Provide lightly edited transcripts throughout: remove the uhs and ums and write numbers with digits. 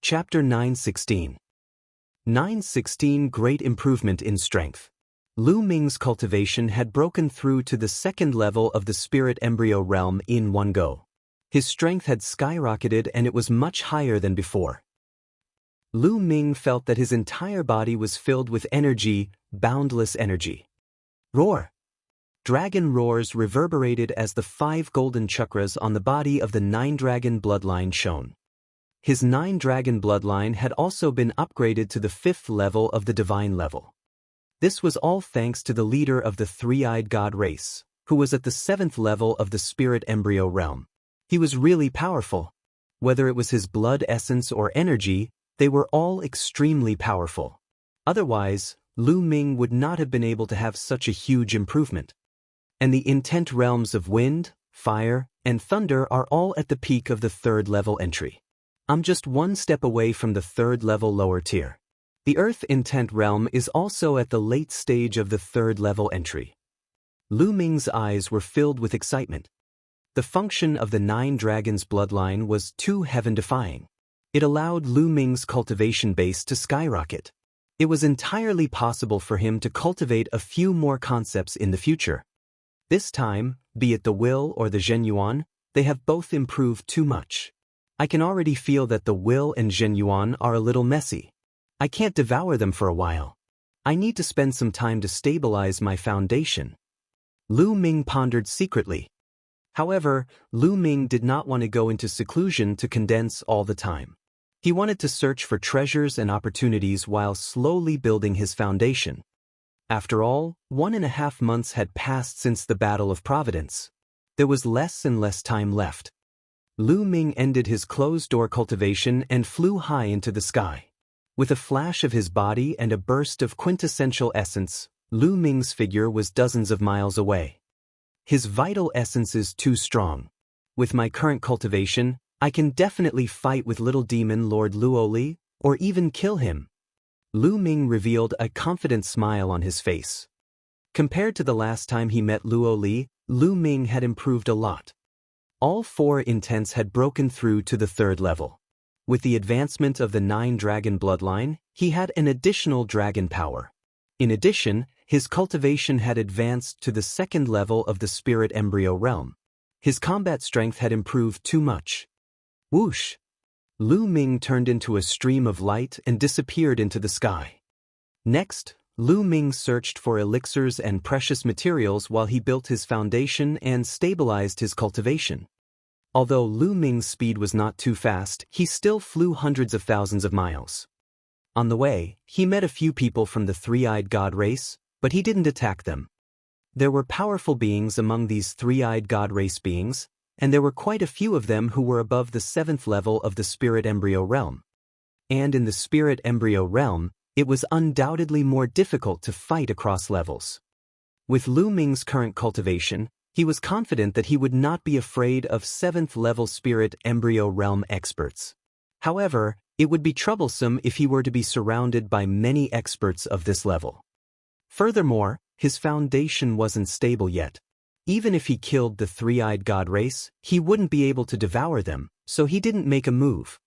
Chapter 916. 916 Great Improvement in Strength. Lu Ming's cultivation had broken through to the second level of the spirit embryo realm in one go. His strength had skyrocketed and it was much higher than before. Lu Ming felt that his entire body was filled with energy, boundless energy. Roar! Dragon roars reverberated as the 5 golden chakras on the body of the 9-dragon bloodline shone. His 9-dragon bloodline had also been upgraded to the 5th level of the divine level. This was all thanks to the leader of the 3-eyed god race, who was at the 7th level of the spirit embryo realm. He was really powerful. Whether it was his blood essence or energy, they were all extremely powerful. Otherwise, Lu Ming would not have been able to have such a huge improvement. And the intent realms of wind, fire, and thunder are all at the peak of the 3rd level entry. I'm just one step away from the 3rd level lower tier. The Earth Intent realm is also at the late stage of the 3rd level entry. Lu Ming's eyes were filled with excitement. The function of the 9 dragons bloodline was too heaven-defying. It allowed Lu Ming's cultivation base to skyrocket. It was entirely possible for him to cultivate a few more concepts in the future. This time, be it the will or the Zhenyuan, they have both improved too much. I can already feel that the will and Zhenyuan are a little messy. I can't devour them for a while. I need to spend some time to stabilize my foundation. Lu Ming pondered secretly. However, Lu Ming did not want to go into seclusion to condense all the time. He wanted to search for treasures and opportunities while slowly building his foundation. After all, 1.5 months had passed since the Battle of Providence. There was less and less time left. Lu Ming ended his closed-door cultivation and flew high into the sky. With a flash of his body and a burst of quintessential essence, Lu Ming's figure was dozens of miles away. His vital essence is too strong. With my current cultivation, I can definitely fight with little demon Lord Luoli, or even kill him. Lu Ming revealed a confident smile on his face. Compared to the last time he met Luoli, Lu Ming had improved a lot. All 4 intents had broken through to the 3rd level. With the advancement of the 9-dragon bloodline, he had an additional dragon power. In addition, his cultivation had advanced to the 2nd level of the spirit embryo realm. His combat strength had improved too much. Whoosh! Lu Ming turned into a stream of light and disappeared into the sky. Next, Lu Ming searched for elixirs and precious materials while he built his foundation and stabilized his cultivation. Although Lu Ming's speed was not too fast, he still flew hundreds of thousands of miles. On the way, he met a few people from the 3-eyed god race, but he didn't attack them. There were powerful beings among these 3-eyed god race beings, and there were quite a few of them who were above the 7th level of the spirit embryo realm. And in the spirit embryo realm, it was undoubtedly more difficult to fight across levels. With Lu Ming's current cultivation, he was confident that he would not be afraid of 7th level spirit embryo realm experts. However, it would be troublesome if he were to be surrounded by many experts of this level. Furthermore, his foundation wasn't stable yet. Even if he killed the 3-eyed god race, he wouldn't be able to devour them, so he didn't make a move.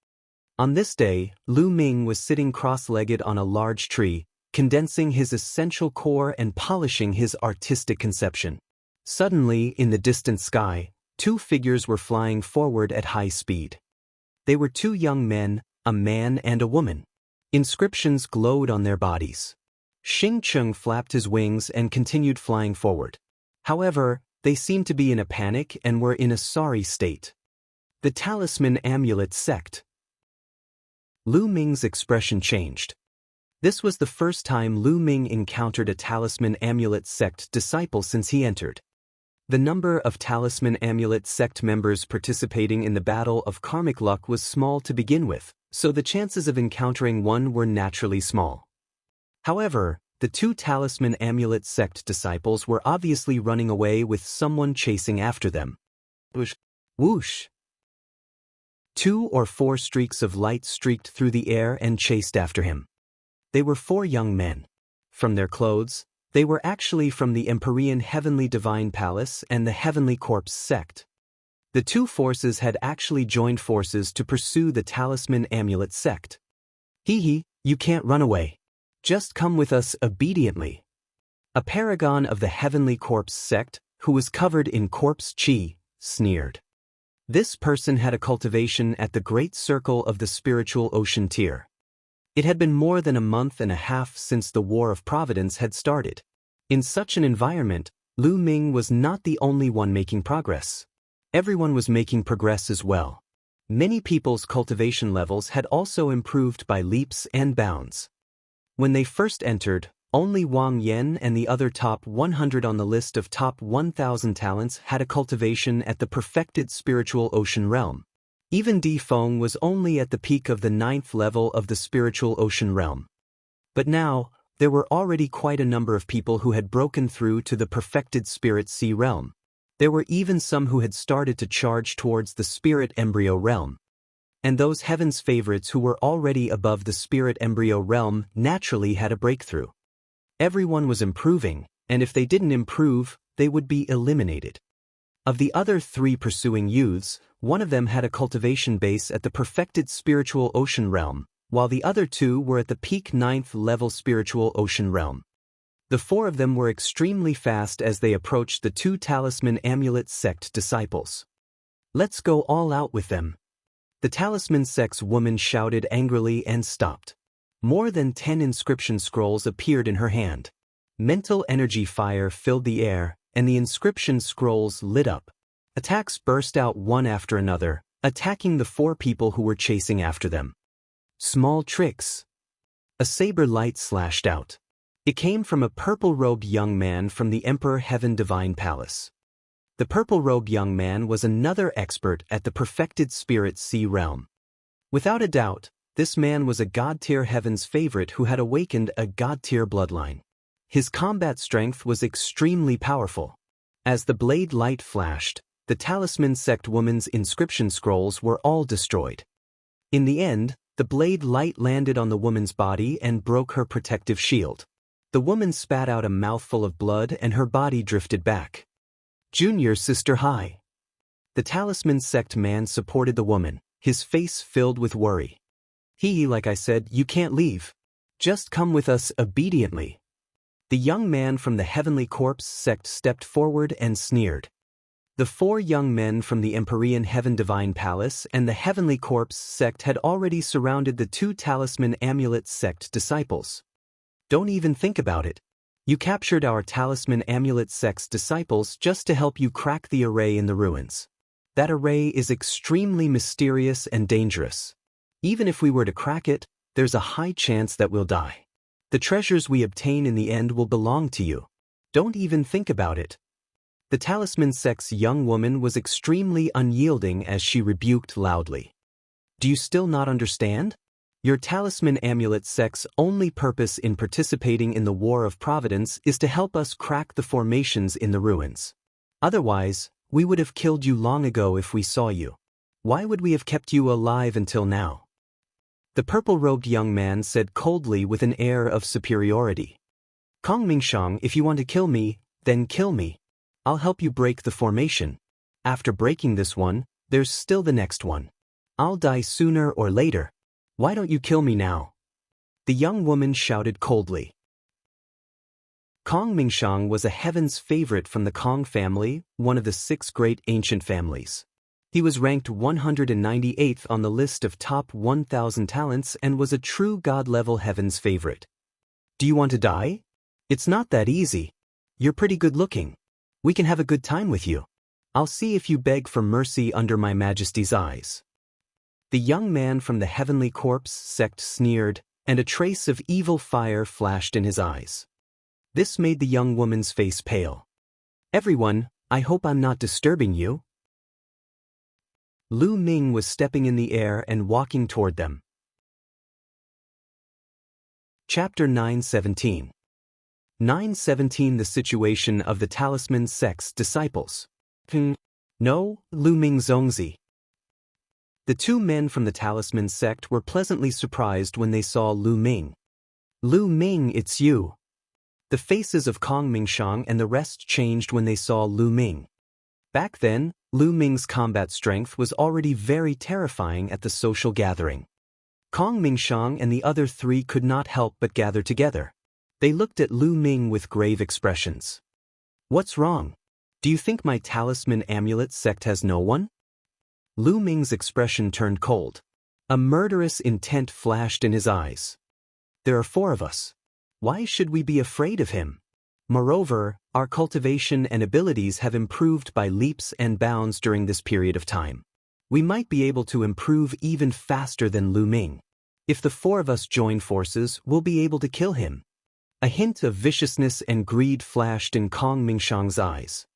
On this day, Lu Ming was sitting cross-legged on a large tree, condensing his essential core and polishing his artistic conception. Suddenly, in the distant sky, 2 figures were flying forward at high speed. They were 2 young men, a man and a woman. Inscriptions glowed on their bodies. Xing Cheng flapped his wings and continued flying forward. However, they seemed to be in a panic and were in a sorry state. The Talisman Amulet Sect. Lu Ming's expression changed. This was the first time Lu Ming encountered a Talisman Amulet Sect disciple since he entered. The number of Talisman Amulet Sect members participating in the Battle of Karmic Luck was small to begin with, so the chances of encountering one were naturally small. However, the 2 Talisman Amulet Sect disciples were obviously running away with someone chasing after them. Whoosh! Whoosh! 2 or 4 streaks of light streaked through the air and chased after him. They were 4 young men. From their clothes, they were actually from the Empyrean Heavenly Divine Palace and the Heavenly Corpse sect. The two forces had actually joined forces to pursue the Talisman Amulet sect. Hee, you can't run away. Just come with us obediently. A paragon of the Heavenly Corpse sect, who was covered in corpse chi, sneered. This person had a cultivation at the Great Circle of the Spiritual Ocean tier. It had been more than a month and a half since the War of Providence had started. In such an environment, Lu Ming was not the only one making progress. Everyone was making progress as well. Many people's cultivation levels had also improved by leaps and bounds. When they first entered, only Wang Lin and the other top 100 on the list of top 1,000 talents had a cultivation at the perfected spiritual ocean realm. Even Di Feng was only at the peak of the 9th level of the spiritual ocean realm. But now, there were already quite a number of people who had broken through to the perfected spirit sea realm. There were even some who had started to charge towards the spirit embryo realm. And those heaven's favorites who were already above the spirit embryo realm naturally had a breakthrough. Everyone was improving, and if they didn't improve, they would be eliminated. Of the other 3 pursuing youths, one of them had a cultivation base at the perfected spiritual ocean realm, while the other 2 were at the peak 9th level spiritual ocean realm. The 4 of them were extremely fast as they approached the 2 Talisman Amulet sect disciples. Let's go all out with them. The Talisman sect's woman shouted angrily and stopped. More than 10 inscription scrolls appeared in her hand. Mental energy fire filled the air, and the inscription scrolls lit up. Attacks burst out one after another, attacking the 4 people who were chasing after them. Small tricks. A saber light slashed out. It came from a purple-robed young man from the Emperor Heaven Divine Palace. The purple-robed young man was another expert at the perfected spirit sea realm. Without a doubt, this man was a God-tier heaven's favorite who had awakened a God-tier bloodline. His combat strength was extremely powerful. As the blade light flashed, the Talisman sect woman's inscription scrolls were all destroyed. In the end, the blade light landed on the woman's body and broke her protective shield. The woman spat out a mouthful of blood and her body drifted back. Junior sister hi. The Talisman sect man supported the woman, his face filled with worry. Like I said, you can't leave. Just come with us obediently. The young man from the Heavenly Corpse sect stepped forward and sneered. The 4 young men from the Empyrean Heaven Divine Palace and the Heavenly Corpse sect had already surrounded the 2 Talisman Amulet sect disciples. Don't even think about it. You captured our Talisman Amulet sect's disciples just to help you crack the array in the ruins. That array is extremely mysterious and dangerous. Even if we were to crack it, there's a high chance that we'll die. The treasures we obtain in the end will belong to you. Don't even think about it. The Talisman sect's young woman was extremely unyielding as she rebuked loudly. Do you still not understand? Your Talisman Amulet sect's only purpose in participating in the War of Providence is to help us crack the formations in the ruins. Otherwise, we would have killed you long ago if we saw you. Why would we have kept you alive until now? The purple-robed young man said coldly with an air of superiority. Kong Mingshang, if you want to kill me, then kill me. I'll help you break the formation. After breaking this one, there's still the next one. I'll die sooner or later. Why don't you kill me now? The young woman shouted coldly. Kong Mingshang was a heaven's favorite from the Kong family, one of the 6 great ancient families. He was ranked 198th on the list of top 1,000 talents and was a true god-level heaven's favorite. Do you want to die? It's not that easy. You're pretty good-looking. We can have a good time with you. I'll see if you beg for mercy under my majesty's eyes. The young man from the Heavenly Corpse sect sneered, and a trace of evil fire flashed in his eyes. This made the young woman's face pale. Everyone, I hope I'm not disturbing you. Lu Ming was stepping in the air and walking toward them. Chapter 917. 917 The situation of the Talisman sect's disciples. No, Lu Ming Zongzi. The 2 men from the Talisman sect were pleasantly surprised when they saw Lu Ming. Lu Ming, it's you. The faces of Kong Mingshang and the rest changed when they saw Lu Ming. Back then, Lu Ming's combat strength was already very terrifying at the social gathering. Kong Mingxiang and the other three could not help but gather together. They looked at Lu Ming with grave expressions. What's wrong? Do you think my talisman amulet sect has no one? Lu Ming's expression turned cold. A murderous intent flashed in his eyes. There are 4 of us. Why should we be afraid of him? Moreover, our cultivation and abilities have improved by leaps and bounds during this period of time. We might be able to improve even faster than Lu Ming. If the 4 of us join forces, we'll be able to kill him. A hint of viciousness and greed flashed in Kong Mingxiang's eyes.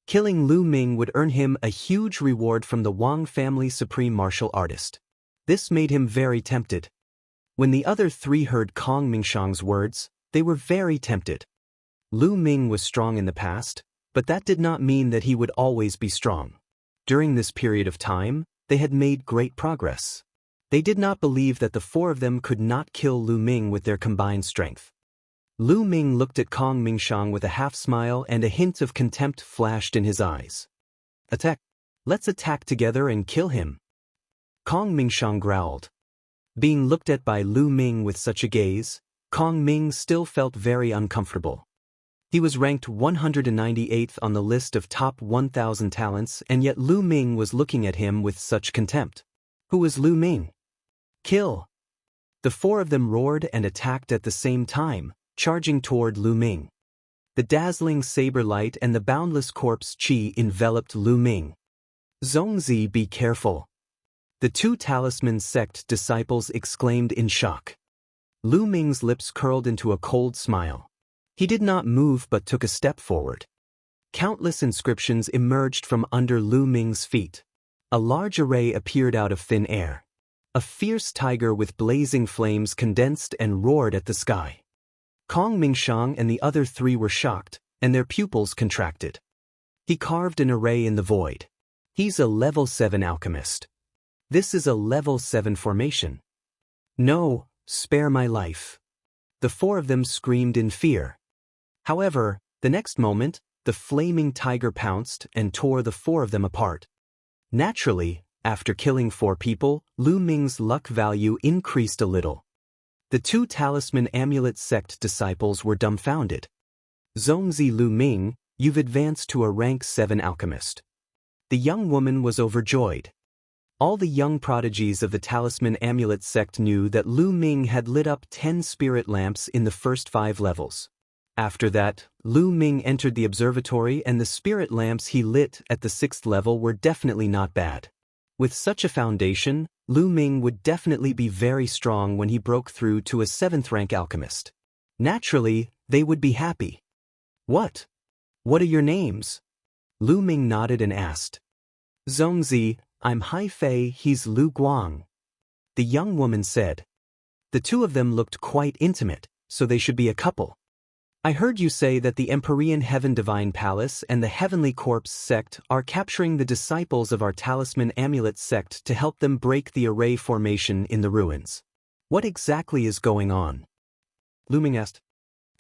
Killing Lu Ming would earn him a huge reward from the Wang family supreme martial artist. This made him very tempted. When the other 3 heard Kong Mingxiang's words, they were very tempted. Lu Ming was strong in the past, but that did not mean that he would always be strong. During this period of time, they had made great progress. They did not believe that the 4 of them could not kill Lu Ming with their combined strength. Lu Ming looked at Kong Mingxiang with a half-smile and a hint of contempt flashed in his eyes. Attack! Let's attack together and kill him. Kong Mingxiang growled. Being looked at by Lu Ming with such a gaze, Kong Ming still felt very uncomfortable. He was ranked 198th on the list of top 1,000 talents, and yet Lu Ming was looking at him with such contempt. Who was Lu Ming? Kill! The 4 of them roared and attacked at the same time, charging toward Lu Ming. The dazzling saber light and the boundless corpse qi enveloped Lu Ming. Zongzi, be careful! The 2 talisman sect disciples exclaimed in shock. Lu Ming's lips curled into a cold smile. He did not move but took a step forward. Countless inscriptions emerged from under Lu Ming's feet. A large array appeared out of thin air. A fierce tiger with blazing flames condensed and roared at the sky. Kong Mingxiang and the other 3 were shocked, and their pupils contracted. He carved an array in the void. He's a level 7 alchemist. This is a level 7 formation. No, spare my life. The 4 of them screamed in fear. However, the next moment, the flaming tiger pounced and tore the 4 of them apart. Naturally, after killing 4 people, Lu Ming's luck value increased a little. The 2 talisman amulet sect disciples were dumbfounded. Zongzi, Lu Ming, you've advanced to a rank 7 alchemist. The young woman was overjoyed. All the young prodigies of the talisman amulet sect knew that Lu Ming had lit up 10 spirit lamps in the first 5 levels. After that, Lu Ming entered the observatory, and the spirit lamps he lit at the 6th level were definitely not bad. With such a foundation, Lu Ming would definitely be very strong when he broke through to a 7th rank alchemist. Naturally, they would be happy. What? What are your names? Lu Ming nodded and asked. Zongzi, I'm Hai Fei, he's Lu Guang. The young woman said. The 2 of them looked quite intimate, so they should be a couple. I heard you say that the Empyrean Heaven Divine Palace and the Heavenly Corpse sect are capturing the disciples of our Talisman Amulet sect to help them break the array formation in the ruins. What exactly is going on? Lu Ming asked.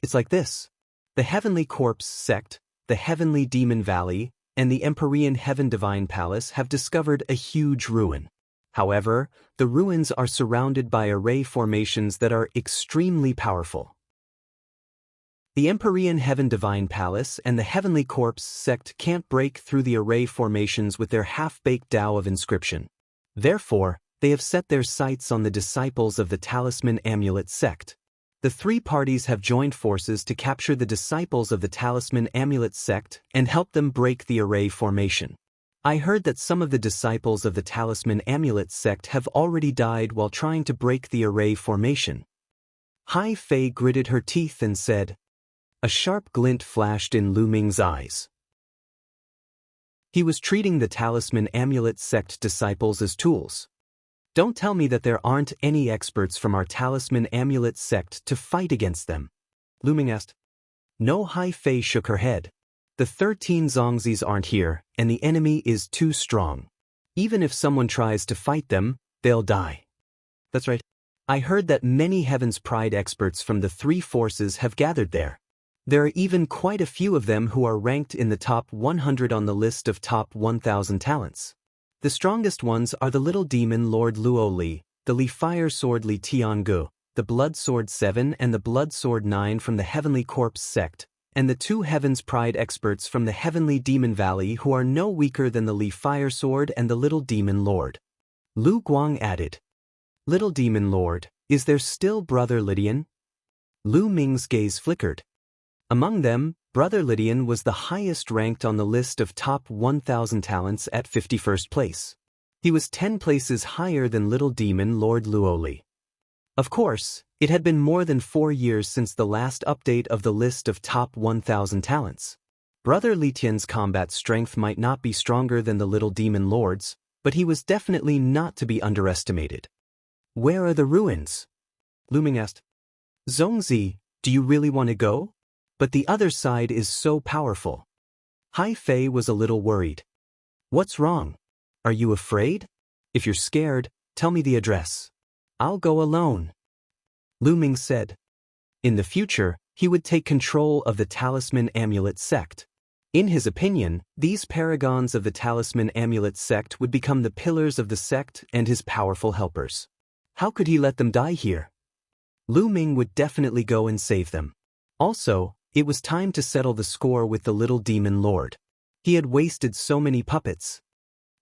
It's like this. The Heavenly Corpse sect, the Heavenly Demon Valley, and the Empyrean Heaven Divine Palace have discovered a huge ruin. However, the ruins are surrounded by array formations that are extremely powerful. The Empyrean Heaven Divine Palace and the Heavenly Corpse sect can't break through the array formations with their half-baked Tao of inscription. Therefore, they have set their sights on the disciples of the Talisman Amulet sect. The 3 parties have joined forces to capture the disciples of the Talisman Amulet sect and help them break the array formation. I heard that some of the disciples of the Talisman Amulet sect have already died while trying to break the array formation. Hai Fei gritted her teeth and said. A sharp glint flashed in Lu Ming's eyes. He was treating the Talisman Amulet sect disciples as tools. Don't tell me that there aren't any experts from our Talisman Amulet sect to fight against them. Lu Ming asked. No, Hai Fei shook her head. The 13 Zongzis aren't here, and the enemy is too strong. Even if someone tries to fight them, they'll die. That's right. I heard that many Heaven's Pride experts from the 3 forces have gathered there. There are even quite a few of them who are ranked in the top 100 on the list of top 1,000 talents. The strongest ones are the Little Demon Lord Luo Li, the Li Fire Sword Li Tiangu, the Blood Sword 7 and the Blood Sword 9 from the Heavenly Corpse sect, and the 2 Heaven's Pride experts from the Heavenly Demon Valley who are no weaker than the Li Fire Sword and the Little Demon Lord. Lu Guang added, "Little Demon Lord, is there still Brother Lydian?" Lu Ming's gaze flickered. Among them, Brother Lydian was the highest ranked on the list of top 1,000 talents at 51st place. He was 10 places higher than Little Demon Lord Luo Li. Of course, it had been more than 4 years since the last update of the list of top 1,000 talents. Brother Lydian's combat strength might not be stronger than the Little Demon Lord's, but he was definitely not to be underestimated. "Where are the ruins?" Lu Ming asked. "Zongzi, do you really want to go? But the other side is so powerful." Hai Fei was a little worried. "What's wrong? Are you afraid? If you're scared, tell me the address. I'll go alone." Lu Ming said. In the future, he would take control of the Talisman Amulet sect. In his opinion, these paragons of the Talisman Amulet sect would become the pillars of the sect and his powerful helpers. How could he let them die here? Lu Ming would definitely go and save them. Also, it was time to settle the score with the Little Demon Lord. He had wasted so many puppets.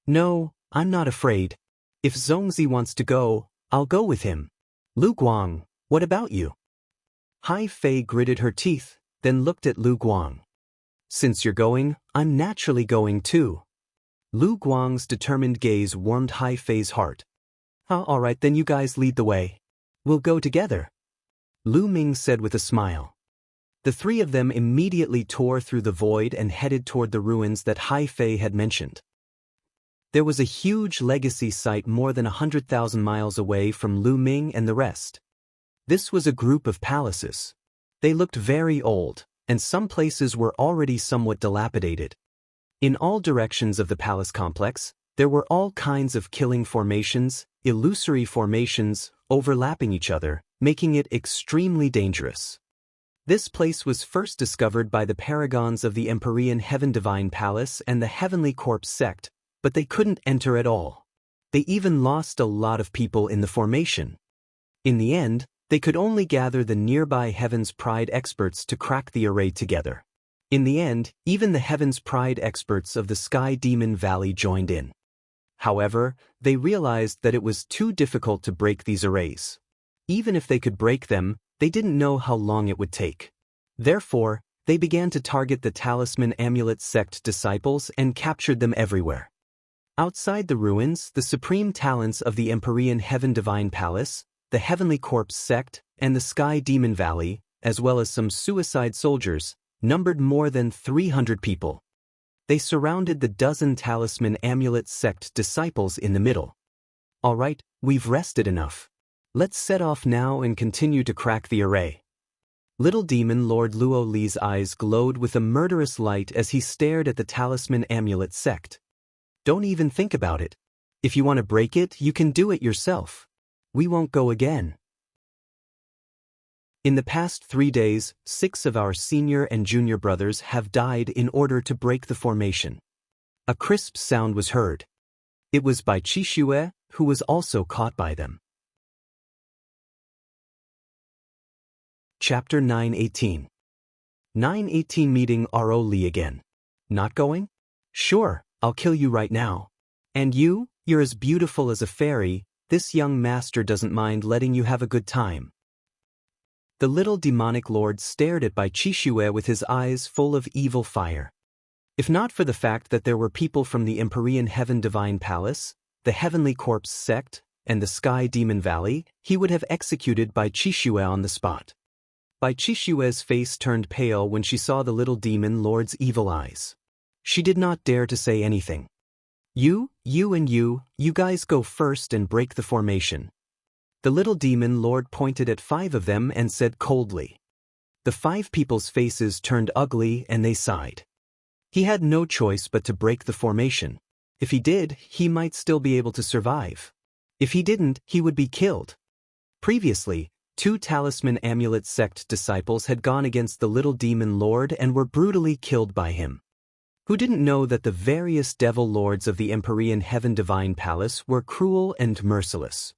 "No, I'm not afraid. If Zongzi wants to go, I'll go with him." "Lu Guang, what about you?" Hai Fei gritted her teeth, then looked at Lu Guang. "Since you're going, I'm naturally going too." Lu Guang's determined gaze warmed Hai Fei's heart. All right, then you guys lead the way. We'll go together," Lu Ming said with a smile. The 3 of them immediately tore through the void and headed toward the ruins that Hai Fei had mentioned. There was a huge legacy site more than 100,000 miles away from Lu Ming and the rest. This was a group of palaces. They looked very old, and some places were already somewhat dilapidated. In all directions of the palace complex, there were all kinds of killing formations, illusory formations, overlapping each other, making it extremely dangerous. This place was first discovered by the paragons of the Empyrean Heaven Divine Palace and the Heavenly Corpse sect, but they couldn't enter at all. They even lost a lot of people in the formation. In the end, they could only gather the nearby Heaven's Pride experts to crack the array together. In the end, even the Heaven's Pride experts of the Sky Demon Valley joined in. However, they realized that it was too difficult to break these arrays. Even if they could break them, they didn't know how long it would take. Therefore, they began to target the Talisman Amulet sect disciples and captured them everywhere. Outside the ruins, the supreme talents of the Empyrean Heaven Divine Palace, the Heavenly Corpse sect, and the Sky Demon Valley, as well as some suicide soldiers, numbered more than 300 people. They surrounded the dozen Talisman Amulet sect disciples in the middle. "All right, we've rested enough. Let's set off now and continue to crack the array." Little Demon Lord Luo Li's eyes glowed with a murderous light as he stared at the Talisman Amulet sect. "Don't even think about it. If you want to break it, you can do it yourself. We won't go again." In the past 3 days, 6 of our senior and junior brothers have died in order to break the formation. A crisp sound was heard. It was by Qixue, who was also caught by them. Chapter 918. 918 meeting R.O. Li again. "Not going? Sure, I'll kill you right now. And you're as beautiful as a fairy. This young master doesn't mind letting you have a good time." The little demonic lord stared at Bai Qixue with his eyes full of evil fire. If not for the fact that there were people from the Empyrean Heaven Divine Palace, the Heavenly Corpse sect, and the Sky Demon Valley, he would have executed Bai Qixue on the spot. Bai Qixue's face turned pale when she saw the little demon lord's evil eyes. She did not dare to say anything. You guys go first and break the formation." The little demon lord pointed at 5 of them and said coldly. The 5 people's faces turned ugly and they sighed. He had no choice but to break the formation. If he did, he might still be able to survive. If he didn't, he would be killed. Previously, 2 Talisman Amulet sect disciples had gone against the little demon lord and were brutally killed by him. Who didn't know that the various devil lords of the Empyrean Heaven Divine Palace were cruel and merciless?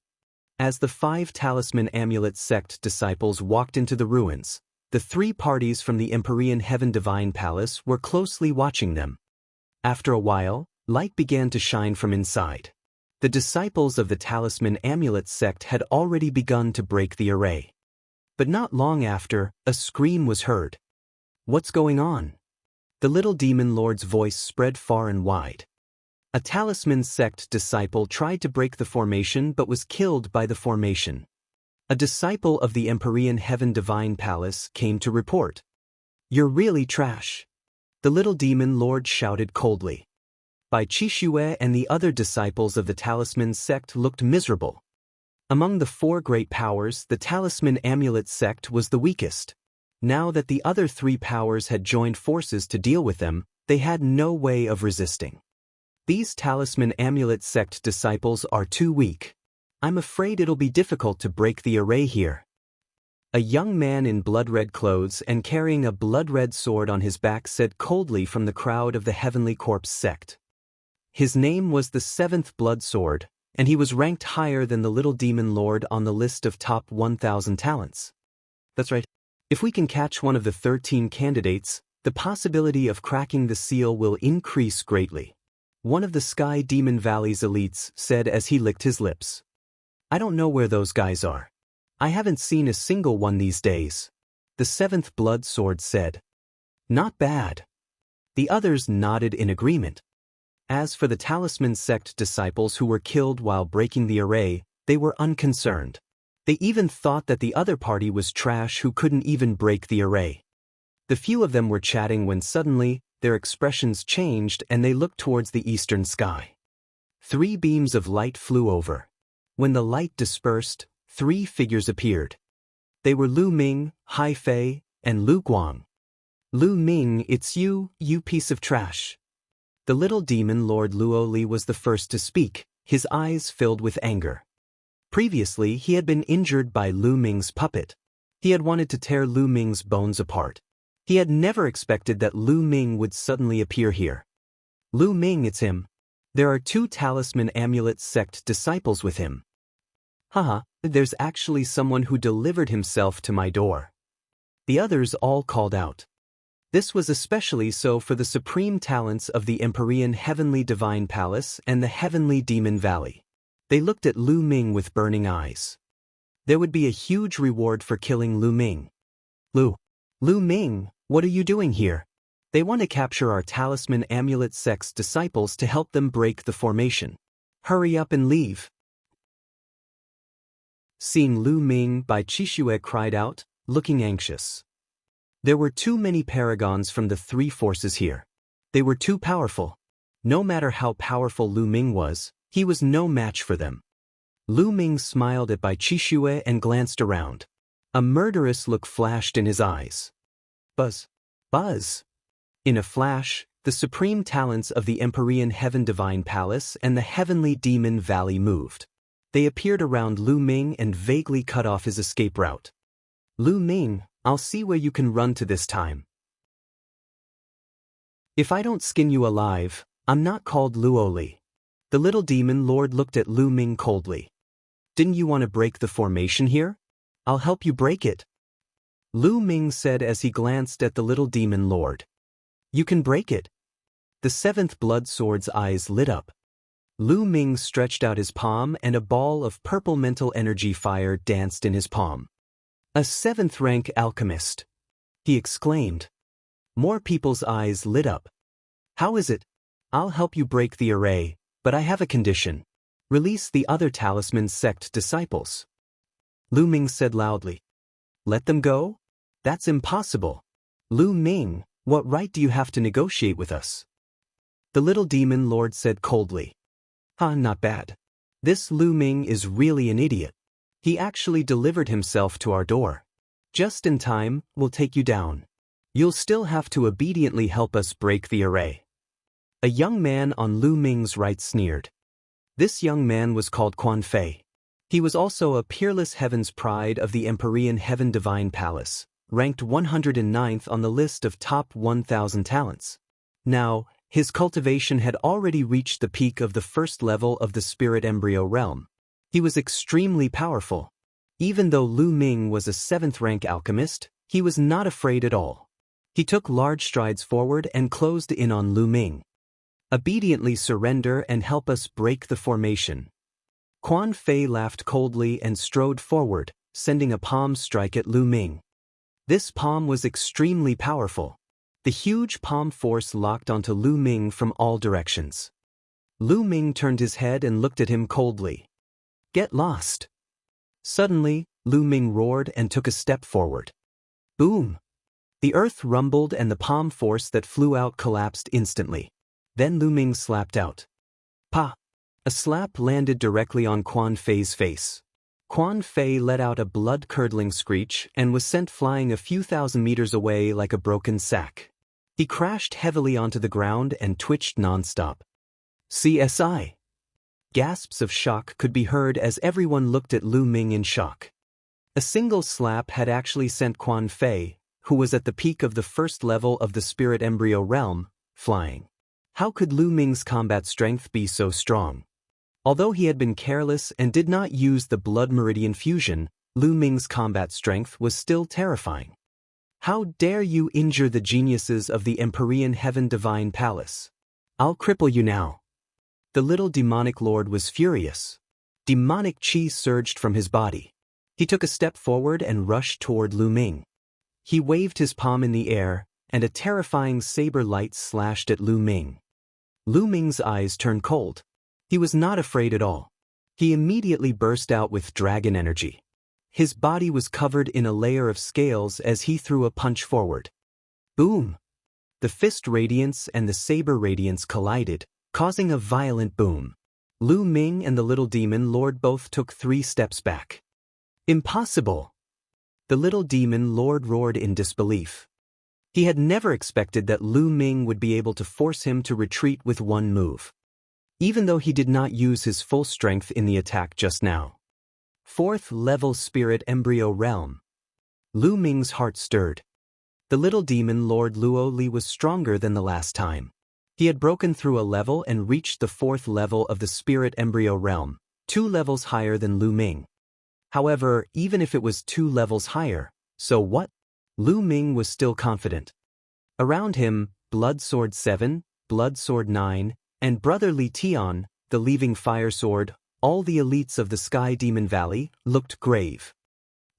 As the 5 Talisman Amulet sect disciples walked into the ruins, the 3 parties from the Empyrean Heaven Divine Palace were closely watching them. After a while, light began to shine from inside. The disciples of the Talisman Amulet sect had already begun to break the array. But not long after, a scream was heard. "What's going on?" The little demon lord's voice spread far and wide. A Talisman sect disciple tried to break the formation but was killed by the formation. A disciple of the Empyrean Heaven Divine Palace came to report. "You're really trash," the little demon lord shouted coldly. Bai Qixue and the other disciples of the Talisman sect looked miserable. Among the 4 great powers, the Talisman Amulet sect was the weakest. Now that the other 3 powers had joined forces to deal with them, they had no way of resisting. "These Talisman Amulet sect disciples are too weak. I'm afraid it'll be difficult to break the array here." A young man in blood-red clothes and carrying a blood-red sword on his back said coldly from the crowd of the Heavenly Corpse sect. His name was the 7th Blood Sword, and he was ranked higher than the little demon lord on the list of top 1,000 talents. "That's right. If we can catch one of the 13 candidates, the possibility of cracking the seal will increase greatly," one of the Sky Demon Valley's elites said as he licked his lips. "I don't know where those guys are. I haven't seen a single one these days," the 7th Blood Sword said. "Not bad." The others nodded in agreement. As for the Talisman sect disciples who were killed while breaking the array, they were unconcerned. They even thought that the other party was trash who couldn't even break the array. The few of them were chatting when suddenly, their expressions changed and they looked towards the eastern sky. 3 beams of light flew over. When the light dispersed, 3 figures appeared. They were Lu Ming, Hai Fei, and Lu Guang. "Lu Ming, it's you, you piece of trash." The little demon Lord Luo Li was the first to speak, his eyes filled with anger. Previously, he had been injured by Lu Ming's puppet. He had wanted to tear Lu Ming's bones apart. He had never expected that Lu Ming would suddenly appear here. "Lu Ming, it's him. There are 2 Talisman Amulet sect disciples with him." "Haha, there's actually someone who delivered himself to my door." The others all called out. This was especially so for the supreme talents of the Empyrean Heavenly Divine Palace and the Heavenly Demon Valley. They looked at Lu Ming with burning eyes. There would be a huge reward for killing Lu Ming. Lu Ming, what are you doing here?" "They want to capture our Talisman Amulet sect's disciples to help them break the formation. Hurry up and leave." Seeing Lu Ming, Bai Qixue cried out, looking anxious. There were too many paragons from the 3 forces here. They were too powerful. No matter how powerful Lu Ming was, he was no match for them. Lu Ming smiled at Bai Qixue and glanced around. A murderous look flashed in his eyes. Buzz. Buzz. In a flash, the supreme talents of the Empyrean Heaven Divine Palace and the Heavenly Demon Valley moved. They appeared around Lu Ming and vaguely cut off his escape route. "Lu Ming, I'll see where you can run to this time. If I don't skin you alive, I'm not called Luo Li." The little demon lord looked at Lu Ming coldly. "Didn't you want to break the formation here? I'll help you break it," Lu Ming said as he glanced at the little demon lord. "You can break it." The 7th Blood Sword's eyes lit up. Lu Ming stretched out his palm and a ball of purple mental energy fire danced in his palm. "A 7th-rank alchemist," he exclaimed. More people's eyes lit up. "How is it? I'll help you break the array, but I have a condition. Release the other Talisman sect disciples." Lu Ming said loudly. "Let them go? That's impossible. Lu Ming, what right do you have to negotiate with us?" The little demon lord said coldly. Not bad. This Lu Ming is really an idiot. He actually delivered himself to our door. Just in time, we'll take you down. You'll still have to obediently help us break the array." A young man on Lu Ming's right sneered. This young man was called Quan Fei. He was also a peerless heaven's pride of the Empyrean Heaven Divine Palace, ranked 109th on the list of top 1,000 talents. Now, his cultivation had already reached the peak of the first level of the spirit embryo realm. He was extremely powerful. Even though Lu Ming was a 7th-rank alchemist, he was not afraid at all. He took large strides forward and closed in on Lu Ming. Obediently surrender and help us break the formation. Quan Fei laughed coldly and strode forward, sending a palm strike at Lu Ming. This palm was extremely powerful. The huge palm force locked onto Lu Ming from all directions. Lu Ming turned his head and looked at him coldly. "Get lost." Suddenly, Lu Ming roared and took a step forward. Boom! The earth rumbled and the palm force that flew out collapsed instantly. Then Lu Ming slapped out. Pa! A slap landed directly on Quan Fei's face. Quan Fei let out a blood-curdling screech and was sent flying a few thousand meters away like a broken sack. He crashed heavily onto the ground and twitched non-stop. CSI! Gasps of shock could be heard as everyone looked at Lu Ming in shock. A single slap had actually sent Quan Fei, who was at the peak of the first level of the spirit embryo realm, flying. How could Lu Ming's combat strength be so strong? Although he had been careless and did not use the blood meridian fusion, Lu Ming's combat strength was still terrifying. How dare you injure the geniuses of the Empyrean Heaven Divine Palace? I'll cripple you now. The little demonic lord was furious. Demonic chi surged from his body. He took a step forward and rushed toward Lu Ming. He waved his palm in the air, and a terrifying saber light slashed at Lu Ming. Lu Ming's eyes turned cold. He was not afraid at all. He immediately burst out with dragon energy. His body was covered in a layer of scales as he threw a punch forward. Boom! The fist radiance and the saber radiance collided, causing a violent boom. Lu Ming and the little demon lord both took 3 steps back. Impossible! The little demon lord roared in disbelief. He had never expected that Lu Ming would be able to force him to retreat with one move. Even though he did not use his full strength in the attack just now. 4th-level spirit embryo realm. Lu Ming's heart stirred. The little demon Lord Luo Li was stronger than the last time. He had broken through a level and reached the 4th level of the spirit embryo realm, 2 levels higher than Lu Ming. However, even if it was 2 levels higher, so what? Lu Ming was still confident. Around him, Blood Sword 7, Blood Sword 9, and Brother Li Tian, the Leaving Fire Sword, all the elites of the Sky Demon Valley, looked grave.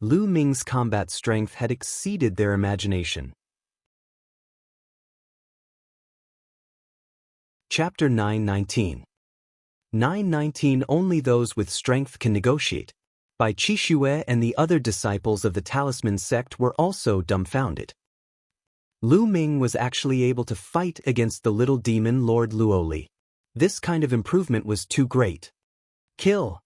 Lu Ming's combat strength had exceeded their imagination. Chapter 919. 919 Only those with strength can negotiate. By Qixue and the other disciples of the Talisman sect were also dumbfounded. Lu Ming was actually able to fight against the little demon Lord Luo Li. This kind of improvement was too great. Kill!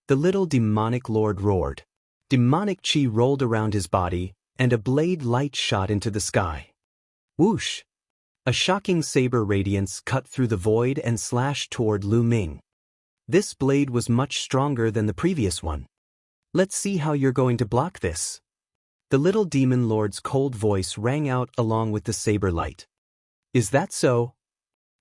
The little demonic lord roared. Demonic chi rolled around his body, and a blade light shot into the sky. Whoosh! A shocking saber radiance cut through the void and slashed toward Lu Ming. This blade was much stronger than the previous one. Let's see how you're going to block this. The little demon lord's cold voice rang out along with the saber light. Is that so?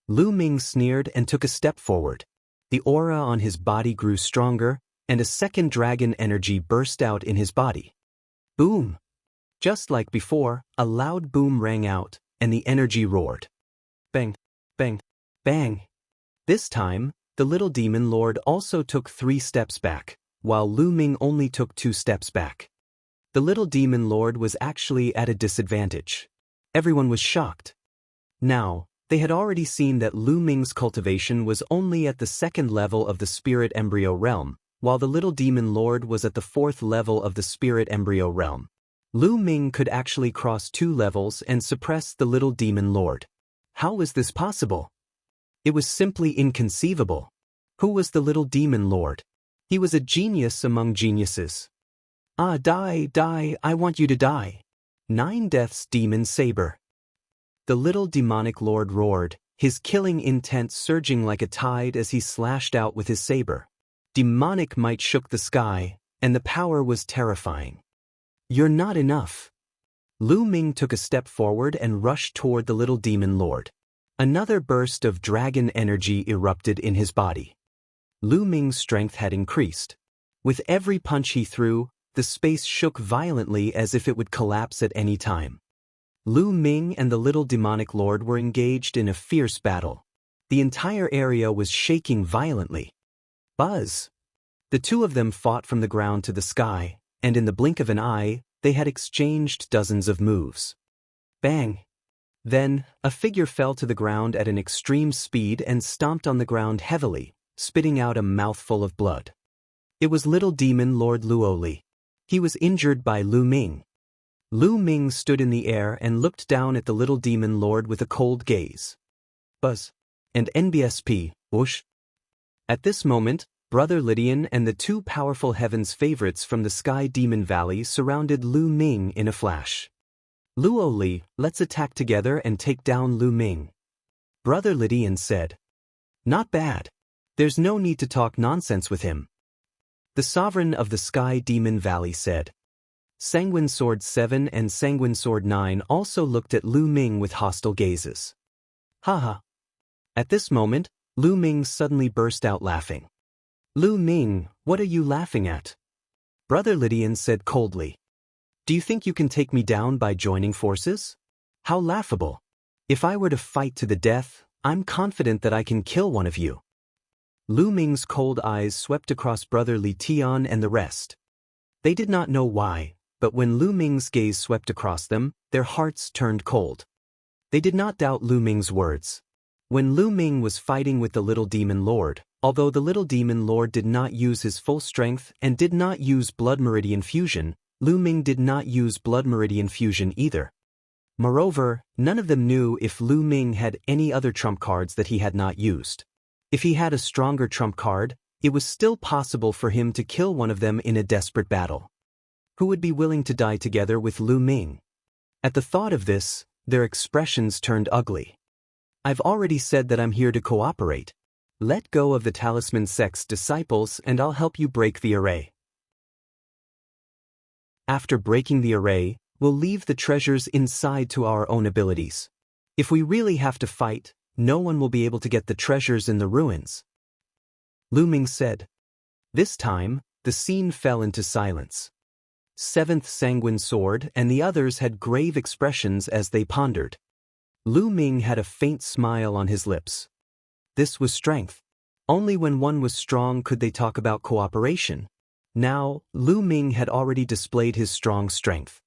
Lu Ming sneered and took a step forward. The aura on his body grew stronger, and a second dragon energy burst out in his body. Boom! Just like before, a loud boom rang out, and the energy roared. Bang! Bang! Bang! This time, the little demon lord also took 3 steps back, while Lu Ming only took 2 steps back. The little demon lord was actually at a disadvantage. Everyone was shocked. Now, they had already seen that Lu Ming's cultivation was only at the 2nd level of the spirit embryo realm, while the little demon lord was at the 4th level of the spirit embryo realm. Lu Ming could actually cross 2 levels and suppress the little demon lord. How was this possible? It was simply inconceivable. Who was the little demon lord? He was a genius among geniuses. Ah, die, die, I want you to die. 9 Deaths Demon Saber. The little demonic lord roared, his killing intent surging like a tide as he slashed out with his saber. demonic might shook the sky, and the power was terrifying. "You're not enough." Lu Ming took a step forward and rushed toward the little demon lord. Another burst of dragon energy erupted in his body. Lu Ming's strength had increased. With every punch he threw, the space shook violently as if it would collapse at any time. Lu Ming and the little demonic lord were engaged in a fierce battle. The entire area was shaking violently. Buzz! The two of them fought from the ground to the sky, and in the blink of an eye, they had exchanged dozens of moves. Bang! Then, a figure fell to the ground at an extreme speed and stomped on the ground heavily, spitting out a mouthful of blood. It was little demon Lord Luoli. He was injured by Lu Ming. Lu Ming stood in the air and looked down at the little demon lord with a cold gaze. Buzz! And NBSP, whoosh! At this moment, Brother Lydian and the two powerful heavens favorites from the Sky Demon Valley surrounded Lu Ming in a flash. "Luoli, let's attack together and take down Lu Ming." Brother Lydian said. "Not bad. There's no need to talk nonsense with him." The sovereign of the Sky Demon Valley said. Sanguine Sword 7 and Sanguine Sword 9 also looked at Lu Ming with hostile gazes. Haha. At this moment, Lu Ming suddenly burst out laughing. "Lu Ming, what are you laughing at?" Brother Lydian said coldly. "Do you think you can take me down by joining forces? How laughable. If I were to fight to the death, I'm confident that I can kill one of you." Lu Ming's cold eyes swept across Brother Li Tian and the rest. They did not know why, but when Lu Ming's gaze swept across them, their hearts turned cold. They did not doubt Lu Ming's words. When Lu Ming was fighting with the little demon lord, although the little demon lord did not use his full strength and did not use blood meridian fusion, Lu Ming did not use blood meridian fusion either. Moreover, none of them knew if Lu Ming had any other trump cards that he had not used. If he had a stronger trump card, it was still possible for him to kill one of them in a desperate battle. Who would be willing to die together with Lu Ming? At the thought of this, their expressions turned ugly. "I've already said that I'm here to cooperate. Let go of the Talisman Sect's disciples and I'll help you break the array. After breaking the array, we'll leave the treasures inside to our own abilities. If we really have to fight, no one will be able to get the treasures in the ruins." Lu Ming said. This time, the scene fell into silence. Seventh Sanguine Sword and the others had grave expressions as they pondered. Lu Ming had a faint smile on his lips. This was strength. Only when one was strong could they talk about cooperation. Now, Lu Ming had already displayed his strong strength.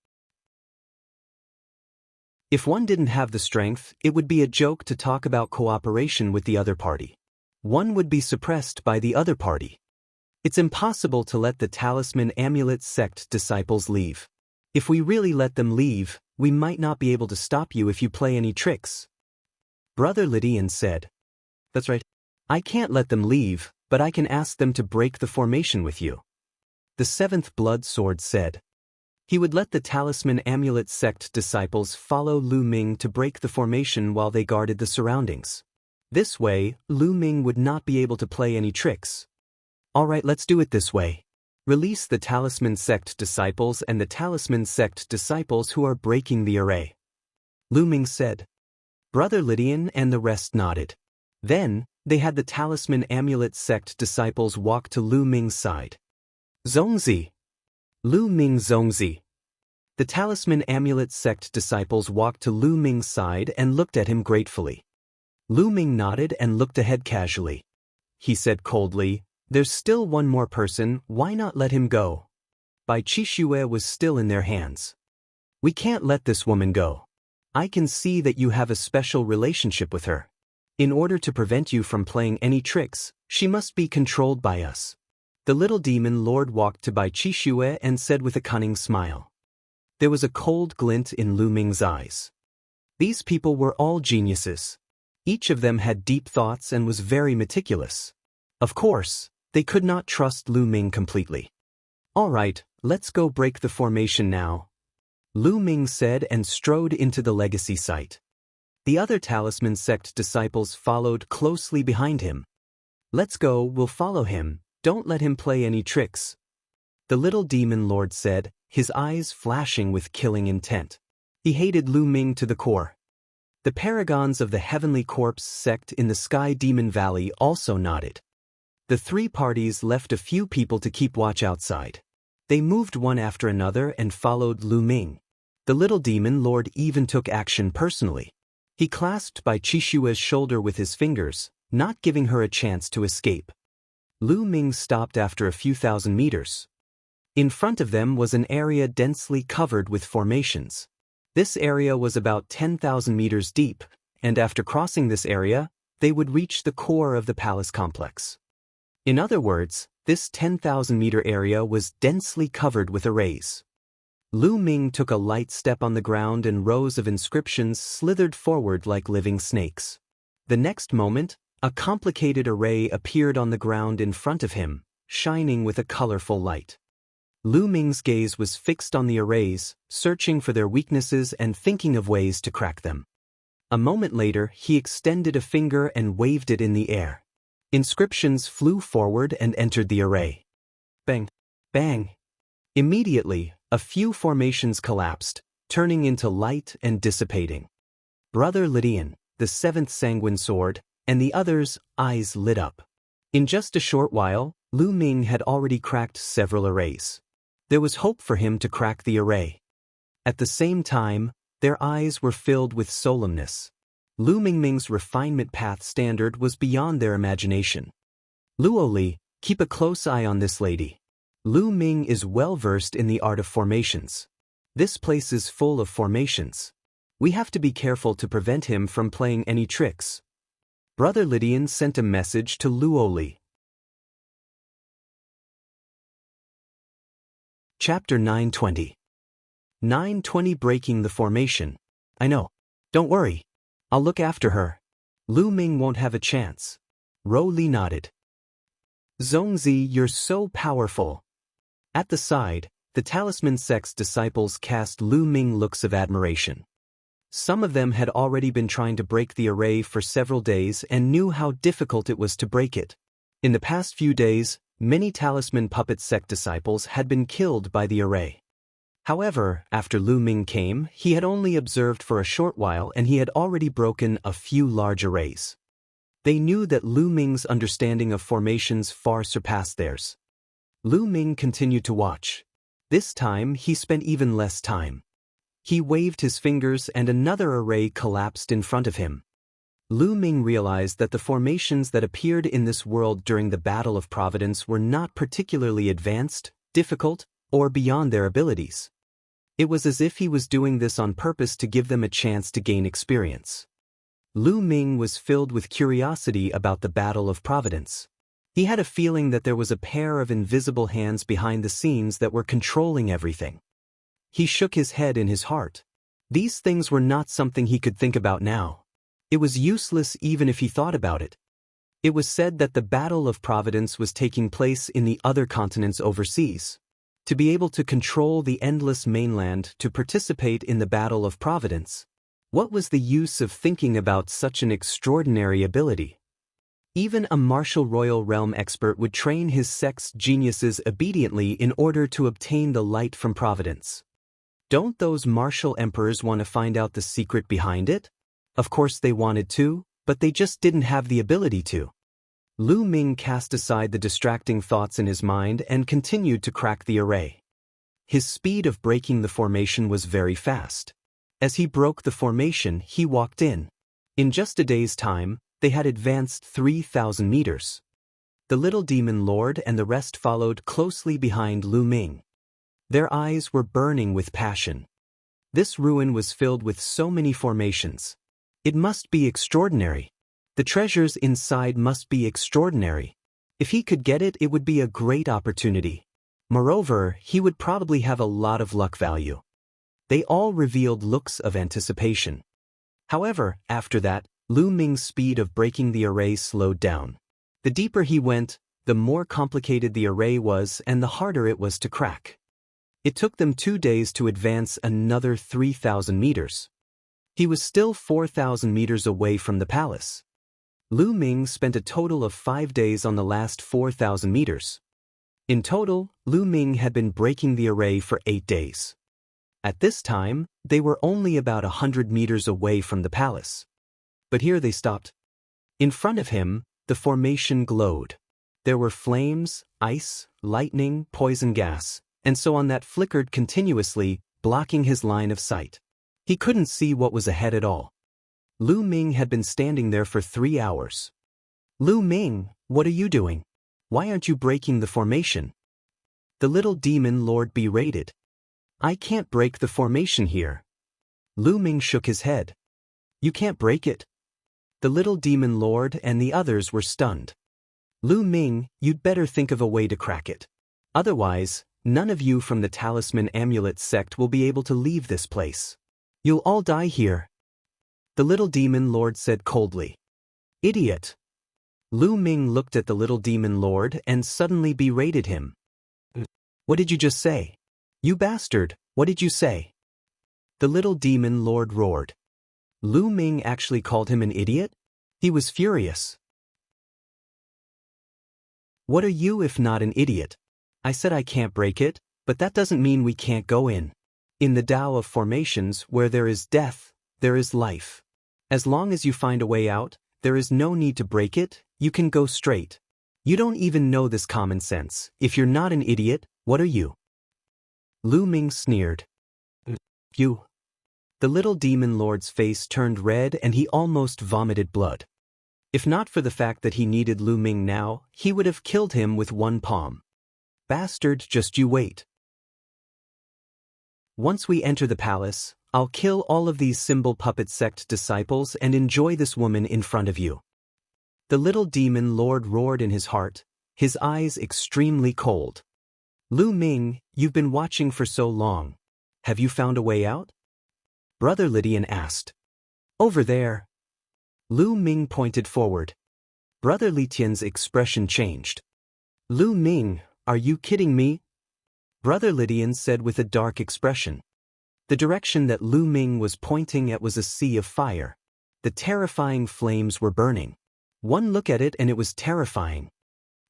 If one didn't have the strength, it would be a joke to talk about cooperation with the other party. One would be suppressed by the other party. It's impossible to let the Talisman Amulet Sect disciples leave. If we really let them leave, we might not be able to stop you if you play any tricks. Brother Lydian said. That's right. I can't let them leave, but I can ask them to break the formation with you. The Seventh Blood Sword said. He would let the Talisman Amulet Sect disciples follow Lu Ming to break the formation while they guarded the surroundings. This way, Lu Ming would not be able to play any tricks. Alright, let's do it this way. Release the Talisman Sect disciples and the Talisman Sect disciples who are breaking the array. Lu Ming said. Brother Lydian and the rest nodded. Then, they had the Talisman Amulet Sect disciples walk to Lu Ming's side. Zongzi. Lu Ming Zongzi. The Talisman Amulet Sect disciples walked to Lu Ming's side and looked at him gratefully. Lu Ming nodded and looked ahead casually. He said coldly, "There's still one more person, why not let him go?" Bai Qixue was still in their hands. "We can't let this woman go. I can see that you have a special relationship with her. In order to prevent you from playing any tricks, she must be controlled by us." The little demon lord walked to Bai Qixue and said with a cunning smile. There was a cold glint in Lu Ming's eyes. These people were all geniuses. Each of them had deep thoughts and was very meticulous. Of course, they could not trust Lu Ming completely. Alright, let's go break the formation now, Lu Ming said and strode into the legacy site. The other Talisman Sect disciples followed closely behind him. Let's go, we'll follow him, Don't let him play any tricks," the little demon lord said, his eyes flashing with killing intent. He hated Lu Ming to the core. The paragons of the Heavenly Corpse sect in the Sky Demon Valley also nodded. The three parties left a few people to keep watch outside. They moved one after another and followed Lu Ming. The little demon lord even took action personally. He clasped Bai Chishua's shoulder with his fingers, not giving her a chance to escape. Lu Ming stopped after a few thousand meters. In front of them was an area densely covered with formations. This area was about 10,000 meters deep, and after crossing this area, they would reach the core of the palace complex. In other words, this 10,000-meter area was densely covered with arrays. Lu Ming took a light step on the ground and rows of inscriptions slithered forward like living snakes. The next moment, a complicated array appeared on the ground in front of him, shining with a colorful light. Lu Ming's gaze was fixed on the arrays, searching for their weaknesses and thinking of ways to crack them. A moment later, he extended a finger and waved it in the air. Inscriptions flew forward and entered the array. Bang! Bang! Immediately, a few formations collapsed, turning into light and dissipating. Brother Lydian, the seventh sanguine sword, and the others' eyes lit up. In just a short while, Lu Ming had already cracked several arrays. There was hope for him to crack the array. At the same time, their eyes were filled with solemnness. Lu Ming's refinement path standard was beyond their imagination. Luoli, keep a close eye on this lady. Lu Ming is well versed in the art of formations. This place is full of formations. We have to be careful to prevent him from playing any tricks. Brother Lydian sent a message to Luoli. Chapter 920. 920 Breaking the Formation. I know. Don't worry. I'll look after her. Lu Ming won't have a chance. Ro Li nodded. Zhongzi, you're so powerful. At the side, the Talisman Sect's disciples cast Lu Ming looks of admiration. Some of them had already been trying to break the array for several days and knew how difficult it was to break it. In the past few days, many Talisman Puppet Sect disciples had been killed by the array. However, after Lu Ming came, he had only observed for a short while and he had already broken a few large arrays. They knew that Lu Ming's understanding of formations far surpassed theirs. Lu Ming continued to watch. This time, he spent even less time. He waved his fingers and another array collapsed in front of him. Lu Ming realized that the formations that appeared in this world during the Battle of Providence were not particularly advanced, difficult, or beyond their abilities. It was as if he was doing this on purpose to give them a chance to gain experience. Lu Ming was filled with curiosity about the Battle of Providence. He had a feeling that there was a pair of invisible hands behind the scenes that were controlling everything. He shook his head in his heart. These things were not something he could think about now. It was useless even if he thought about it. It was said that the Battle of Providence was taking place in the other continents overseas. To be able to control the endless mainland to participate in the Battle of Providence. What was the use of thinking about such an extraordinary ability? Even a martial royal realm expert would train his sect's geniuses obediently in order to obtain the light from Providence. Don't those martial emperors want to find out the secret behind it? Of course they wanted to, but they just didn't have the ability to. Lu Ming cast aside the distracting thoughts in his mind and continued to crack the array. His speed of breaking the formation was very fast. As he broke the formation, he walked in. In just a day's time, they had advanced 3,000 meters. The little demon lord and the rest followed closely behind Lu Ming. Their eyes were burning with passion. This ruin was filled with so many formations. It must be extraordinary. The treasures inside must be extraordinary. If he could get it, it would be a great opportunity. Moreover, he would probably have a lot of luck value. They all revealed looks of anticipation. However, after that, Lu Ming's speed of breaking the array slowed down. The deeper he went, the more complicated the array was and the harder it was to crack. It took them 2 days to advance another 3,000 meters. He was still 4,000 meters away from the palace. Lu Ming spent a total of 5 days on the last 4,000 meters. In total, Lu Ming had been breaking the array for 8 days. At this time, they were only about 100 meters away from the palace. But here they stopped. In front of him, the formation glowed. There were flames, ice, lightning, poison gas, and so on that flickered continuously, blocking his line of sight. He couldn't see what was ahead at all. Lu Ming had been standing there for 3 hours. Lu Ming, what are you doing? Why aren't you breaking the formation? The little demon lord berated. I can't break the formation here. Lu Ming shook his head. You can't break it? The little demon lord and the others were stunned. Lu Ming, you'd better think of a way to crack it. Otherwise, none of you from the Talisman Amulet sect will be able to leave this place. You'll all die here. The little demon lord said coldly. Idiot. Lu Ming looked at the little demon lord and suddenly berated him. What did you just say? You bastard, what did you say? The little demon lord roared. Lu Ming actually called him an idiot? He was furious. What are you if not an idiot? I said I can't break it, but that doesn't mean we can't go in. In the Tao of formations, where there is death, there is life. As long as you find a way out, there is no need to break it, you can go straight. You don't even know this common sense. If you're not an idiot, what are you? Lu Ming sneered. You. The little demon lord's face turned red and he almost vomited blood. If not for the fact that he needed Lu Ming now, he would have killed him with one palm. Bastard, just you wait. Once we enter the palace, I'll kill all of these symbol puppet sect disciples and enjoy this woman in front of you. The little demon lord roared in his heart, his eyes extremely cold. Lu Ming, you've been watching for so long. Have you found a way out? Brother Lydian asked. Over there. Lu Ming pointed forward. Brother Lydian's expression changed. Lu Ming, are you kidding me? Brother Lydian said with a dark expression. The direction that Lu Ming was pointing at was a sea of fire. The terrifying flames were burning. One look at it and it was terrifying.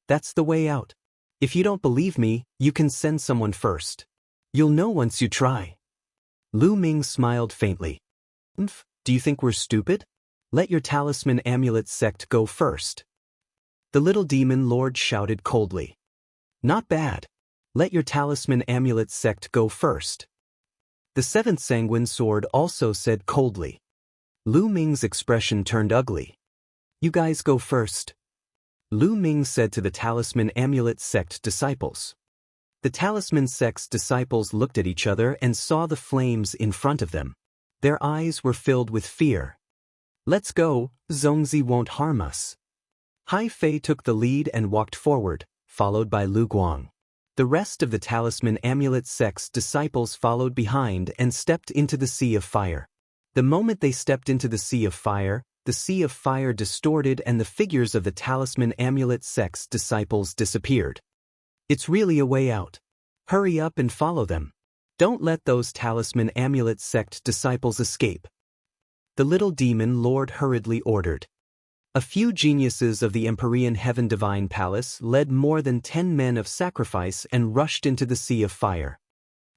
That's the way out. If you don't believe me, you can send someone first. You'll know once you try. Lu Ming smiled faintly. Do you think we're stupid? Let your Talisman Amulet sect go first. The little demon lord shouted coldly. Not bad. Let your Talisman Amulet sect go first. The seventh sanguine sword also said coldly. Lu Ming's expression turned ugly. You guys go first. Lu Ming said to the Talisman Amulet sect disciples. The Talisman sect's disciples looked at each other and saw the flames in front of them. Their eyes were filled with fear. Let's go, Zongzi won't harm us. Hai Fei took the lead and walked forward, followed by Lu Guang. The rest of the Talisman Amulet sect's disciples followed behind and stepped into the sea of fire. The moment they stepped into the sea of fire distorted and the figures of the Talisman Amulet sect's disciples disappeared. It's really a way out. Hurry up and follow them. Don't let those Talisman Amulet sect disciples escape. The little demon lord hurriedly ordered. A few geniuses of the Empyrean Heaven Divine Palace led more than 10 men of sacrifice and rushed into the sea of fire.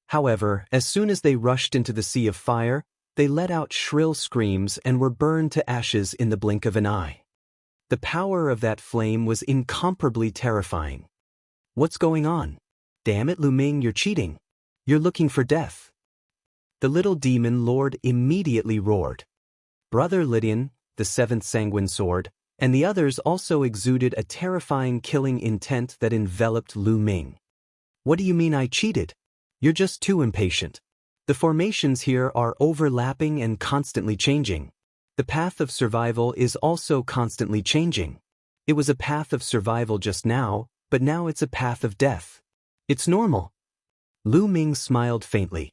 However, as soon as they rushed into the sea of fire, they let out shrill screams and were burned to ashes in the blink of an eye. The power of that flame was incomparably terrifying. What's going on? Damn it, Lu Ming, you're cheating. You're looking for death. The little demon lord immediately roared. Brother Lydian, the seventh sanguine sword, and the others also exuded a terrifying killing intent that enveloped Lu Ming. What do you mean I cheated? You're just too impatient. The formations here are overlapping and constantly changing. The path of survival is also constantly changing. It was a path of survival just now, but now it's a path of death. It's normal. Lu Ming smiled faintly.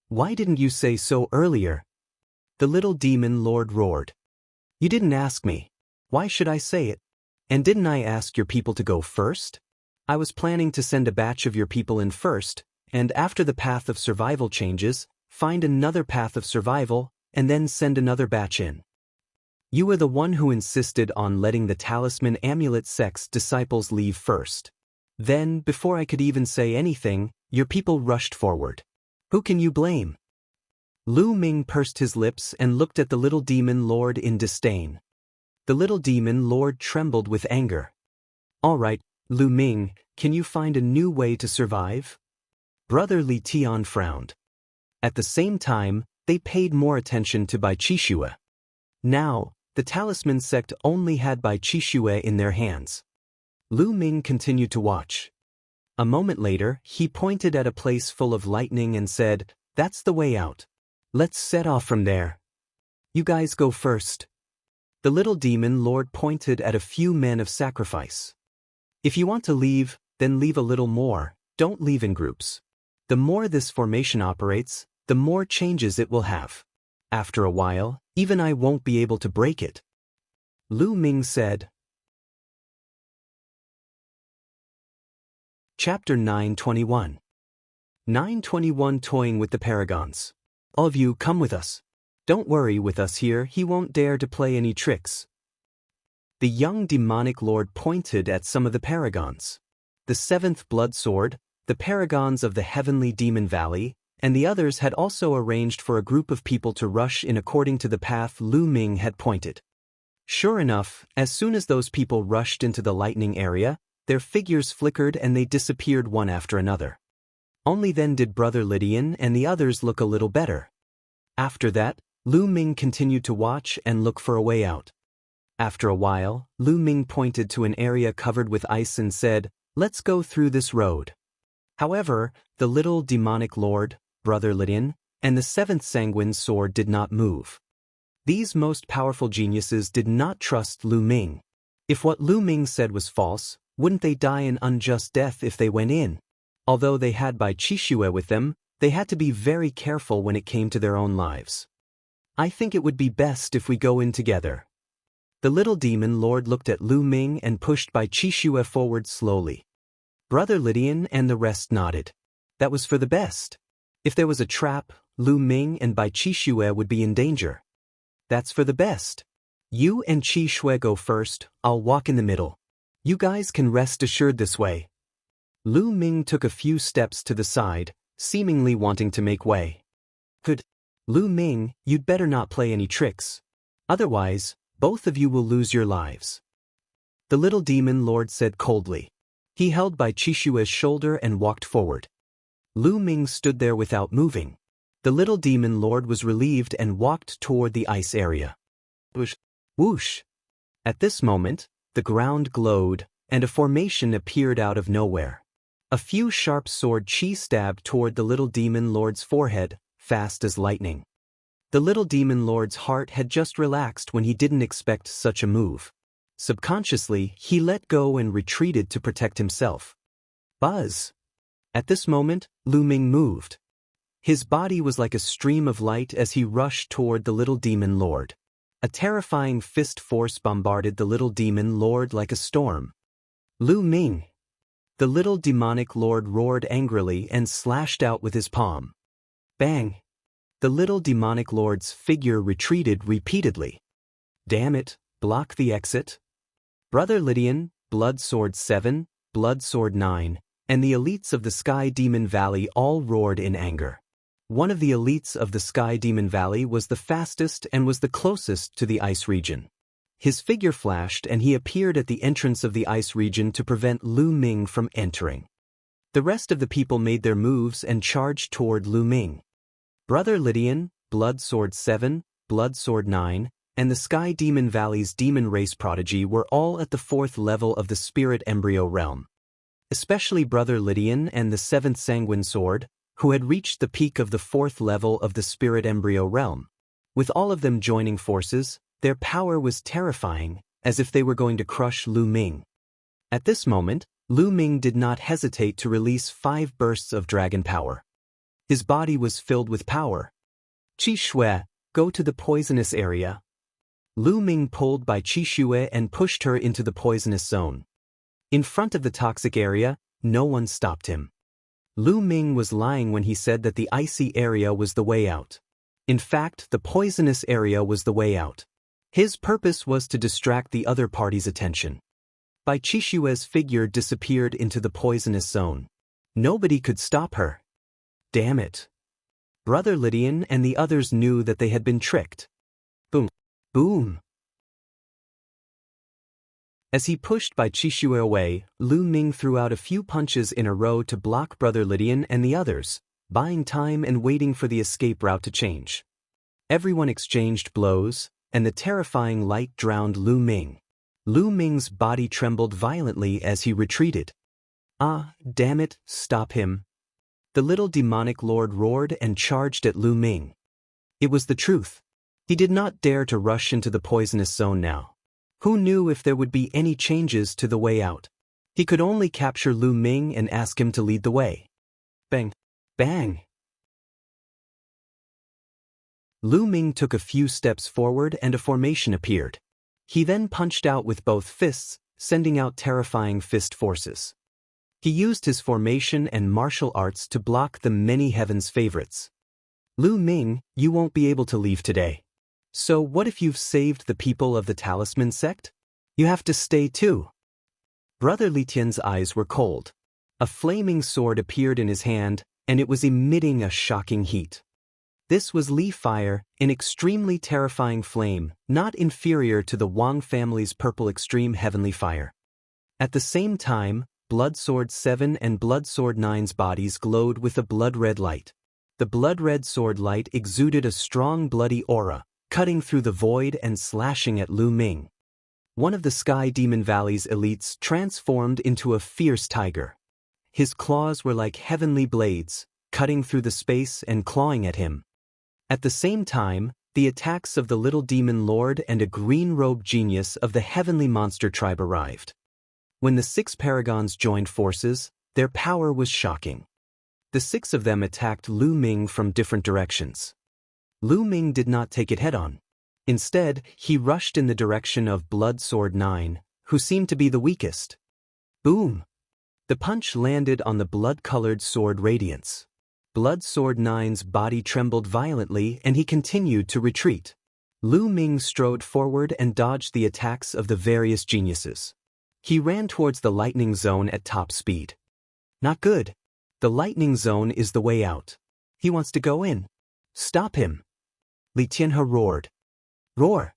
Why didn't you say so earlier? The little demon lord roared. You didn't ask me. Why should I say it? And didn't I ask your people to go first? I was planning to send a batch of your people in first, and after the path of survival changes, find another path of survival, and then send another batch in. You were the one who insisted on letting the talisman amulet sect's disciples leave first. Then, before I could even say anything, your people rushed forward. Who can you blame? Lu Ming pursed his lips and looked at the little demon lord in disdain. The little demon lord trembled with anger. All right, Lu Ming, can you find a new way to survive? Brother Li Tian frowned. At the same time, they paid more attention to Bai Qixue. Now, the talisman sect only had Bai Qixue in their hands. Lu Ming continued to watch. A moment later, he pointed at a place full of lightning and said, "That's the way out. Let's set off from there. You guys go first." The little demon lord pointed at a few men of sacrifice. If you want to leave, then leave a little more, don't leave in groups. The more this formation operates, the more changes it will have. After a while, even I won't be able to break it. Lu Ming said. Chapter 921. 921 Toying with the Paragons. All of you come with us. Don't worry, with us here he won't dare to play any tricks. The young demonic lord pointed at some of the paragons. The seventh blood sword, the paragons of the heavenly demon valley, and the others had also arranged for a group of people to rush in according to the path Lu Ming had pointed. Sure enough, as soon as those people rushed into the lightning area, their figures flickered and they disappeared one after another. Only then did Brother Lydian and the others look a little better. After that, Lu Ming continued to watch and look for a way out. After a while, Lu Ming pointed to an area covered with ice and said, "Let's go through this road." However, the little demonic lord, Brother Lydian, and the seventh sanguine sword did not move. These most powerful geniuses did not trust Lu Ming. If what Lu Ming said was false, wouldn't they die an unjust death if they went in? Although they had Bai Qixue with them, they had to be very careful when it came to their own lives. I think it would be best if we go in together. The little demon lord looked at Lu Ming and pushed Bai Qixue forward slowly. Brother Lydian and the rest nodded. That was for the best. If there was a trap, Lu Ming and Bai Qixue would be in danger. That's for the best. You and Qixue go first, I'll walk in the middle. You guys can rest assured this way. Lu Ming took a few steps to the side, seemingly wanting to make way. Good. Lu Ming, you'd better not play any tricks. Otherwise, both of you will lose your lives. The little demon lord said coldly. He held Bai Qixue's shoulder and walked forward. Lu Ming stood there without moving. The little demon lord was relieved and walked toward the ice area. Whoosh! Whoosh! At this moment, the ground glowed, and a formation appeared out of nowhere. A few sharp sword chi stabbed toward the little demon lord's forehead, fast as lightning. The little demon lord's heart had just relaxed when he didn't expect such a move. Subconsciously, he let go and retreated to protect himself. Buzz! At this moment, Lu Ming moved. His body was like a stream of light as he rushed toward the little demon lord. A terrifying fist force bombarded the little demon lord like a storm. Lu Ming! The little demonic lord roared angrily and slashed out with his palm. Bang! The little demonic lord's figure retreated repeatedly. Damn it, block the exit. Brother Lydian, Blood Sword 7, Blood Sword 9, and the elites of the Sky Demon Valley all roared in anger. One of the elites of the Sky Demon Valley was the fastest and was the closest to the ice region. His figure flashed and he appeared at the entrance of the ice region to prevent Lu Ming from entering. The rest of the people made their moves and charged toward Lu Ming. Brother Lydian, Blood Sword 7, Blood Sword 9, and the Sky Demon Valley's demon race prodigy were all at the 4th level of the spirit embryo realm. Especially Brother Lydian and the 7th sanguine sword, who had reached the peak of the 4th level of the spirit embryo realm. With all of them joining forces, their power was terrifying, as if they were going to crush Lu Ming. At this moment, Lu Ming did not hesitate to release 5 bursts of dragon power. His body was filled with power. Qixue, go to the poisonous area. Lu Ming pulled Bai Qixue and pushed her into the poisonous zone. In front of the toxic area, no one stopped him. Lu Ming was lying when he said that the icy area was the way out. In fact, the poisonous area was the way out. His purpose was to distract the other party's attention. Bai Qishue's figure disappeared into the poisonous zone. Nobody could stop her. Damn it. Brother Lydian and the others knew that they had been tricked. Boom. Boom. As he pushed Bai Qishue away, Lu Ming threw out a few punches in a row to block Brother Lydian and the others, buying time and waiting for the escape route to change. Everyone exchanged blows, and the terrifying light drowned Lu Ming. Lu Ming's body trembled violently as he retreated. Ah, damn it, stop him. The little demonic lord roared and charged at Lu Ming. It was the truth. He did not dare to rush into the poisonous zone now. Who knew if there would be any changes to the way out? He could only capture Lu Ming and ask him to lead the way. Bang! Bang! Lu Ming took a few steps forward and a formation appeared. He then punched out with both fists, sending out terrifying fist forces. He used his formation and martial arts to block the many heaven's favorites. Lu Ming, you won't be able to leave today. So what if you've saved the people of the Talisman sect? You have to stay too. Brother Li Tian's eyes were cold. A flaming sword appeared in his hand, and it was emitting a shocking heat. This was Li Fire, an extremely terrifying flame, not inferior to the Wang family's purple extreme heavenly fire. At the same time, Blood Sword 7 and Blood Sword 9's bodies glowed with a blood-red light. The blood-red sword light exuded a strong bloody aura, cutting through the void and slashing at Lu Ming. One of the Sky Demon Valley's elites transformed into a fierce tiger. His claws were like heavenly blades, cutting through the space and clawing at him. At the same time, the attacks of the little demon lord and a green-robed genius of the heavenly monster tribe arrived. When the 6 paragons joined forces, their power was shocking. The 6 of them attacked Lu Ming from different directions. Lu Ming did not take it head-on. Instead, he rushed in the direction of Blood Sword 9, who seemed to be the weakest. Boom! The punch landed on the blood-colored sword Radiance. Blood Sword 9's body trembled violently and he continued to retreat. Lu Ming strode forward and dodged the attacks of the various geniuses. He ran towards the lightning zone at top speed. Not good. The lightning zone is the way out. He wants to go in. Stop him. Li Tianhe roared. Roar!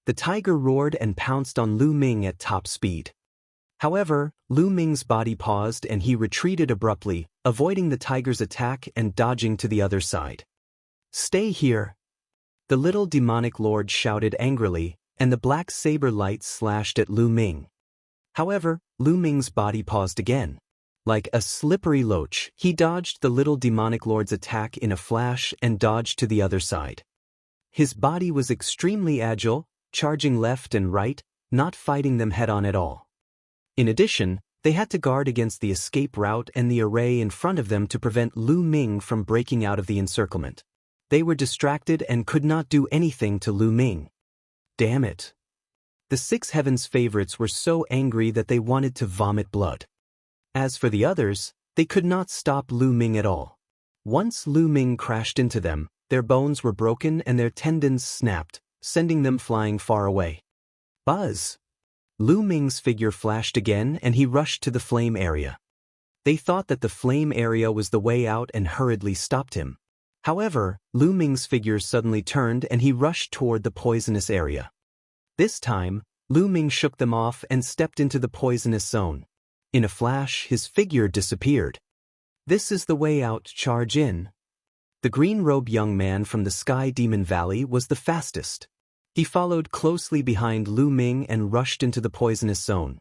The tiger roared and pounced on Lu Ming at top speed. However, Lu Ming's body paused and he retreated abruptly, avoiding the tiger's attack and dodging to the other side. Stay here! The little demonic lord shouted angrily, and the black saber light slashed at Lu Ming. However, Lu Ming's body paused again. Like a slippery loach, he dodged the little demonic lord's attack in a flash and dodged to the other side. His body was extremely agile, charging left and right, not fighting them head-on at all. In addition, they had to guard against the escape route and the array in front of them to prevent Lu Ming from breaking out of the encirclement. They were distracted and could not do anything to Lu Ming. Damn it. The 6 heavens favorites were so angry that they wanted to vomit blood. As for the others, they could not stop Lu Ming at all. Once Lu Ming crashed into them, their bones were broken and their tendons snapped, sending them flying far away. Buzz! Lu Ming's figure flashed again and he rushed to the flame area. They thought that the flame area was the way out and hurriedly stopped him. However, Lu Ming's figure suddenly turned and he rushed toward the poisonous area. This time, Lu Ming shook them off and stepped into the poisonous zone. In a flash, his figure disappeared. This is the way out, charge in. The green-robed young man from the Sky Demon Valley was the fastest. He followed closely behind Lu Ming and rushed into the poisonous zone.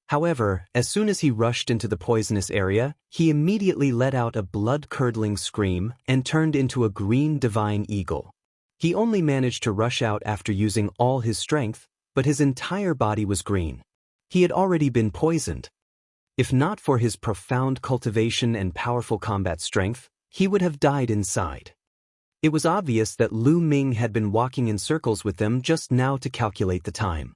However, as soon as he rushed into the poisonous area, he immediately let out a blood-curdling scream and turned into a green divine eagle. He only managed to rush out after using all his strength, but his entire body was green. He had already been poisoned. If not for his profound cultivation and powerful combat strength, he would have died inside. It was obvious that Lu Ming had been walking in circles with them just now to calculate the time.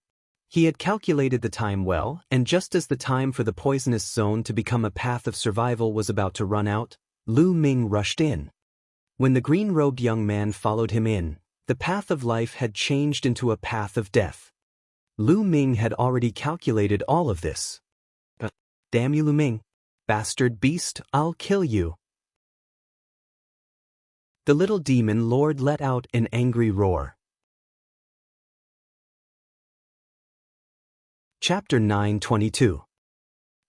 He had calculated the time well, and just as the time for the poisonous zone to become a path of survival was about to run out, Lu Ming rushed in. When the green-robed young man followed him in, The path of life had changed into a path of death. Lu Ming had already calculated all of this. Damn you, Lu Ming. Bastard beast, I'll kill you. The little demon lord let out an angry roar. Chapter 922.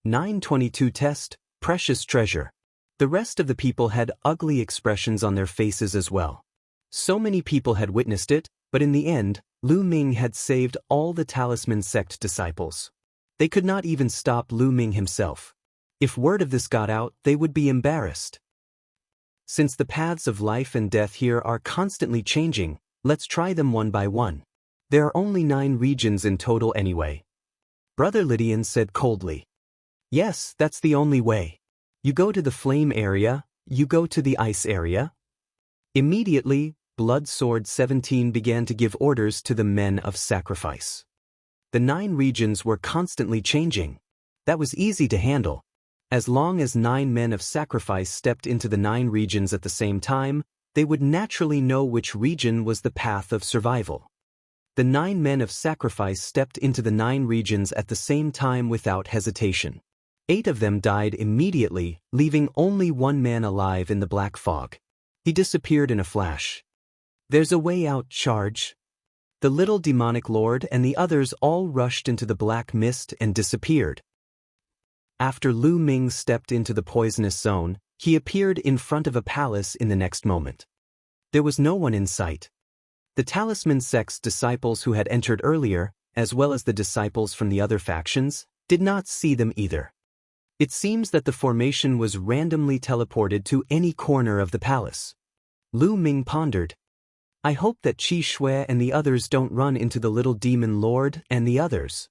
922 Test, Precious Treasure. The rest of the people had ugly expressions on their faces as well. So many people had witnessed it, but in the end, Lu Ming had saved all the Talisman sect disciples. They could not even stop Lu Ming himself. If word of this got out, they would be embarrassed. Since the paths of life and death here are constantly changing, let's try them one by one. There are only 9 regions in total anyway. Brother Lydian said coldly. Yes, that's the only way. You go to the flame area, you go to the ice area. Immediately, Blood Sword 17 began to give orders to the men of sacrifice. The 9 regions were constantly changing. That was easy to handle. As long as 9 men of sacrifice stepped into the 9 regions at the same time, they would naturally know which region was the path of survival. The 9 men of sacrifice stepped into the 9 regions at the same time without hesitation. 8 of them died immediately, leaving only 1 man alive in the black fog. He disappeared in a flash. There's a way out, charge. The little demonic lord and the others all rushed into the black mist and disappeared. After Lu Ming stepped into the poisonous zone, he appeared in front of a palace in the next moment. There was no one in sight. The Talisman sect's disciples who had entered earlier, as well as the disciples from the other factions, did not see them either. It seems that the formation was randomly teleported to any corner of the palace. Lu Ming pondered. I hope that Qi Shui and the others don't run into the little demon lord and the others.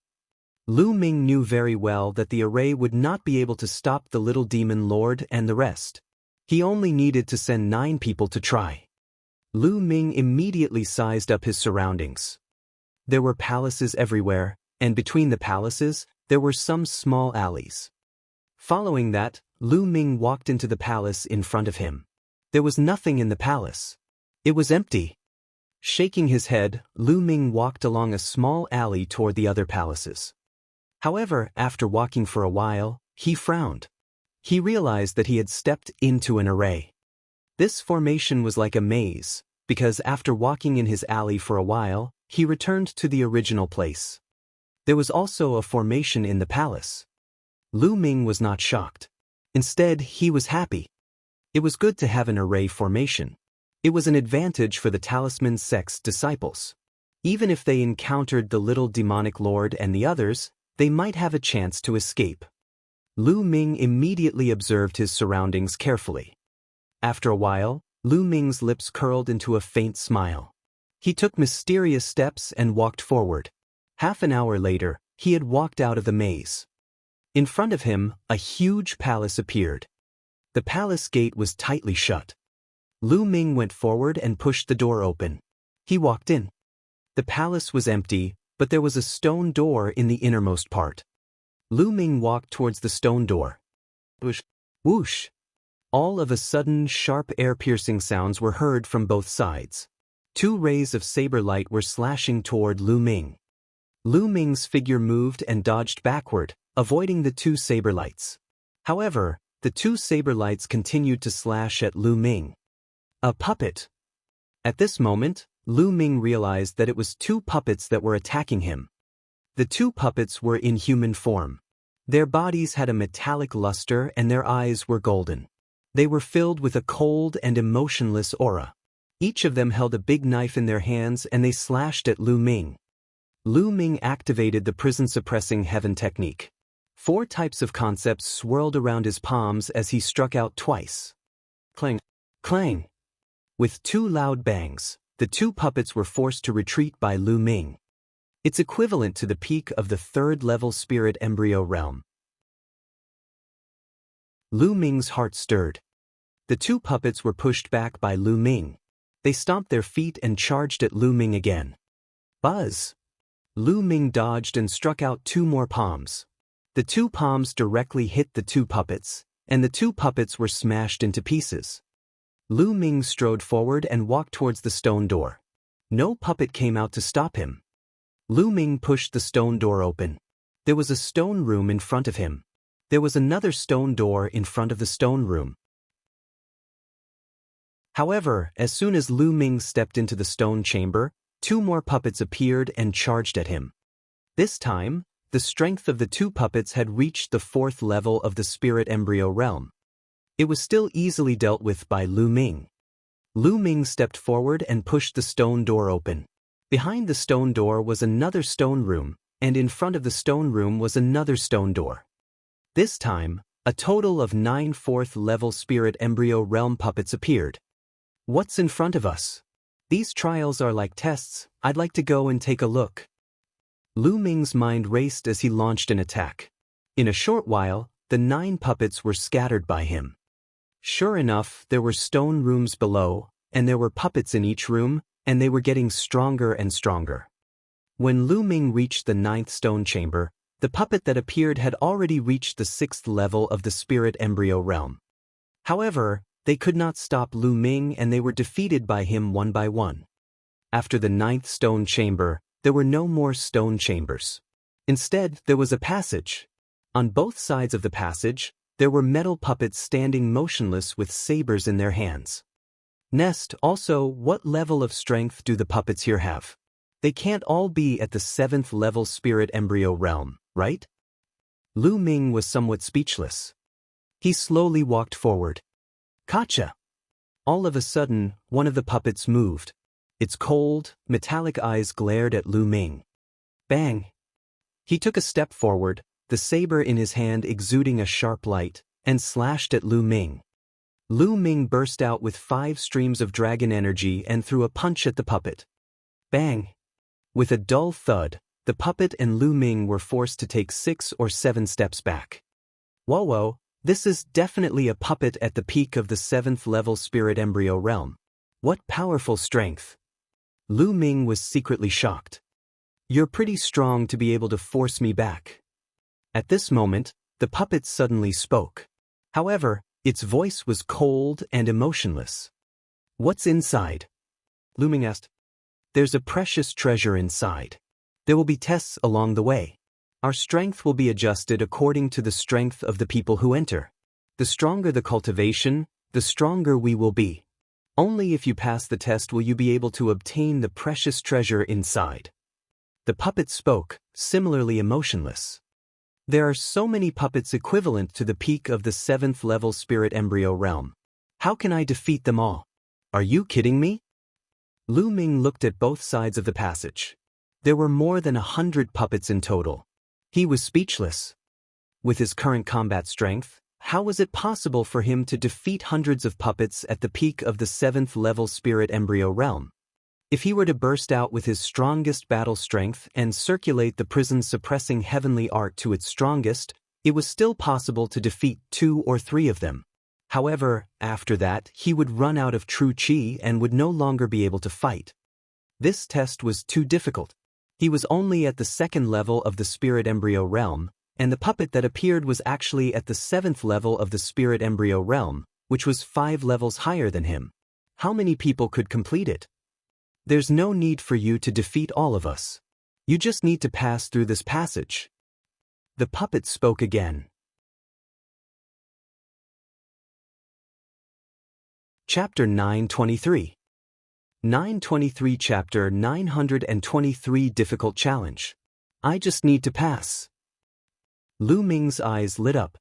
Lu Ming knew very well that the array would not be able to stop the little demon lord and the rest. He only needed to send 9 people to try. Lu Ming immediately sized up his surroundings. There were palaces everywhere, and between the palaces, there were some small alleys. Following that, Lu Ming walked into the palace in front of him. There was nothing in the palace. It was empty. Shaking his head, Lu Ming walked along a small alley toward the other palaces. However, after walking for a while, he frowned. He realized that he had stepped into an array. This formation was like a maze, because after walking in his alley for a while, he returned to the original place. There was also a formation in the palace. Lu Ming was not shocked. Instead, he was happy. It was good to have an array formation. It was an advantage for the Talisman sect's disciples. Even if they encountered the little demonic lord and the others, they might have a chance to escape. Lu Ming immediately observed his surroundings carefully. After a while, Lu Ming's lips curled into a faint smile. He took mysterious steps and walked forward. Half an hour later, he had walked out of the maze. In front of him, a huge palace appeared. The palace gate was tightly shut. Lu Ming went forward and pushed the door open. He walked in. The palace was empty, but there was a stone door in the innermost part. Lu Ming walked towards the stone door. Whoosh! Whoosh! All of a sudden, sharp air-piercing sounds were heard from both sides. 2 rays of saber light were slashing toward Lu Ming. Lu Ming's figure moved and dodged backward, avoiding the 2 saber lights. However, the 2 saber lights continued to slash at Lu Ming. A puppet. At this moment, Lu Ming realized that it was 2 puppets that were attacking him. The 2 puppets were in human form. Their bodies had a metallic luster and their eyes were golden. They were filled with a cold and emotionless aura. Each of them held a big knife in their hands and they slashed at Lu Ming. Lu Ming activated the prison-suppressing heaven technique. 4 types of concepts swirled around his palms as he struck out twice. Clang! Clang! With 2 loud bangs, the 2 puppets were forced to retreat by Lu Ming. It's equivalent to the peak of the 3rd-level spirit embryo realm. Lu Ming's heart stirred. The 2 puppets were pushed back by Lu Ming. They stomped their feet and charged at Lu Ming again. Buzz! Lu Ming dodged and struck out 2 more palms. The 2 palms directly hit the 2 puppets, and the 2 puppets were smashed into pieces. Lu Ming strode forward and walked towards the stone door. No puppet came out to stop him. Lu Ming pushed the stone door open. There was a stone room in front of him. There was another stone door in front of the stone room. However, as soon as Lu Ming stepped into the stone chamber, 2 more puppets appeared and charged at him. This time, the strength of the 2 puppets had reached the 4th level of the spirit embryo realm. It was still easily dealt with by Lu Ming. Lu Ming stepped forward and pushed the stone door open. Behind the stone door was another stone room, and in front of the stone room was another stone door. This time, a total of 9 4th-level spirit embryo realm puppets appeared. What's in front of us? These trials are like tests. I'd like to go and take a look. Lu Ming's mind raced as he launched an attack. In a short while, the 9 puppets were scattered by him. Sure enough, there were stone rooms below, and there were puppets in each room, and they were getting stronger and stronger. When Lu Ming reached the 9th stone chamber, the puppet that appeared had already reached the 6th level of the spirit embryo realm. However, they could not stop Lu Ming and they were defeated by him one by one. After the 9th stone chamber, there were no more stone chambers. Instead, there was a passage. On both sides of the passage, there were metal puppets standing motionless with sabers in their hands. Nest, also, what level of strength do the puppets here have? They can't all be at the 7th level spirit embryo realm, right? Lu Ming was somewhat speechless. He slowly walked forward. Gotcha! All of a sudden, one of the puppets moved. Its cold, metallic eyes glared at Lu Ming. Bang! He took a step forward, the saber in his hand exuding a sharp light, and slashed at Lu Ming. Lu Ming burst out with 5 streams of dragon energy and threw a punch at the puppet. Bang! With a dull thud, the puppet and Lu Ming were forced to take 6 or 7 steps back. Whoa, this is definitely a puppet at the peak of the 7th level spirit embryo realm. What powerful strength! Lu Ming was secretly shocked. You're pretty strong to be able to force me back. At this moment, the puppet suddenly spoke. However, its voice was cold and emotionless. What's inside? Lu Ming asked. There's a precious treasure inside. There will be tests along the way. Our strength will be adjusted according to the strength of the people who enter. The stronger the cultivation, the stronger we will be. Only if you pass the test will you be able to obtain the precious treasure inside. The puppet spoke, similarly emotionless. There are so many puppets equivalent to the peak of the 7th level spirit embryo realm. How can I defeat them all? Are you kidding me? Lu Ming looked at both sides of the passage. There were more than 100 puppets in total. He was speechless. With his current combat strength, how was it possible for him to defeat hundreds of puppets at the peak of the 7th level spirit embryo realm? If he were to burst out with his strongest battle strength and circulate the prison's suppressing heavenly art to its strongest, it was still possible to defeat 2 or 3 of them. However, after that, he would run out of true chi and would no longer be able to fight. This test was too difficult. He was only at the 2nd level of the spirit embryo realm, and the puppet that appeared was actually at the 7th level of the spirit embryo realm, which was 5 levels higher than him. How many people could complete it? There's no need for you to defeat all of us. You just need to pass through this passage. The puppet spoke again. Chapter 923. 923 Chapter 923 Difficult Challenge. I just need to pass. Lu Ming's eyes lit up.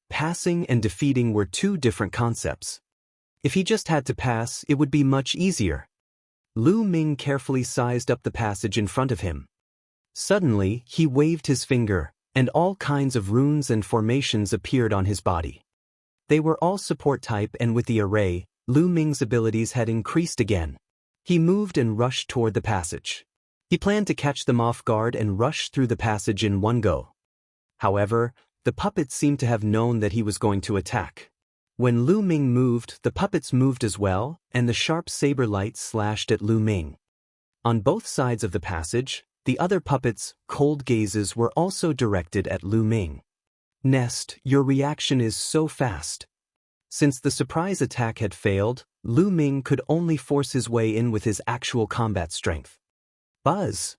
Passing and defeating were 2 different concepts. If he just had to pass, it would be much easier. Lu Ming carefully sized up the passage in front of him. Suddenly, he waved his finger, and all kinds of runes and formations appeared on his body. They were all support type, and with the array, Lu Ming's abilities had increased again. He moved and rushed toward the passage. He planned to catch them off guard and rush through the passage in one go. However, the puppets seemed to have known that he was going to attack. When Lu Ming moved, the puppets moved as well, and the sharp saber light slashed at Lu Ming. On both sides of the passage, the other puppets' cold gazes were also directed at Lu Ming. Nest, your reaction is so fast. Since the surprise attack had failed, Lu Ming could only force his way in with his actual combat strength. Buzz!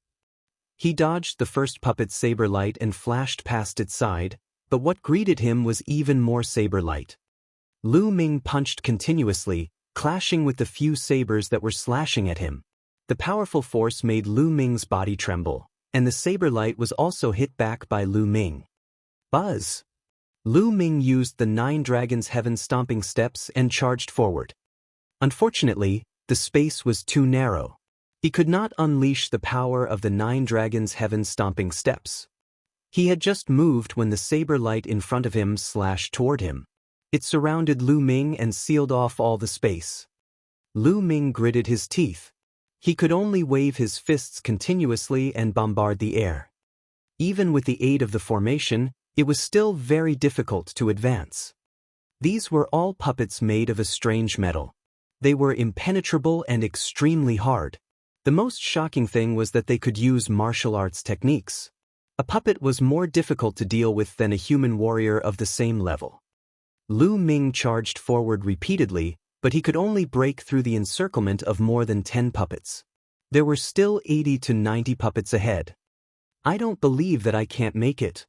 He dodged the first puppet's saber light and flashed past its side, but what greeted him was even more saber light. Lu Ming punched continuously, clashing with the few sabers that were slashing at him. The powerful force made Lu Ming's body tremble, and the saber light was also hit back by Lu Ming. Buzz! Lu Ming used the 9 Dragons' Heaven stomping steps and charged forward. Unfortunately, the space was too narrow. He could not unleash the power of the 9 Dragons' Heaven stomping steps. He had just moved when the saber light in front of him slashed toward him. It surrounded Lu Ming and sealed off all the space. Lu Ming gritted his teeth. He could only wave his fists continuously and bombard the air. Even with the aid of the formation, it was still very difficult to advance. These were all puppets made of a strange metal. They were impenetrable and extremely hard. The most shocking thing was that they could use martial arts techniques. A puppet was more difficult to deal with than a human warrior of the same level. Lu Ming charged forward repeatedly, but he could only break through the encirclement of more than 10 puppets. There were still 80 to 90 puppets ahead. I don't believe that I can't make it.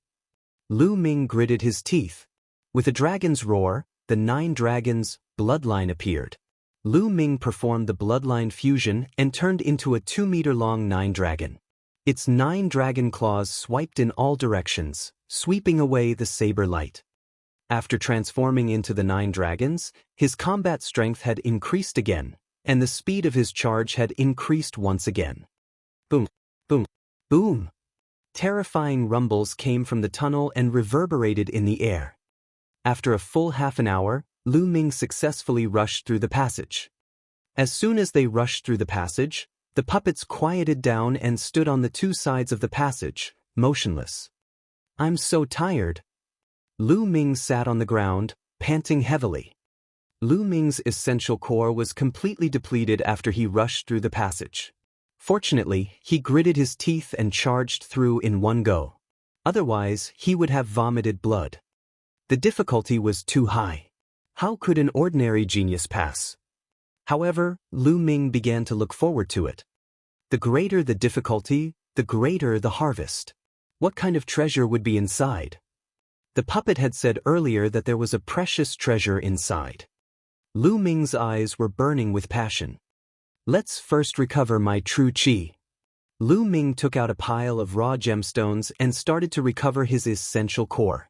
Lu Ming gritted his teeth. With a dragon's roar, the 9 dragons' bloodline appeared. Lu Ming performed the bloodline fusion and turned into a 2-meter-long 9 dragon. Its 9 dragon claws swiped in all directions, sweeping away the saber light. After transforming into the 9 dragons, his combat strength had increased again, and the speed of his charge had increased once again. Boom, boom, boom! Terrifying rumbles came from the tunnel and reverberated in the air. After a full half an hour, Lu Ming successfully rushed through the passage. As soon as they rushed through the passage, the puppets quieted down and stood on the 2 sides of the passage, motionless. I'm so tired. Lu Ming sat on the ground, panting heavily. Lu Ming's essential core was completely depleted after he rushed through the passage. Fortunately, he gritted his teeth and charged through in one go. Otherwise, he would have vomited blood. The difficulty was too high. How could an ordinary genius pass? However, Lu Ming began to look forward to it. The greater the difficulty, the greater the harvest. What kind of treasure would be inside? The puppet had said earlier that there was a precious treasure inside. Lu Ming's eyes were burning with passion. Let's first recover my true qi. Lu Ming took out a pile of raw gemstones and started to recover his essential core.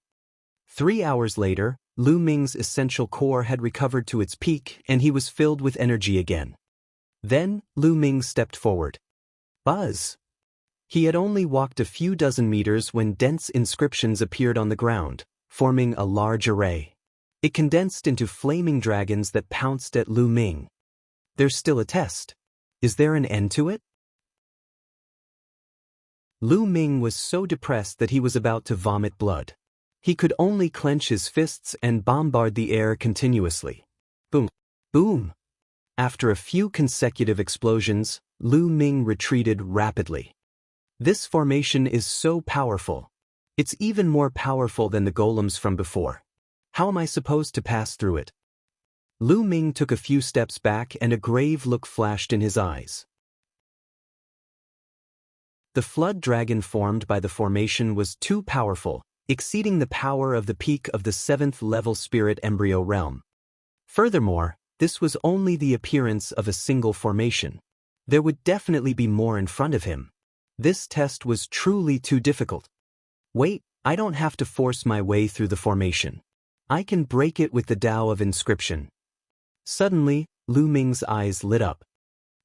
3 hours later, Lu Ming's essential core had recovered to its peak and he was filled with energy again. Then, Lu Ming stepped forward. Buzz! He had only walked a few dozen meters when dense inscriptions appeared on the ground, forming a large array. It condensed into flaming dragons that pounced at Lu Ming. There's still a test. Is there an end to it? Lu Ming was so depressed that he was about to vomit blood. He could only clench his fists and bombard the air continuously. Boom! Boom! After a few consecutive explosions, Lu Ming retreated rapidly. This formation is so powerful. It's even more powerful than the golems from before. How am I supposed to pass through it? Lu Ming took a few steps back and a grave look flashed in his eyes. The flood dragon formed by the formation was too powerful, exceeding the power of the peak of the 7th level spirit embryo realm. Furthermore, this was only the appearance of a single formation. There would definitely be more in front of him. This test was truly too difficult. Wait, I don't have to force my way through the formation. I can break it with the Tao of inscription. Suddenly, Lu Ming's eyes lit up.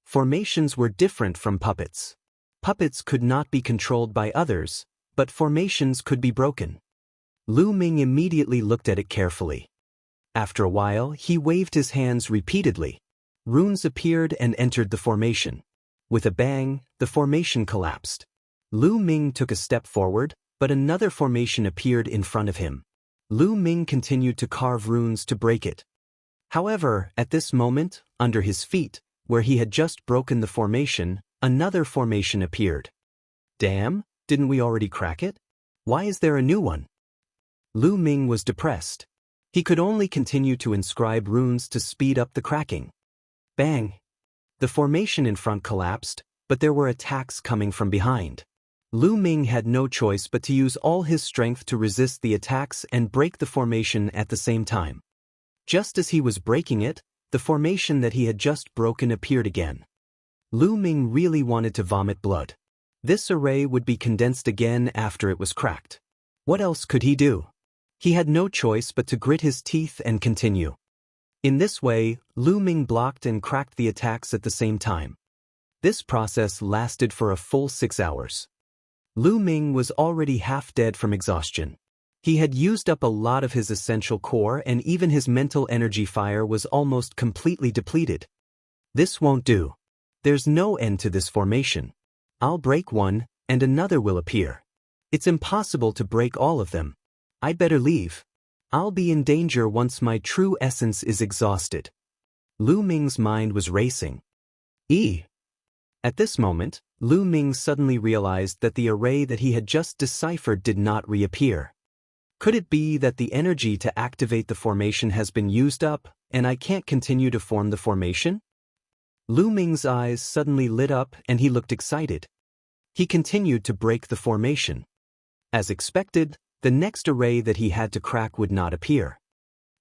Formations were different from puppets. Puppets could not be controlled by others, but formations could be broken. Lu Ming immediately looked at it carefully. After a while, he waved his hands repeatedly. Runes appeared and entered the formation. With a bang, the formation collapsed. Lu Ming took a step forward, but another formation appeared in front of him. Lu Ming continued to carve runes to break it. However, at this moment, under his feet, where he had just broken the formation, another formation appeared. Damn, didn't we already crack it? Why is there a new one? Lu Ming was depressed. He could only continue to inscribe runes to speed up the cracking. Bang! The formation in front collapsed, but there were attacks coming from behind. Lu Ming had no choice but to use all his strength to resist the attacks and break the formation at the same time. Just as he was breaking it, the formation that he had just broken appeared again. Lu Ming really wanted to vomit blood. This array would be condensed again after it was cracked. What else could he do? He had no choice but to grit his teeth and continue. In this way, Lu Ming blocked and cracked the attacks at the same time. This process lasted for a full 6 hours. Lu Ming was already half dead from exhaustion. He had used up a lot of his essential core, and even his mental energy fire was almost completely depleted. This won't do. There's no end to this formation. I'll break one, and another will appear. It's impossible to break all of them. I'd better leave. I'll be in danger once my true essence is exhausted. Lu Ming's mind was racing. At this moment, Lu Ming suddenly realized that the array that he had just deciphered did not reappear. Could it be that the energy to activate the formation has been used up, and I can't continue to form the formation? Lu Ming's eyes suddenly lit up and he looked excited. He continued to break the formation. As expected, the next array that he had to crack would not appear.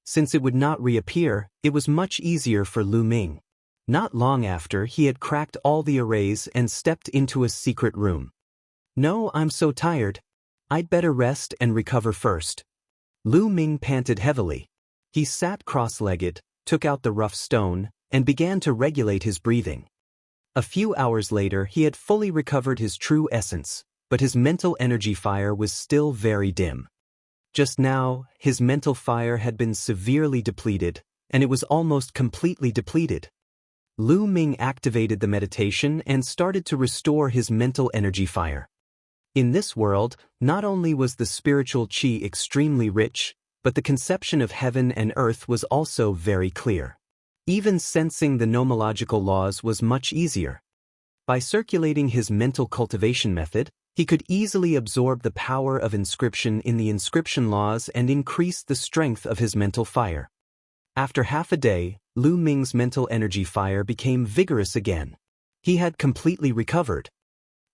Since it would not reappear, it was much easier for Lu Ming. Not long after, he had cracked all the arrays and stepped into a secret room. No, I'm so tired. I'd better rest and recover first. Lu Ming panted heavily. He sat cross-legged, took out the rough stone, and began to regulate his breathing. A few hours later, he had fully recovered his true essence, but his mental energy fire was still very dim. Just now, his mental fire had been severely depleted, and it was almost completely depleted. Lu Ming activated the meditation and started to restore his mental energy fire. In this world, not only was the spiritual qi extremely rich, but the conception of heaven and earth was also very clear. Even sensing the nomological laws was much easier. By circulating his mental cultivation method, he could easily absorb the power of inscription in the inscription laws and increase the strength of his mental fire. After half a day, Lu Ming's mental energy fire became vigorous again. He had completely recovered.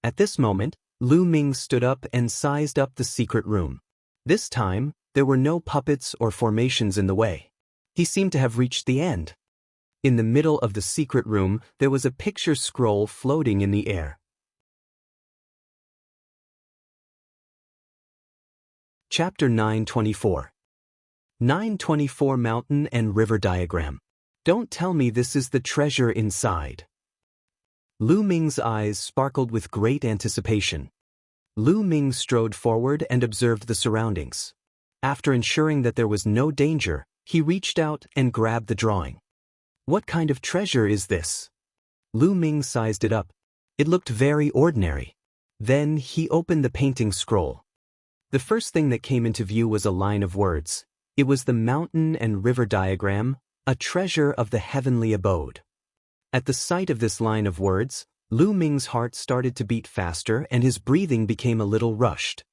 At this moment, Lu Ming stood up and sized up the secret room. This time, there were no puppets or formations in the way. He seemed to have reached the end. In the middle of the secret room, there was a picture scroll floating in the air. Chapter 924. 924 Mountain and River Diagram. Don't tell me this is the treasure inside. Lu Ming's eyes sparkled with great anticipation. Lu Ming strode forward and observed the surroundings. After ensuring that there was no danger, he reached out and grabbed the drawing. What kind of treasure is this? Lu Ming sized it up. It looked very ordinary. Then he opened the painting scroll. The first thing that came into view was a line of words. It was the mountain and river diagram, a treasure of the heavenly abode. At the sight of this line of words, Lu Ming's heart started to beat faster and his breathing became a little rushed.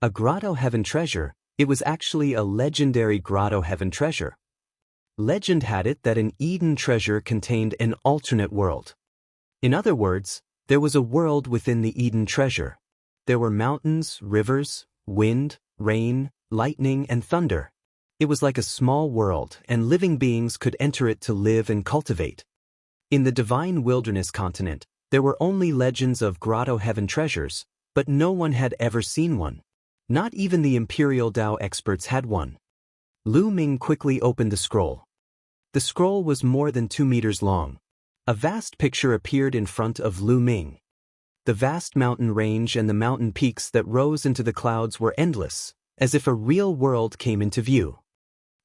A grotto heaven treasure, it was actually a legendary grotto heaven treasure. Legend had it that an Eden treasure contained an alternate world. In other words, there was a world within the Eden treasure. There were mountains, rivers, wind, rain, lightning, and thunder. It was like a small world, and living beings could enter it to live and cultivate. In the divine wilderness continent, there were only legends of grotto heaven treasures, but no one had ever seen one. Not even the imperial Dao experts had one. Lu Ming quickly opened the scroll. The scroll was more than 2 meters long. A vast picture appeared in front of Lu Ming. The vast mountain range and the mountain peaks that rose into the clouds were endless, as if a real world came into view.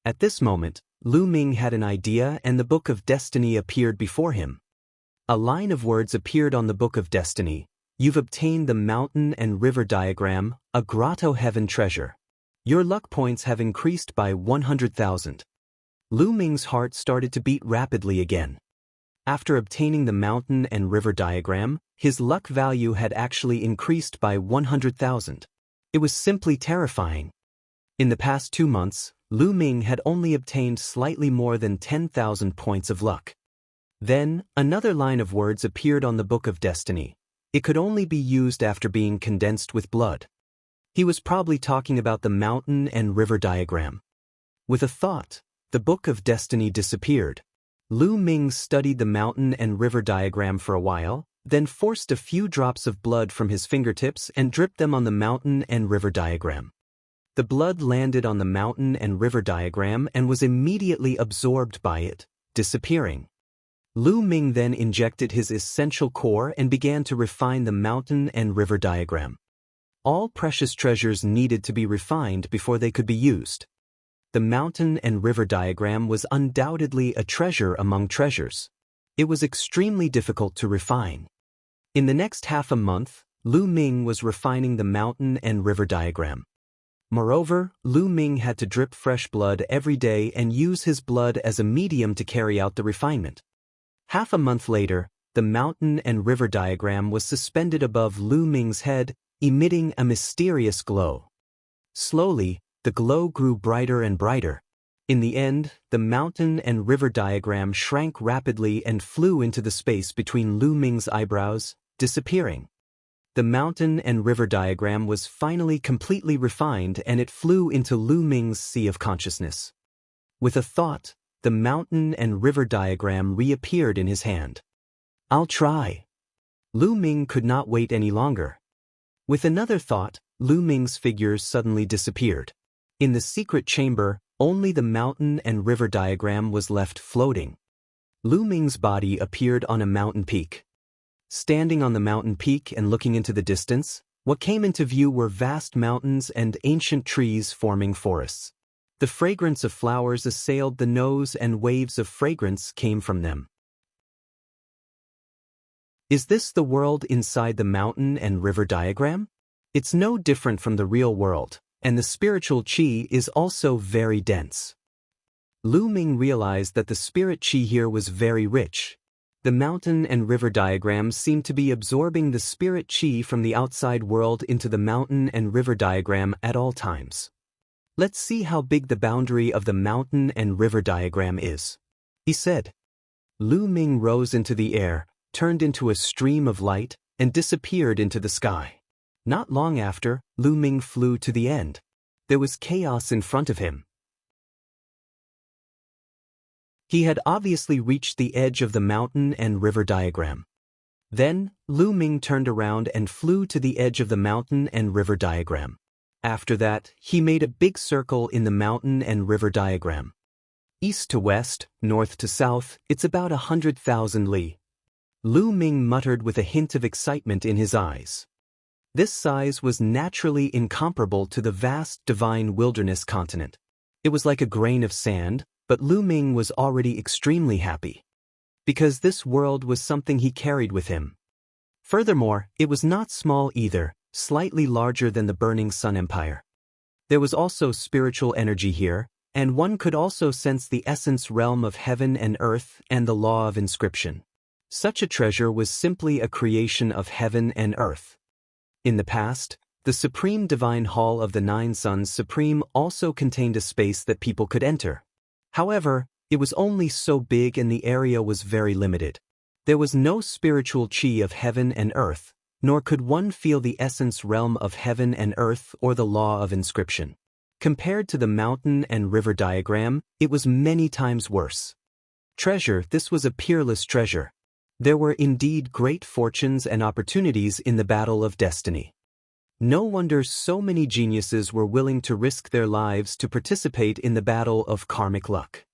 At this moment, Lu Ming had an idea and the Book of Destiny appeared before him. A line of words appeared on the Book of Destiny. You've obtained the mountain and river diagram, a grotto heaven treasure. Your luck points have increased by 100,000. Lu Ming's heart started to beat rapidly again. After obtaining the mountain and river diagram, his luck value had actually increased by 100,000. It was simply terrifying. In the past 2 months, Lu Ming had only obtained slightly more than 10,000 points of luck. Then, another line of words appeared on the Book of Destiny. It could only be used after being condensed with blood. He was probably talking about the mountain and river diagram. With a thought, the Book of Destiny disappeared. Lu Ming studied the mountain and river diagram for a while, then forced a few drops of blood from his fingertips and dripped them on the mountain and river diagram. The blood landed on the mountain and river diagram and was immediately absorbed by it, disappearing. Lu Ming then injected his essential core and began to refine the mountain and river diagram. All precious treasures needed to be refined before they could be used. The mountain and river diagram was undoubtedly a treasure among treasures. It was extremely difficult to refine. In the next half a month, Lu Ming was refining the mountain and river diagram. Moreover, Lu Ming had to drip fresh blood every day and use his blood as a medium to carry out the refinement. Half a month later, the mountain and river diagram was suspended above Lu Ming's head, emitting a mysterious glow. Slowly, the glow grew brighter and brighter. In the end, the mountain and river diagram shrank rapidly and flew into the space between Lu Ming's eyebrows, disappearing. The mountain and river diagram was finally completely refined and it flew into Lu Ming's sea of consciousness. With a thought, the mountain and river diagram reappeared in his hand. "I'll try." Lu Ming could not wait any longer. With another thought, Lu Ming's figure suddenly disappeared. In the secret chamber, only the mountain and river diagram was left floating. Lu Ming's body appeared on a mountain peak. Standing on the mountain peak and looking into the distance, what came into view were vast mountains and ancient trees forming forests. The fragrance of flowers assailed the nose and waves of fragrance came from them. Is this the world inside the mountain and river diagram? It's no different from the real world, and the spiritual qi is also very dense. Lu Ming realized that the spirit qi here was very rich. The mountain and river diagrams seemed to be absorbing the spirit qi from the outside world into the mountain and river diagram at all times. Let's see how big the boundary of the mountain and river diagram is, he said. Lu Ming rose into the air, turned into a stream of light, and disappeared into the sky. Not long after, Lu Ming flew to the end. There was chaos in front of him. He had obviously reached the edge of the mountain and river diagram. Then, Lu Ming turned around and flew to the edge of the mountain and river diagram. After that, he made a big circle in the mountain and river diagram. East to west, north to south, it's about 100,000 li. Lu Ming muttered with a hint of excitement in his eyes. This size was naturally incomparable to the vast divine wilderness continent. It was like a grain of sand, but Lu Ming was already extremely happy. Because this world was something he carried with him. Furthermore, it was not small either, slightly larger than the burning sun empire. There was also spiritual energy here, and one could also sense the essence realm of heaven and earth and the law of inscription. Such a treasure was simply a creation of heaven and earth. In the past, the Supreme Divine Hall of the Nine Suns Supreme also contained a space that people could enter. However, it was only so big and the area was very limited. There was no spiritual qi of heaven and earth, nor could one feel the essence realm of heaven and earth or the law of inscription. Compared to the mountain and river diagram, it was many times worse. Treasure, this was a peerless treasure. There were indeed great fortunes and opportunities in the battle of destiny. No wonder so many geniuses were willing to risk their lives to participate in the battle of karmic luck.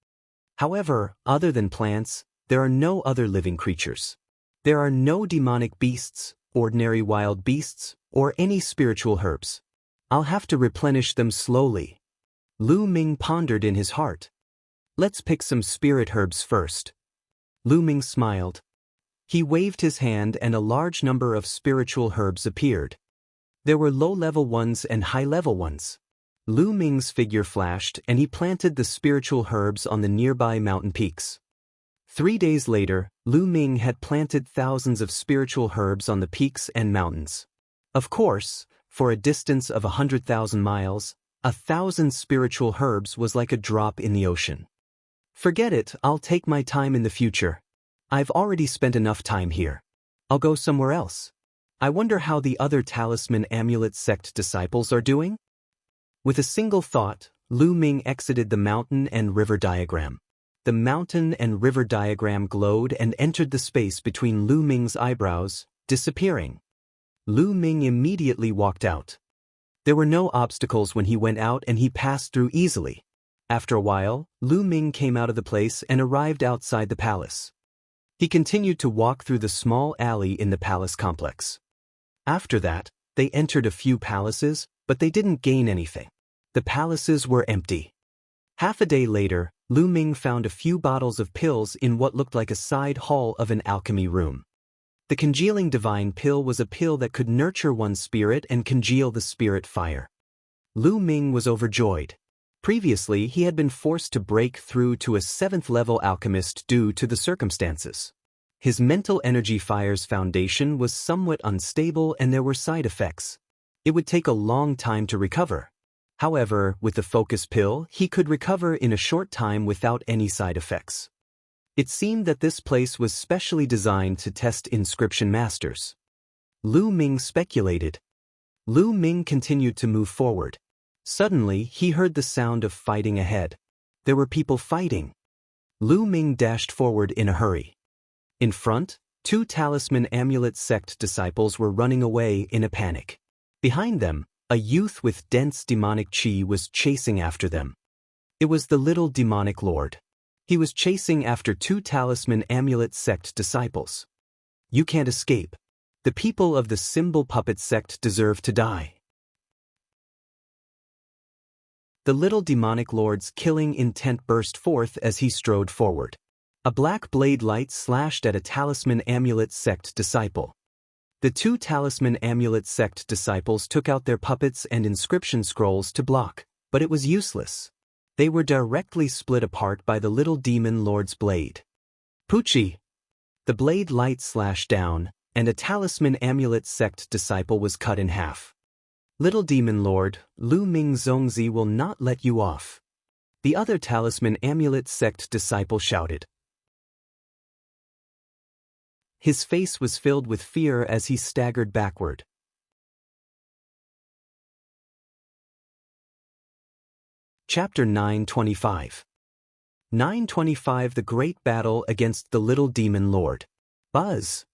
However, other than plants, there are no other living creatures. There are no demonic beasts, ordinary wild beasts, or any spiritual herbs. I'll have to replenish them slowly. Lu Ming pondered in his heart. Let's pick some spirit herbs first. Lu Ming smiled. He waved his hand and a large number of spiritual herbs appeared. There were low-level ones and high-level ones. Lu Ming's figure flashed and he planted the spiritual herbs on the nearby mountain peaks. 3 days later, Lu Ming had planted thousands of spiritual herbs on the peaks and mountains. Of course, for a distance of 100,000 miles, 1,000 spiritual herbs was like a drop in the ocean. Forget it, I'll take my time in the future. I've already spent enough time here. I'll go somewhere else. I wonder how the other talisman amulet sect disciples are doing? With a single thought, Lu Ming exited the mountain and river diagram. The mountain and river diagram glowed and entered the space between Lu Ming's eyebrows, disappearing. Lu Ming immediately walked out. There were no obstacles when he went out and he passed through easily. After a while, Lu Ming came out of the place and arrived outside the palace. He continued to walk through the small alley in the palace complex. After that, they entered a few palaces, but they didn't gain anything. The palaces were empty. Half a day later, Lu Ming found a few bottles of pills in what looked like a side hall of an alchemy room. The congealing divine pill was a pill that could nurture one's spirit and congeal the spirit fire. Lu Ming was overjoyed. Previously, he had been forced to break through to a 7th-level alchemist due to the circumstances. His mental energy fire's foundation was somewhat unstable and there were side effects. It would take a long time to recover. However, with the focus pill, he could recover in a short time without any side effects. It seemed that this place was specially designed to test inscription masters. Lu Ming speculated. Lu Ming continued to move forward. Suddenly, he heard the sound of fighting ahead. There were people fighting. Lu Ming dashed forward in a hurry. In front, 2 talisman amulet sect disciples were running away in a panic. Behind them, a youth with dense demonic chi was chasing after them. It was the little demonic lord. He was chasing after 2 talisman amulet sect disciples. You can't escape. The people of the symbol puppet sect deserve to die. The little demonic lord's killing intent burst forth as he strode forward. A black blade light slashed at a talisman amulet sect disciple. The 2 talisman amulet sect disciples took out their puppets and inscription scrolls to block, but it was useless. They were directly split apart by the little demon lord's blade. Poochie! The blade light slashed down, and a talisman amulet sect disciple was cut in half. Little demon lord, Lu Ming Zongzi will not let you off. The other talisman amulet sect disciple shouted. His face was filled with fear as he staggered backward. Chapter 925. 925 The Great Battle Against the Little Demon Lord. Buzz!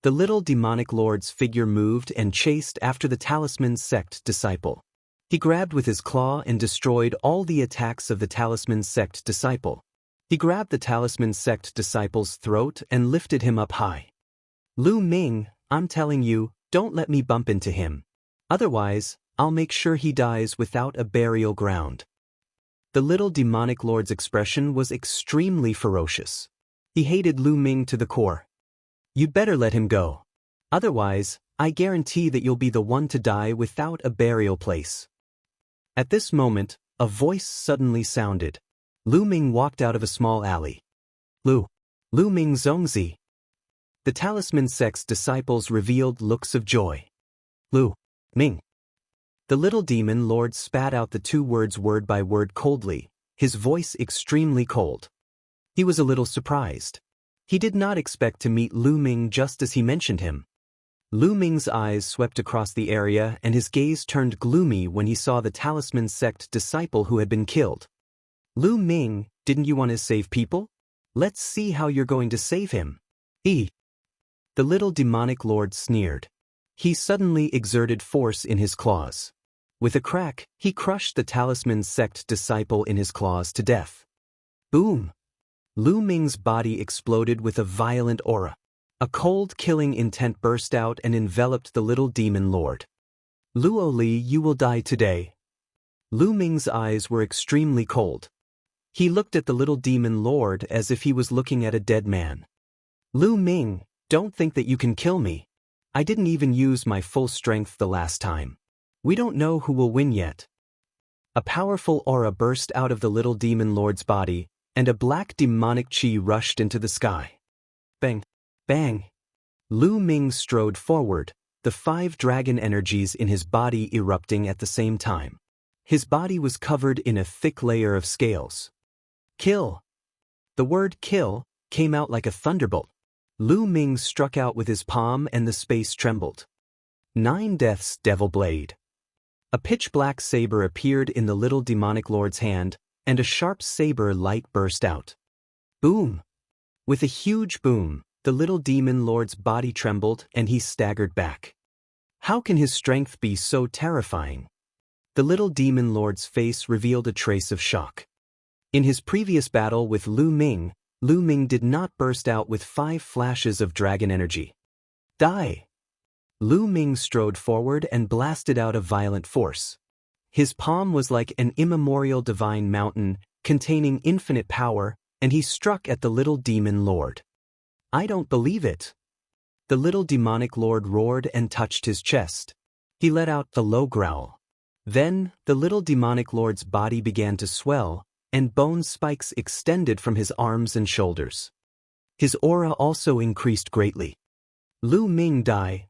The little demonic lord's figure moved and chased after the talisman sect disciple. He grabbed with his claw and destroyed all the attacks of the talisman sect disciple. He grabbed the talisman sect disciple's throat and lifted him up high. Lu Ming, I'm telling you, don't let me bump into him. Otherwise, I'll make sure he dies without a burial ground. The little demonic lord's expression was extremely ferocious. He hated Lu Ming to the core. You'd better let him go. Otherwise, I guarantee that you'll be the one to die without a burial place. At this moment, a voice suddenly sounded. Lu Ming walked out of a small alley. Lu Ming Zongzi. The talisman sect's disciples revealed looks of joy. Lu Ming. The little demon lord spat out the 2 words word by word coldly, his voice extremely cold. He was a little surprised. He did not expect to meet Lu Ming just as he mentioned him. Lu Ming's eyes swept across the area and his gaze turned gloomy when he saw the talisman sect disciple who had been killed. Lu Ming, didn't you want to save people? Let's see how you're going to save him. The little demonic lord sneered. He suddenly exerted force in his claws. With a crack, he crushed the talisman sect disciple in his claws to death. Boom! Lu Ming's body exploded with a violent aura. A cold killing intent burst out and enveloped the little demon lord. Luo Li, you will die today. Lu Ming's eyes were extremely cold. He looked at the little demon lord as if he was looking at a dead man. Lu Ming, don't think that you can kill me. I didn't even use my full strength the last time. We don't know who will win yet. A powerful aura burst out of the little demon lord's body, and a black demonic chi rushed into the sky. Bang! Bang! Lu Ming strode forward, the 5 dragon energies in his body erupting at the same time. His body was covered in a thick layer of scales. Kill! The word kill came out like a thunderbolt. Lu Ming struck out with his palm and the space trembled. 9 Deaths Devil Blade. A pitch-black saber appeared in the little demonic lord's hand, and a sharp saber light burst out. Boom! With a huge boom, the little demon lord's body trembled and he staggered back. How can his strength be so terrifying? The little demon lord's face revealed a trace of shock. In his previous battle with Lu Ming did not burst out with 5 flashes of dragon energy. Die! Lu Ming strode forward and blasted out a violent force. His palm was like an immemorial divine mountain, containing infinite power, and he struck at the little demon lord. I don't believe it. The little demonic lord roared and touched his chest. He let out a low growl. Then, the little demonic lord's body began to swell, and bone spikes extended from his arms and shoulders. His aura also increased greatly. Lu Ming die.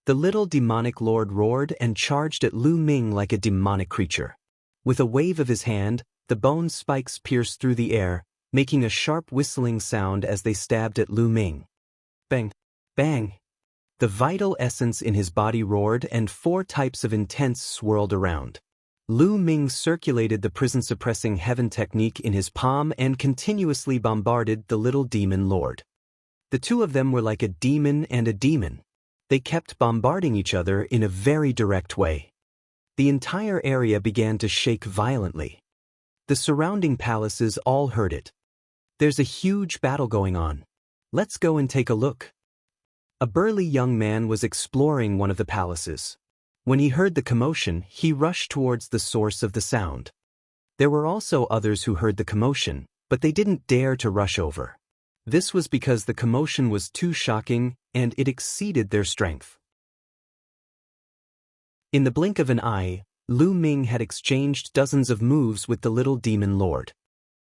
The little demonic lord roared and charged at Lu Ming like a demonic creature. With a wave of his hand, the bone spikes pierced through the air, making a sharp whistling sound as they stabbed at Lu Ming. Bang! Bang! The vital essence in his body roared and 4 types of intense swirled around. Lu Ming circulated the prison-suppressing heaven technique in his palm and continuously bombarded the little demon lord. The two of them were like a demon and a demon. They kept bombarding each other in a very direct way. The entire area began to shake violently. The surrounding palaces all heard it. There's a huge battle going on. Let's go and take a look. A burly young man was exploring one of the palaces. When he heard the commotion, he rushed towards the source of the sound. There were also others who heard the commotion, but they didn't dare to rush over. This was because the commotion was too shocking and it exceeded their strength. In the blink of an eye, Lu Ming had exchanged dozens of moves with the little demon lord.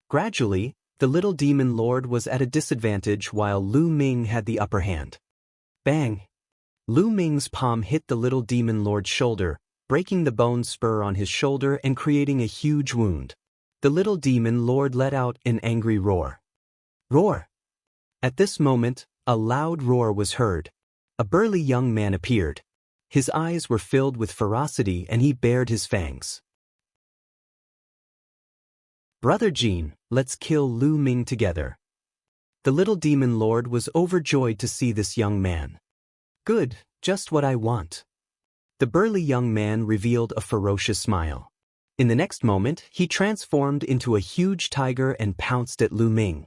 Gradually, the little demon lord was at a disadvantage while Lu Ming had the upper hand. Bang! Lu Ming's palm hit the little demon lord's shoulder, breaking the bone spur on his shoulder and creating a huge wound. The little demon lord let out an angry roar. Roar! At this moment, a loud roar was heard. A burly young man appeared. His eyes were filled with ferocity and he bared his fangs. Brother Jean, let's kill Lu Ming together. The little demon lord was overjoyed to see this young man. Good, just what I want. The burly young man revealed a ferocious smile. In the next moment, he transformed into a huge tiger and pounced at Lu Ming.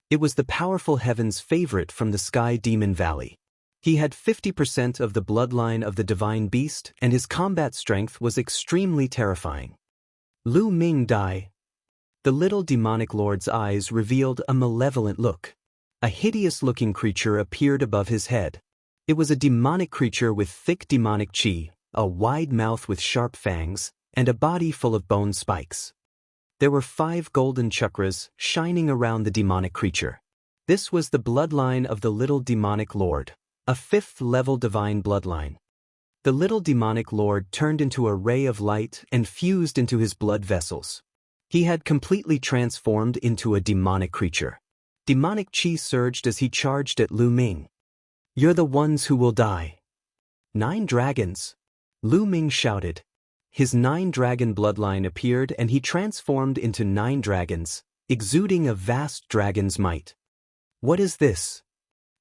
It was the powerful heaven's favorite from the Sky Demon Valley. He had 50% of the bloodline of the divine beast and his combat strength was extremely terrifying. Lu Ming die. The little demonic lord's eyes revealed a malevolent look. A hideous-looking creature appeared above his head. It was a demonic creature with thick demonic chi, a wide mouth with sharp fangs, and a body full of bone spikes. There were 5 golden chakras shining around the demonic creature. This was the bloodline of the little demonic lord, a 5th-level divine bloodline. The little demonic lord turned into a ray of light and fused into his blood vessels. He had completely transformed into a demonic creature. Demonic chi surged as he charged at Lu Ming. You're the ones who will die. 9 dragons. Lu Ming shouted. His 9-dragon bloodline appeared and he transformed into 9 dragons, exuding a vast dragon's might. What is this?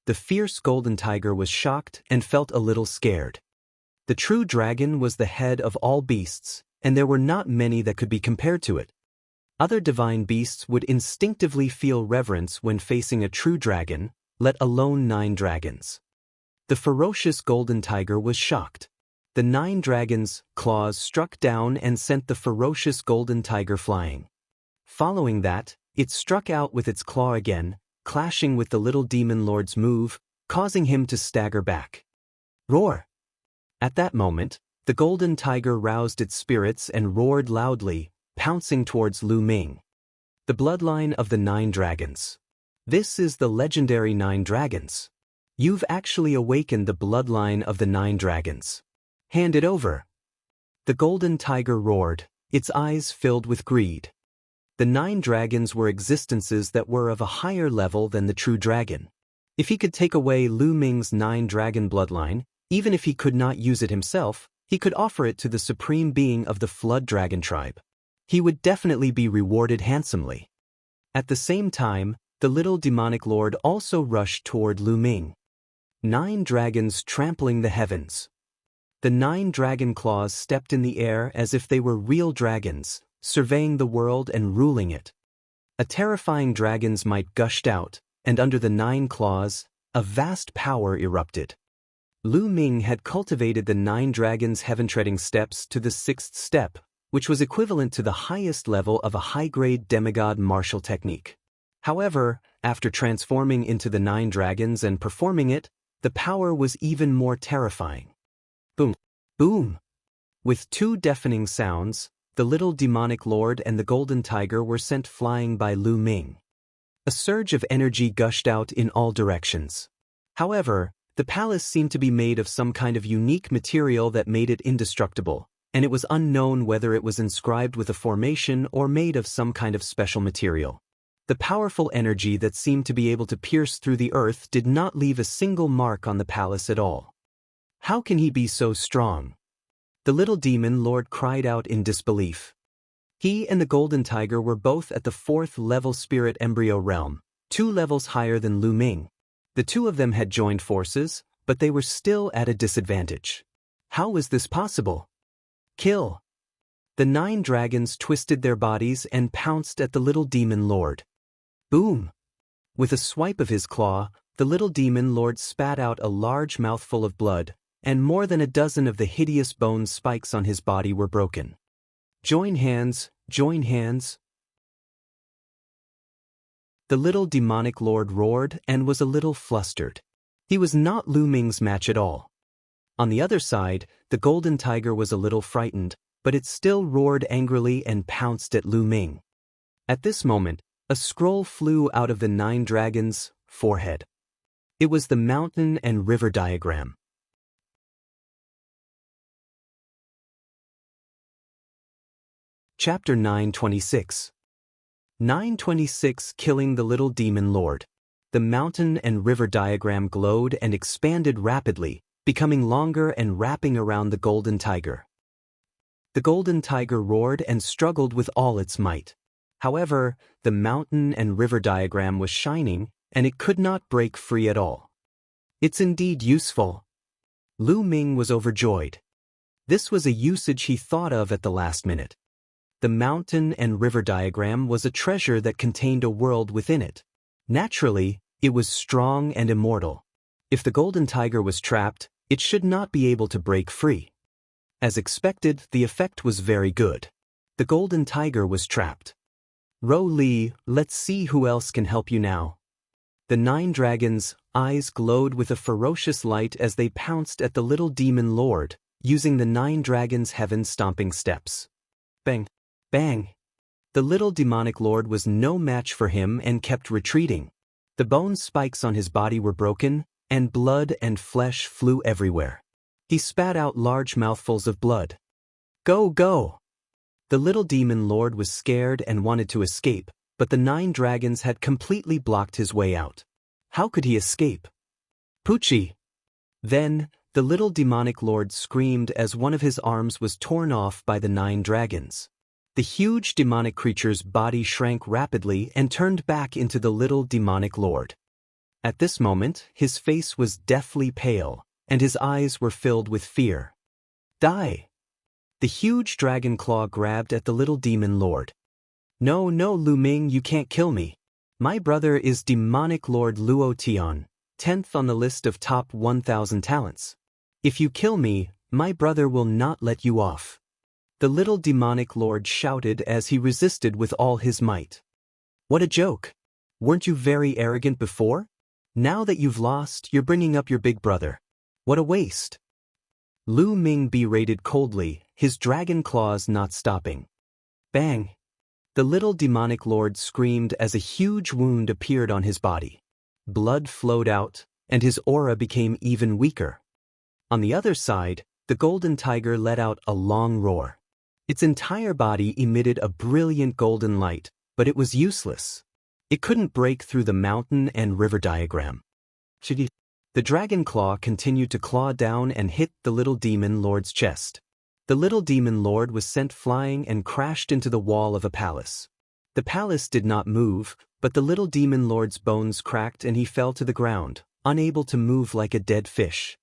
The fierce golden tiger was shocked and felt a little scared. The true dragon was the head of all beasts, and there were not many that could be compared to it. Other divine beasts would instinctively feel reverence when facing a true dragon, let alone 9 dragons. The ferocious golden tiger was shocked. The 9 dragons' claws struck down and sent the ferocious golden tiger flying. Following that, it struck out with its claw again, clashing with the little demon lord's move, causing him to stagger back. Roar! At that moment, the golden tiger roused its spirits and roared loudly, pouncing towards Lu Ming. The bloodline of the 9 dragons. This is the legendary 9 dragons. You've actually awakened the bloodline of the 9 dragons. Hand it over. The golden tiger roared. its eyes filled with greed. The 9 dragons were existences that were of a higher level than the true dragon. If he could take away Lu Ming's 9 dragon bloodline, even if he could not use it himself, he could offer it to the supreme being of the Flood Dragon tribe. He would definitely be rewarded handsomely. At the same time, the little demonic lord also rushed toward Lu Ming. 9 dragons trampling the heavens. The 9 dragon claws stepped in the air as if they were real dragons, surveying the world and ruling it. A terrifying dragon's might gushed out, and under the 9 claws, a vast power erupted. Lu Ming had cultivated the 9 dragons' heaven-treading steps to the 6th step, which was equivalent to the highest level of a high-grade demigod martial technique. However, after transforming into the 9 dragons and performing it, the power was even more terrifying. Boom! Boom! With 2 deafening sounds, the little demonic lord and the golden tiger were sent flying by Lu Ming. A surge of energy gushed out in all directions. However, the palace seemed to be made of some kind of unique material that made it indestructible, and it was unknown whether it was inscribed with a formation or made of some kind of special material. The powerful energy that seemed to be able to pierce through the earth did not leave a single mark on the palace at all. How can he be so strong? The little demon lord cried out in disbelief. He and the golden tiger were both at the 4th level spirit embryo realm, 2 levels higher than Lu Ming. The 2 of them had joined forces, but they were still at a disadvantage. How was this possible? Kill! The 9 dragons twisted their bodies and pounced at the little demon lord. Boom! With a swipe of his claw, the little demon lord spat out a large mouthful of blood, and more than a dozen of the hideous bone spikes on his body were broken. Join hands, join hands. The little demonic lord roared and was a little flustered. He was not Lu Ming's match at all. On the other side, the golden tiger was a little frightened, but it still roared angrily and pounced at Lu Ming. At this moment, a scroll flew out of the 9 dragons' forehead. It was the mountain and river diagram. Chapter 926. 926 Killing the Little Demon Lord. The mountain and river diagram glowed and expanded rapidly, becoming longer and wrapping around the golden tiger. The golden tiger roared and struggled with all its might. However, the mountain and river diagram was shining, and it could not break free at all. It's indeed useful. Lu Ming was overjoyed. This was a usage he thought of at the last minute. The mountain and river diagram was a treasure that contained a world within it. Naturally, it was strong and immortal. If the golden tiger was trapped, it should not be able to break free. As expected, the effect was very good. The golden tiger was trapped. Ro Li, let's see who else can help you now. The 9 dragons' eyes glowed with a ferocious light as they pounced at the little demon lord, using the 9 dragons' heaven-stomping steps. Bang! Bang! The little demonic lord was no match for him and kept retreating. The bone spikes on his body were broken, and blood and flesh flew everywhere. He spat out large mouthfuls of blood. Go, go! The little demon lord was scared and wanted to escape, but the 9 dragons had completely blocked his way out. How could he escape? Poochie! Then, the little demonic lord screamed as one of his arms was torn off by the 9 dragons. The huge demonic creature's body shrank rapidly and turned back into the little demonic lord. At this moment, his face was deathly pale, and his eyes were filled with fear. Die! The huge dragon claw grabbed at the little demon lord. No, no, Lu Ming, you can't kill me. My brother is demonic lord Luo Tian, 10th on the list of top 1,000 talents. If you kill me, my brother will not let you off. The little demonic lord shouted as he resisted with all his might. What a joke! Weren't you very arrogant before? Now that you've lost, you're bringing up your big brother. What a waste! Lu Ming berated coldly, his dragon claws not stopping. Bang! The little demonic lord screamed as a huge wound appeared on his body. Blood flowed out, and his aura became even weaker. On the other side, the golden tiger let out a long roar. Its entire body emitted a brilliant golden light, but it was useless. It couldn't break through the mountain and river diagram. The dragon claw continued to claw down and hit the little demon lord's chest. The little demon lord was sent flying and crashed into the wall of a palace. The palace did not move, but the little demon lord's bones cracked and he fell to the ground, unable to move like a dead fish.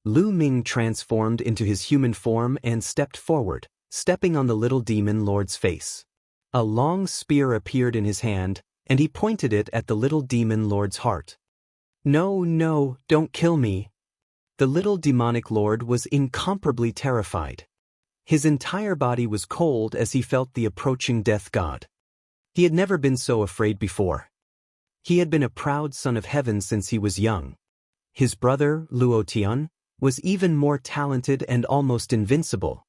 Lu Ming transformed into his human form and stepped forward, stepping on the little demon lord's face. A long spear appeared in his hand, and he pointed it at the little demon lord's heart. "No, no, don't kill me." The little demonic lord was incomparably terrified. His entire body was cold as he felt the approaching death god. He had never been so afraid before. He had been a proud son of heaven since he was young. His brother, Luo Tian, was even more talented and almost invincible.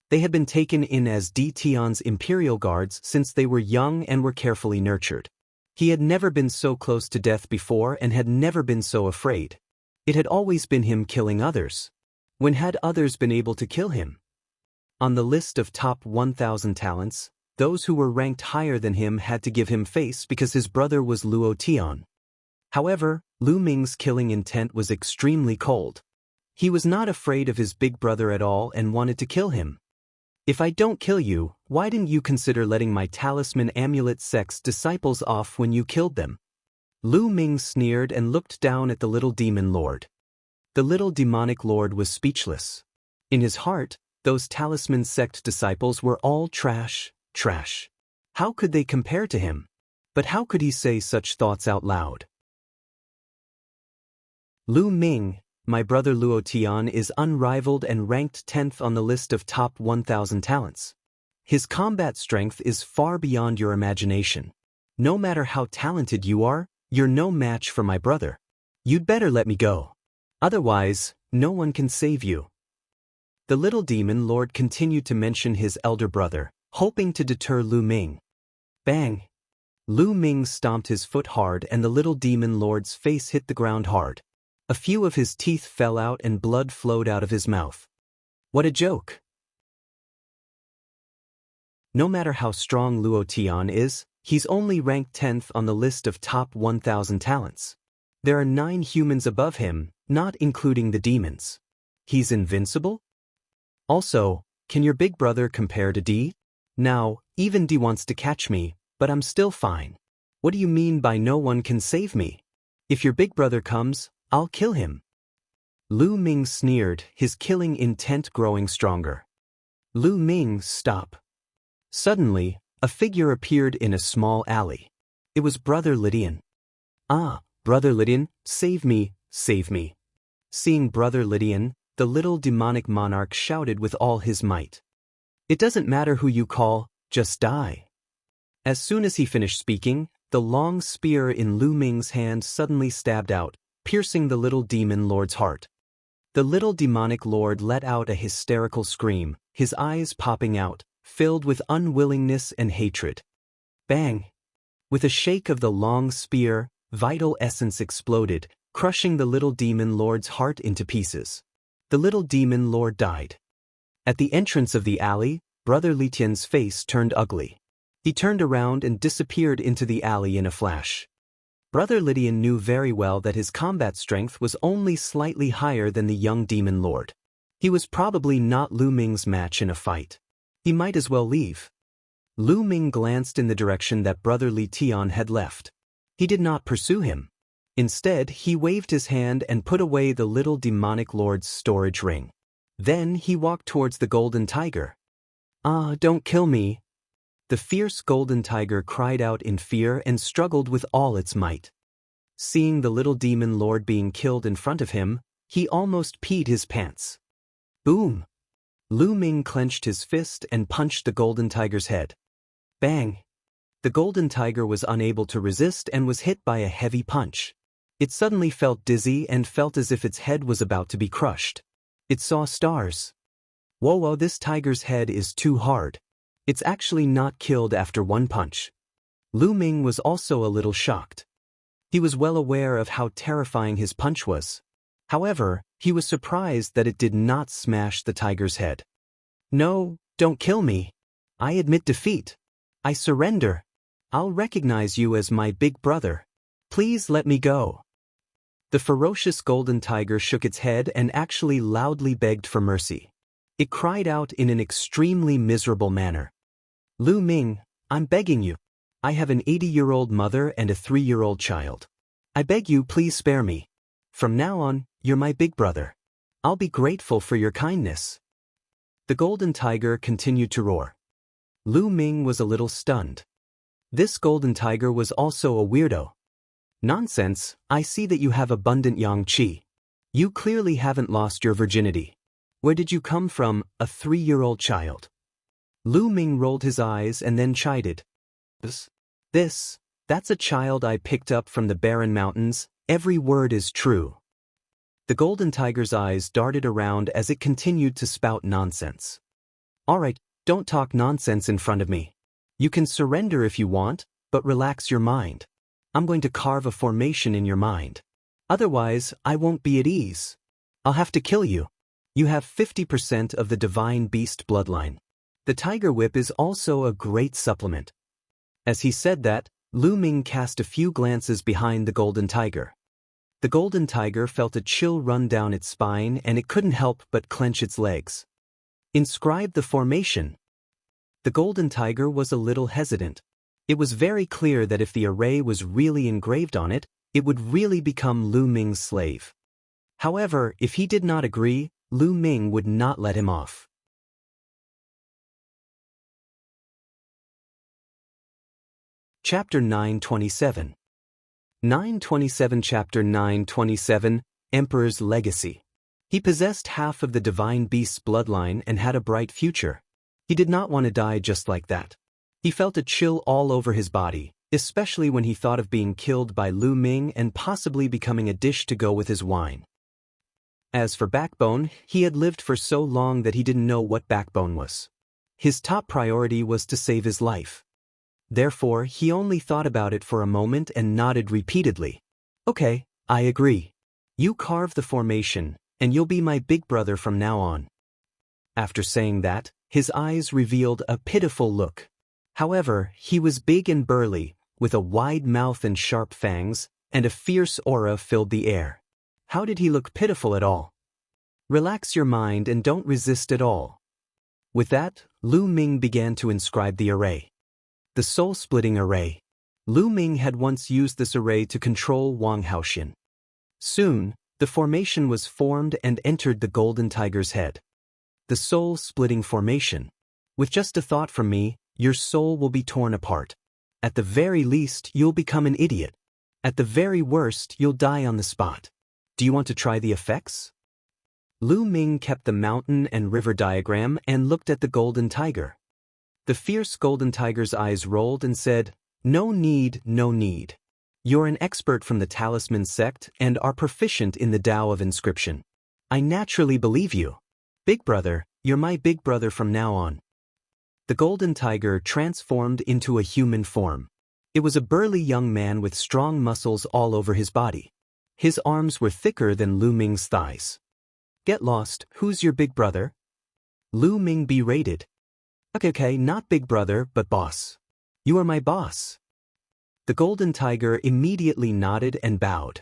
They had been taken in as Di Tian's imperial guards since they were young and were carefully nurtured. He had never been so close to death before and had never been so afraid. It had always been him killing others. When had others been able to kill him? On the list of top 1,000 talents, those who were ranked higher than him had to give him face because his brother was Luo Tian. However, Lu Ming's killing intent was extremely cold. He was not afraid of his big brother at all and wanted to kill him. "If I don't kill you, why didn't you consider letting my talisman amulet sect's disciples off when you killed them?" Lu Ming sneered and looked down at the little demon lord. The little demonic lord was speechless. In his heart, those talisman sect disciples were all trash, trash. How could they compare to him? But how could he say such thoughts out loud? "Lu Ming, my brother Luo Tian is unrivaled and ranked 10th on the list of top 1,000 talents. His combat strength is far beyond your imagination. No matter how talented you are, you're no match for my brother. You'd better let me go. Otherwise, no one can save you." The little demon lord continued to mention his elder brother, hoping to deter Lu Ming. Bang! Lu Ming stomped his foot hard and the little demon lord's face hit the ground hard. A few of his teeth fell out and blood flowed out of his mouth. What a joke! No matter how strong Luo Tian is, he's only ranked 10th on the list of top 1,000 talents. There are 9 humans above him, not including the demons. He's invincible? Also, can your big brother compare to Di? Now, even Di wants to catch me, but I'm still fine. What do you mean by no one can save me? If your big brother comes, I'll kill him. Lu Ming sneered, his killing intent growing stronger. Lu Ming, stop. Suddenly, a figure appeared in a small alley. It was Brother Lydian. "Ah, Brother Lydian, save me, save me." Seeing Brother Lydian, the little demonic monarch shouted with all his might. "It doesn't matter who you call, just die." As soon as he finished speaking, the long spear in Lu Ming's hand suddenly stabbed out, piercing the little demon lord's heart. The little demonic lord let out a hysterical scream, his eyes popping out, filled with unwillingness and hatred. Bang! With a shake of the long spear, vital essence exploded, crushing the little demon lord's heart into pieces. The little demon lord died. At the entrance of the alley, Brother Lydian's face turned ugly. He turned around and disappeared into the alley in a flash. Brother Lydian knew very well that his combat strength was only slightly higher than the young demon lord. He was probably not Lu Ming's match in a fight. He might as well leave. Lu Ming glanced in the direction that Brother Lydian had left. He did not pursue him. Instead, he waved his hand and put away the little demonic lord's storage ring. Then he walked towards the golden tiger. "Ah, don't kill me." The fierce golden tiger cried out in fear and struggled with all its might. Seeing the little demon lord being killed in front of him, he almost peed his pants. Boom! Lu Ming clenched his fist and punched the golden tiger's head. Bang! The golden tiger was unable to resist and was hit by a heavy punch. It suddenly felt dizzy and felt as if its head was about to be crushed. It saw stars. Whoa, this tiger's head is too hard. It's actually not killed after one punch. Lu Ming was also a little shocked. He was well aware of how terrifying his punch was. However, he was surprised that it did not smash the tiger's head. No, Don't kill me. I admit defeat. I surrender. I'll recognize you as my big brother. Please let me go. The ferocious golden tiger shook its head and actually loudly begged for mercy. It cried out in an extremely miserable manner. Lu Ming, I'm begging you. I have an 80-year-old mother and a 3-year-old child. I beg you, please spare me. From now on, you're my big brother. I'll be grateful for your kindness. The golden tiger continued to roar. Lu Ming was a little stunned. This golden tiger was also a weirdo. Nonsense, I see that you have abundant yang qi. You clearly haven't lost your virginity. Where did you come from, a 3-year-old child? Lu Ming rolled his eyes and then chided. That's a child I picked up from the barren mountains. Every word is true. The golden tiger's eyes darted around as it continued to spout nonsense. All right, don't talk nonsense in front of me. You can surrender if you want, but relax your mind. I'm going to carve a formation in your mind. Otherwise, I won't be at ease. I'll have to kill you. You have 50% of the divine beast bloodline. The tiger whip is also a great supplement. As he said that, Lu Ming cast a few glances behind the golden tiger. The golden tiger felt a chill run down its spine and it couldn't help but clench its legs. Inscribe the formation. The golden tiger was a little hesitant. It was very clear that if the array was really engraved on it, it would really become Lu Ming's slave. However, if he did not agree, Lu Ming would not let him off. Chapter 927. 927 Chapter 927, Emperor's Legacy. He possessed half of the divine beast's bloodline and had a bright future. He did not want to die just like that. He felt a chill all over his body, especially when he thought of being killed by Lu Ming and possibly becoming a dish to go with his wine. As for backbone, he had lived for so long that he didn't know what backbone was. His top priority was to save his life. Therefore, he only thought about it for a moment and nodded repeatedly. Okay, I agree. You carve the formation, and you'll be my big brother from now on. After saying that, his eyes revealed a pitiful look. However, he was big and burly, with a wide mouth and sharp fangs, and a fierce aura filled the air. How did he look pitiful at all? Relax your mind and don't resist at all. With that, Lu Ming began to inscribe the array. The soul-splitting array. Lu Ming had once used this array to control Wang Haoxian. Soon, the formation was formed and entered the golden tiger's head. The soul-splitting formation. With just a thought from me, your soul will be torn apart. At the very least, you'll become an idiot. At the very worst, you'll die on the spot. Do you want to try the effects? Lu Ming kept the mountain and river diagram and looked at the golden tiger. The fierce golden tiger's eyes rolled and said, No need, no need. You're an expert from the talisman sect and are proficient in the Tao of inscription. I naturally believe you. Big brother, you're my big brother from now on. The golden tiger transformed into a human form. It was a burly young man with strong muscles all over his body. His arms were thicker than Lu Ming's thighs. Get lost, who's your big brother? Lu Ming berated. Okay, not big brother, but boss. You are my boss. The golden tiger immediately nodded and bowed.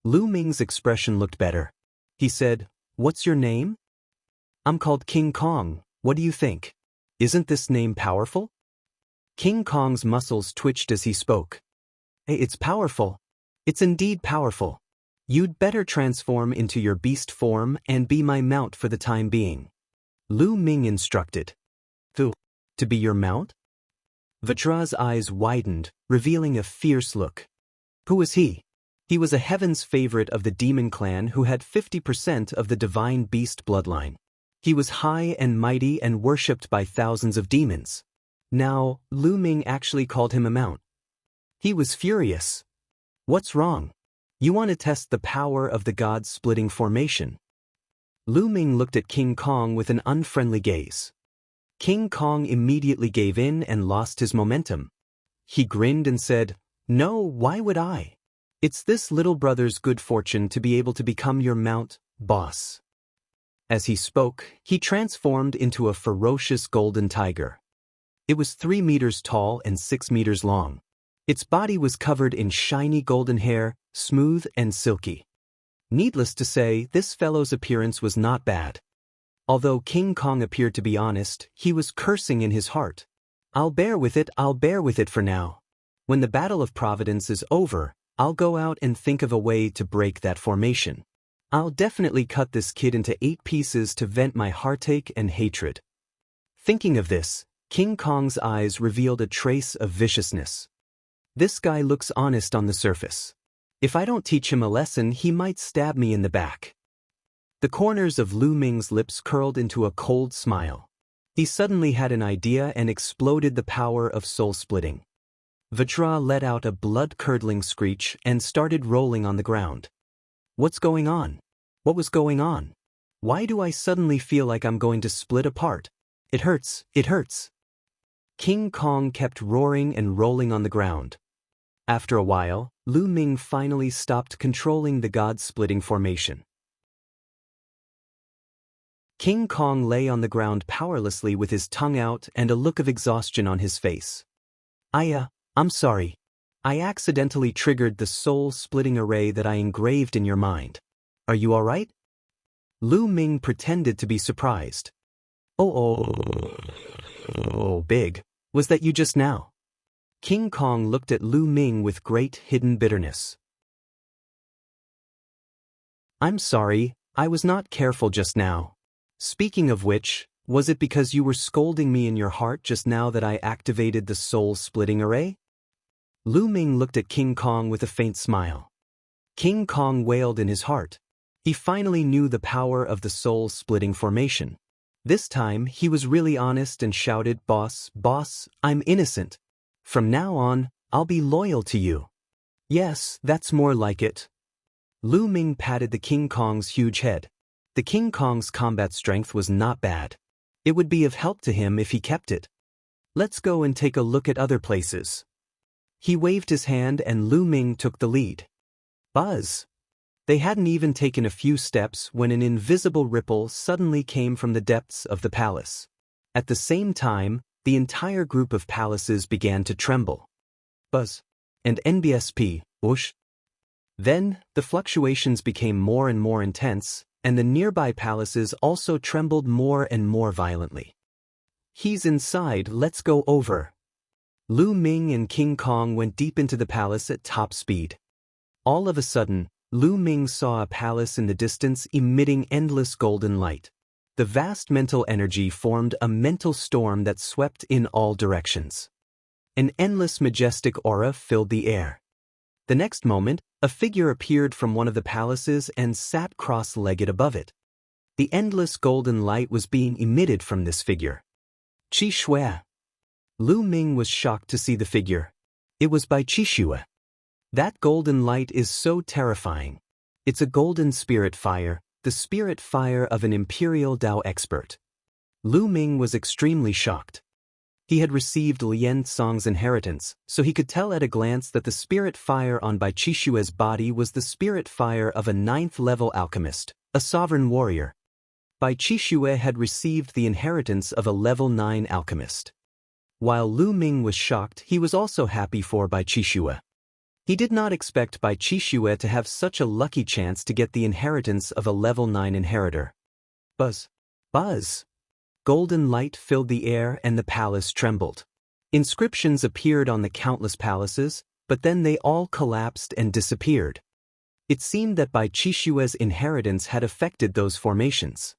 Lu Ming's expression looked better. He said, What's your name? I'm called King Kong, what do you think? Isn't this name powerful? King Kong's muscles twitched as he spoke. Hey, it's powerful. It's indeed powerful. You'd better transform into your beast form and be my mount for the time being. Lu Ming instructed. To be your mount? Vajra's eyes widened, revealing a fierce look. Who was he? He was a heaven's favorite of the demon clan who had 50% of the divine beast bloodline. He was high and mighty and worshipped by thousands of demons. Now, Lu Ming actually called him a mount. He was furious. What's wrong? You want to test the power of the god-splitting formation. Lu Ming looked at King Kong with an unfriendly gaze. King Kong immediately gave in and lost his momentum. He grinned and said, No, why would I? It's this little brother's good fortune to be able to become your mount, boss. As he spoke, he transformed into a ferocious golden tiger. It was 3 meters tall and 6 meters long. Its body was covered in shiny golden hair, smooth and silky. Needless to say, this fellow's appearance was not bad. Although King Kong appeared to be honest, he was cursing in his heart. I'll bear with it for now. When the Battle of Providence is over, I'll go out and think of a way to break that formation. I'll definitely cut this kid into 8 pieces to vent my heartache and hatred. Thinking of this, King Kong's eyes revealed a trace of viciousness. This guy looks honest on the surface. If I don't teach him a lesson, he might stab me in the back. The corners of Lu Ming's lips curled into a cold smile. He suddenly had an idea and exploded the power of soul-splitting. Vajra let out a blood-curdling screech and started rolling on the ground. What's going on? What was going on? Why do I suddenly feel like I'm going to split apart? It hurts, it hurts. King Kong kept roaring and rolling on the ground. After a while, Lu Ming finally stopped controlling the god-splitting formation. King Kong lay on the ground powerlessly with his tongue out and a look of exhaustion on his face. I'm sorry. I accidentally triggered the soul-splitting array that I engraved in your mind. Are you all right? Lu Ming pretended to be surprised. Oh, big. Was that you just now? King Kong looked at Lu Ming with great hidden bitterness. I'm sorry, I was not careful just now. Speaking of which, was it because you were scolding me in your heart just now that I activated the soul-splitting array? Lu Ming looked at King Kong with a faint smile. King Kong wailed in his heart. He finally knew the power of the soul-splitting formation. This time, he was really honest and shouted, Boss, I'm innocent. From now on, I'll be loyal to you. Yes, that's more like it. Lu Ming patted the King Kong's huge head. The King Kong's combat strength was not bad. It would be of help to him if he kept it. Let's go and take a look at other places. He waved his hand and Lu Ming took the lead. Buzz! They hadn't even taken a few steps when an invisible ripple suddenly came from the depths of the palace. At the same time, the entire group of palaces began to tremble. Buzz! And NBSP, whoosh! Then, the fluctuations became more and more intense, and the nearby palaces also trembled more and more violently. He's inside, let's go over. Lu Ming and King Kong went deep into the palace at top speed. All of a sudden, Lu Ming saw a palace in the distance emitting endless golden light. The vast mental energy formed a mental storm that swept in all directions. An endless majestic aura filled the air. The next moment, a figure appeared from one of the palaces and sat cross-legged above it. The endless golden light was being emitted from this figure. Qi Shui. Lu Ming was shocked to see the figure. It was Bai Qi Shui. That golden light is so terrifying. It's a golden spirit fire, the spirit fire of an imperial Dao expert. Lu Ming was extremely shocked. He had received Lian Song's inheritance, so he could tell at a glance that the spirit fire on Bai Qi Shui's body was the spirit fire of a 9th-level alchemist, a sovereign warrior. Bai Qi Shui had received the inheritance of a level 9 alchemist. While Lu Ming was shocked, he was also happy for Bai Qi Shui. He did not expect Bai Qi Shui to have such a lucky chance to get the inheritance of a level 9 inheritor. Buzz! Buzz! Golden light filled the air and the palace trembled. Inscriptions appeared on the countless palaces, but then they all collapsed and disappeared. It seemed that Bai Qi Shui's inheritance had affected those formations.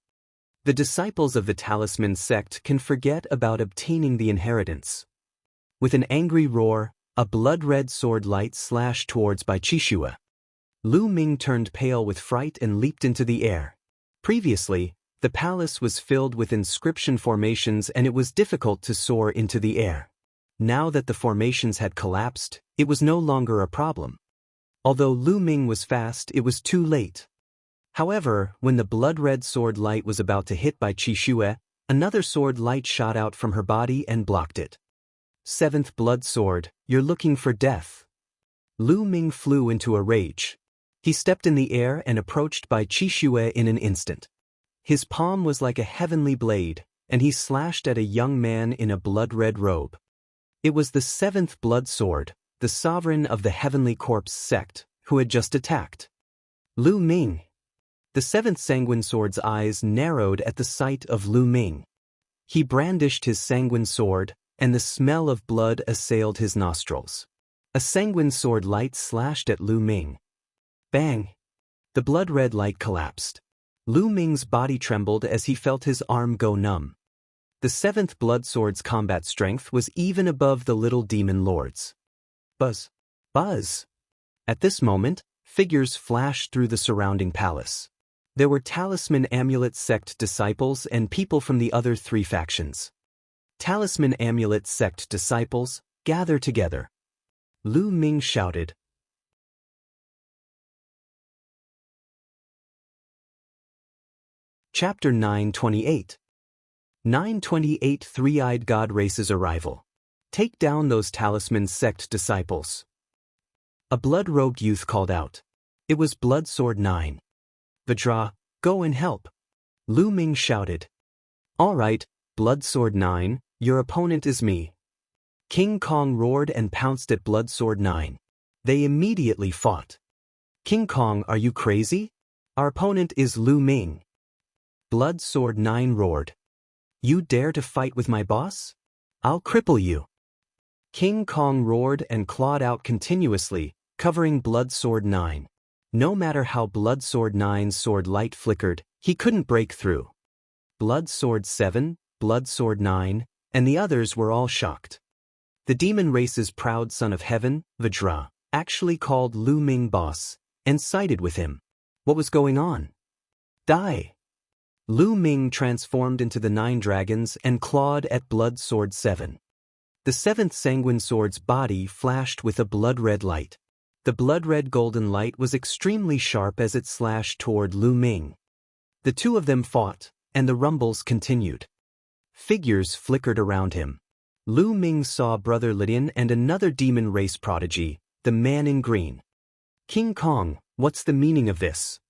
The disciples of the Talisman sect can forget about obtaining the inheritance. With an angry roar, a blood-red sword light slashed towards Bai Qi Shui. Lu Ming turned pale with fright and leaped into the air. Previously, the palace was filled with inscription formations and it was difficult to soar into the air. Now that the formations had collapsed, it was no longer a problem. Although Lu Ming was fast, it was too late. However, when the blood-red sword light was about to hit Bai Qi Shui, another sword light shot out from her body and blocked it. 7th blood sword, you're looking for death. Lu Ming flew into a rage. He stepped in the air and approached Bai Qi Shui in an instant. His palm was like a heavenly blade, and he slashed at a young man in a blood-red robe. It was the seventh blood sword, the sovereign of the Heavenly Corpse sect, who had just attacked. Lu Ming. The seventh sanguine sword's eyes narrowed at the sight of Lu Ming. He brandished his sanguine sword, and the smell of blood assailed his nostrils. A sanguine sword light slashed at Lu Ming. Bang! The blood-red light collapsed. Lu Ming's body trembled as he felt his arm go numb. The seventh blood sword's combat strength was even above the little demon lord's. Buzz! Buzz! At this moment, figures flashed through the surrounding palace. There were Talisman Amulet sect disciples and people from the other three factions. Talisman Amulet sect disciples, gather together. Lu Ming shouted. Chapter 928. 928 Three-Eyed God Race's Arrival. Take down those Talisman sect disciples. A blood-robed youth called out. It was Blood Sword 9. Vajra, go and help. Lu Ming shouted. All right, Blood Sword 9, your opponent is me. King Kong roared and pounced at Blood Sword 9. They immediately fought. King Kong, are you crazy? Our opponent is Lu Ming. Blood Sword 9 roared. You dare to fight with my boss? I'll cripple you. King Kong roared and clawed out continuously, covering Blood Sword 9. No matter how Blood Sword 9's sword light flickered, he couldn't break through. Blood Sword 7, Blood Sword 9, and the others were all shocked. The demon race's proud son of heaven, Vajra, actually called Lu Ming boss, and sided with him. What was going on? Die! Lu Ming transformed into the 9 dragons and clawed at Blood Sword 7. The seventh sanguine sword's body flashed with a blood-red light. The blood-red golden light was extremely sharp as it slashed toward Lu Ming. The two of them fought, and the rumbles continued. Figures flickered around him. Lu Ming saw Brother Lydian and another demon race prodigy, the man in green. King Kong, what's the meaning of this?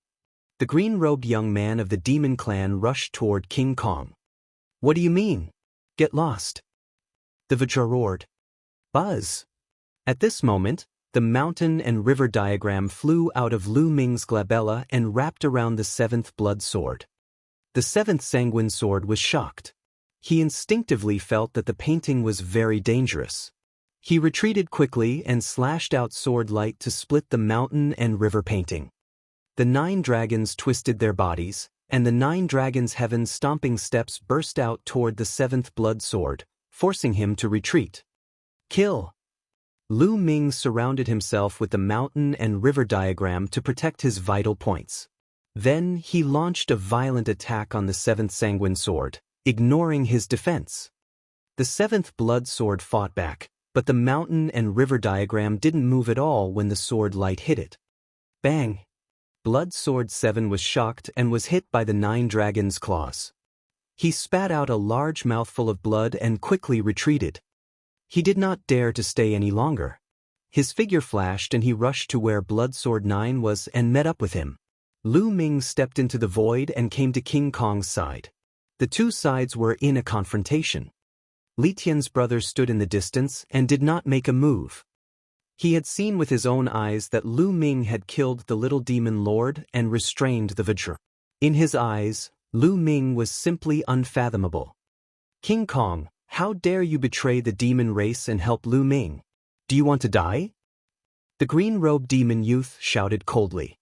The green-robed young man of the demon clan rushed toward King Kong. What do you mean? Get lost. The Vajra roared. Buzz! At this moment, the mountain and river diagram flew out of Lu Ming's glabella and wrapped around the seventh blood sword. The seventh sanguine sword was shocked. He instinctively felt that the painting was very dangerous. He retreated quickly and slashed out sword light to split the mountain and river painting. The 9 dragons twisted their bodies, and the 9 dragons' heaven stomping steps burst out toward the seventh blood sword, forcing him to retreat. Kill! Lu Ming surrounded himself with the mountain and river diagram to protect his vital points. Then he launched a violent attack on the seventh sanguine sword, ignoring his defense. The seventh blood sword fought back, but the mountain and river diagram didn't move at all when the sword light hit it. Bang! Blood Sword 7 was shocked and was hit by the 9 dragons' claws. He spat out a large mouthful of blood and quickly retreated. He did not dare to stay any longer. His figure flashed and he rushed to where Blood Sword 9 was and met up with him. Lu Ming stepped into the void and came to King Kong's side. The two sides were in a confrontation. Li Tian's brother stood in the distance and did not make a move. He had seen with his own eyes that Lu Ming had killed the little demon lord and restrained the Vajra. In his eyes, Lu Ming was simply unfathomable. King Kong, how dare you betray the demon race and help Lu Ming? Do you want to die? The green-robed demon youth shouted coldly.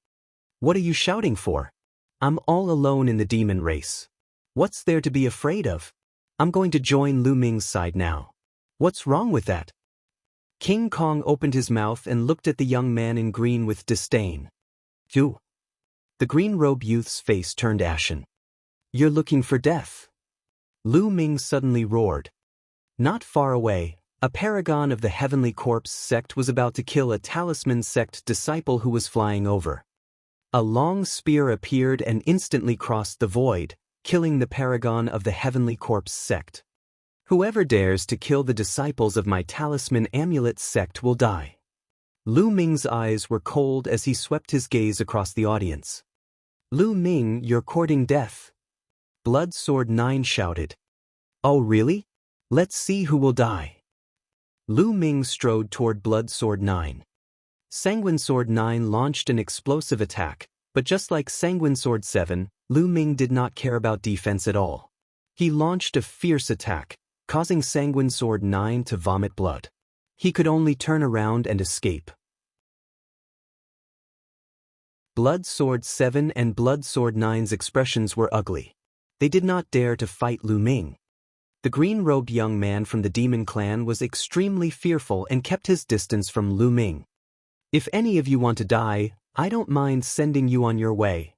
What are you shouting for? I'm all alone in the demon race. What's there to be afraid of? I'm going to join Lu Ming's side now. What's wrong with that? King Kong opened his mouth and looked at the young man in green with disdain. You. The green-robed youth's face turned ashen. You're looking for death. Lu Ming suddenly roared. Not far away, a paragon of the Heavenly Corpse sect was about to kill a Talisman sect disciple who was flying over. A long spear appeared and instantly crossed the void, killing the paragon of the Heavenly Corpse sect. Whoever dares to kill the disciples of my Talisman Amulet sect will die. Lu Ming's eyes were cold as he swept his gaze across the audience. Lu Ming, you're courting death. Blood Sword 9 shouted. Oh really? Let's see who will die. Lu Ming strode toward Blood Sword 9. Sanguine Sword 9 launched an explosive attack, but just like Sanguine Sword 7, Lu Ming did not care about defense at all. He launched a fierce attack, causing Sanguine Sword 9 to vomit blood. He could only turn around and escape. Blood Sword 7 and Blood Sword 9's expressions were ugly. They did not dare to fight Lu Ming. The green-robed young man from the demon clan was extremely fearful and kept his distance from Lu Ming. If any of you want to die, I don't mind sending you on your way.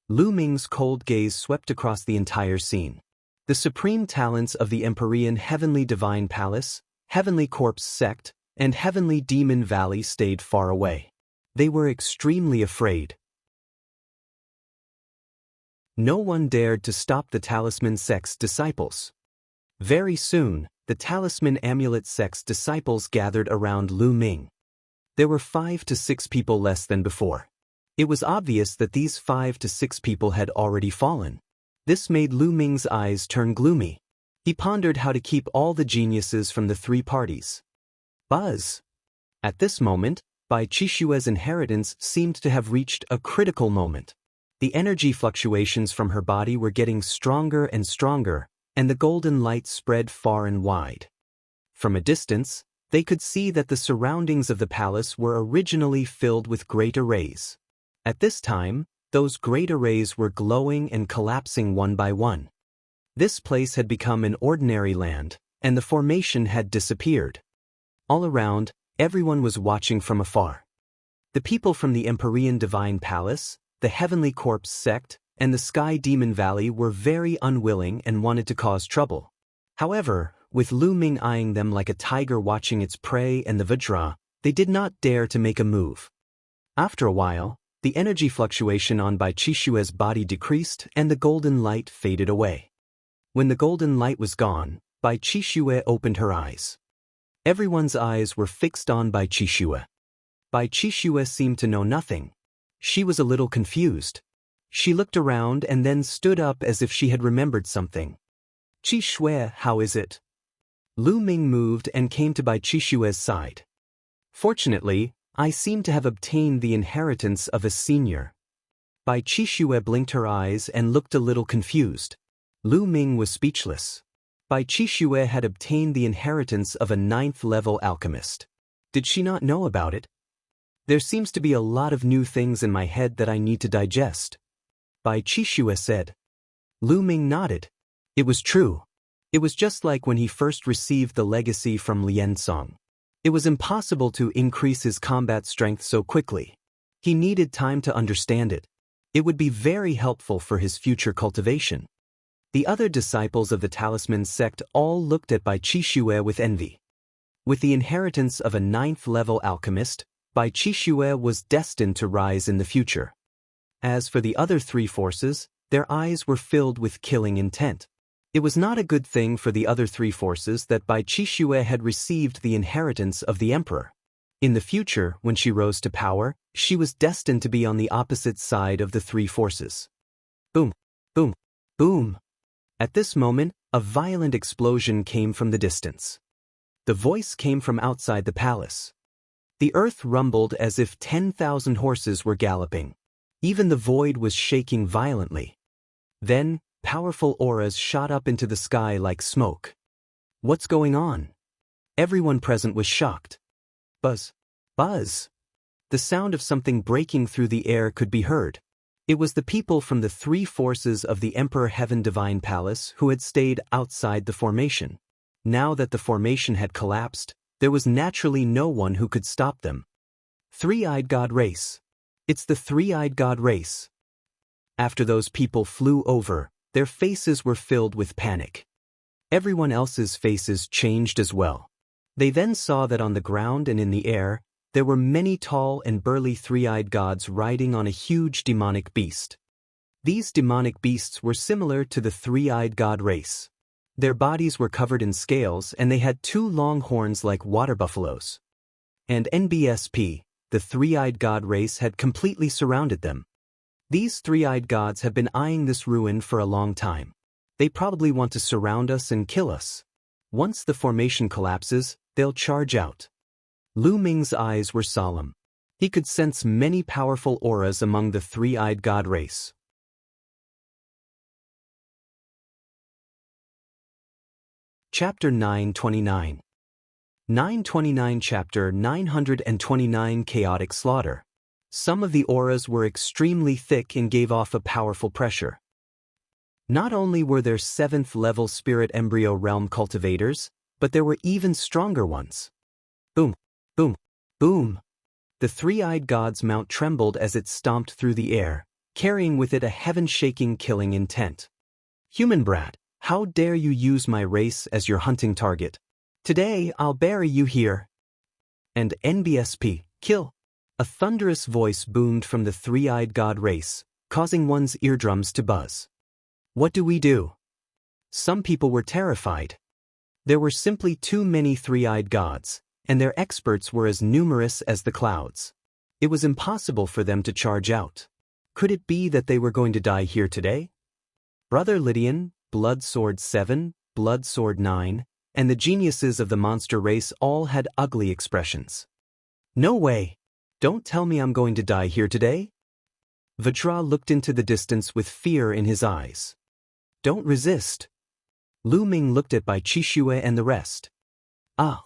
Lu Ming's cold gaze swept across the entire scene. The supreme talents of the Empyrean Heavenly Divine Palace, Heavenly Corpse Sect, and Heavenly Demon Valley stayed far away. They were extremely afraid. No one dared to stop the Talisman Sect's disciples. Very soon, the Talisman Amulet Sect's disciples gathered around Lu Ming. There were 5 to 6 people less than before. It was obvious that these 5 to 6 people had already fallen. This made Lu Ming's eyes turn gloomy. He pondered how to keep all the geniuses from the 3 parties. Buzz! At this moment, Bai Qishue's inheritance seemed to have reached a critical moment. The energy fluctuations from her body were getting stronger and stronger, and the golden light spread far and wide. From a distance, they could see that the surroundings of the palace were originally filled with great arrays. At this time, those great arrays were glowing and collapsing one by one. This place had become an ordinary land, and the formation had disappeared. All around, everyone was watching from afar. The people from the Empyrean Divine Palace, the Heavenly Corpse Sect, and the Sky Demon Valley were very unwilling and wanted to cause trouble. However, with Lu Ming eyeing them like a tiger watching its prey and the Vajra, they did not dare to make a move. After a while, the energy fluctuation on Bai Qishue's body decreased and the golden light faded away. When the golden light was gone, Bai Qishue opened her eyes. Everyone's eyes were fixed on Bai Qishue. Bai Qishue seemed to know nothing. She was a little confused. She looked around and then stood up as if she had remembered something. Qishue, how is it? Lu Ming moved and came to Bai Qishue's side. Fortunately, I seem to have obtained the inheritance of a senior. Bai Qishue blinked her eyes and looked a little confused. Lu Ming was speechless. Bai Qishue had obtained the inheritance of a 9th-level alchemist. Did she not know about it? There seems to be a lot of new things in my head that I need to digest. Bai Qishue said. Lu Ming nodded. It was true. It was just like when he first received the legacy from Liansong. It was impossible to increase his combat strength so quickly. He needed time to understand it. It would be very helpful for his future cultivation. The other disciples of the Talisman Sect all looked at Bai Qishue with envy. With the inheritance of a 9th-level alchemist, Bai Qishue was destined to rise in the future. As for the other 3 forces, their eyes were filled with killing intent. It was not a good thing for the other 3 forces that Bai Qishue had received the inheritance of the emperor. In the future, when she rose to power, she was destined to be on the opposite side of the 3 forces. Boom, boom, boom. At this moment, a violent explosion came from the distance. The voice came from outside the palace. The earth rumbled as if 10,000 horses were galloping. Even the void was shaking violently. Then, powerful auras shot up into the sky like smoke. What's going on? Everyone present was shocked. Buzz! Buzz! The sound of something breaking through the air could be heard. It was the people from the 3 forces of the Emperor Heaven Divine Palace who had stayed outside the formation. Now that the formation had collapsed, there was naturally no one who could stop them. 3-eyed God race. It's the 3-eyed God race. After those people flew over, their faces were filled with panic. Everyone else's faces changed as well. They then saw that on the ground and in the air, there were many tall and burly 3-eyed gods riding on a huge demonic beast. These demonic beasts were similar to the 3-eyed god race. Their bodies were covered in scales and they had 2 long horns like water buffaloes. And NBSP, the 3-eyed god race, had completely surrounded them. These three-eyed gods have been eyeing this ruin for a long time. They probably want to surround us and kill us. Once the formation collapses, they'll charge out. Lu Ming's eyes were solemn. He could sense many powerful auras among the three-eyed god race. Chapter 929. 929 Chapter 929 Chaotic Slaughter. Some of the auras were extremely thick and gave off a powerful pressure. Not only were there 7th-level spirit embryo realm cultivators, but there were even stronger ones. Boom, boom, boom. The three-eyed god's mount trembled as it stomped through the air, carrying with it a heaven-shaking killing intent. Human brat, how dare you use my race as your hunting target? Today I'll bury you here. And NBSP, kill. A thunderous voice boomed from the three-eyed god race, causing one's eardrums to buzz. What do we do? Some people were terrified. There were simply too many three-eyed gods, and their experts were as numerous as the clouds. It was impossible for them to charge out. Could it be that they were going to die here today? Brother Lydian, Blood Sword 7, Blood Sword 9, and the geniuses of the monster race all had ugly expressions. No way! Don't tell me I'm going to die here today? Vajra looked into the distance with fear in his eyes. Don't resist. Lu Ming looked at Bai Qixue and the rest. Ah!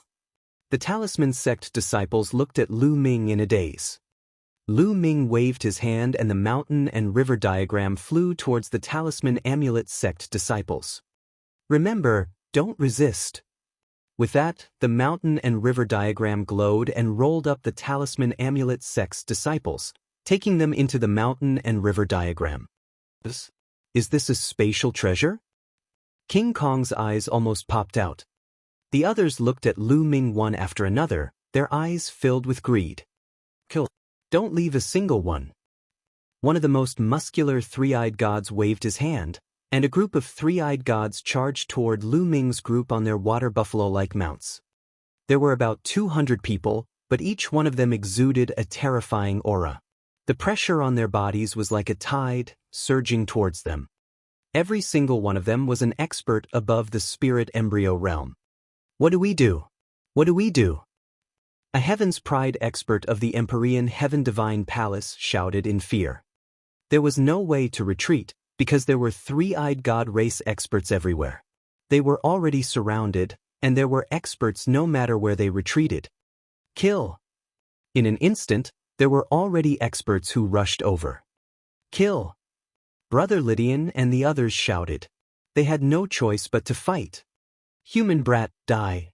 The Talisman Sect disciples looked at Lu Ming in a daze. Lu Ming waved his hand and the mountain and river diagram flew towards the Talisman Amulet Sect disciples. Remember, don't resist. With that, the mountain and river diagram glowed and rolled up the Talisman Amulet Sect's disciples, taking them into the mountain and river diagram. Is this a spatial treasure? King Kong's eyes almost popped out. The others looked at Lu Ming one after another, their eyes filled with greed. Kill. Don't leave a single one. One of the most muscular three-eyed gods waved his hand, and a group of three-eyed gods charged toward Lu Ming's group on their water buffalo-like mounts. There were about 200 people, but each one of them exuded a terrifying aura. The pressure on their bodies was like a tide, surging towards them. Every single one of them was an expert above the spirit embryo realm. What do we do? What do we do? A Heaven's Pride expert of the Empyrean Heaven Divine Palace shouted in fear. There was no way to retreat, because there were three-eyed god race experts everywhere. They were already surrounded, and there were experts no matter where they retreated. Kill! In an instant, there were already experts who rushed over. Kill! Brother Lydian and the others shouted. They had no choice but to fight. Human brat, die!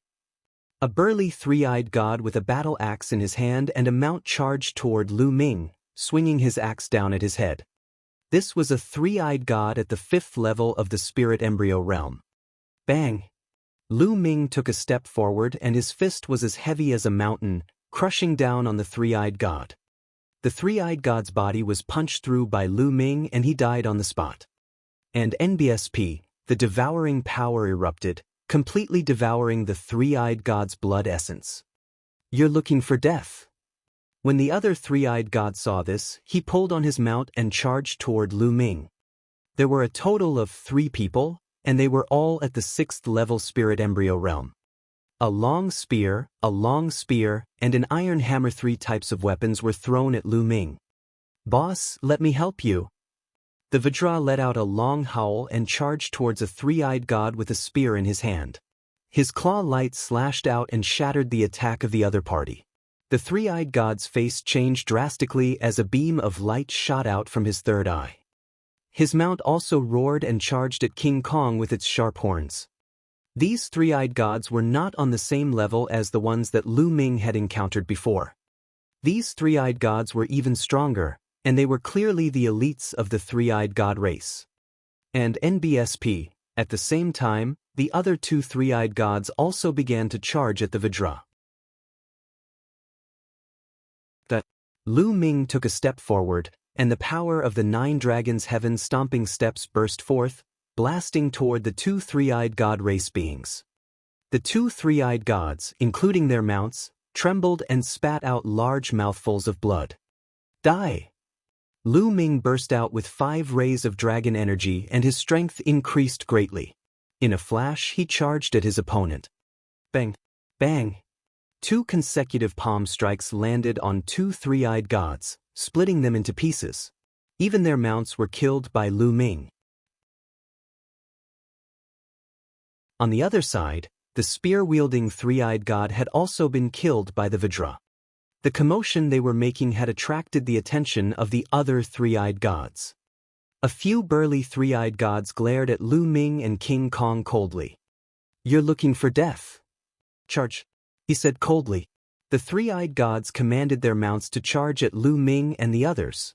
A burly three-eyed god with a battle axe in his hand and a mount charged toward Lu Ming, swinging his axe down at his head. This was a three-eyed god at the 5th level of the spirit embryo realm. Bang! Lu Ming took a step forward and his fist was as heavy as a mountain, crushing down on the three-eyed god. The three-eyed god's body was punched through by Lu Ming and he died on the spot. And NBSP, the devouring power erupted, completely devouring the three-eyed god's blood essence. You're looking for death. When the other three-eyed god saw this, he pulled on his mount and charged toward Lu Ming. There were a total of 3 people, and they were all at the 6th level spirit embryo realm. A long spear, and an iron hammer. 3 types of weapons were thrown at Lu Ming. Boss, let me help you. The Vajra let out a long howl and charged towards a three-eyed god with a spear in his hand. His claw light slashed out and shattered the attack of the other party. The three-eyed god's face changed drastically as a beam of light shot out from his third eye. His mount also roared and charged at King Kong with its sharp horns. These three-eyed gods were not on the same level as the ones that Lu Ming had encountered before. These three-eyed gods were even stronger, and they were clearly the elites of the three-eyed god race. And NBSP, at the same time, the other 2 three-eyed gods also began to charge at the Vajra. Lu Ming took a step forward, and the power of the 9 dragons' heaven-stomping steps burst forth, blasting toward the 2 three-eyed god race beings. The 2 three-eyed gods, including their mounts, trembled and spat out large mouthfuls of blood. Die! Lu Ming burst out with 5 rays of dragon energy and his strength increased greatly. In a flash, he charged at his opponent. Bang! Bang! 2 consecutive palm strikes landed on 2 three-eyed gods, splitting them into pieces. Even their mounts were killed by Lu Ming. On the other side, the spear-wielding three-eyed god had also been killed by the Vajra. The commotion they were making had attracted the attention of the other three-eyed gods. A few burly three-eyed gods glared at Lu Ming and King Kong coldly. "You're looking for death." "Charge," he said coldly. The three-eyed gods commanded their mounts to charge at Lu Ming and the others.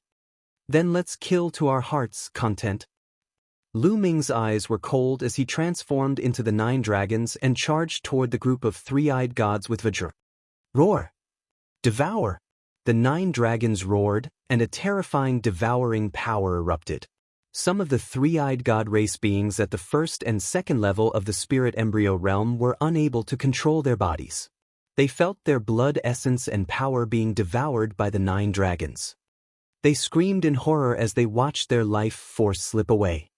"Then let's kill to our heart's content." Lu Ming's eyes were cold as he transformed into the 9 dragons and charged toward the group of three-eyed gods with Vajra. "Roar! Devour!" The 9 dragons roared, and a terrifying devouring power erupted. Some of the three-eyed god race beings at the first and second level of the spirit embryo realm were unable to control their bodies. They felt their blood essence and power being devoured by the 9 dragons. They screamed in horror as they watched their life force slip away.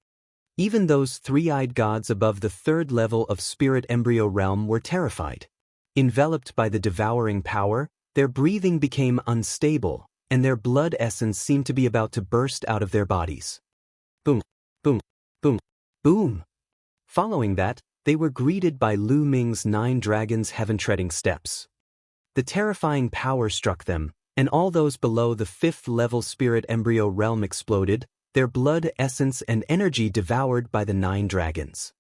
Even those three-eyed gods above the 3rd level of spirit embryo realm were terrified. Enveloped by the devouring power, their breathing became unstable, and their blood essence seemed to be about to burst out of their bodies. Boom, boom, boom, boom. Following that, they were greeted by Lu Ming's 9 dragons' heaven-treading steps. The terrifying power struck them, and all those below the 5th level spirit embryo realm exploded, their blood essence and energy devoured by the 9 dragons.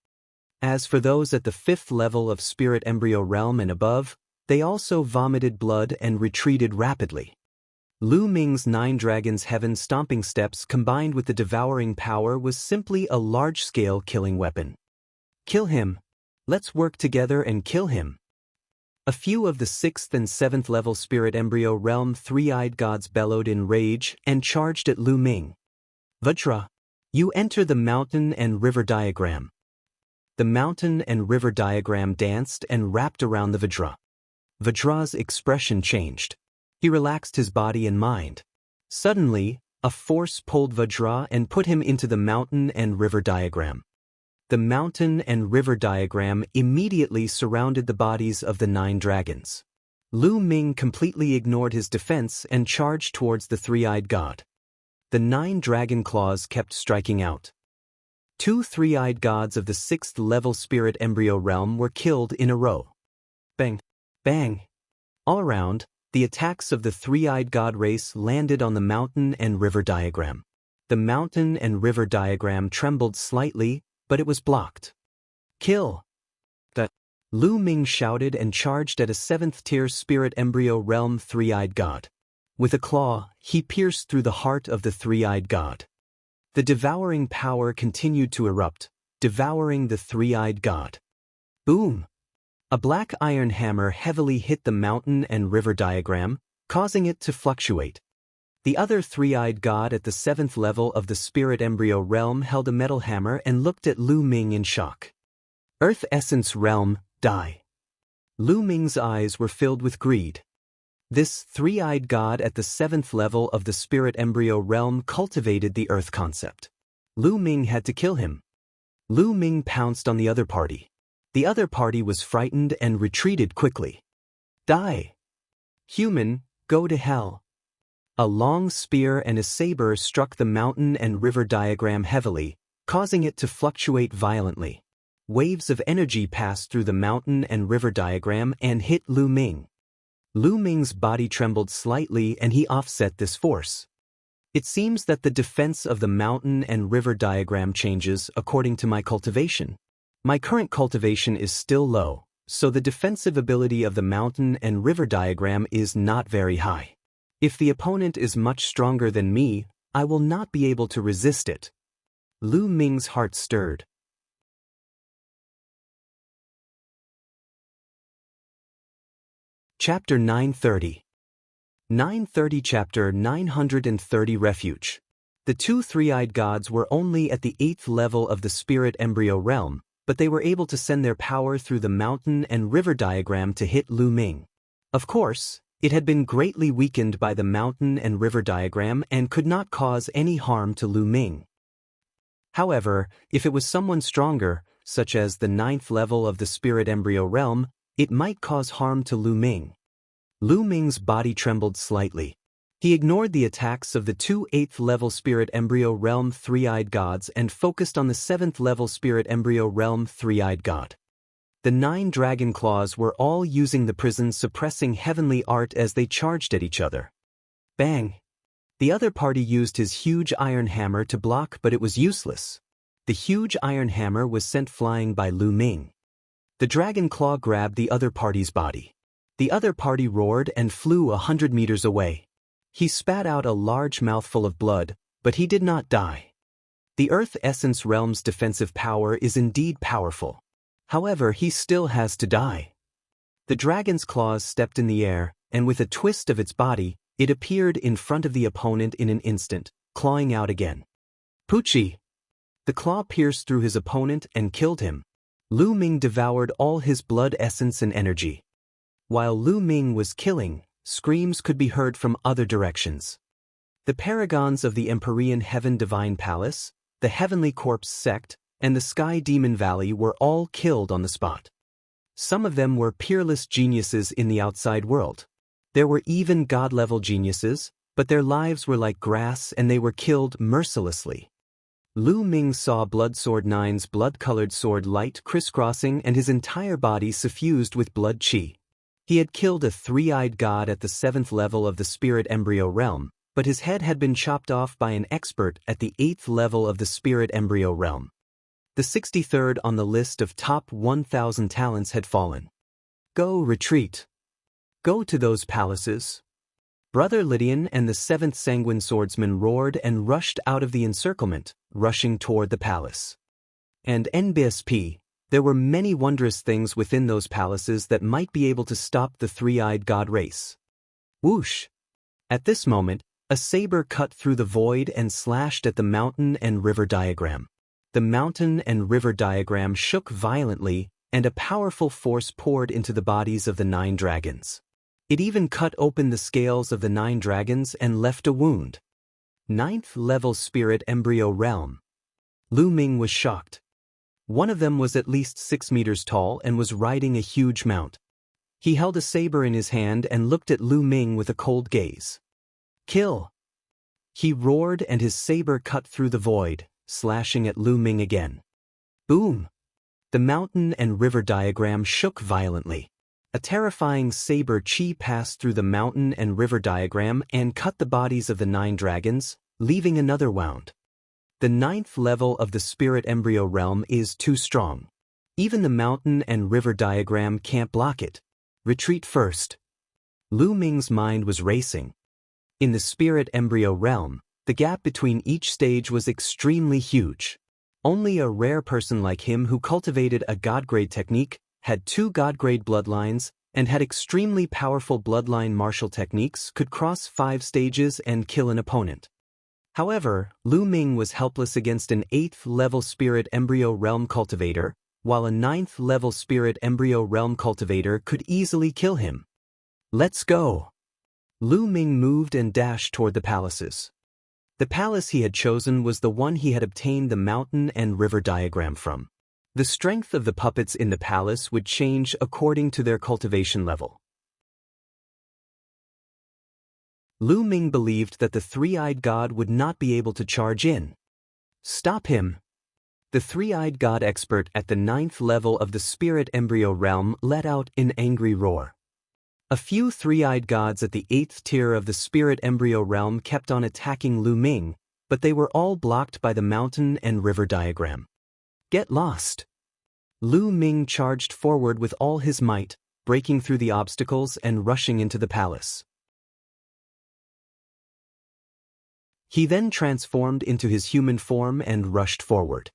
As for those at the 5th level of spirit embryo realm and above, they also vomited blood and retreated rapidly. Lu Ming's 9 dragons' heaven-stomping steps combined with the devouring power was simply a large-scale killing weapon. "Kill him! Let's work together and kill him!" A few of the 6th and 7th level spirit embryo realm three-eyed gods bellowed in rage and charged at Lu Ming. "Vajra, you enter the mountain and river diagram." The mountain and river diagram danced and wrapped around the Vajra. Vajra's expression changed. He relaxed his body and mind. Suddenly, a force pulled Vajra and put him into the mountain and river diagram. The mountain and river diagram immediately surrounded the bodies of the 9 dragons. Lu Ming completely ignored his defense and charged towards the three-eyed god. The 9 dragon claws kept striking out. 2 three-eyed gods of the 6th level spirit embryo realm were killed in a row. Bang! Bang! All around, the attacks of the three-eyed god race landed on the mountain and river diagram. The mountain and river diagram trembled slightly, but it was blocked. "Kill!" Lu Ming shouted and charged at a 7th-tier spirit embryo realm three-eyed god. With a claw, he pierced through the heart of the three-eyed god. The devouring power continued to erupt, devouring the three-eyed god. Boom! A black iron hammer heavily hit the mountain and river diagram, causing it to fluctuate. The other three-eyed god at the 7th level of the spirit embryo realm held a metal hammer and looked at Lu Ming in shock. "Earth Essence Realm, die." Lu Ming's eyes were filled with greed. This three-eyed god at the 7th level of the spirit embryo realm cultivated the earth concept. Lu Ming had to kill him. Lu Ming pounced on the other party. The other party was frightened and retreated quickly. "Die! Human, go to hell." A long spear and a saber struck the mountain and river diagram heavily, causing it to fluctuate violently. Waves of energy passed through the mountain and river diagram and hit Lu Ming. Lu Ming's body trembled slightly and he offset this force. It seems that the defense of the mountain and river diagram changes according to my cultivation. My current cultivation is still low, so the defensive ability of the mountain and river diagram is not very high. If the opponent is much stronger than me, I will not be able to resist it. Lu Ming's heart stirred. Chapter 930. 930 Chapter 930 Refuge. The 2 three-eyed gods were only at the 8th level of the spirit embryo realm, but they were able to send their power through the mountain and river diagram to hit Lu Ming. Of course, It had been greatly weakened by the mountain and river diagram and could not cause any harm to Lu Ming. However, if it was someone stronger, such as the 9th level of the spirit embryo realm, it might cause harm to Lu Ming. Lu Ming's body trembled slightly. He ignored the attacks of the two 8th level spirit embryo realm three-eyed gods and focused on the 7th level spirit embryo realm three-eyed god. The 9 dragon claws were all using the prison suppressing heavenly art as they charged at each other. Bang! The other party used his huge iron hammer to block, but it was useless. The huge iron hammer was sent flying by Lu Ming. The dragon claw grabbed the other party's body. The other party roared and flew 100 meters away. He spat out a large mouthful of blood, but he did not die. The Earth Essence Realm's defensive power is indeed powerful. However, he still has to die. The dragon's claws stepped in the air, and with a twist of its body, it appeared in front of the opponent in an instant, clawing out again. Poochie! The claw pierced through his opponent and killed him. Lu Ming devoured all his blood essence and energy. While Lu Ming was killing, screams could be heard from other directions. The paragons of the Empyrean Heaven Divine Palace, the Heavenly Corpse Sect, and the Sky Demon Valley were all killed on the spot. Some of them were peerless geniuses in the outside world. There were even god-level geniuses, but their lives were like grass and they were killed mercilessly. Lu Ming saw Blood Sword 9's blood-colored sword light crisscrossing and his entire body suffused with blood chi. He had killed a three-eyed god at the 7th level of the spirit embryo realm, but his head had been chopped off by an expert at the 8th level of the spirit embryo realm. The 63rd on the list of top 1,000 talents had fallen. Go retreat. Go to those palaces. Brother Lydian and the 7th Sanguine Swordsman roared and rushed out of the encirclement, rushing toward the palace. And NBSP, there were many wondrous things within those palaces that might be able to stop the three-eyed god race. Whoosh! At this moment, a saber cut through the void and slashed at the mountain and river diagram. The mountain and river diagram shook violently, and a powerful force poured into the bodies of the 9 dragons. It even cut open the scales of the 9 dragons and left a wound. 9th level spirit embryo realm. Lu Ming was shocked. One of them was at least 6 meters tall and was riding a huge mount. He held a saber in his hand and looked at Lu Ming with a cold gaze. Kill! He roared and his saber cut through the void, slashing at Lu Ming again. Boom! The mountain and river diagram shook violently. A terrifying saber chi passed through the mountain and river diagram and cut the bodies of the 9 dragons, leaving another wound. The 9th level of the spirit embryo realm is too strong. Even the mountain and river diagram can't block it. Retreat first. Lu Ming's mind was racing. In the spirit embryo realm, the gap between each stage was extremely huge. Only a rare person like him who cultivated a god-grade technique, had 2 god-grade bloodlines, and had extremely powerful bloodline martial techniques could cross 5 stages and kill an opponent. However, Lu Ming was helpless against an 8th level spirit embryo realm cultivator, while a 9th level spirit embryo realm cultivator could easily kill him. Let's go! Lu Ming moved and dashed toward the palaces. The palace he had chosen was the one he had obtained the mountain and river diagram from. The strength of the puppets in the palace would change according to their cultivation level. Lu Ming believed that the three-eyed god would not be able to charge in. Stop him! The three-eyed god expert at the 9th level of the spirit embryo realm let out an angry roar. A few three-eyed gods at the 8th tier of the spirit embryo realm kept on attacking Lu Ming, but they were all blocked by the mountain and river diagram. Get lost! Lu Ming charged forward with all his might, breaking through the obstacles and rushing into the palace. He then transformed into his human form and rushed forward.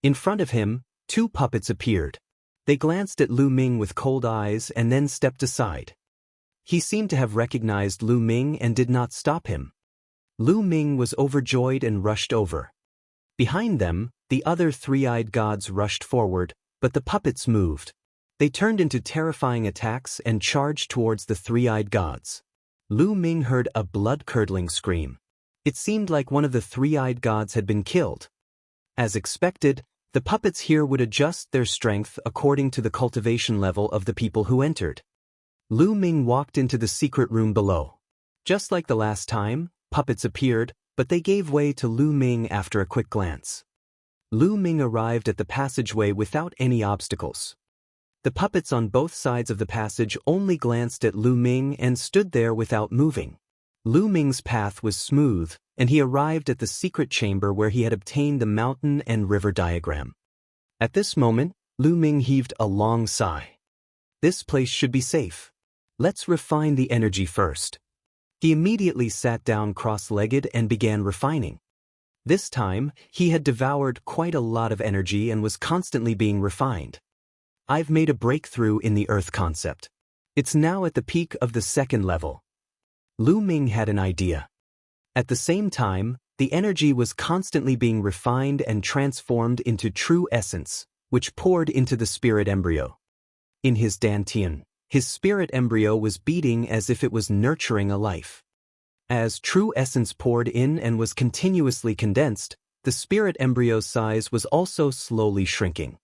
In front of him, 2 puppets appeared. They glanced at Lu Ming with cold eyes and then stepped aside. He seemed to have recognized Lu Ming and did not stop him. Lu Ming was overjoyed and rushed over. Behind them, the other three-eyed gods rushed forward, but the puppets moved. They turned into terrifying attacks and charged towards the three-eyed gods. Lu Ming heard a blood-curdling scream. It seemed like one of the three-eyed gods had been killed. As expected, the puppets here would adjust their strength according to the cultivation level of the people who entered. Lu Ming walked into the secret room below. Just like the last time, puppets appeared, but they gave way to Lu Ming after a quick glance. Lu Ming arrived at the passageway without any obstacles. The puppets on both sides of the passage only glanced at Lu Ming and stood there without moving. Lu Ming's path was smooth, and he arrived at the secret chamber where he had obtained the mountain and river diagram. At this moment, Lu Ming heaved a long sigh. This place should be safe. Let's refine the energy first. He immediately sat down cross-legged and began refining. This time, he had devoured quite a lot of energy and was constantly being refined. I've made a breakthrough in the Earth concept. It's now at the peak of the second level. Lu Ming had an idea. At the same time, the energy was constantly being refined and transformed into true essence, which poured into the spirit embryo. In his dantian, his spirit embryo was beating as if it was nurturing a life. As true essence poured in and was continuously condensed, the spirit embryo's size was also slowly shrinking.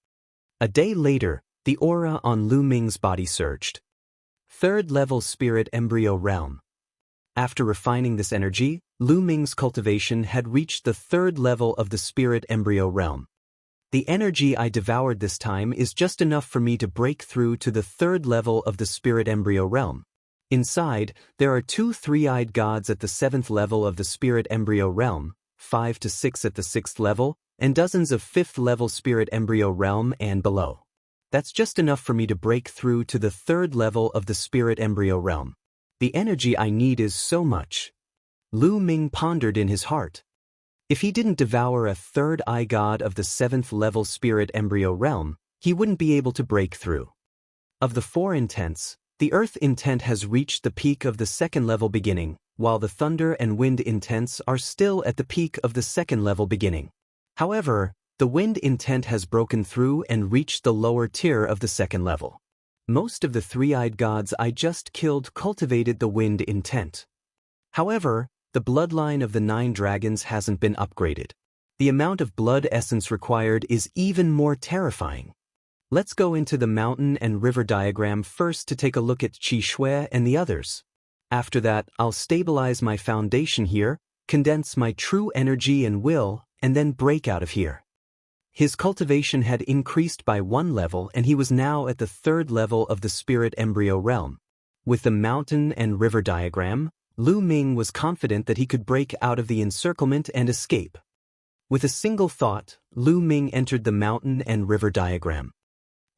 A day later, the aura on Lu Ming's body surged. Third-level spirit embryo realm. After refining this energy, Lu Ming's cultivation had reached the third level of the spirit embryo realm. The energy I devoured this time is just enough for me to break through to the third level of the spirit embryo realm. Inside, there are 2 three-eyed gods at the 7th level of the spirit embryo realm, 5 to 6 at the 6th level, and dozens of 5th-level spirit embryo realm and below. That's just enough for me to break through to the third level of the spirit embryo realm. The energy I need is so much. Lu Ming pondered in his heart. If he didn't devour a third eye god of the 7th-level spirit embryo realm, he wouldn't be able to break through. Of the 4 intents, the earth intent has reached the peak of the 2nd-level beginning, while the thunder and wind intents are still at the peak of the 2nd-level beginning. However, the wind intent has broken through and reached the lower tier of the 2nd level. Most of the three-eyed gods I just killed cultivated the wind intent. However, the bloodline of the 9 dragons hasn't been upgraded. The amount of blood essence required is even more terrifying. Let's go into the mountain and river diagram first to take a look at Qi Shui and the others. After that, I'll stabilize my foundation here, condense my true energy and will, and then break out of here. His cultivation had increased by 1 level and he was now at the 3rd level of the spirit embryo realm. With the mountain and river diagram, Lu Ming was confident that he could break out of the encirclement and escape. With a single thought, Lu Ming entered the mountain and river diagram.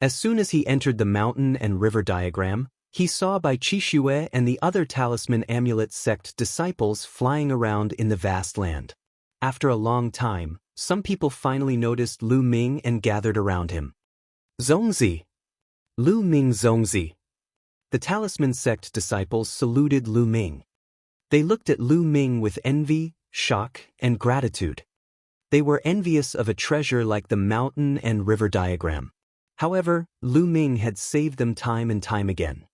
As soon as he entered the mountain and river diagram, he saw Bai Qishui and the other talisman amulet sect disciples flying around in the vast land. After a long time, some people finally noticed Lu Ming and gathered around him. Zongzi! Lu Ming Zongzi! The talisman sect disciples saluted Lu Ming. They looked at Lu Ming with envy, shock, and gratitude. They were envious of a treasure like the mountain and river diagram. However, Lu Ming had saved them time and time again.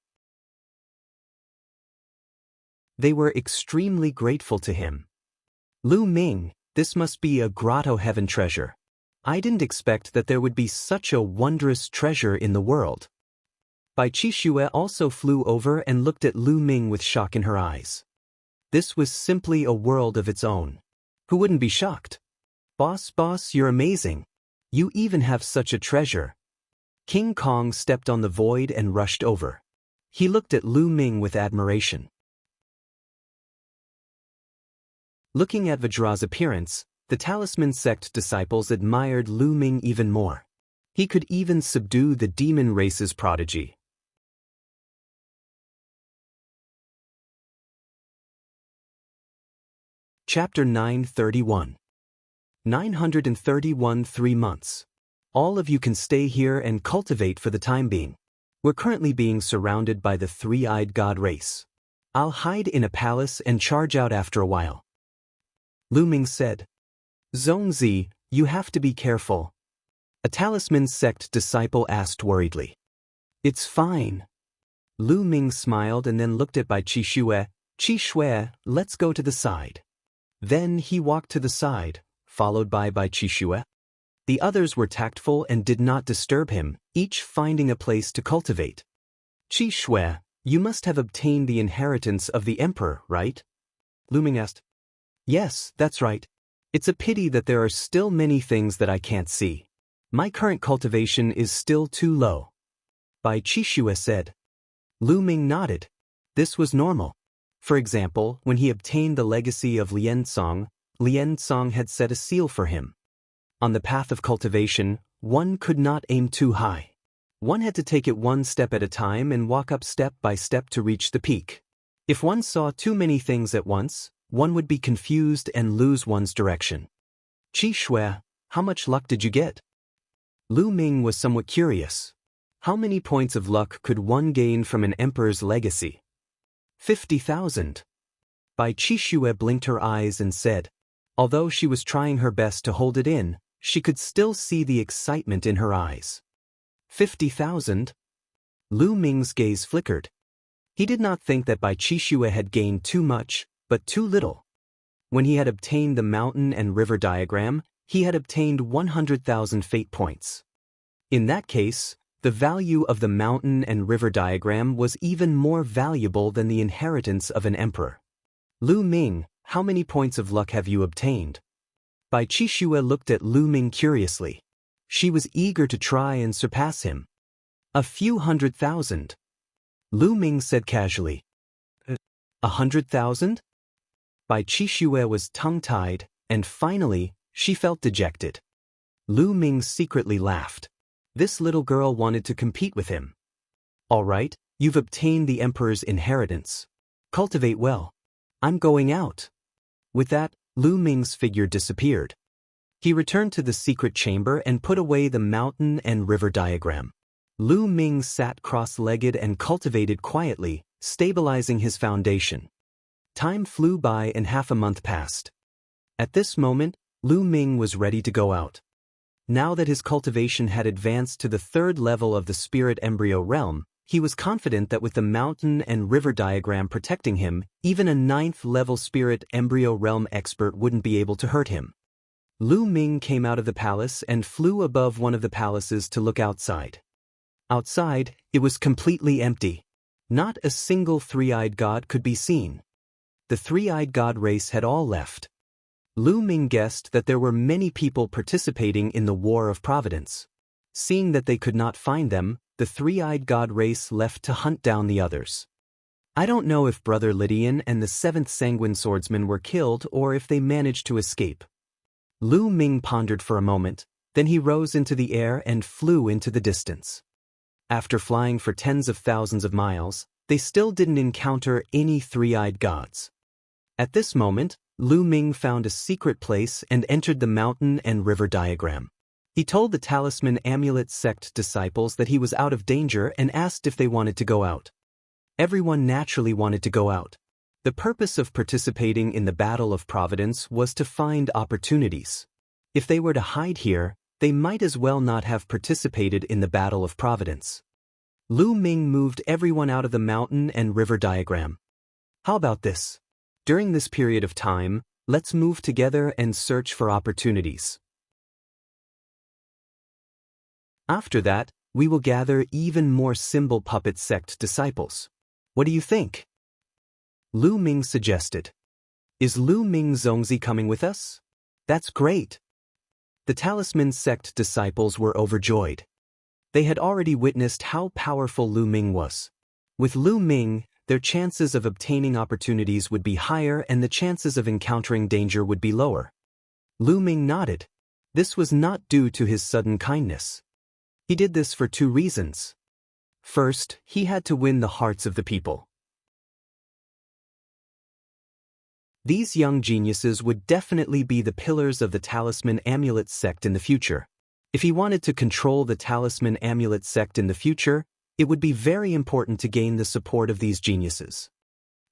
They were extremely grateful to him. Lu Ming, this must be a grotto heaven treasure. I didn't expect that there would be such a wondrous treasure in the world. Bai Qishui also flew over and looked at Lu Ming with shock in her eyes. This was simply a world of its own. Who wouldn't be shocked? Boss, you're amazing. You even have such a treasure. King Kong stepped on the void and rushed over. He looked at Lu Ming with admiration. Looking at Vajra's appearance, the talisman sect disciples admired Lu Ming even more. He could even subdue the demon race's prodigy. Chapter 931. 931 3 months. All of you can stay here and cultivate for the time being. We're currently being surrounded by the three-eyed god race. I'll hide in a palace and charge out after a while. Lu Ming said. Zongzi, you have to be careful. A talisman sect disciple asked worriedly. It's fine. Lu Ming smiled and then looked at Bai Qixue. Qixue, let's go to the side. Then he walked to the side, followed by Bai Qixue. The others were tactful and did not disturb him, each finding a place to cultivate. Qixue, you must have obtained the inheritance of the emperor, right? Lu Ming asked. Yes, that's right. It's a pity that there are still many things that I can't see. My current cultivation is still too low. Bai Qixue said. Lu Ming nodded. This was normal. For example, when he obtained the legacy of Lianzong, Lianzong had set a seal for him. On the path of cultivation, one could not aim too high. One had to take it one step at a time and walk up step by step to reach the peak. If one saw too many things at once, one would be confused and lose one's direction. Qixue, how much luck did you get? Lu Ming was somewhat curious. How many points of luck could one gain from an emperor's legacy? 50,000. Bai Qixue blinked her eyes and said, although she was trying her best to hold it in, she could still see the excitement in her eyes. 50,000? Lu Ming's gaze flickered. He did not think that Bai Qixue had gained too much, but too little. When he had obtained the mountain and river diagram, he had obtained 100,000 fate points. In that case, the value of the mountain and river diagram was even more valuable than the inheritance of an emperor. Lu Ming, how many points of luck have you obtained? Bai Qixue looked at Lu Ming curiously. She was eager to try and surpass him. A few 100,000. Lu Ming said casually. 100,000? Bai Qixue was tongue-tied, and finally, she felt dejected. Lu Ming secretly laughed. This little girl wanted to compete with him. All right, you've obtained the emperor's inheritance. Cultivate well. I'm going out. With that, Lu Ming's figure disappeared. He returned to the secret chamber and put away the mountain and river diagram. Lu Ming sat cross-legged and cultivated quietly, stabilizing his foundation. Time flew by and half a month passed. At this moment, Lu Ming was ready to go out. Now that his cultivation had advanced to the third level of the spirit embryo realm, he was confident that with the mountain and river diagram protecting him, even a 9th-level spirit embryo realm expert wouldn't be able to hurt him. Lu Ming came out of the palace and flew above one of the palaces to look outside. Outside, it was completely empty. Not a single three-eyed god could be seen. The three-eyed god race had all left. Lu Ming guessed that there were many people participating in the War of Providence. Seeing that they could not find them, the three-eyed god race left to hunt down the others. I don't know if Brother Lydian and the 7th Sanguine Swordsman were killed or if they managed to escape. Lu Ming pondered for a moment, then he rose into the air and flew into the distance. After flying for tens of thousands of miles, they still didn't encounter any three-eyed gods. At this moment, Lu Ming found a secret place and entered the mountain and river diagram. He told the Talisman Amulet sect disciples that he was out of danger and asked if they wanted to go out. Everyone naturally wanted to go out. The purpose of participating in the Battle of Providence was to find opportunities. If they were to hide here, they might as well not have participated in the Battle of Providence. Lu Ming moved everyone out of the mountain and river diagram. How about this? During this period of time, let's move together and search for opportunities. After that, we will gather even more symbol puppet sect disciples. What do you think? Lu Ming suggested. Is Lu Ming Zongzi coming with us? That's great. The Talisman sect disciples were overjoyed. They had already witnessed how powerful Lu Ming was. With Lu Ming, their chances of obtaining opportunities would be higher and the chances of encountering danger would be lower. Lu Ming nodded. This was not due to his sudden kindness. He did this for 2 reasons. First, he had to win the hearts of the people. These young geniuses would definitely be the pillars of the Talisman Amulet sect in the future. If he wanted to control the Talisman Amulet sect in the future, it would be very important to gain the support of these geniuses.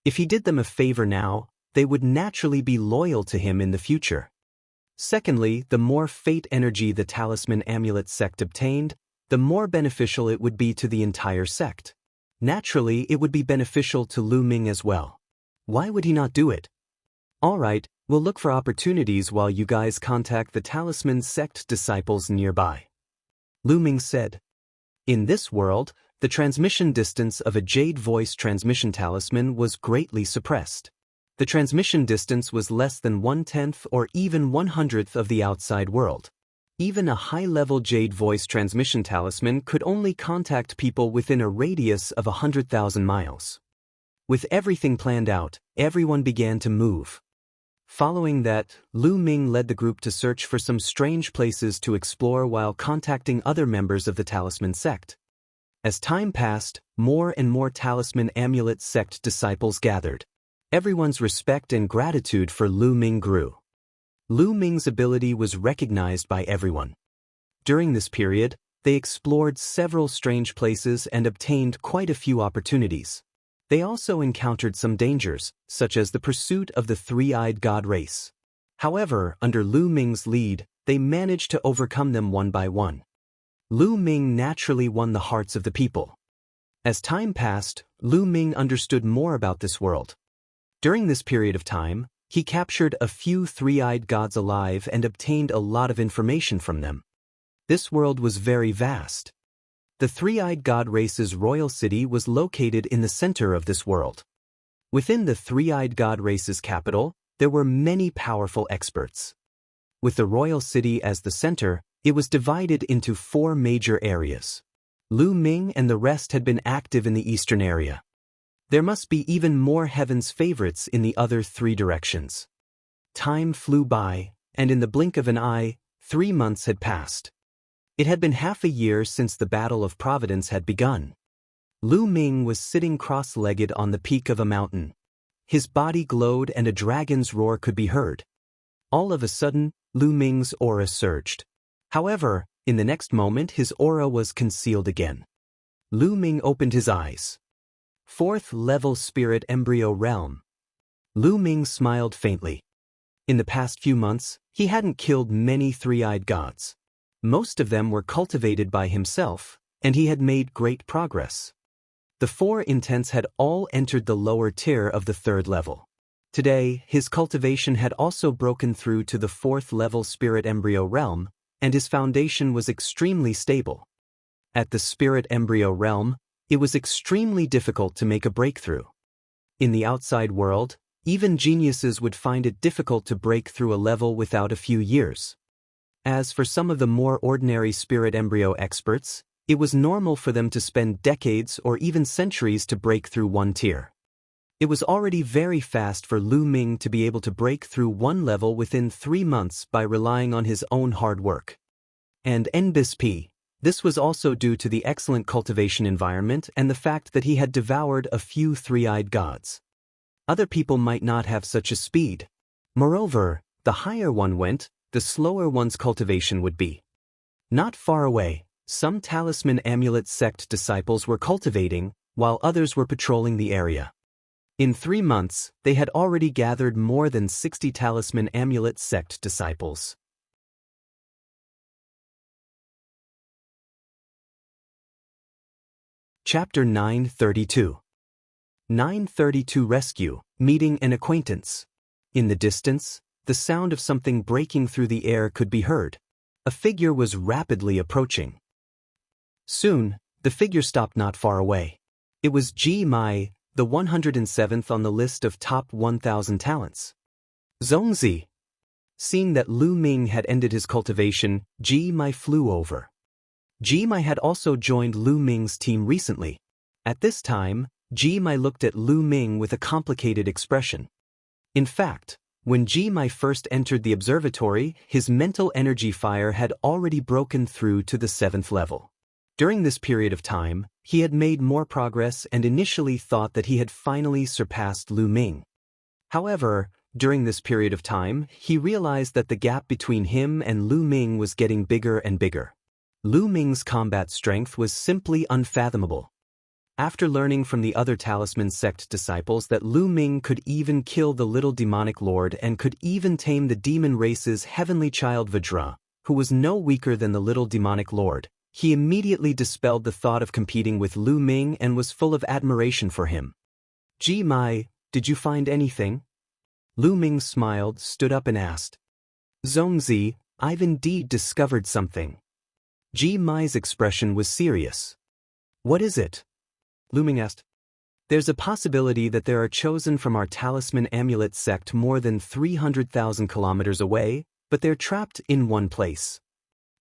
If he did them a favor now, they would naturally be loyal to him in the future. Secondly, the more fate energy the Talisman Amulet sect obtained, the more beneficial it would be to the entire sect. Naturally, it would be beneficial to Lu Ming as well. Why would he not do it? Alright, we'll look for opportunities while you guys contact the talisman sect disciples nearby. Lu Ming said. In this world, the transmission distance of a jade voice transmission talisman was greatly suppressed. The transmission distance was less than 1/10 or even 1/100th of the outside world. Even a high-level jade voice transmission talisman could only contact people within a radius of 100,000 miles. With everything planned out, everyone began to move. Following that, Lu Ming led the group to search for some strange places to explore while contacting other members of the talisman sect. As time passed, more and more talisman amulet sect disciples gathered. Everyone's respect and gratitude for Lu Ming grew. Lu Ming's ability was recognized by everyone. During this period, they explored several strange places and obtained quite a few opportunities. They also encountered some dangers, such as the pursuit of the three-eyed god race. However, under Lu Ming's lead, they managed to overcome them one by one. Lu Ming naturally won the hearts of the people. As time passed, Lu Ming understood more about this world. During this period of time, he captured a few three-eyed gods alive and obtained a lot of information from them. This world was very vast. The three-eyed god race's royal city was located in the center of this world. Within the three-eyed god race's capital, there were many powerful experts. With the royal city as the center, it was divided into 4 major areas. Lu Ming and the rest had been active in the eastern area. There must be even more heaven's favorites in the other 3 directions. Time flew by, and in the blink of an eye, 3 months had passed. It had been half a year since the Battle of Providence had begun. Lu Ming was sitting cross-legged on the peak of a mountain. His body glowed and a dragon's roar could be heard. All of a sudden, Lu Ming's aura surged. However, in the next moment his aura was concealed again. Lu Ming opened his eyes. 4th level spirit embryo realm. Lu Ming smiled faintly. In the past few months, he hadn't killed many three-eyed gods. Most of them were cultivated by himself, and he had made great progress. The 4 intents had all entered the lower tier of the 3rd level. Today, his cultivation had also broken through to the 4th level spirit embryo realm, and his foundation was extremely stable. At the spirit embryo realm, it was extremely difficult to make a breakthrough. In the outside world, even geniuses would find it difficult to break through a level without a few years. As for some of the more ordinary spirit embryo experts, it was normal for them to spend decades or even centuries to break through one tier. It was already very fast for Lu Ming to be able to break through one level within 3 months by relying on his own hard work. And NBSP, this was also due to the excellent cultivation environment and the fact that he had devoured a few three-eyed gods. Other people might not have such a speed. Moreover, the higher one went, the slower one's cultivation would be. Not far away, some talisman amulet sect disciples were cultivating, while others were patrolling the area. In 3 months, they had already gathered more than 60 talisman amulet sect disciples. Chapter 932. 932 Rescue, Meeting an Acquaintance. In the distance, the sound of something breaking through the air could be heard. A figure was rapidly approaching. Soon, the figure stopped not far away. It was Ji Mai, the 107th on the list of top 1,000 talents. Zongzi. Seeing that Lu Ming had ended his cultivation, Ji Mai flew over. Ji Mai had also joined Lu Ming's team recently. At this time, Ji Mai looked at Lu Ming with a complicated expression. In fact, when Ji Mai first entered the observatory, his mental energy fire had already broken through to the 7th level. During this period of time, he had made more progress and initially thought that he had finally surpassed Lu Ming. However, during this period of time, he realized that the gap between him and Lu Ming was getting bigger and bigger. Lu Ming's combat strength was simply unfathomable. After learning from the other talisman sect disciples that Lu Ming could even kill the little demonic lord and could even tame the demon race's heavenly child Vajra, who was no weaker than the little demonic lord, He immediately dispelled the thought of competing with Lu Ming and was full of admiration for him. "Ji Mai, did you find anything?" Lu Ming smiled, stood up and asked. "Zongzi, I've indeed discovered something." Ji Mai's expression was serious. "What is it?" Lu Ming asked. "There's a possibility that there are chosen from our talisman amulet sect more than 300,000 kilometers away, but they're trapped in one place,"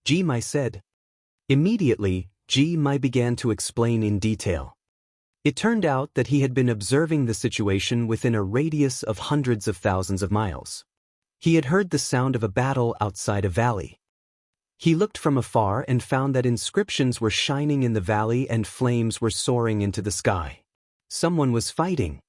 Ji Mai said. Immediately, Ji Mai began to explain in detail. It turned out that he had been observing the situation within a radius of hundreds of thousands of miles. He had heard the sound of a battle outside a valley. He looked from afar and found that inscriptions were shining in the valley and flames were soaring into the sky. Someone was fighting.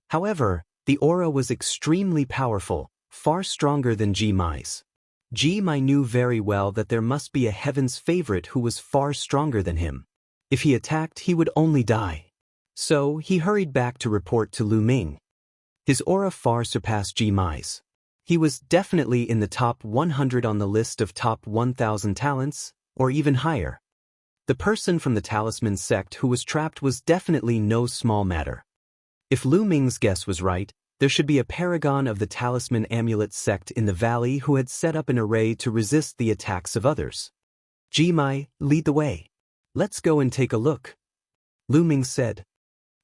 However, the aura was extremely powerful, far stronger than Ji Mai's. Ji Mai knew very well that there must be a heaven's favorite who was far stronger than him. If he attacked, he would only die. So, he hurried back to report to Lu Ming. His aura far surpassed Ji Mai's. He was definitely in the top 100 on the list of top 1,000 talents, or even higher. The person from the talisman sect who was trapped was definitely no small matter. If Lu Ming's guess was right, there should be a paragon of the talisman amulet sect in the valley who had set up an array to resist the attacks of others. "Ji Mai, lead the way. Let's go and take a look," Lu Ming said.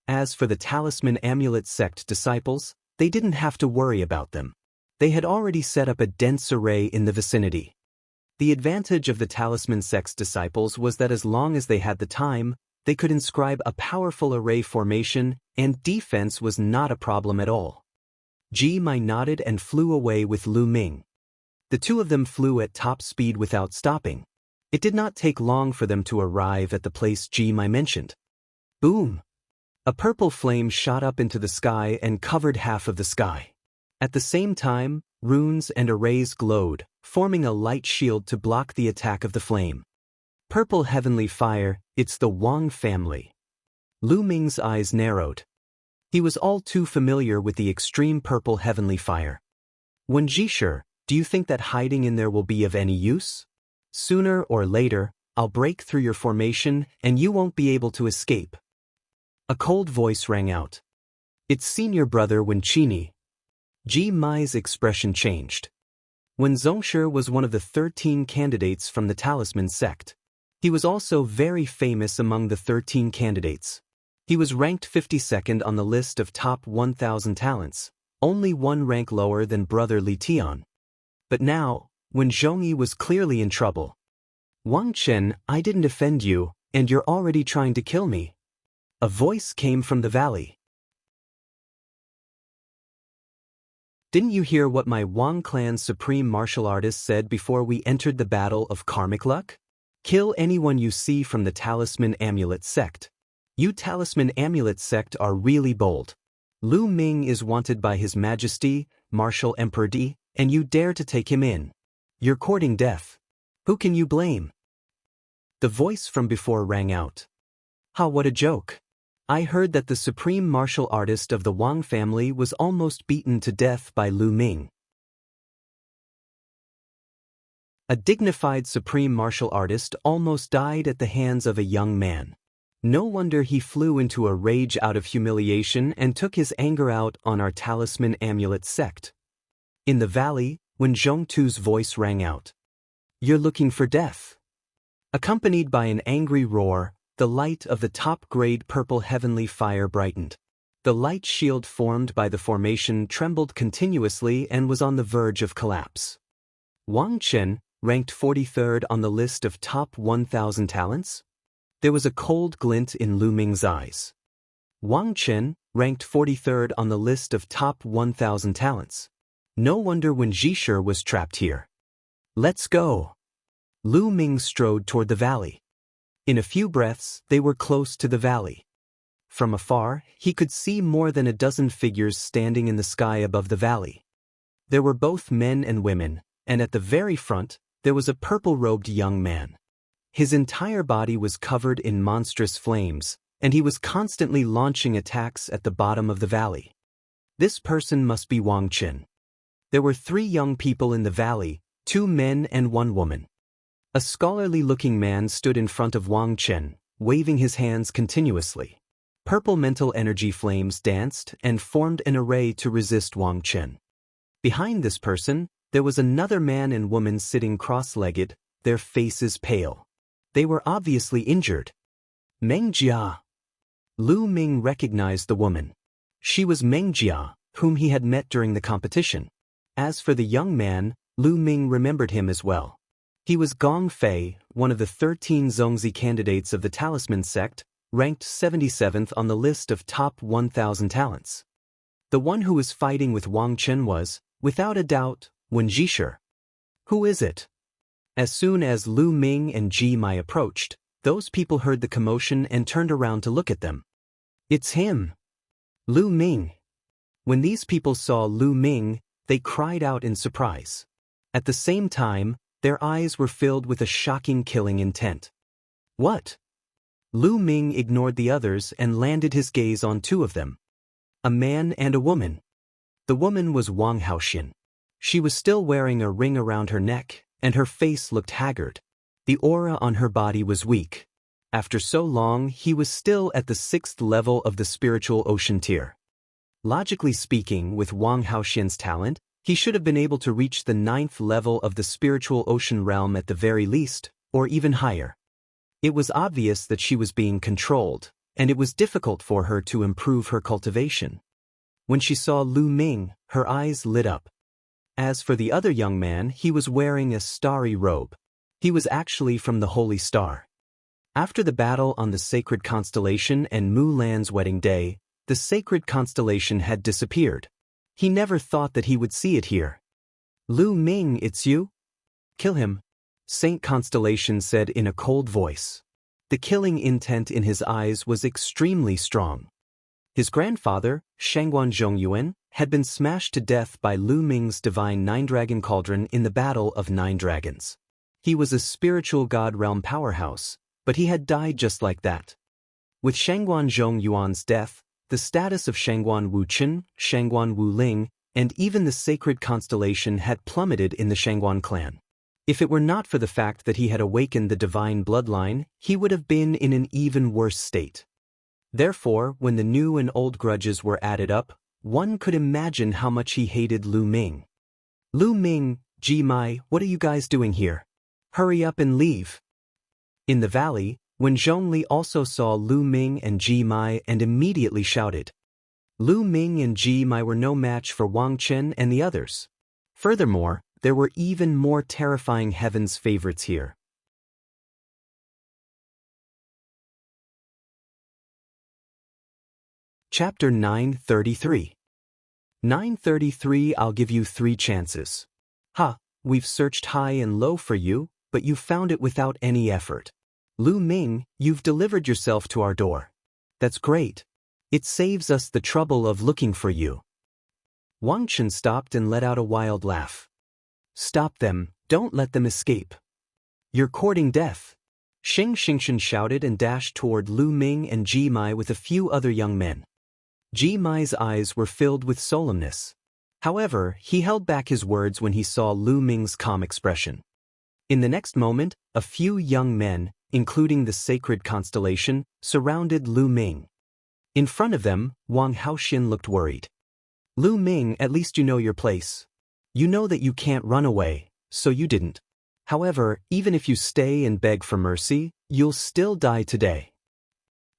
As for the talisman amulet sect disciples, they didn't have to worry about them. They had already set up a dense array in the vicinity. The advantage of the talisman sect's disciples was that as long as they had the time, they could inscribe a powerful array formation, and defense was not a problem at all. Ji Mai nodded and flew away with Lu Ming. The two of them flew at top speed without stopping. It did not take long for them to arrive at the place Ji Mai mentioned. Boom! A purple flame shot up into the sky and covered half of the sky. At the same time, runes and arrays glowed, forming a light shield to block the attack of the flame. Purple heavenly fire, it's the Wang family. Lu Ming's eyes narrowed. He was all too familiar with the extreme purple heavenly fire. "Wen Jisher, do you think that hiding in there will be of any use? Sooner or later, I'll break through your formation and you won't be able to escape." A cold voice rang out. "It's senior brother Wen Qini." Ji Mai's expression changed. Wen Zongshi was one of the 13 candidates from the talisman sect. He was also very famous among the 13 candidates. He was ranked 52nd on the list of top 1,000 talents, only one rank lower than brother Li Tian. But now, Wen Zhongyi was clearly in trouble. "Wang Chen, I didn't offend you, and you're already trying to kill me." A voice came from the valley. "Didn't you hear what my Wang clan's supreme martial artist said before we entered the battle of karmic luck? Kill anyone you see from the talisman amulet sect. You talisman amulet sect are really bold. Lu Ming is wanted by His Majesty, Martial Emperor Di, and you dare to take him in. You're courting death. Who can you blame?" The voice from before rang out. "Ha, what a joke. I heard that the supreme martial artist of the Wang family was almost beaten to death by Lu Ming." A dignified supreme martial artist almost died at the hands of a young man. No wonder he flew into a rage out of humiliation and took his anger out on our talisman amulet sect. In the valley, when Zhongtu's voice rang out, "You're looking for death." Accompanied by an angry roar, the light of the top-grade purple heavenly fire brightened. The light shield formed by the formation trembled continuously and was on the verge of collapse. Wang Chen, ranked 43rd on the list of top 1,000 talents? There was a cold glint in Lu Ming's eyes. Wang Chen, ranked 43rd on the list of top 1,000 talents. No wonder Wen Jisher was trapped here. "Let's go." Lu Ming strode toward the valley. In a few breaths, they were close to the valley. From afar, he could see more than a dozen figures standing in the sky above the valley. There were both men and women, and at the very front, there was a purple-robed young man. His entire body was covered in monstrous flames, and he was constantly launching attacks at the bottom of the valley. This person must be Wang Chen. There were 3 young people in the valley, 2 men and 1 woman. A scholarly-looking man stood in front of Wang Chen, waving his hands continuously. Purple mental energy flames danced and formed an array to resist Wang Chen. Behind this person, there was another man and woman sitting cross-legged, their faces pale. They were obviously injured. Meng Jia. Lu Ming recognized the woman. She was Meng Jia, whom he had met during the competition. As for the young man, Lu Ming remembered him as well. He was Gong Fei, one of the 13 Zongzi candidates of the Talisman sect, ranked 77th on the list of top 1,000 talents. The one who was fighting with Wang Chen was, without a doubt, Wen Jisher. Who is it? As soon as Lu Ming and Ji Mai approached, those people heard the commotion and turned around to look at them. It's him! Lu Ming! When these people saw Lu Ming, they cried out in surprise. At the same time, their eyes were filled with a shocking killing intent. What? Lu Ming ignored the others and landed his gaze on two of them. A man and a woman. The woman was Wang Haoxian. She was still wearing a ring around her neck, and her face looked haggard. The aura on her body was weak. After so long, he was still at the 6th level of the spiritual ocean tier. Logically speaking, with Wang Haoxian's talent, he should have been able to reach the 9th level of the spiritual ocean realm at the very least, or even higher. It was obvious that she was being controlled, and it was difficult for her to improve her cultivation. When she saw Lu Ming, her eyes lit up. As for the other young man, he was wearing a starry robe. He was actually from the Holy Star. After the battle on the sacred constellation and Mu Lan's wedding day, the sacred constellation had disappeared. He never thought that he would see it here. Lu Ming, it's you? Kill him, Saint Constellation said in a cold voice. The killing intent in his eyes was extremely strong. His grandfather, Shangguan Zhongyuan, had been smashed to death by Lu Ming's divine Nine-Dragon Cauldron in the Battle of 9 Dragons. He was a spiritual god realm powerhouse, but he had died just like that. With Shangguan Zhongyuan's death, the status of Shangguan Wuchen, Shangguan Wuling, and even the sacred constellation had plummeted in the Shangguan clan. If it were not for the fact that he had awakened the divine bloodline, he would have been in an even worse state. Therefore, when the new and old grudges were added up, one could imagine how much he hated Lu Ming. Lu Ming, Ji Mai, what are you guys doing here? Hurry up and leave. In the valley, Wen Zhongli also saw Lu Ming and Ji Mai and immediately shouted. Lu Ming and Ji Mai were no match for Wang Chen and the others. Furthermore, there were even more terrifying heaven's favorites here. Chapter 933. 933. I'll give you 3 chances. Ha, we've searched high and low for you, but you found it without any effort. Lu Ming, you've delivered yourself to our door. That's great. It saves us the trouble of looking for you. Wang Chen stopped and let out a wild laugh. Stop them, don't let them escape. You're courting death. Xianxia shouted and dashed toward Lu Ming and Ji Mai with a few other young men. Ji Mai's eyes were filled with solemnness. However, he held back his words when he saw Lu Ming's calm expression. In the next moment, a few young men, including the sacred constellation, surrounded Lu Ming. In front of them, Wang Haoxian looked worried. Lu Ming, at least you know your place. You know that you can't run away, so you didn't. However, even if you stay and beg for mercy, you'll still die today.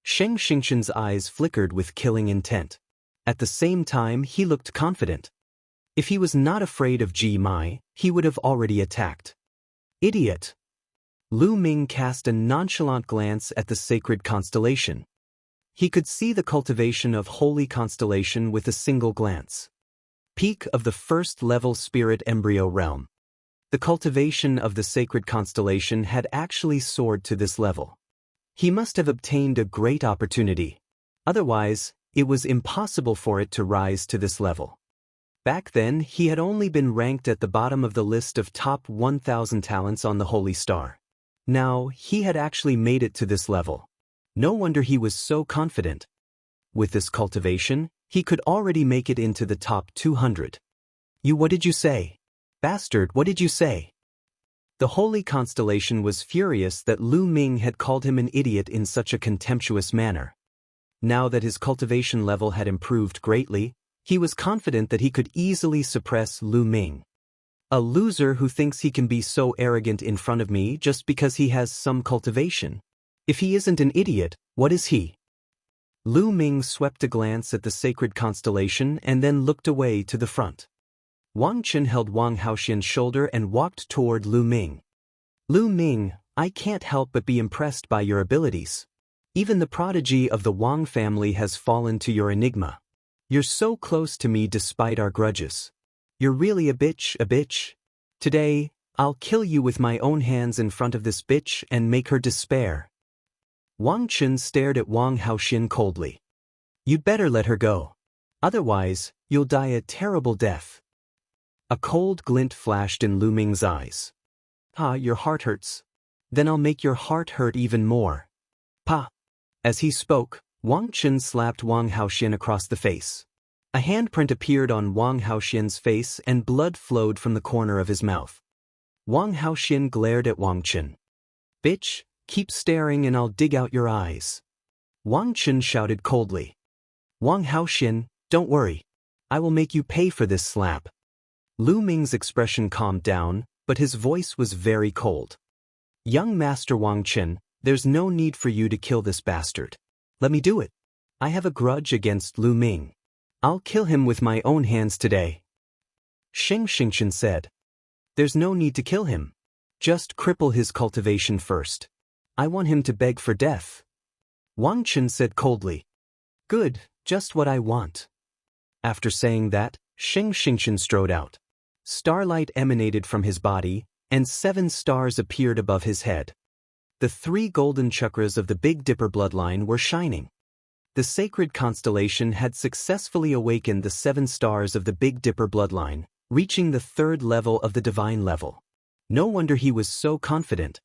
Xianxia's eyes flickered with killing intent. At the same time, he looked confident. If he was not afraid of Ji Mai, he would have already attacked. Idiot! Lu Ming cast a nonchalant glance at the sacred constellation. He could see the cultivation of holy constellation with a single glance. Peak of the 1st level spirit embryo realm. The cultivation of the sacred constellation had actually soared to this level. He must have obtained a great opportunity. Otherwise, it was impossible for it to rise to this level. Back then, he had only been ranked at the bottom of the list of top 1,000 talents on the Holy Star. Now, he had actually made it to this level. No wonder he was so confident. With this cultivation, he could already make it into the top 200. What did you say? Bastard, what did you say? The holy constellation was furious that Lu Ming had called him an idiot in such a contemptuous manner. Now that his cultivation level had improved greatly, he was confident that he could easily suppress Lu Ming. A loser who thinks he can be so arrogant in front of me just because he has some cultivation. If he isn't an idiot, what is he? Lu Ming swept a glance at the sacred constellation and then looked away to the front. Wang Chen held Wang Haoxian's shoulder and walked toward Lu Ming. Lu Ming, I can't help but be impressed by your abilities. Even the prodigy of the Wang family has fallen to your enigma. You're so close to me despite our grudges. You're really a bitch. Today, I'll kill you with my own hands in front of this bitch and make her despair. Wang Chen stared at Wang Haoxian coldly. You'd better let her go. Otherwise, you'll die a terrible death. A cold glint flashed in Lu Ming's eyes. Ah, your heart hurts. Then I'll make your heart hurt even more. Pa. As he spoke, Wang Chen slapped Wang Haoxian across the face. A handprint appeared on Wang Haoxian's face and blood flowed from the corner of his mouth. Wang Haoxian glared at Wang Chen. Bitch, keep staring and I'll dig out your eyes. Wang Chen shouted coldly. Wang Haoxian, don't worry. I will make you pay for this slap. Lu Ming's expression calmed down, but his voice was very cold. Young Master Wang Chen, there's no need for you to kill this bastard. Let me do it. I have a grudge against Lu Ming. I'll kill him with my own hands today. Xianxia said. There's no need to kill him. Just cripple his cultivation first. I want him to beg for death. Wang Chen said coldly. Good, just what I want. After saying that, Xianxia strode out. Starlight emanated from his body, and 7 stars appeared above his head. The 3 golden chakras of the Big Dipper bloodline were shining. The sacred constellation had successfully awakened the 7 stars of the Big Dipper bloodline, reaching the 3rd level of the divine level. No wonder he was so confident.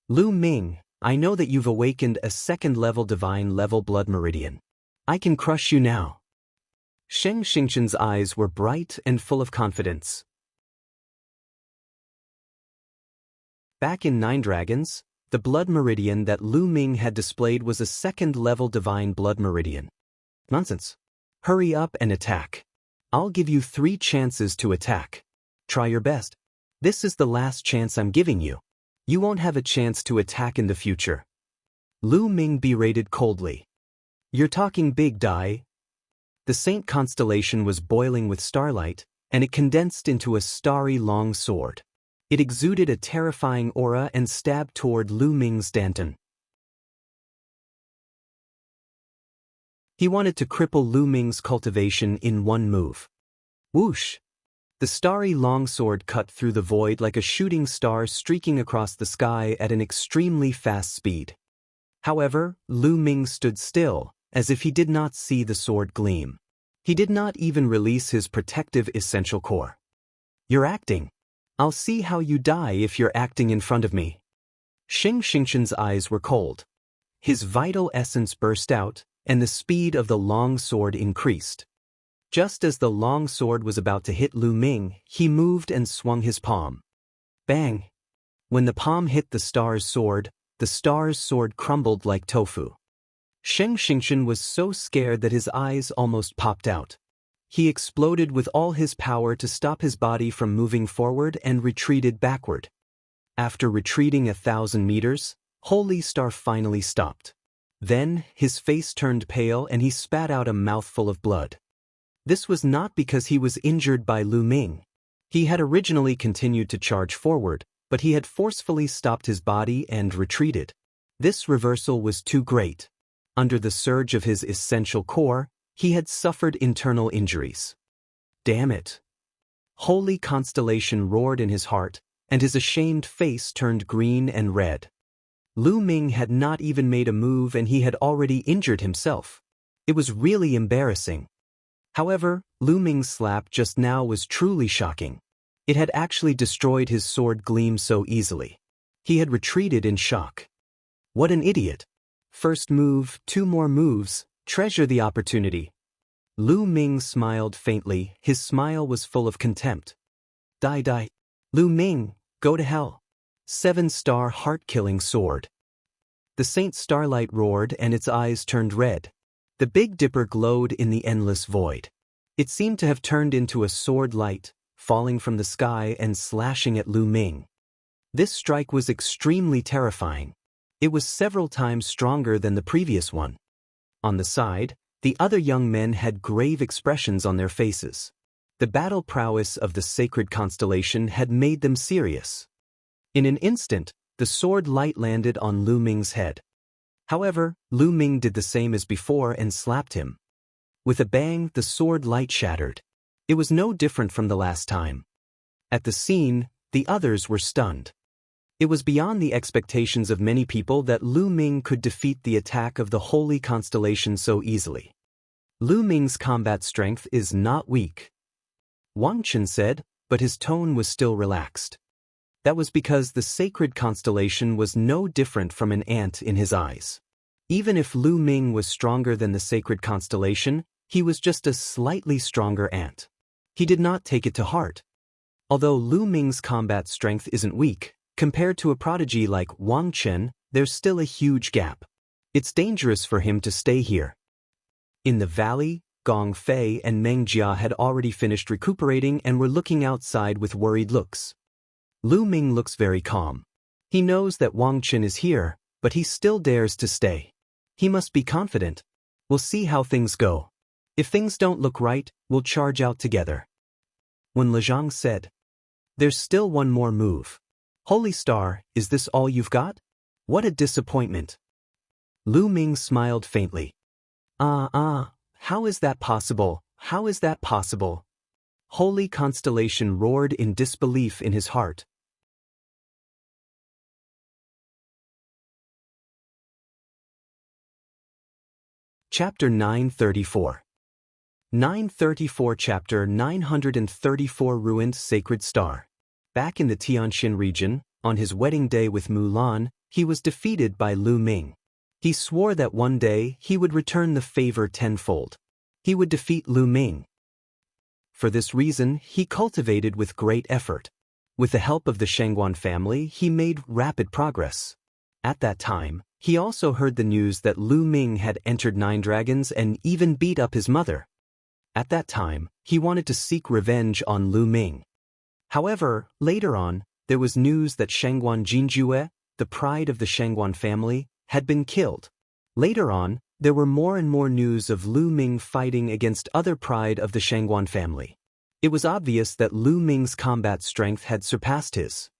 Lu Ming, I know that you've awakened a 2nd level divine level blood meridian. I can crush you now. Xianxia's eyes were bright and full of confidence. Back in 9 Dragons, the blood meridian that Lu Ming had displayed was a 2nd level divine blood meridian. Nonsense. Hurry up and attack. I'll give you 3 chances to attack. Try your best. This is the last chance I'm giving you. You won't have a chance to attack in the future. Lu Ming berated coldly. You're talking big, Dai. The Saint constellation was boiling with starlight, and it condensed into a starry long sword. It exuded a terrifying aura and stabbed toward Lu Ming's danton. He wanted to cripple Lu Ming's cultivation in one move. Whoosh! The starry longsword cut through the void like a shooting star streaking across the sky at an extremely fast speed. However, Lu Ming stood still, as if he did not see the sword gleam. He did not even release his protective essential core. You're acting. I'll see how you die if you're acting in front of me. Xianxia's eyes were cold. His vital essence burst out, and the speed of the long sword increased. Just as the long sword was about to hit Lu Ming, he moved and swung his palm. Bang! When the palm hit the star's sword crumbled like tofu. Xianxia was so scared that his eyes almost popped out. He exploded with all his power to stop his body from moving forward and retreated backward. After retreating 1,000 meters, Holy Star finally stopped. Then, his face turned pale and he spat out a mouthful of blood. This was not because he was injured by Lu Ming. He had originally continued to charge forward, but he had forcefully stopped his body and retreated. This reversal was too great. Under the surge of his essential core, he had suffered internal injuries. Damn it! Holy Constellation roared in his heart, and his ashamed face turned green and red. Lu Ming had not even made a move and he had already injured himself. It was really embarrassing. However, Lu Ming's slap just now was truly shocking. It had actually destroyed his sword gleam so easily. He had retreated in shock. What an idiot! First move, 2 more moves, treasure the opportunity. Lu Ming smiled faintly, his smile was full of contempt. Die. Lu Ming, go to hell. 7-star heart-killing sword. The Saint Starlight roared and its eyes turned red. The Big Dipper glowed in the endless void. It seemed to have turned into a sword light, falling from the sky and slashing at Lu Ming. This strike was extremely terrifying. It was several times stronger than the previous one. On the side, the other young men had grave expressions on their faces. The battle prowess of the sacred constellation had made them serious. In an instant, the sword light landed on Lu Ming's head. However, Lu Ming did the same as before and slapped him. With a bang, the sword light shattered. It was no different from the last time. At the scene, the others were stunned. It was beyond the expectations of many people that Lu Ming could defeat the attack of the holy constellation so easily. Lu Ming's combat strength is not weak, Wang Chen said, but his tone was still relaxed. That was because the sacred constellation was no different from an ant in his eyes. Even if Lu Ming was stronger than the sacred constellation, he was just a slightly stronger ant. He did not take it to heart. Although Lu Ming's combat strength isn't weak, compared to a prodigy like Wang Chen, there's still a huge gap. It's dangerous for him to stay here. In the valley, Gong Fei and Meng Jia had already finished recuperating and were looking outside with worried looks. Lu Ming looks very calm. He knows that Wang Chen is here, but he still dares to stay. He must be confident. We'll see how things go. If things don't look right, we'll charge out together. When Lezhang said, "There's still one more move. Holy Star, is this all you've got? What a disappointment." Lu Ming smiled faintly. How is that possible? How is that possible? Holy Constellation roared in disbelief in his heart. Chapter 934. 934 Chapter 934 Ruined Sacred Star. Back in the Tianxin region, on his wedding day with Mulan, he was defeated by Lu Ming. He swore that one day he would return the favor tenfold. He would defeat Lu Ming. For this reason, he cultivated with great effort. With the help of the Shangguan family, he made rapid progress. At that time, he also heard the news that Lu Ming had entered 9 dragons and even beat up his mother. At that time, he wanted to seek revenge on Lu Ming. However, later on, there was news that Shangguan Jinjue, the pride of the Shangguan family, had been killed. Later on, there were more and more news of Lu Ming fighting against other pride of the Shangguan family. It was obvious that Lu Ming's combat strength had surpassed his.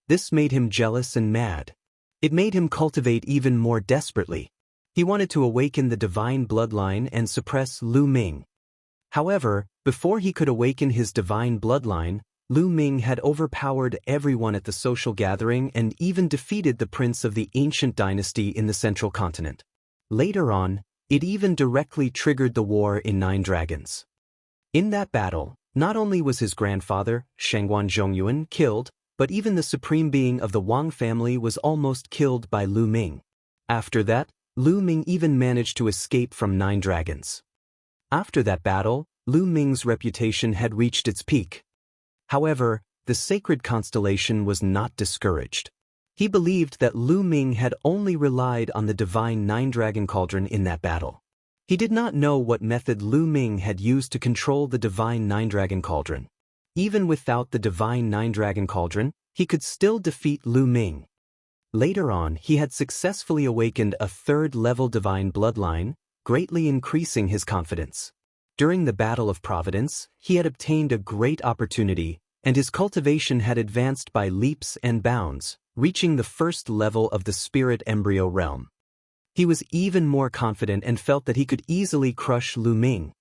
This made him jealous and mad. It made him cultivate even more desperately. He wanted to awaken the divine bloodline and suppress Lu Ming. However, before he could awaken his divine bloodline, Lu Ming had overpowered everyone at the social gathering and even defeated the prince of the ancient dynasty in the central continent. Later on, it even directly triggered the war in 9 dragons. In that battle, not only was his grandfather, Shangguan Zhongyuan, killed, but even the supreme being of the Wang family was almost killed by Lu Ming. After that, Lu Ming even managed to escape from 9 dragons. After that battle, Lu Ming's reputation had reached its peak. However, the sacred constellation was not discouraged. He believed that Lu Ming had only relied on the divine 9-dragon cauldron in that battle. He did not know what method Lu Ming had used to control the divine 9-dragon cauldron. Even without the divine 9-dragon cauldron, he could still defeat Lu Ming. Later on, he had successfully awakened a 3rd-level divine bloodline, greatly increasing his confidence. During the Battle of Providence, he had obtained a great opportunity, and his cultivation had advanced by leaps and bounds, reaching the 1st level of the spirit embryo realm. He was even more confident and felt that he could easily crush Lu Ming.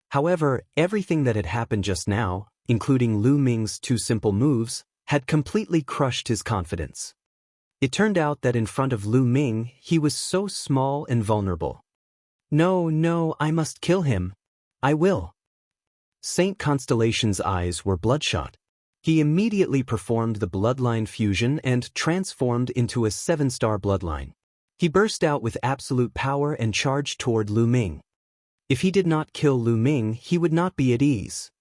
However, everything that had happened just now, including Lu Ming's 2 simple moves, had completely crushed his confidence. It turned out that in front of Lu Ming, he was so small and vulnerable. No, I must kill him. I will. Saint Constellation's eyes were bloodshot. He immediately performed the bloodline fusion and transformed into a 7-star bloodline. He burst out with absolute power and charged toward Lu Ming. If he did not kill Lu Ming, he would not be at ease.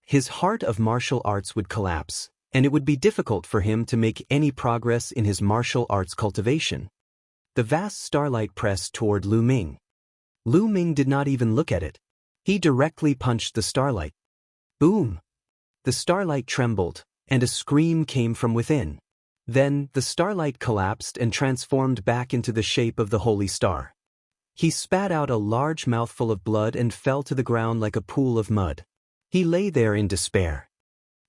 His heart of martial arts would collapse, and it would be difficult for him to make any progress in his martial arts cultivation. The vast starlight pressed toward Lu Ming. Lu Ming did not even look at it. He directly punched the starlight. Boom! The starlight trembled, and a scream came from within. Then, the starlight collapsed and transformed back into the shape of the holy star. He spat out a large mouthful of blood and fell to the ground like a pool of mud. He lay there in despair.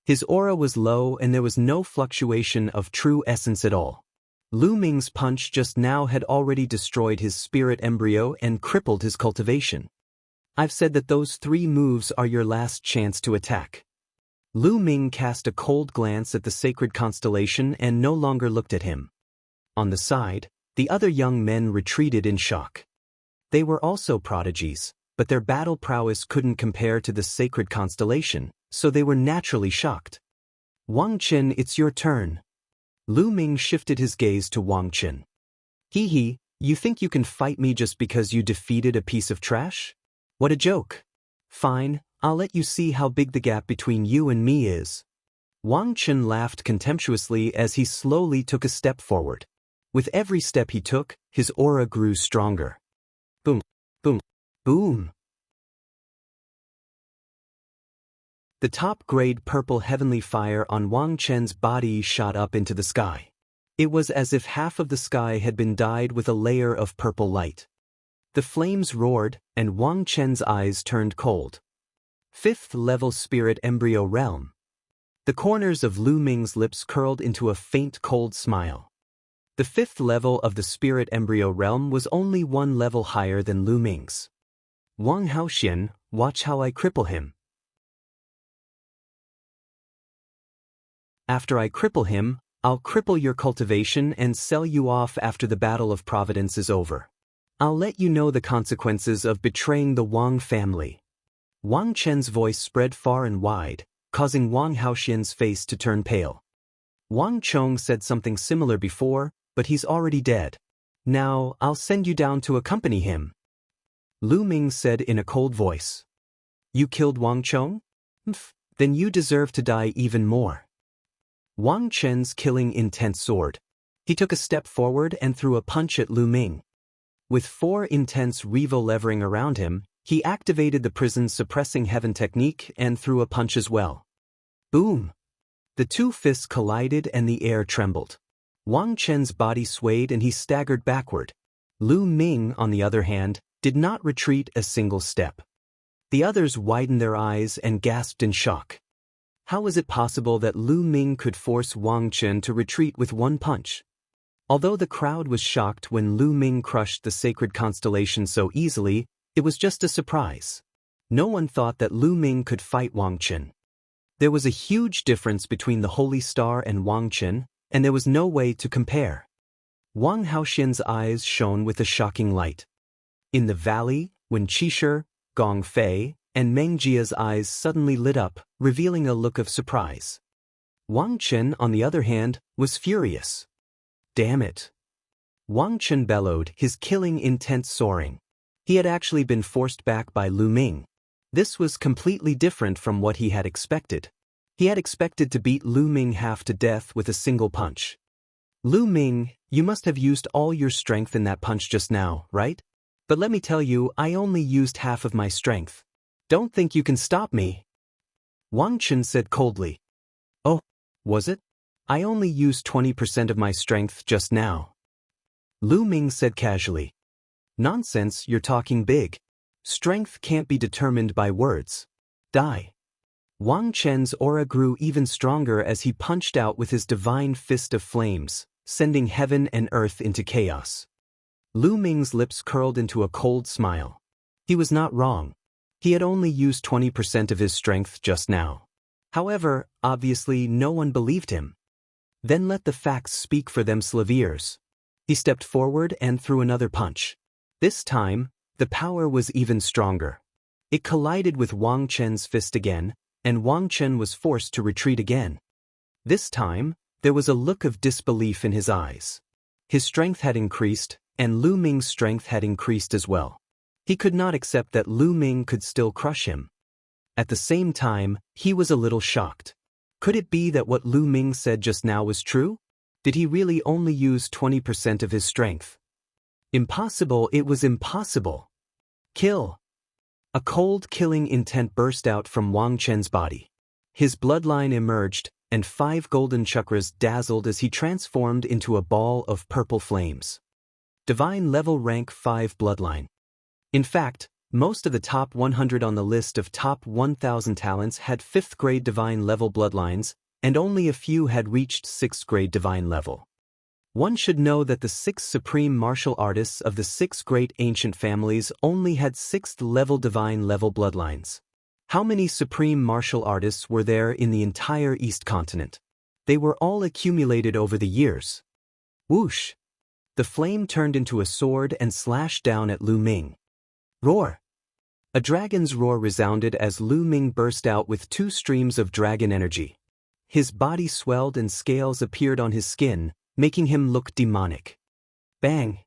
His aura was low and there was no fluctuation of true essence at all. Lu Ming's punch just now had already destroyed his spirit embryo and crippled his cultivation. I've said that those 3 moves are your last chance to attack. Lu Ming cast a cold glance at the sacred constellation and no longer looked at him. On the side, the other young men retreated in shock. They were also prodigies, but their battle prowess couldn't compare to the sacred constellation, so they were naturally shocked. Wang Qin, it's your turn. Lu Ming shifted his gaze to Wang Qin. Hee, you think you can fight me just because you defeated a piece of trash? What a joke. Fine, I'll let you see how big the gap between you and me is. Wang Qin laughed contemptuously as he slowly took a step forward. With every step he took, his aura grew stronger. Boom, boom, boom. The top-grade purple heavenly fire on Wang Chen's body shot up into the sky. It was as if half of the sky had been dyed with a layer of purple light. The flames roared, and Wang Chen's eyes turned cold. 5th-level spirit embryo realm. The corners of Lu Ming's lips curled into a faint cold smile. The 5th level of the spirit embryo realm was only 1 level higher than Lu Ming's. Wang Haoxian, watch how I cripple him. After I cripple him, I'll cripple your cultivation and sell you off after the Battle of Providence is over. I'll let you know the consequences of betraying the Wang family. Wang Chen's voice spread far and wide, causing Wang Haoxian's face to turn pale. Wang Chong said something similar before, but he's already dead. Now, I'll send you down to accompany him. Lu Ming said in a cold voice. You killed Wang Chong? Then you deserve to die even more. Wang Chen's killing intent soared. He took a step forward and threw a punch at Lu Ming. With 4 intense revo-levering around him, he activated the prison's suppressing heaven technique and threw a punch as well. Boom! The 2 fists collided and the air trembled. Wang Chen's body swayed and he staggered backward. Lu Ming, on the other hand, did not retreat a single step. The others widened their eyes and gasped in shock. How was it possible that Lu Ming could force Wang Chen to retreat with 1 punch? Although the crowd was shocked when Lu Ming crushed the sacred constellation so easily, it was just a surprise. No one thought that Lu Ming could fight Wang Chen. There was a huge difference between the Holy Star and Wang Chen, and there was no way to compare. Wang Haoxian's eyes shone with a shocking light. In the valley, when Qishe, Gong Fei, and Meng Jia's eyes suddenly lit up, revealing a look of surprise. Wang Chen, on the other hand, was furious. Damn it! Wang Chen bellowed, his killing intent soaring. He had actually been forced back by Lu Ming. This was completely different from what he had expected. He had expected to beat Lu Ming half to death with a single punch. Lu Ming, you must have used all your strength in that punch just now, right? But let me tell you, I only used half of my strength. Don't think you can stop me. Wang Chen said coldly. Oh, was it? I only used 20% of my strength just now. Lu Ming said casually. Nonsense, you're talking big. Strength can't be determined by words. Die. Wang Chen's aura grew even stronger as he punched out with his divine fist of flames, sending heaven and earth into chaos. Lu Ming's lips curled into a cold smile. He was not wrong. He had only used 20% of his strength just now. However, obviously no one believed him. Then let the facts speak for them, Slaviers. He stepped forward and threw another punch. This time, the power was even stronger. It collided with Wang Chen's fist again, and Wang Chen was forced to retreat again. This time, there was a look of disbelief in his eyes. His strength had increased, and Lu Ming's strength had increased as well. He could not accept that Lu Ming could still crush him. At the same time, he was a little shocked. Could it be that what Lu Ming said just now was true? Did he really only use 20% of his strength? Impossible, it was impossible. Kill. A cold, killing intent burst out from Wang Chen's body. His bloodline emerged, and 5 golden chakras dazzled as he transformed into a ball of purple flames. Divine level rank 5 bloodline. In fact, most of the top 100 on the list of top 1,000 talents had 5th grade divine level bloodlines, and only a few had reached 6th grade divine level. One should know that the 6 supreme martial artists of the 6 great ancient families only had 6th level divine level bloodlines. How many supreme martial artists were there in the entire East continent? They were all accumulated over the years. Whoosh! The flame turned into a sword and slashed down at Lu Ming. Roar! A dragon's roar resounded as Lu Ming burst out with 2 streams of dragon energy. His body swelled and scales appeared on his skin, making him look demonic. Bang!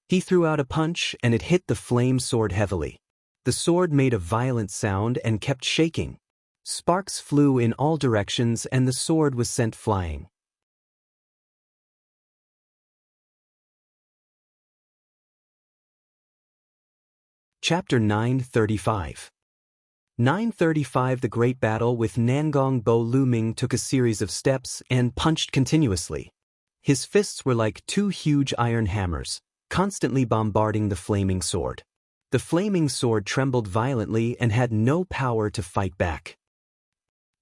He threw out a punch and it hit the flame sword heavily. The sword made a violent sound and kept shaking. Sparks flew in all directions and the sword was sent flying. Chapter 935. 935. The Great Battle with Nangong Bo. Lu Ming took a series of steps and punched continuously. His fists were like 2 huge iron hammers, constantly bombarding the flaming sword. The flaming sword trembled violently and had no power to fight back.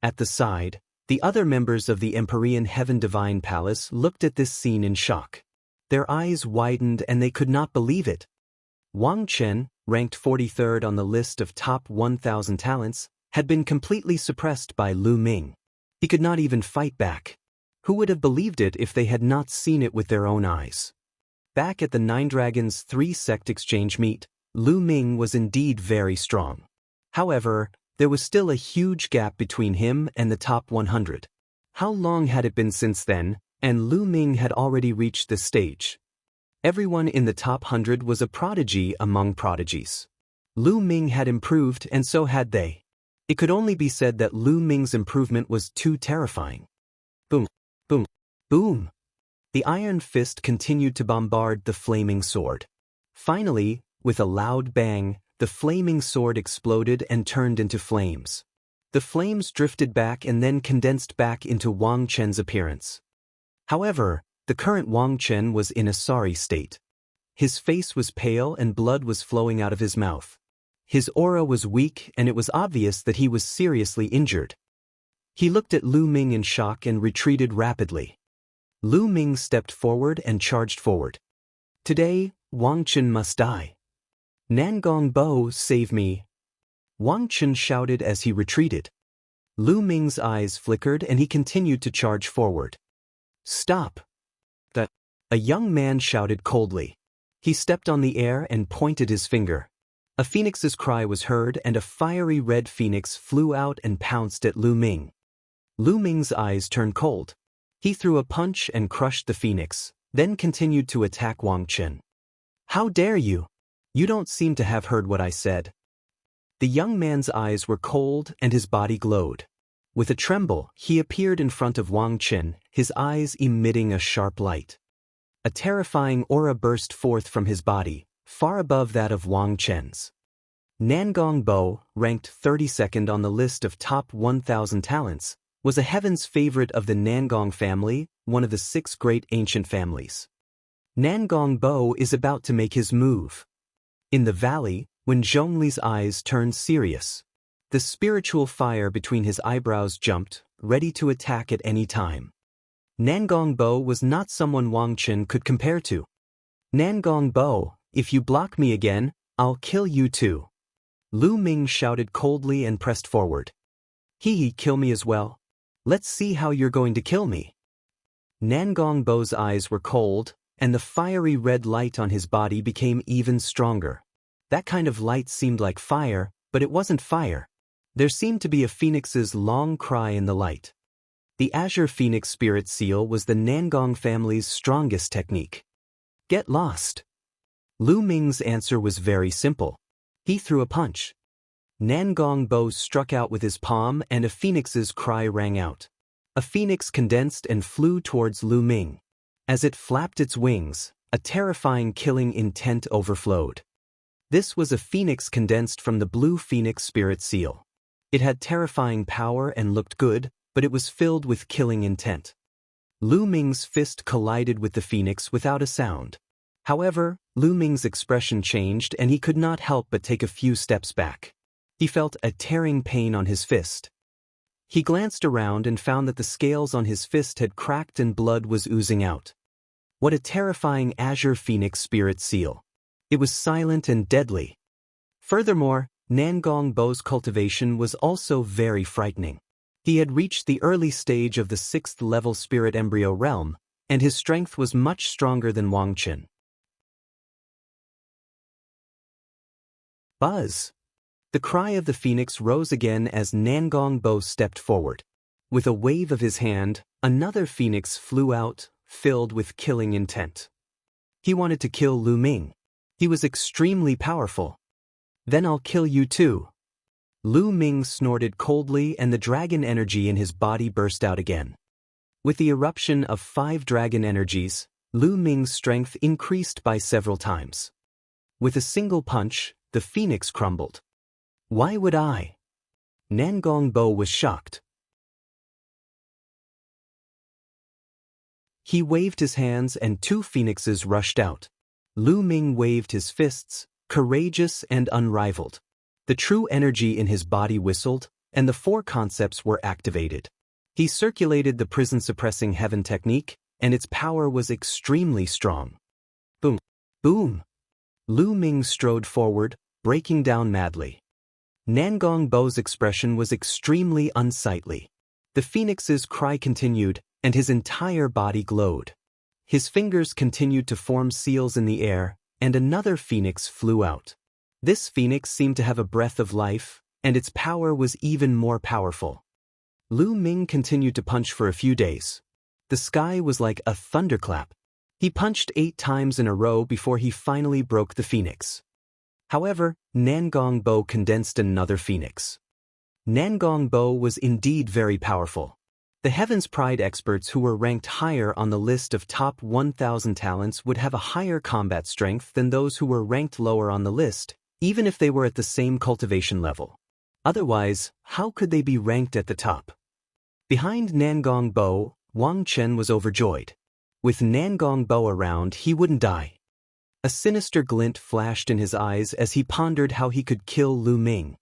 At the side, the other members of the Empyrean Heaven Divine Palace looked at this scene in shock. Their eyes widened and they could not believe it. Wang Chen, ranked 43rd on the list of top 1,000 talents, had been completely suppressed by Lu Ming. He could not even fight back. Who would have believed it if they had not seen it with their own eyes? Back at the Nine Dragons 3-sect exchange meet, Lu Ming was indeed very strong. However, there was still a huge gap between him and the top 100. How long had it been since then, and Lu Ming had already reached this stage? Everyone in the top 100 was a prodigy among prodigies. Lu Ming had improved and so had they. It could only be said that Lu Ming's improvement was too terrifying. Boom, boom, boom. The iron fist continued to bombard the flaming sword. Finally, with a loud bang, the flaming sword exploded and turned into flames. The flames drifted back and then condensed back into Wang Chen's appearance. However, the current Wang Chen was in a sorry state. His face was pale and blood was flowing out of his mouth. His aura was weak and it was obvious that he was seriously injured. He looked at Lu Ming in shock and retreated rapidly. Lu Ming stepped forward and charged forward. Today, Wang Chen must die. Nangong Bo, save me. Wang Chen shouted as he retreated. Lu Ming's eyes flickered and he continued to charge forward. Stop! A young man shouted coldly. He stepped on the air and pointed his finger. A phoenix's cry was heard and a fiery red phoenix flew out and pounced at Lu Ming. Lu Ming's eyes turned cold. He threw a punch and crushed the phoenix, then continued to attack Wang Chen. How dare you? You don't seem to have heard what I said. The young man's eyes were cold and his body glowed. With a tremble, he appeared in front of Wang Chen, his eyes emitting a sharp light. A terrifying aura burst forth from his body, far above that of Wang Chen's. Nangong Bo, ranked 32nd on the list of top 1,000 talents, was a heaven's favorite of the Nangong family, one of the 6 great ancient families. Nangong Bo is about to make his move. In the valley, when Zhongli's eyes turned serious, the spiritual fire between his eyebrows jumped, ready to attack at any time. Nangong Bo was not someone Wang Chen could compare to. Nangong Bo, if you block me again, I'll kill you too. Lu Ming shouted coldly and pressed forward. Kill me as well. Let's see how you're going to kill me. Nangong Bo's eyes were cold, and the fiery red light on his body became even stronger. That kind of light seemed like fire, but it wasn't fire. There seemed to be a phoenix's long cry in the light. The Azure Phoenix Spirit Seal was the Nangong family's strongest technique. Get lost. Lu Ming's answer was very simple. He threw a punch. Nangong Bo struck out with his palm and a phoenix's cry rang out. A phoenix condensed and flew towards Lu Ming. As it flapped its wings, a terrifying killing intent overflowed. This was a phoenix condensed from the blue phoenix spirit seal. It had terrifying power and looked good, but it was filled with killing intent. Lu Ming's fist collided with the phoenix without a sound. However, Lu Ming's expression changed and he could not help but take a few steps back. He felt a tearing pain on his fist. He glanced around and found that the scales on his fist had cracked and blood was oozing out. What a terrifying azure phoenix spirit seal. It was silent and deadly. Furthermore, Nangong Bo's cultivation was also very frightening. He had reached the early stage of the 6th level spirit embryo realm, and his strength was much stronger than Wang Qin. Buzz! The cry of the phoenix rose again as Nangong Bo stepped forward. With a wave of his hand, another phoenix flew out, filled with killing intent. He wanted to kill Lu Ming. He was extremely powerful. Then I'll kill you too. Lu Ming snorted coldly and the dragon energy in his body burst out again. With the eruption of 5 dragon energies, Lu Ming's strength increased by several times. With a single punch, the phoenix crumbled. Why would I? Nangong Bo was shocked. He waved his hands and 2 phoenixes rushed out. Lu Ming waved his fists, courageous and unrivaled. The true energy in his body whistled, and the 4 concepts were activated. He circulated the prison-suppressing heaven technique, and its power was extremely strong. Boom! Boom! Lu Ming strode forward, breaking down madly. Nangong Bo's expression was extremely unsightly. The phoenix's cry continued, and his entire body glowed. His fingers continued to form seals in the air, and another phoenix flew out. This phoenix seemed to have a breath of life, and its power was even more powerful. Lu Ming continued to punch for a few days. The sky was like a thunderclap. He punched 8 times in a row before he finally broke the phoenix. However, Nangong Bo condensed another phoenix. Nangong Bo was indeed very powerful. The Heaven's Pride experts who were ranked higher on the list of top 1,000 talents would have a higher combat strength than those who were ranked lower on the list, even if they were at the same cultivation level. Otherwise, how could they be ranked at the top? Behind Nangong Bo, Wang Chen was overjoyed. With Nangong Bo around, he wouldn't die. A sinister glint flashed in his eyes as he pondered how he could kill Lu Ming.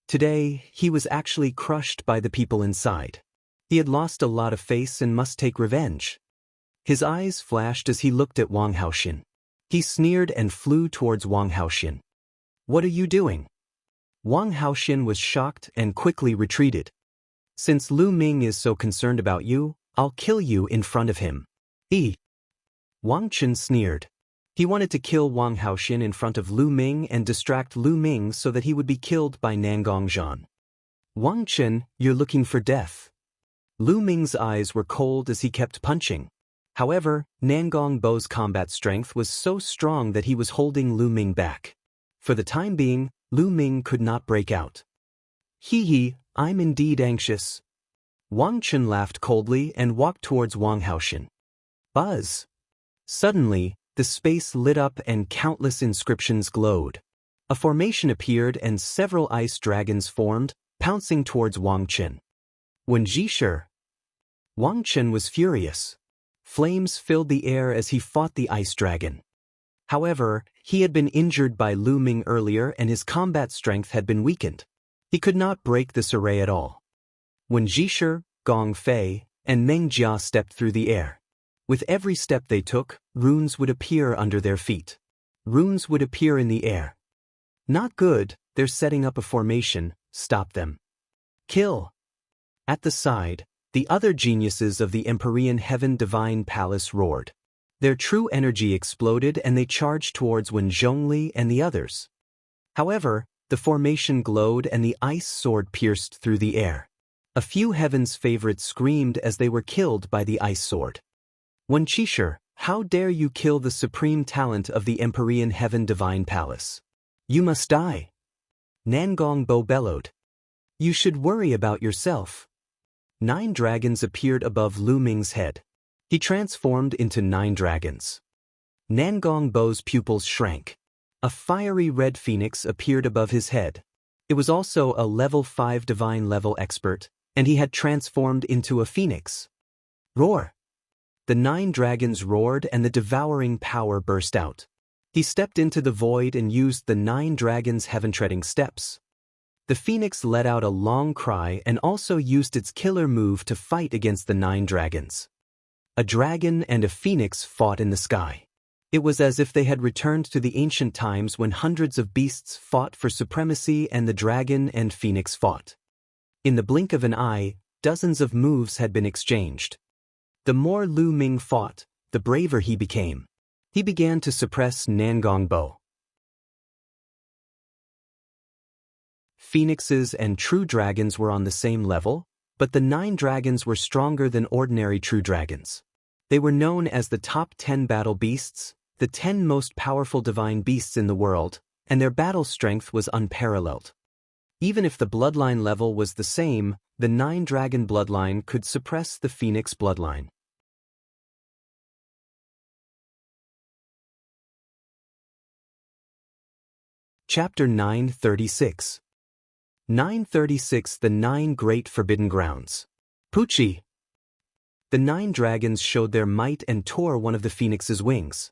Today, he was actually crushed by the people inside. He had lost a lot of face and must take revenge. His eyes flashed as he looked at Wang Haoxin. He sneered and flew towards Wang Haoxin. What are you doing? Wang Haoxin was shocked and quickly retreated. Since Lu Ming is so concerned about you, I'll kill you in front of him. Wang Chen sneered. He wanted to kill Wang Haoxin in front of Lu Ming and distract Lu Ming so that he would be killed by Nangong Zhan. Wang Chen, you're looking for death. Lu Ming's eyes were cold as he kept punching. However, Nangong Bo's combat strength was so strong that he was holding Lu Ming back. For the time being, Lu Ming could not break out. I'm indeed anxious. Wang Chen laughed coldly and walked towards Wang Haoxin. Buzz! Suddenly, the space lit up and countless inscriptions glowed. A formation appeared and several ice dragons formed, pouncing towards Wang Chen. When Zhisher, Wang Chen was furious. Flames filled the air as he fought the ice dragon. However, he had been injured by Lu Ming earlier and his combat strength had been weakened. He could not break this array at all. When Zhisher, Gong Fei, and Meng Jia stepped through the air, with every step they took, runes would appear under their feet. Runes would appear in the air. Not good, they're setting up a formation, stop them. Kill! At the side, the other geniuses of the Empyrean Heaven Divine Palace roared. Their true energy exploded and they charged towards Wen Zhongli and the others. However, the formation glowed and the ice sword pierced through the air. A few Heaven's favorites screamed as they were killed by the ice sword. Wen Qisher, how dare you kill the supreme talent of the Empyrean Heaven Divine Palace? You must die. Nangong Bo bellowed. You should worry about yourself. 9 dragons appeared above Lu Ming's head. He transformed into 9 dragons. Nangong Bo's pupils shrank. A fiery red phoenix appeared above his head. It was also a level 5 divine level expert, and he had transformed into a phoenix. Roar! The 9 dragons roared and the devouring power burst out. He stepped into the void and used the 9 dragons' heaven-treading steps. The phoenix let out a long cry and also used its killer move to fight against the 9 dragons. A dragon and a phoenix fought in the sky. It was as if they had returned to the ancient times when hundreds of beasts fought for supremacy and the dragon and phoenix fought. In the blink of an eye, dozens of moves had been exchanged. The more Lu Ming fought, the braver he became. He began to suppress Nangong Bo. Phoenixes and true dragons were on the same level, but the 9 dragons were stronger than ordinary true dragons. They were known as the top 10 battle beasts, the 10 most powerful divine beasts in the world, and their battle strength was unparalleled. Even if the bloodline level was the same, the 9 dragon bloodline could suppress the phoenix bloodline. Chapter 936. 936 The 9 Great Forbidden Grounds. Pucci. The 9 dragons showed their might and tore one of the phoenix's wings.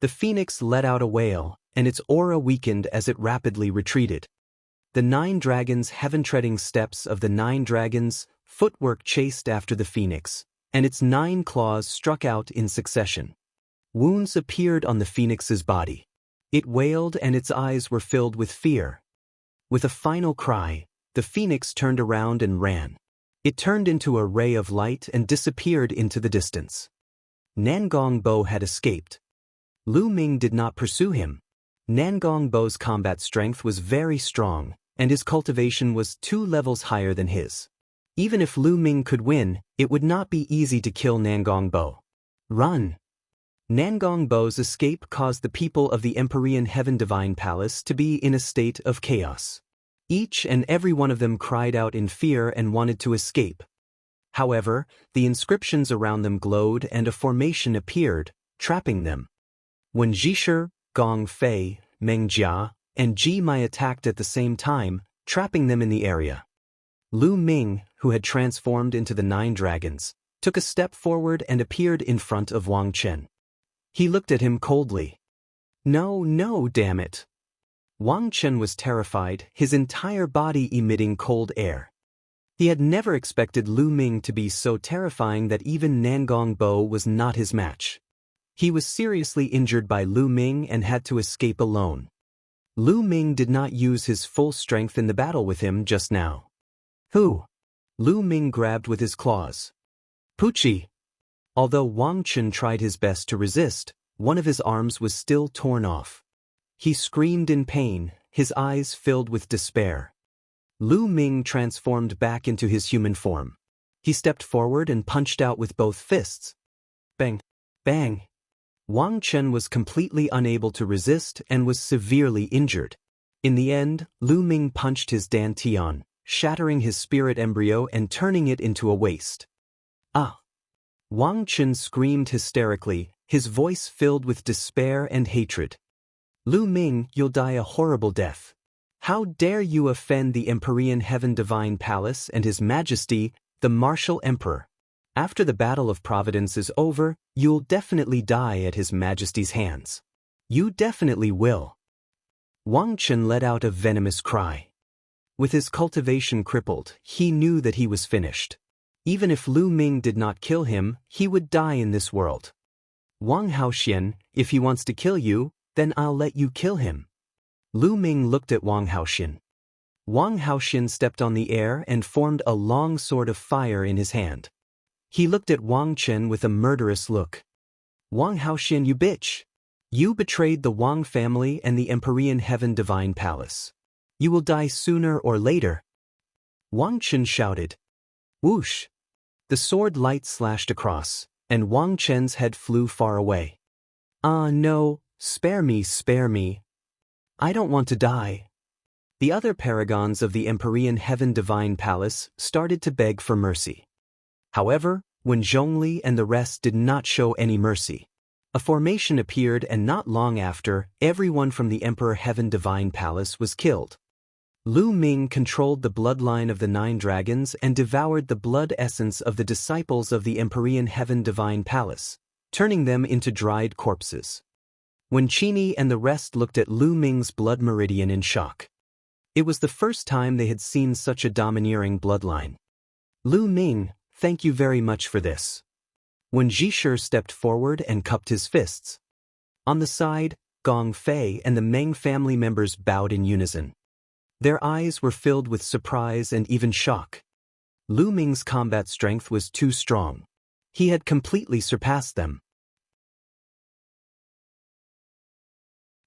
The phoenix let out a wail, and its aura weakened as it rapidly retreated. The 9 dragons' heaven-treading steps of the 9 dragons' footwork chased after the phoenix, and its 9 claws struck out in succession. Wounds appeared on the phoenix's body. It wailed and its eyes were filled with fear. With a final cry, the phoenix turned around and ran. It turned into a ray of light and disappeared into the distance. Nangong Bo had escaped. Lu Ming did not pursue him. Nangong Bo's combat strength was very strong, and his cultivation was 2 levels higher than his. Even if Lu Ming could win, it would not be easy to kill Nangong Bo. Run! Nangong Bo's escape caused the people of the Empyrean Heaven Divine Palace to be in a state of chaos. Each and every one of them cried out in fear and wanted to escape. However, the inscriptions around them glowed and a formation appeared, trapping them. When Zhisher, Gong Fei, Meng Jia, and Ji Mai attacked at the same time, trapping them in the area. Lu Ming, who had transformed into the 9 dragons, took a step forward and appeared in front of Wang Chen. He looked at him coldly. No, damn it. Wang Chen was terrified, his entire body emitting cold air. He had never expected Lu Ming to be so terrifying that even Nangong Bo was not his match. He was seriously injured by Lu Ming and had to escape alone. Lu Ming did not use his full strength in the battle with him just now. Who? Lu Ming grabbed with his claws. Pucci. Although Wang Chen tried his best to resist, one of his arms was still torn off. He screamed in pain, his eyes filled with despair. Lu Ming transformed back into his human form. He stepped forward and punched out with both fists. Bang! Bang! Wang Chen was completely unable to resist and was severely injured. In the end, Lu Ming punched his dantian, shattering his spirit embryo and turning it into a waste. Ah! Wang Chen screamed hysterically, his voice filled with despair and hatred. Lu Ming, you'll die a horrible death. How dare you offend the Empyrean Heaven Divine Palace and His Majesty, the Martial Emperor? After the Battle of Providence is over, you'll definitely die at His Majesty's hands. You definitely will. Wang Chen let out a venomous cry. With his cultivation crippled, he knew that he was finished. Even if Lu Ming did not kill him, he would die in this world. Wang Haoxian, if he wants to kill you, then I'll let you kill him. Lu Ming looked at Wang Haoxian. Wang Haoxian stepped on the air and formed a long sword of fire in his hand. He looked at Wang Chen with a murderous look. Wang Haoxian, you bitch! You betrayed the Wang family and the Empyrean Heaven Divine Palace. You will die sooner or later. Wang Chen shouted. Whoosh! The sword light slashed across, and Wang Chen's head flew far away. Ah, no, spare me, spare me. I don't want to die. The other paragons of the Empyrean Heaven Divine Palace started to beg for mercy. However, when Zhongli and the rest did not show any mercy, a formation appeared, and not long after, everyone from the Emperor Heaven Divine Palace was killed. Lu Ming controlled the bloodline of the 9 dragons and devoured the blood essence of the disciples of the Empyrean Heaven Divine Palace, turning them into dried corpses. When Qini and the rest looked at Lu Ming's blood meridian in shock. It was the first time they had seen such a domineering bloodline. Lu Ming, thank you very much for this. When Zhisher stepped forward and cupped his fists. On the side, Gong Fei and the Meng family members bowed in unison. Their eyes were filled with surprise and even shock. Lu Ming's combat strength was too strong. He had completely surpassed them.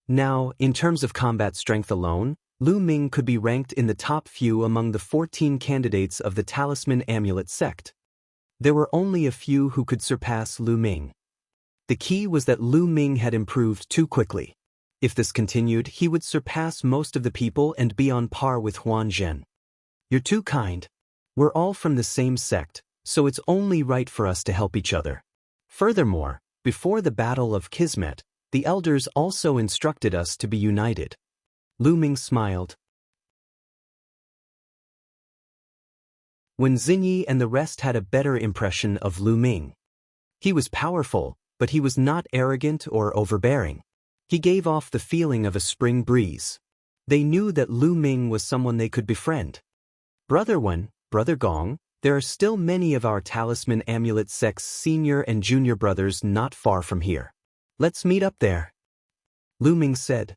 Now, in terms of combat strength alone, Lu Ming could be ranked in the top few among the 14 candidates of the Talisman Amulet sect. There were only a few who could surpass Lu Ming. The key was that Lu Ming had improved too quickly. If this continued, he would surpass most of the people and be on par with Huan Zhen. You're too kind. We're all from the same sect, so it's only right for us to help each other. Furthermore, before the Battle of Kismet, the elders also instructed us to be united. Lu Ming smiled. When Xinyi and the rest had a better impression of Lu Ming. He was powerful, but he was not arrogant or overbearing. He gave off the feeling of a spring breeze. They knew that Lu Ming was someone they could befriend. Brother Wen, Brother Gong, there are still many of our Talisman Amulet sect's senior and junior brothers not far from here. Let's meet up there. Lu Ming said.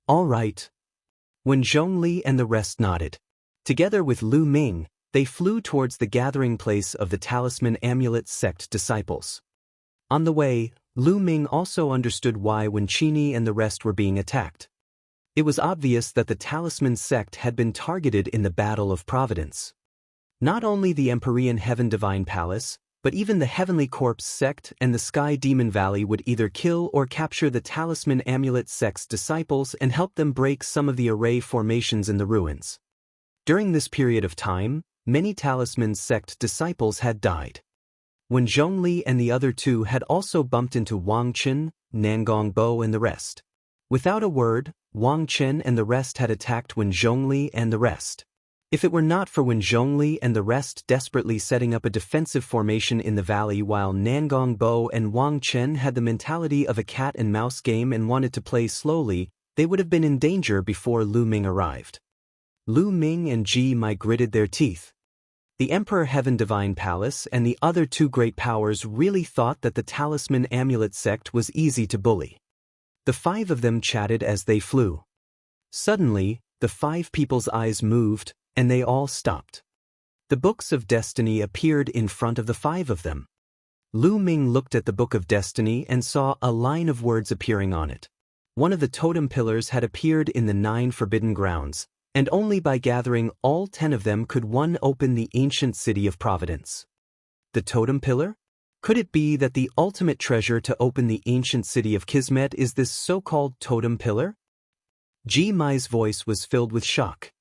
All right. When Zhongli and the rest nodded. Together with Lu Ming, they flew towards the gathering place of the Talisman Amulet sect disciples. On the way, Lu Ming also understood why when Qini and the rest were being attacked. It was obvious that the Talisman sect had been targeted in the Battle of Providence. Not only the Empyrean Heaven Divine Palace, but even the Heavenly Corpse sect and the Sky Demon Valley would either kill or capture the Talisman Amulet sect's disciples and help them break some of the array formations in the ruins. During this period of time, many Talisman sect disciples had died. When Zhongli and the other 2 had also bumped into Wang Chen, Nangong Bo and the rest. Without a word, Wang Chen and the rest had attacked Wen Zhongli and the rest. If it were not for Wen Zhongli and the rest desperately setting up a defensive formation in the valley while Nangong Bo and Wang Chen had the mentality of a cat and mouse game and wanted to play slowly, they would have been in danger before Lu Ming arrived. Lu Ming and Ji Mai gritted their teeth. The Emperor Heaven Divine Palace and the other 2 great powers really thought that the Talisman Amulet sect was easy to bully. The 5 of them chatted as they flew. Suddenly, the 5 people's eyes moved, and they all stopped. The Books of Destiny appeared in front of the 5 of them. Lu Ming looked at the Book of Destiny and saw a line of words appearing on it. One of the totem pillars had appeared in the 9 forbidden grounds, and only by gathering all 10 of them could one open the ancient city of Providence. The totem pillar? Could it be that the ultimate treasure to open the ancient city of Kismet is this so-called totem pillar? Ji Mai's voice was filled with shock.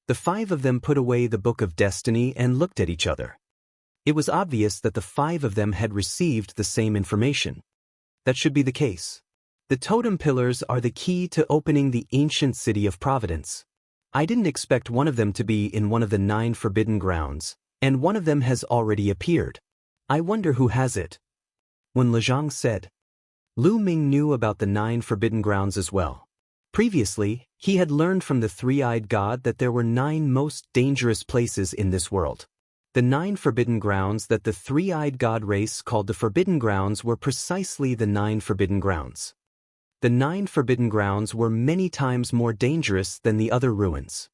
The 5 of them put away the Book of Destiny and looked at each other. It was obvious that the 5 of them had received the same information. That should be the case. The totem pillars are the key to opening the ancient city of Providence. I didn't expect one of them to be in one of the 9 forbidden grounds, and one of them has already appeared. I wonder who has it. When Lezhang said. Lu Ming knew about the 9 forbidden grounds as well. Previously, he had learned from the 3-eyed god that there were 9 most dangerous places in this world. The 9 forbidden grounds that the 3-eyed god race called the Forbidden Grounds were precisely the 9 forbidden grounds. The 9 forbidden grounds were many times more dangerous than the other ruins.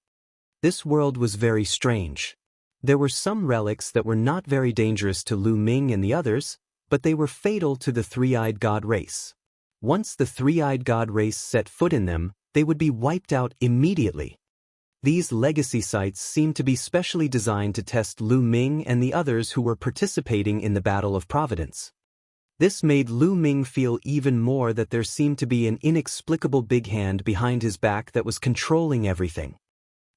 This world was very strange. There were some relics that were not very dangerous to Lu Ming and the others, but they were fatal to the 3-eyed god race. Once the 3-eyed god race set foot in them, they would be wiped out immediately. These legacy sites seemed to be specially designed to test Lu Ming and the others who were participating in the Battle of Providence. This made Lu Ming feel even more that there seemed to be an inexplicable big hand behind his back that was controlling everything.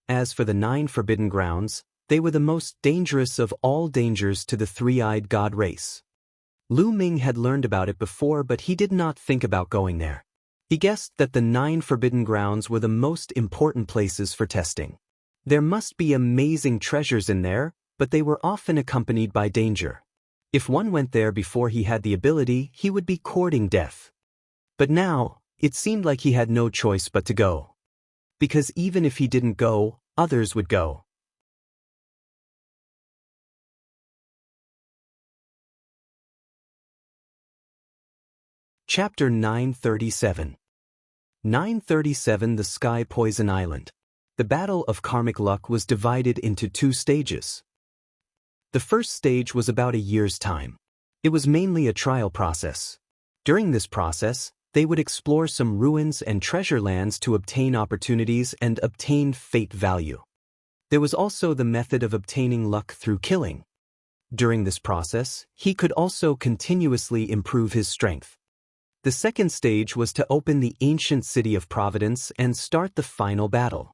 As for the 9 forbidden grounds, They were the most dangerous of all dangers to the three-eyed god race. Lu Ming had learned about it before, but he did not think about going there. He guessed that the 9 forbidden grounds were the most important places for testing. There must be amazing treasures in there, but they were often accompanied by danger. If one went there before he had the ability, he would be courting death. But now, it seemed like he had no choice but to go. Because even if he didn't go, others would go. Chapter 937. 937 The Sky Poison Island. The Battle of Karmic Luck was divided into 2 stages. The first stage was about a year's time. It was mainly a trial process. During this process, they would explore some ruins and treasure lands to obtain opportunities and obtain fate value. There was also the method of obtaining luck through killing. During this process, he could also continuously improve his strength. The second stage was to open the ancient city of Providence and start the final battle.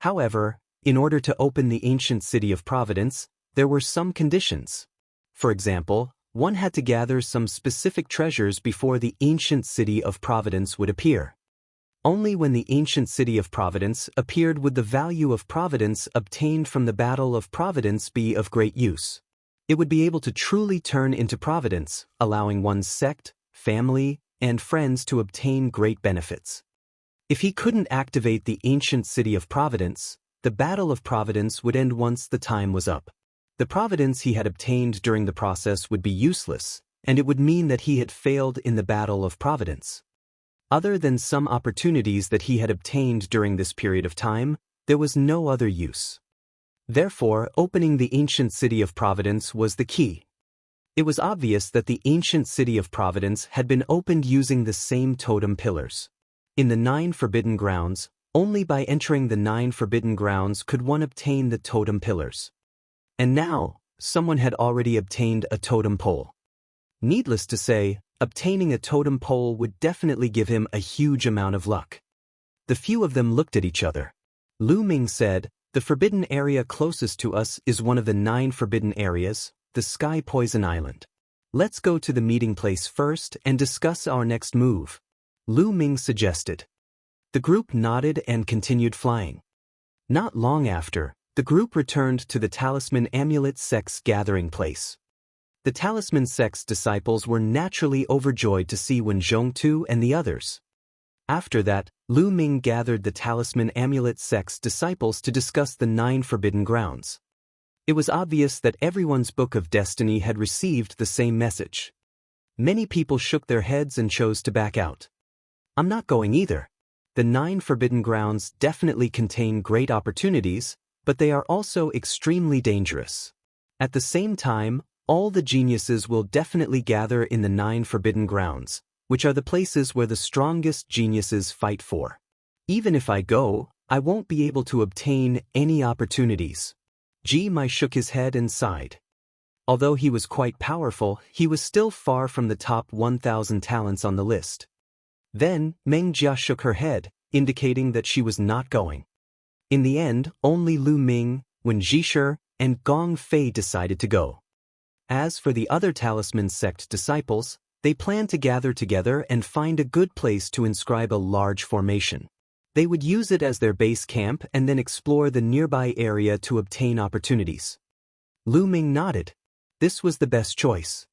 However, in order to open the ancient city of Providence, there were some conditions. For example, one had to gather some specific treasures before the ancient city of Providence would appear. Only when the ancient city of Providence appeared would the value of Providence obtained from the Battle of Providence be of great use. It would be able to truly turn into Providence, allowing one's sect, family, and friends to obtain great benefits. If he couldn't activate the ancient city of Providence, the Battle of Providence would end once the time was up. The Providence he had obtained during the process would be useless, and it would mean that he had failed in the Battle of Providence. Other than some opportunities that he had obtained during this period of time, there was no other use. Therefore, opening the ancient city of Providence was the key. It was obvious that the ancient city of Providence had been opened using the same totem pillars. In the 9 forbidden grounds, only by entering the 9 forbidden grounds could one obtain the totem pillars. And now, someone had already obtained a totem pole. Needless to say, obtaining a totem pole would definitely give him a huge amount of luck. The few of them looked at each other. Lu Ming said, "The forbidden area closest to us is one of the 9 forbidden areas, the Sky Poison Island. Let's go to the meeting place first and discuss our next move," Lu Ming suggested. The group nodded and continued flying. Not long after, the group returned to the Talisman Amulet sect's gathering place. The Talisman sect's disciples were naturally overjoyed to see Wen Zhongtu and the others. After that, Lu Ming gathered the Talisman Amulet sect's disciples to discuss the 9 forbidden grounds. It was obvious that everyone's book of destiny had received the same message. Many people shook their heads and chose to back out. "I'm not going either. The 9 forbidden grounds definitely contain great opportunities, but they are also extremely dangerous. At the same time, all the geniuses will definitely gather in the 9 forbidden grounds, which are the places where the strongest geniuses fight for. Even if I go, I won't be able to obtain any opportunities." Ji Mai shook his head and sighed. Although he was quite powerful, he was still far from the top 1,000 talents on the list. Then, Meng Jia shook her head, indicating that she was not going. In the end, only Lu Ming, Wen Zhishi, and Gong Fei decided to go. As for the other Talisman sect disciples, they planned to gather together and find a good place to inscribe a large formation. They would use it as their base camp and then explore the nearby area to obtain opportunities. Lu Ming nodded. This was the best choice.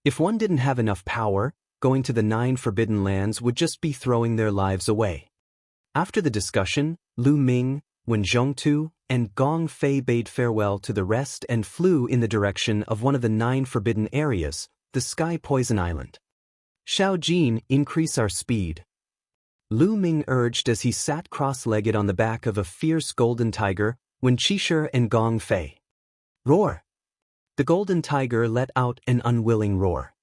If one didn't have enough power, going to the 9 forbidden lands would just be throwing their lives away. After the discussion, Lu Ming, Wen Zhongtu, and Gong Fei bade farewell to the rest and flew in the direction of one of the 9 forbidden areas, the Sky Poison Island. "Xiao Jin, increase our speed," Lu Ming urged as he sat cross-legged on the back of a fierce golden tiger, Wen Zhishi and Gong Fei. "Roar!" The golden tiger let out an unwilling roar.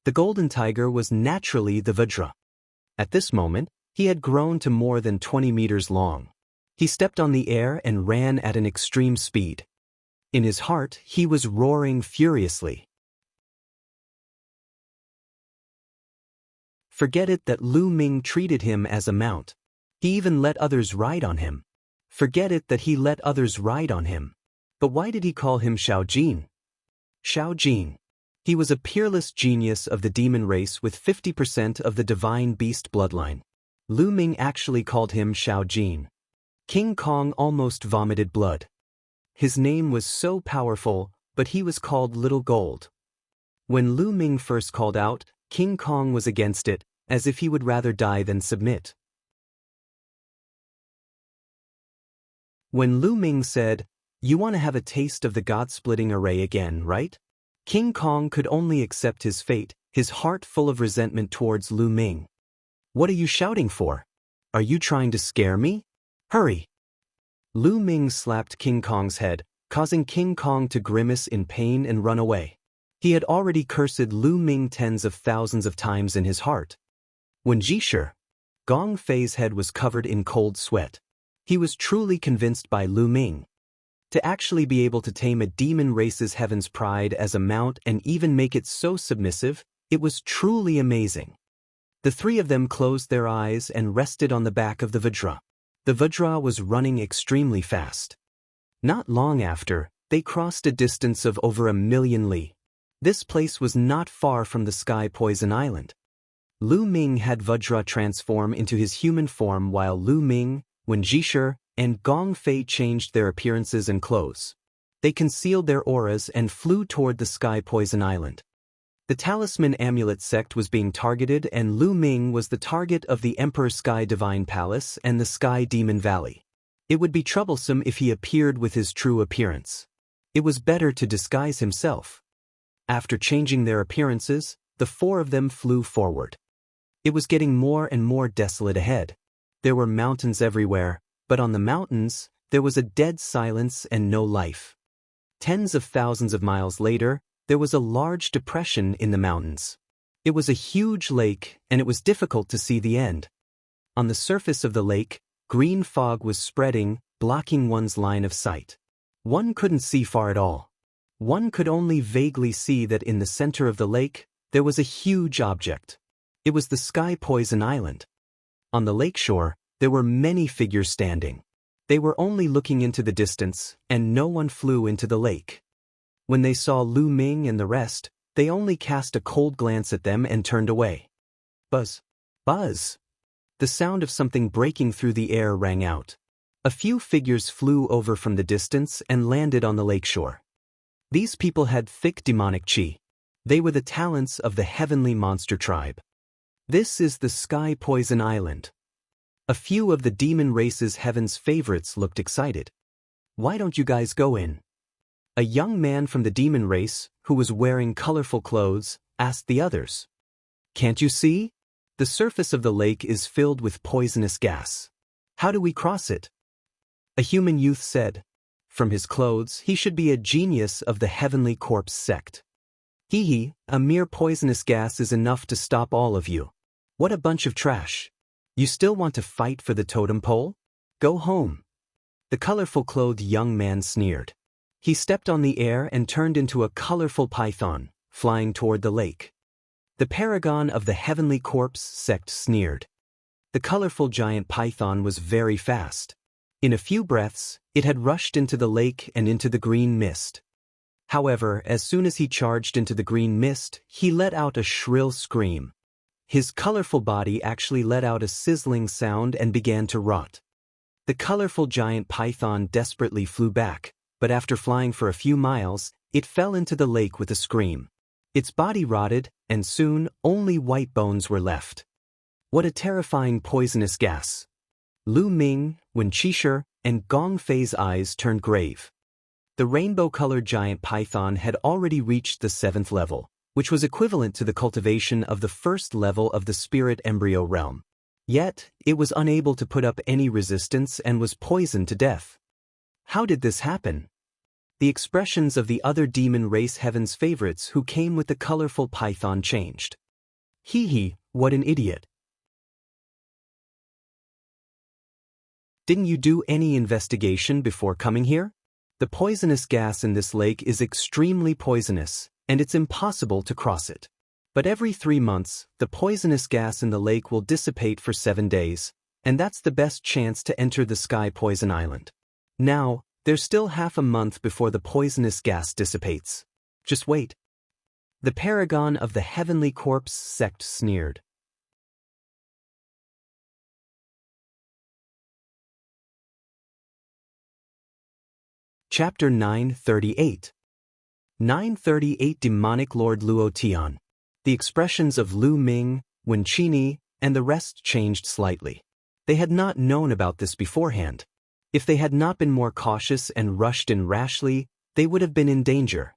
The golden tiger was naturally the Vajra. At this moment, he had grown to more than 20 meters long. He stepped on the air and ran at an extreme speed. In his heart, he was roaring furiously. Forget it that Lu Ming treated him as a mount. He even let others ride on him. Forget it that he let others ride on him. But why did he call him Xiao Jin? Xiao Jin. He was a peerless genius of the demon race with 50% of the divine beast bloodline. Lu Ming actually called him Xiao Jin. King Kong almost vomited blood. His name was so powerful, but he was called Little Gold. When Lu Ming first called out, King Kong was against it, as if he would rather die than submit. When Lu Ming said, "You want to have a taste of the god-splitting array again, right?" King Kong could only accept his fate, his heart full of resentment towards Lu Ming. "What are you shouting for? Are you trying to scare me? Hurry!" Lu Ming slapped King Kong's head, causing King Kong to grimace in pain and run away. He had already cursed Lu Ming tens of thousands of times in his heart. When Jisher, Gong Fei's head was covered in cold sweat. He was truly convinced by Lu Ming. To actually be able to tame a demon race's heaven's pride as a mount and even make it so submissive, it was truly amazing. The three of them closed their eyes and rested on the back of the Vajra. The Vajra was running extremely fast. Not long after, they crossed a distance of over 1,000,000 li. This place was not far from the Sky Poison Island. Lu Ming had Vajra transform into his human form while Lu Ming, Wen Jisher, and Gong Fei changed their appearances and clothes. They concealed their auras and flew toward the Sky Poison Island. The Talisman Amulet sect was being targeted and Lu Ming was the target of the Emperor Sky Divine Palace and the Sky Demon Valley. It would be troublesome if he appeared with his true appearance. It was better to disguise himself. After changing their appearances, the four of them flew forward. It was getting more and more desolate ahead. There were mountains everywhere, but on the mountains, there was a dead silence and no life. Tens of thousands of miles later, there was a large depression in the mountains. It was a huge lake, and it was difficult to see the end. On the surface of the lake, green fog was spreading, blocking one's line of sight. One couldn't see far at all. One could only vaguely see that in the center of the lake, there was a huge object. It was the Sky Poison Island. On the lakeshore, there were many figures standing. They were only looking into the distance, and no one flew into the lake. When they saw Lu Ming and the rest, they only cast a cold glance at them and turned away. Buzz! Buzz! The sound of something breaking through the air rang out. A few figures flew over from the distance and landed on the lakeshore. These people had thick demonic chi. They were the talents of the heavenly monster tribe. This is the Sky Poison Island. A few of the demon race's heaven's favorites looked excited. "Why don't you guys go in?" A young man from the demon race, who was wearing colorful clothes, asked the others. "Can't you see? The surface of the lake is filled with poisonous gas. How do we cross it?" A human youth said. From his clothes, he should be a genius of the Heavenly Corpse sect. "Hee, a mere poisonous gas is enough to stop all of you. What a bunch of trash. You still want to fight for the totem pole? Go home." The colorful-clothed young man sneered. He stepped on the air and turned into a colorful python, flying toward the lake. The paragon of the Heavenly Corpse sect sneered. The colorful giant python was very fast. In a few breaths, it had rushed into the lake and into the green mist. However, as soon as he charged into the green mist, he let out a shrill scream. His colorful body actually let out a sizzling sound and began to rot. The colorful giant python desperately flew back, but after flying for a few miles, it fell into the lake with a scream. Its body rotted, and soon only white bones were left. What a terrifying poisonous gas! Lu Ming, Wen Jisher, and Gong Fei's eyes turned grave. The rainbow-colored giant python had already reached the 7th level, which was equivalent to the cultivation of the 1st level of the spirit embryo realm. Yet, it was unable to put up any resistance and was poisoned to death. How did this happen? The expressions of the other demon race heaven's favorites who came with the colorful python changed. Hee, what an idiot. Didn't you do any investigation before coming here? The poisonous gas in this lake is extremely poisonous, and it's impossible to cross it. But every 3 months, the poisonous gas in the lake will dissipate for 7 days, and that's the best chance to enter the Sky Poison Island. Now, There's still half a month before the poisonous gas dissipates. Just wait. The paragon of the heavenly corpse sect sneered. Chapter 938. 938 Demonic Lord Luo Tian. The expressions of Lu Ming, Wen Qini, and the rest changed slightly. They had not known about this beforehand. If they had not been more cautious and rushed in rashly, they would have been in danger.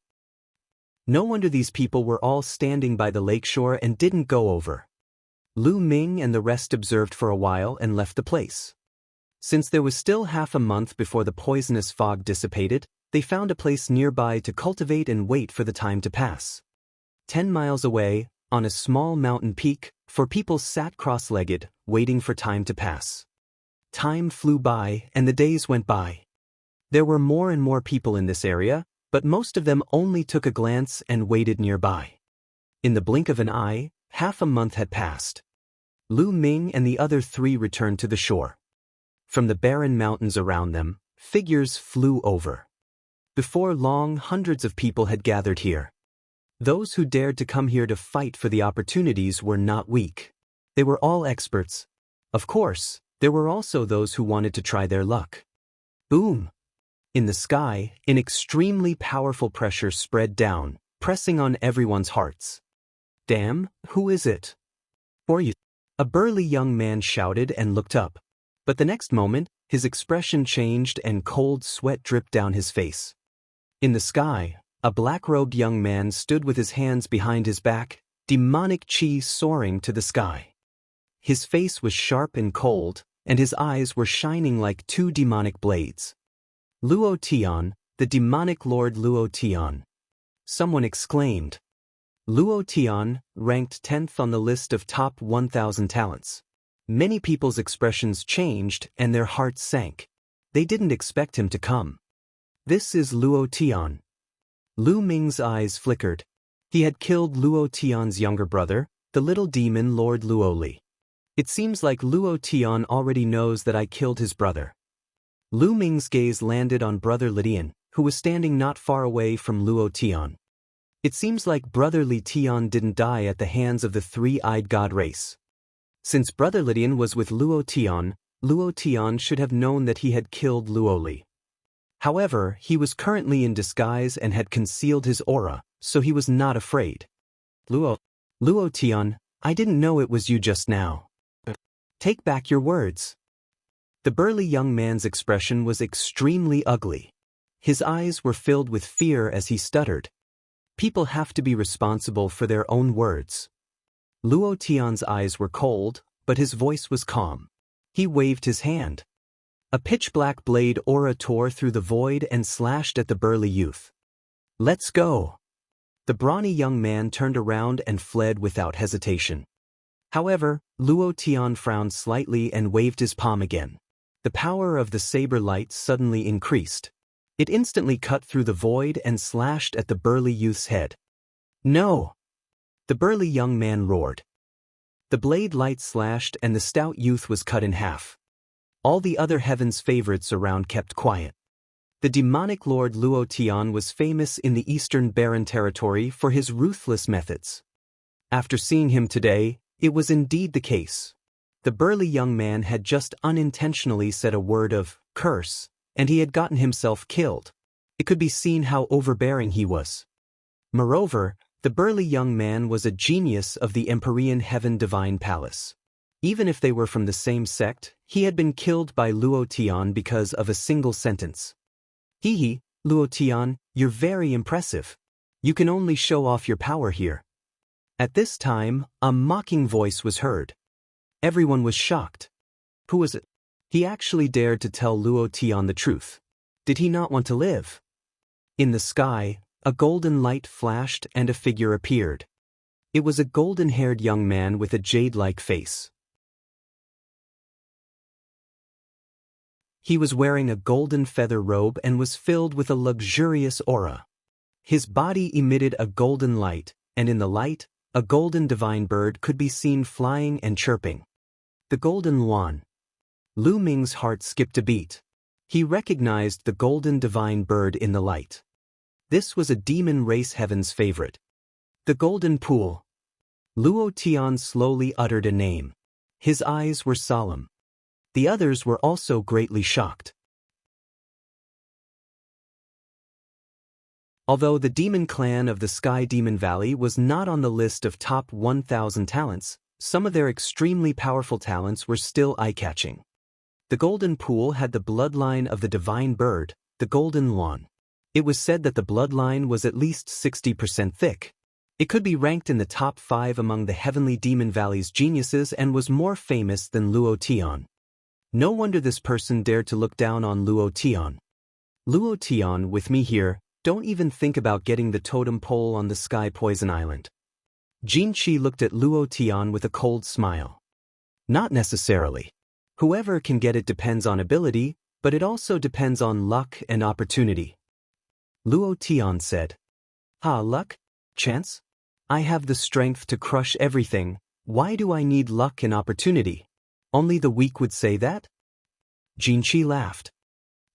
No wonder these people were all standing by the lakeshore and didn't go over. Lu Ming and the rest observed for a while and left the place. Since there was still half a month before the poisonous fog dissipated, they found a place nearby to cultivate and wait for the time to pass. 10 miles away, on a small mountain peak, 4 people sat cross-legged, waiting for time to pass. Time flew by and the days went by. There were more and more people in this area, but most of them only took a glance and waited nearby. In the blink of an eye, half a month had passed. Lu Ming and the other 3 returned to the shore. From the barren mountains around them, figures flew over. Before long, hundreds of people had gathered here. Those who dared to come here to fight for the opportunities were not weak. They were all experts. Of course, there were also those who wanted to try their luck. Boom! In the sky, an extremely powerful pressure spread down, pressing on everyone's hearts. Damn, who is it? Or you? A burly young man shouted and looked up. But the next moment, his expression changed and cold sweat dripped down his face. In the sky, a black-robed young man stood with his hands behind his back, demonic chi soaring to the sky. His face was sharp and cold, and his eyes were shining like 2 demonic blades. Luo Tian, the demonic lord Luo Tian. Someone exclaimed. Luo Tian, ranked 10th on the list of top 1,000 talents. Many people's expressions changed and their hearts sank. They didn't expect him to come. This is Luo Tian. Lu Ming's eyes flickered. He had killed Luo Tian's younger brother, the little demon Lord Luo Li. It seems like Luo Tian already knows that I killed his brother. Lu Ming's gaze landed on Brother Lidian, who was standing not far away from Luo Tian. It seems like Brother Li Tian didn't die at the hands of the 3-eyed god race. Since Brother Lidian was with Luo Tian should have known that he had killed Luo Li. However, he was currently in disguise and had concealed his aura, so he was not afraid. Luo Tian, I didn't know it was you just now. Take back your words. The burly young man's expression was extremely ugly. His eyes were filled with fear as he stuttered. People have to be responsible for their own words. Luo Tian's eyes were cold, but his voice was calm. He waved his hand. A pitch-black blade aura tore through the void and slashed at the burly youth. Let's go. The brawny young man turned around and fled without hesitation. However, Luo Tian frowned slightly and waved his palm again. The power of the saber light suddenly increased. It instantly cut through the void and slashed at the burly youth's head. No! The burly young man roared. The blade light slashed and the stout youth was cut in half. All the other heaven's favorites around kept quiet. The demonic lord Luo Tian was famous in the eastern barren territory for his ruthless methods. After seeing him today, it was indeed the case. The burly young man had just unintentionally said a word of curse, and he had gotten himself killed. It could be seen how overbearing he was. Moreover, the burly young man was a genius of the Empyrean Heaven Divine Palace. Even if they were from the same sect, he had been killed by Luo Tian because of a single sentence. Hee, Luo Tian, you're very impressive. You can only show off your power here. At this time, a mocking voice was heard. Everyone was shocked. Who was it? He actually dared to tell Luo Tian the truth. Did he not want to live? In the sky, a golden light flashed and a figure appeared. It was a golden-haired young man with a jade-like face. He was wearing a golden feather robe and was filled with a luxurious aura. His body emitted a golden light, and in the light, a golden divine bird could be seen flying and chirping. The golden Luan. Lu Ming's heart skipped a beat. He recognized the golden divine bird in the light. This was a demon race heaven's favorite. The golden pool. Luo Tian slowly uttered a name. His eyes were solemn. The others were also greatly shocked. Although the demon clan of the Sky Demon Valley was not on the list of top 1,000 talents, some of their extremely powerful talents were still eye-catching. The golden pool had the bloodline of the divine bird, the golden lawn. It was said that the bloodline was at least 60% thick. It could be ranked in the top 5 among the Heavenly Demon Valley's geniuses and was more famous than Luo Tian. No wonder this person dared to look down on Luo Tian. Luo Tian, with me here, don't even think about getting the totem pole on the Sky Poison Island. Jinqi looked at Luo Tian with a cold smile. Not necessarily. Whoever can get it depends on ability, but it also depends on luck and opportunity. Luo Tian said. Luck? Chance? I have the strength to crush everything. Why do I need luck and opportunity? Only the weak would say that? Jinqi laughed.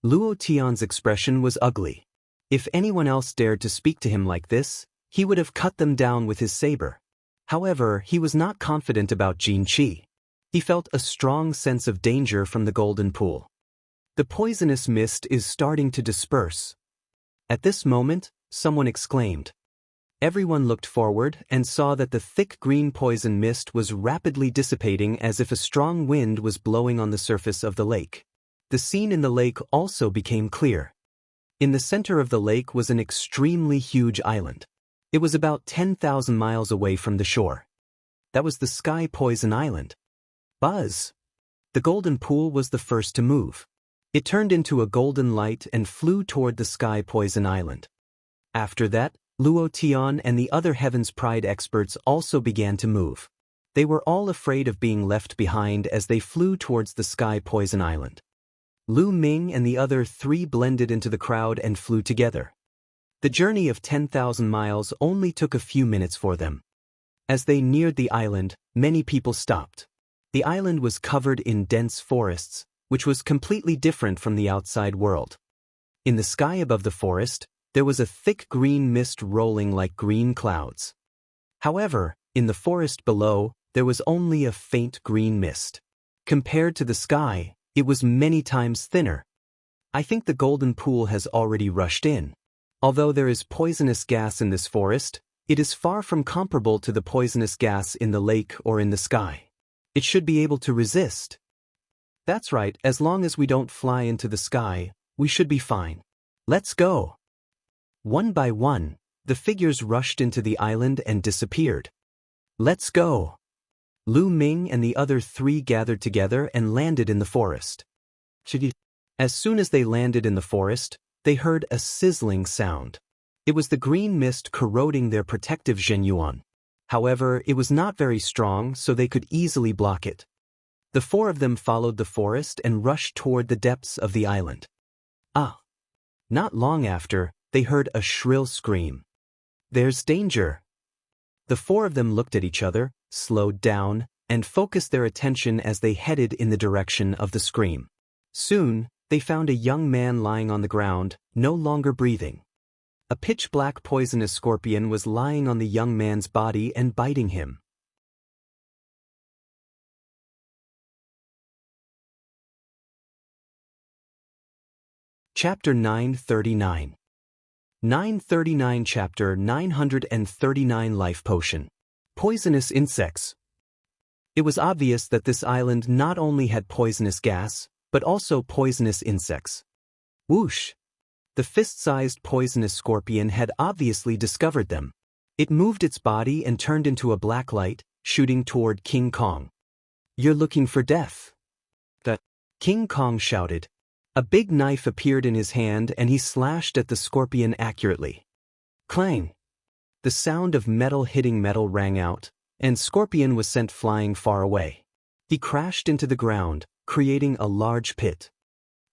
Luo Tian's expression was ugly. If anyone else dared to speak to him like this, he would have cut them down with his saber. However, he was not confident about Jinqi. He felt a strong sense of danger from the golden pool. The poisonous mist is starting to disperse. At this moment, someone exclaimed. Everyone looked forward and saw that the thick green poison mist was rapidly dissipating as if a strong wind was blowing on the surface of the lake. The scene in the lake also became clear. In the center of the lake was an extremely huge island. It was about 10,000 miles away from the shore. That was the Sky Poison Island. Buzz! The golden pool was the first to move. It turned into a golden light and flew toward the Sky Poison Island. After that, Luo Tian and the other Heaven's Pride experts also began to move. They were all afraid of being left behind as they flew towards the Sky Poison Island. Lu Ming and the other 3 blended into the crowd and flew together. The journey of 10,000 miles only took a few minutes for them. As they neared the island, many people stopped. The island was covered in dense forests, which was completely different from the outside world. In the sky above the forest, there was a thick green mist rolling like green clouds. However, in the forest below, there was only a faint green mist. Compared to the sky, it was many times thinner. I think the golden pool has already rushed in. Although there is poisonous gas in this forest, it is far from comparable to the poisonous gas in the lake or in the sky. It should be able to resist. That's right, as long as we don't fly into the sky, we should be fine. Let's go. One by one, the figures rushed into the island and disappeared. Let's go. Lu Ming and the other 3 gathered together and landed in the forest. As soon as they landed in the forest, they heard a sizzling sound. It was the green mist corroding their protective Zhenyuan. However, it was not very strong, so they could easily block it. The 4 of them followed the forest and rushed toward the depths of the island. Not long after, they heard a shrill scream. There's danger. The 4 of them looked at each other, slowed down, and focused their attention as they headed in the direction of the scream. Soon, they found a young man lying on the ground, no longer breathing. A pitch-black poisonous scorpion was lying on the young man's body and biting him. Chapter 939. 939 Chapter 939 Life Potion. Poisonous insects. It was obvious that this island not only had poisonous gas, but also poisonous insects. Whoosh! The fist-sized poisonous scorpion had obviously discovered them. It moved its body and turned into a black light, shooting toward King Kong. You're looking for death. King Kong shouted. A big knife appeared in his hand and he slashed at the scorpion accurately. Clang! The sound of metal hitting metal rang out, and Scorpion was sent flying far away. He crashed into the ground, creating a large pit.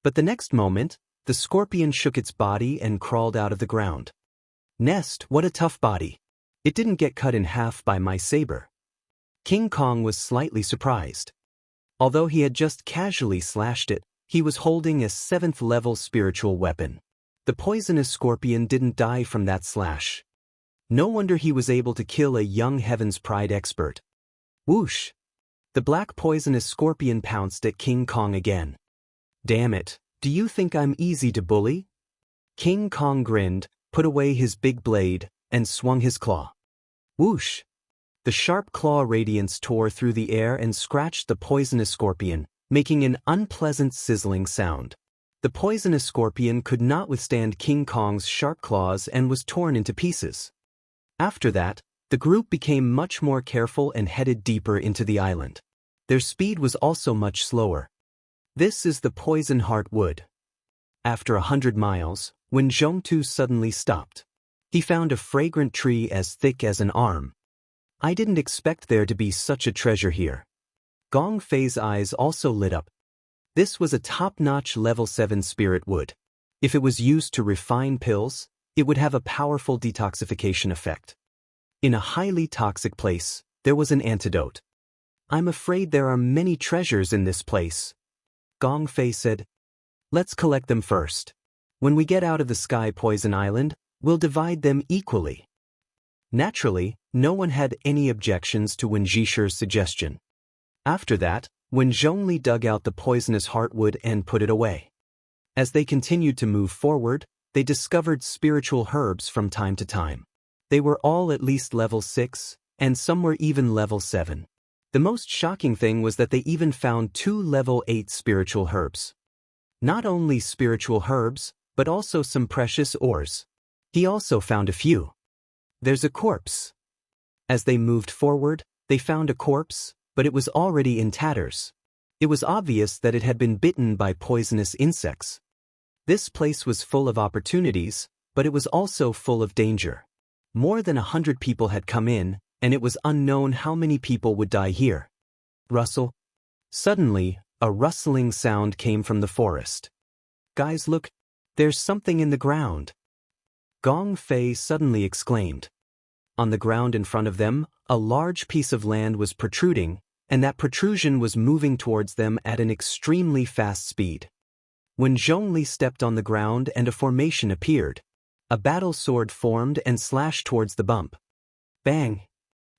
But the next moment, the scorpion shook its body and crawled out of the ground. Nest, what a tough body. It didn't get cut in half by my saber. King Kong was slightly surprised. Although he had just casually slashed it, he was holding a 7th-level spiritual weapon. The poisonous scorpion didn't die from that slash. No wonder he was able to kill a young Heaven's Pride expert. Whoosh! The black poisonous scorpion pounced at King Kong again. Damn it, do you think I'm easy to bully? King Kong grinned, put away his big blade, and swung his claw. Whoosh! The sharp claw radiance tore through the air and scratched the poisonous scorpion, making an unpleasant sizzling sound. The poisonous scorpion could not withstand King Kong's sharp claws and was torn into pieces. After that, the group became much more careful and headed deeper into the island. Their speed was also much slower. This is the poison heart wood. After 100 miles, when Zhongtu suddenly stopped, he found a fragrant tree as thick as an arm. I didn't expect there to be such a treasure here. Gong Fei's eyes also lit up. This was a top-notch level 7 spirit wood. If it was used to refine pills, it would have a powerful detoxification effect. In a highly toxic place, there was an antidote. I'm afraid there are many treasures in this place. Gong Fei said, let's collect them first. When we get out of the Sky Poison Island, we'll divide them equally. Naturally, no one had any objections to Wen Zhishi's suggestion. After that, Wen Zhongli dug out the poisonous heartwood and put it away. As they continued to move forward, they discovered spiritual herbs from time to time. They were all at least level 6, and some were even level 7. The most shocking thing was that they even found 2 level 8 spiritual herbs. Not only spiritual herbs, but also some precious ores. He also found a few. There's a corpse. As they moved forward, they found a corpse, but it was already in tatters. It was obvious that it had been bitten by poisonous insects. This place was full of opportunities, but it was also full of danger. More than 100 people had come in, and it was unknown how many people would die here. Rustle. Suddenly, a rustling sound came from the forest. Guys, look, there's something in the ground. Gong Fei suddenly exclaimed. On the ground in front of them, a large piece of land was protruding, and that protrusion was moving towards them at an extremely fast speed. When Zhongli stepped on the ground and a formation appeared, a battle sword formed and slashed towards the bump. Bang!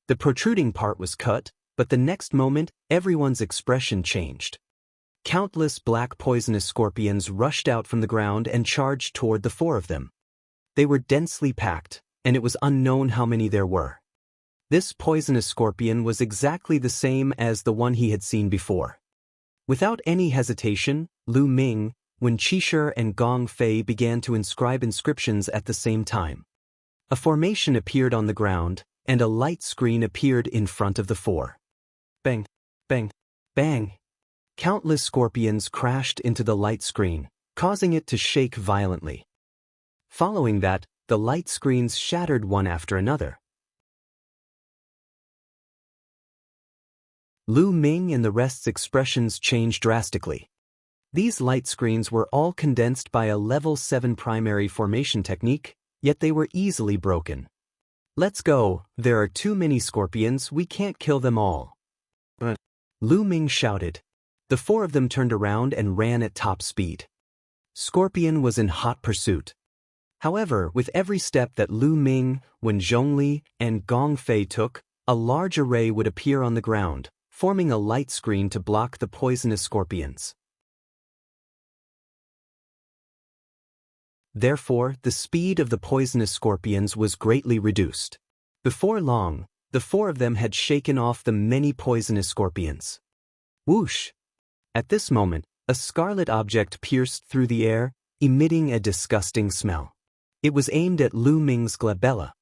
The protruding part was cut, but the next moment, everyone's expression changed. Countless black poisonous scorpions rushed out from the ground and charged toward the 4 of them. They were densely packed, and it was unknown how many there were. This poisonous scorpion was exactly the same as the one he had seen before. Without any hesitation, Lu Ming, Wen Zhishi and Gong Fei began to inscribe inscriptions at the same time. A formation appeared on the ground, and a light screen appeared in front of the 4. Bang! Bang! Bang! Countless scorpions crashed into the light screen, causing it to shake violently. Following that, the light screens shattered one after another. Lu Ming and the rest's expressions changed drastically. These light screens were all condensed by a level 7 primary formation technique, yet they were easily broken. Let's go, there are too many scorpions, we can't kill them all. But Lu Ming shouted. The 4 of them turned around and ran at top speed. Scorpion was in hot pursuit. However, with every step that Lu Ming, Wen Zhongli, and Gong Fei took, a large array would appear on the ground, forming a light screen to block the poisonous scorpions. Therefore, the speed of the poisonous scorpions was greatly reduced. Before long, the 4 of them had shaken off the many poisonous scorpions. Whoosh! At this moment, a scarlet object pierced through the air, emitting a disgusting smell. It was aimed at Lu Ming's glabella.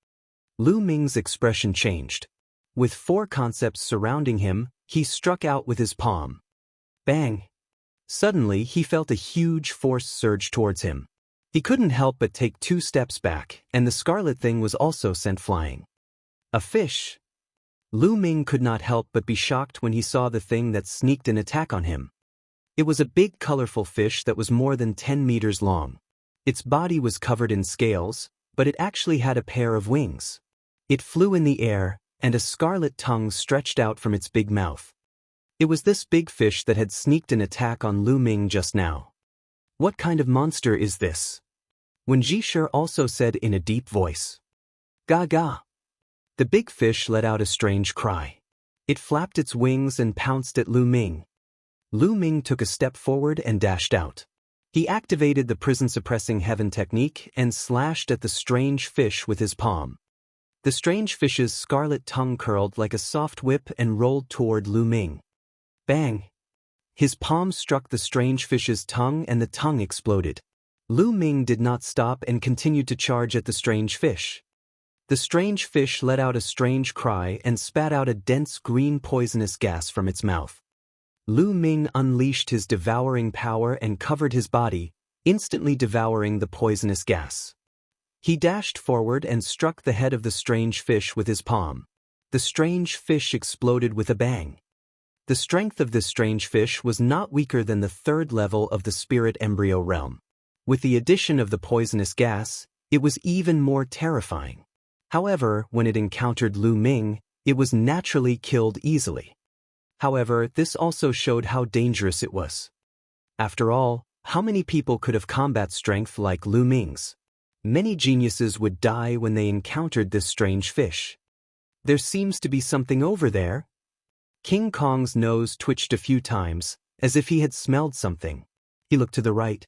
Lu Ming's expression changed. With 4 concepts surrounding him, he struck out with his palm. Bang! Suddenly, he felt a huge force surge towards him. He couldn't help but take 2 steps back, and the scarlet thing was also sent flying. A fish! Lu Ming could not help but be shocked when he saw the thing that sneaked an attack on him. It was a big colorful fish that was more than 10 meters long. Its body was covered in scales, but it actually had a pair of wings. It flew in the air, and a scarlet tongue stretched out from its big mouth. It was this big fish that had sneaked an attack on Lu Ming just now. What kind of monster is this? Wen Zhishe also said in a deep voice. Ga ga. The big fish let out a strange cry. It flapped its wings and pounced at Lu Ming. Lu Ming took a step forward and dashed out. He activated the prison-suppressing heaven technique and slashed at the strange fish with his palm. The strange fish's scarlet tongue curled like a soft whip and rolled toward Lu Ming. Bang! His palm struck the strange fish's tongue and the tongue exploded. Lu Ming did not stop and continued to charge at the strange fish. The strange fish let out a strange cry and spat out a dense green poisonous gas from its mouth. Lu Ming unleashed his devouring power and covered his body, instantly devouring the poisonous gas. He dashed forward and struck the head of the strange fish with his palm. The strange fish exploded with a bang. The strength of this strange fish was not weaker than the third level of the spirit embryo realm. With the addition of the poisonous gas, it was even more terrifying. However, when it encountered Lu Ming, it was naturally killed easily. However, this also showed how dangerous it was. After all, how many people could have combat strength like Lu Ming's? Many geniuses would die when they encountered this strange fish. There seems to be something over there. King Kong's nose twitched a few times, as if he had smelled something. He looked to the right.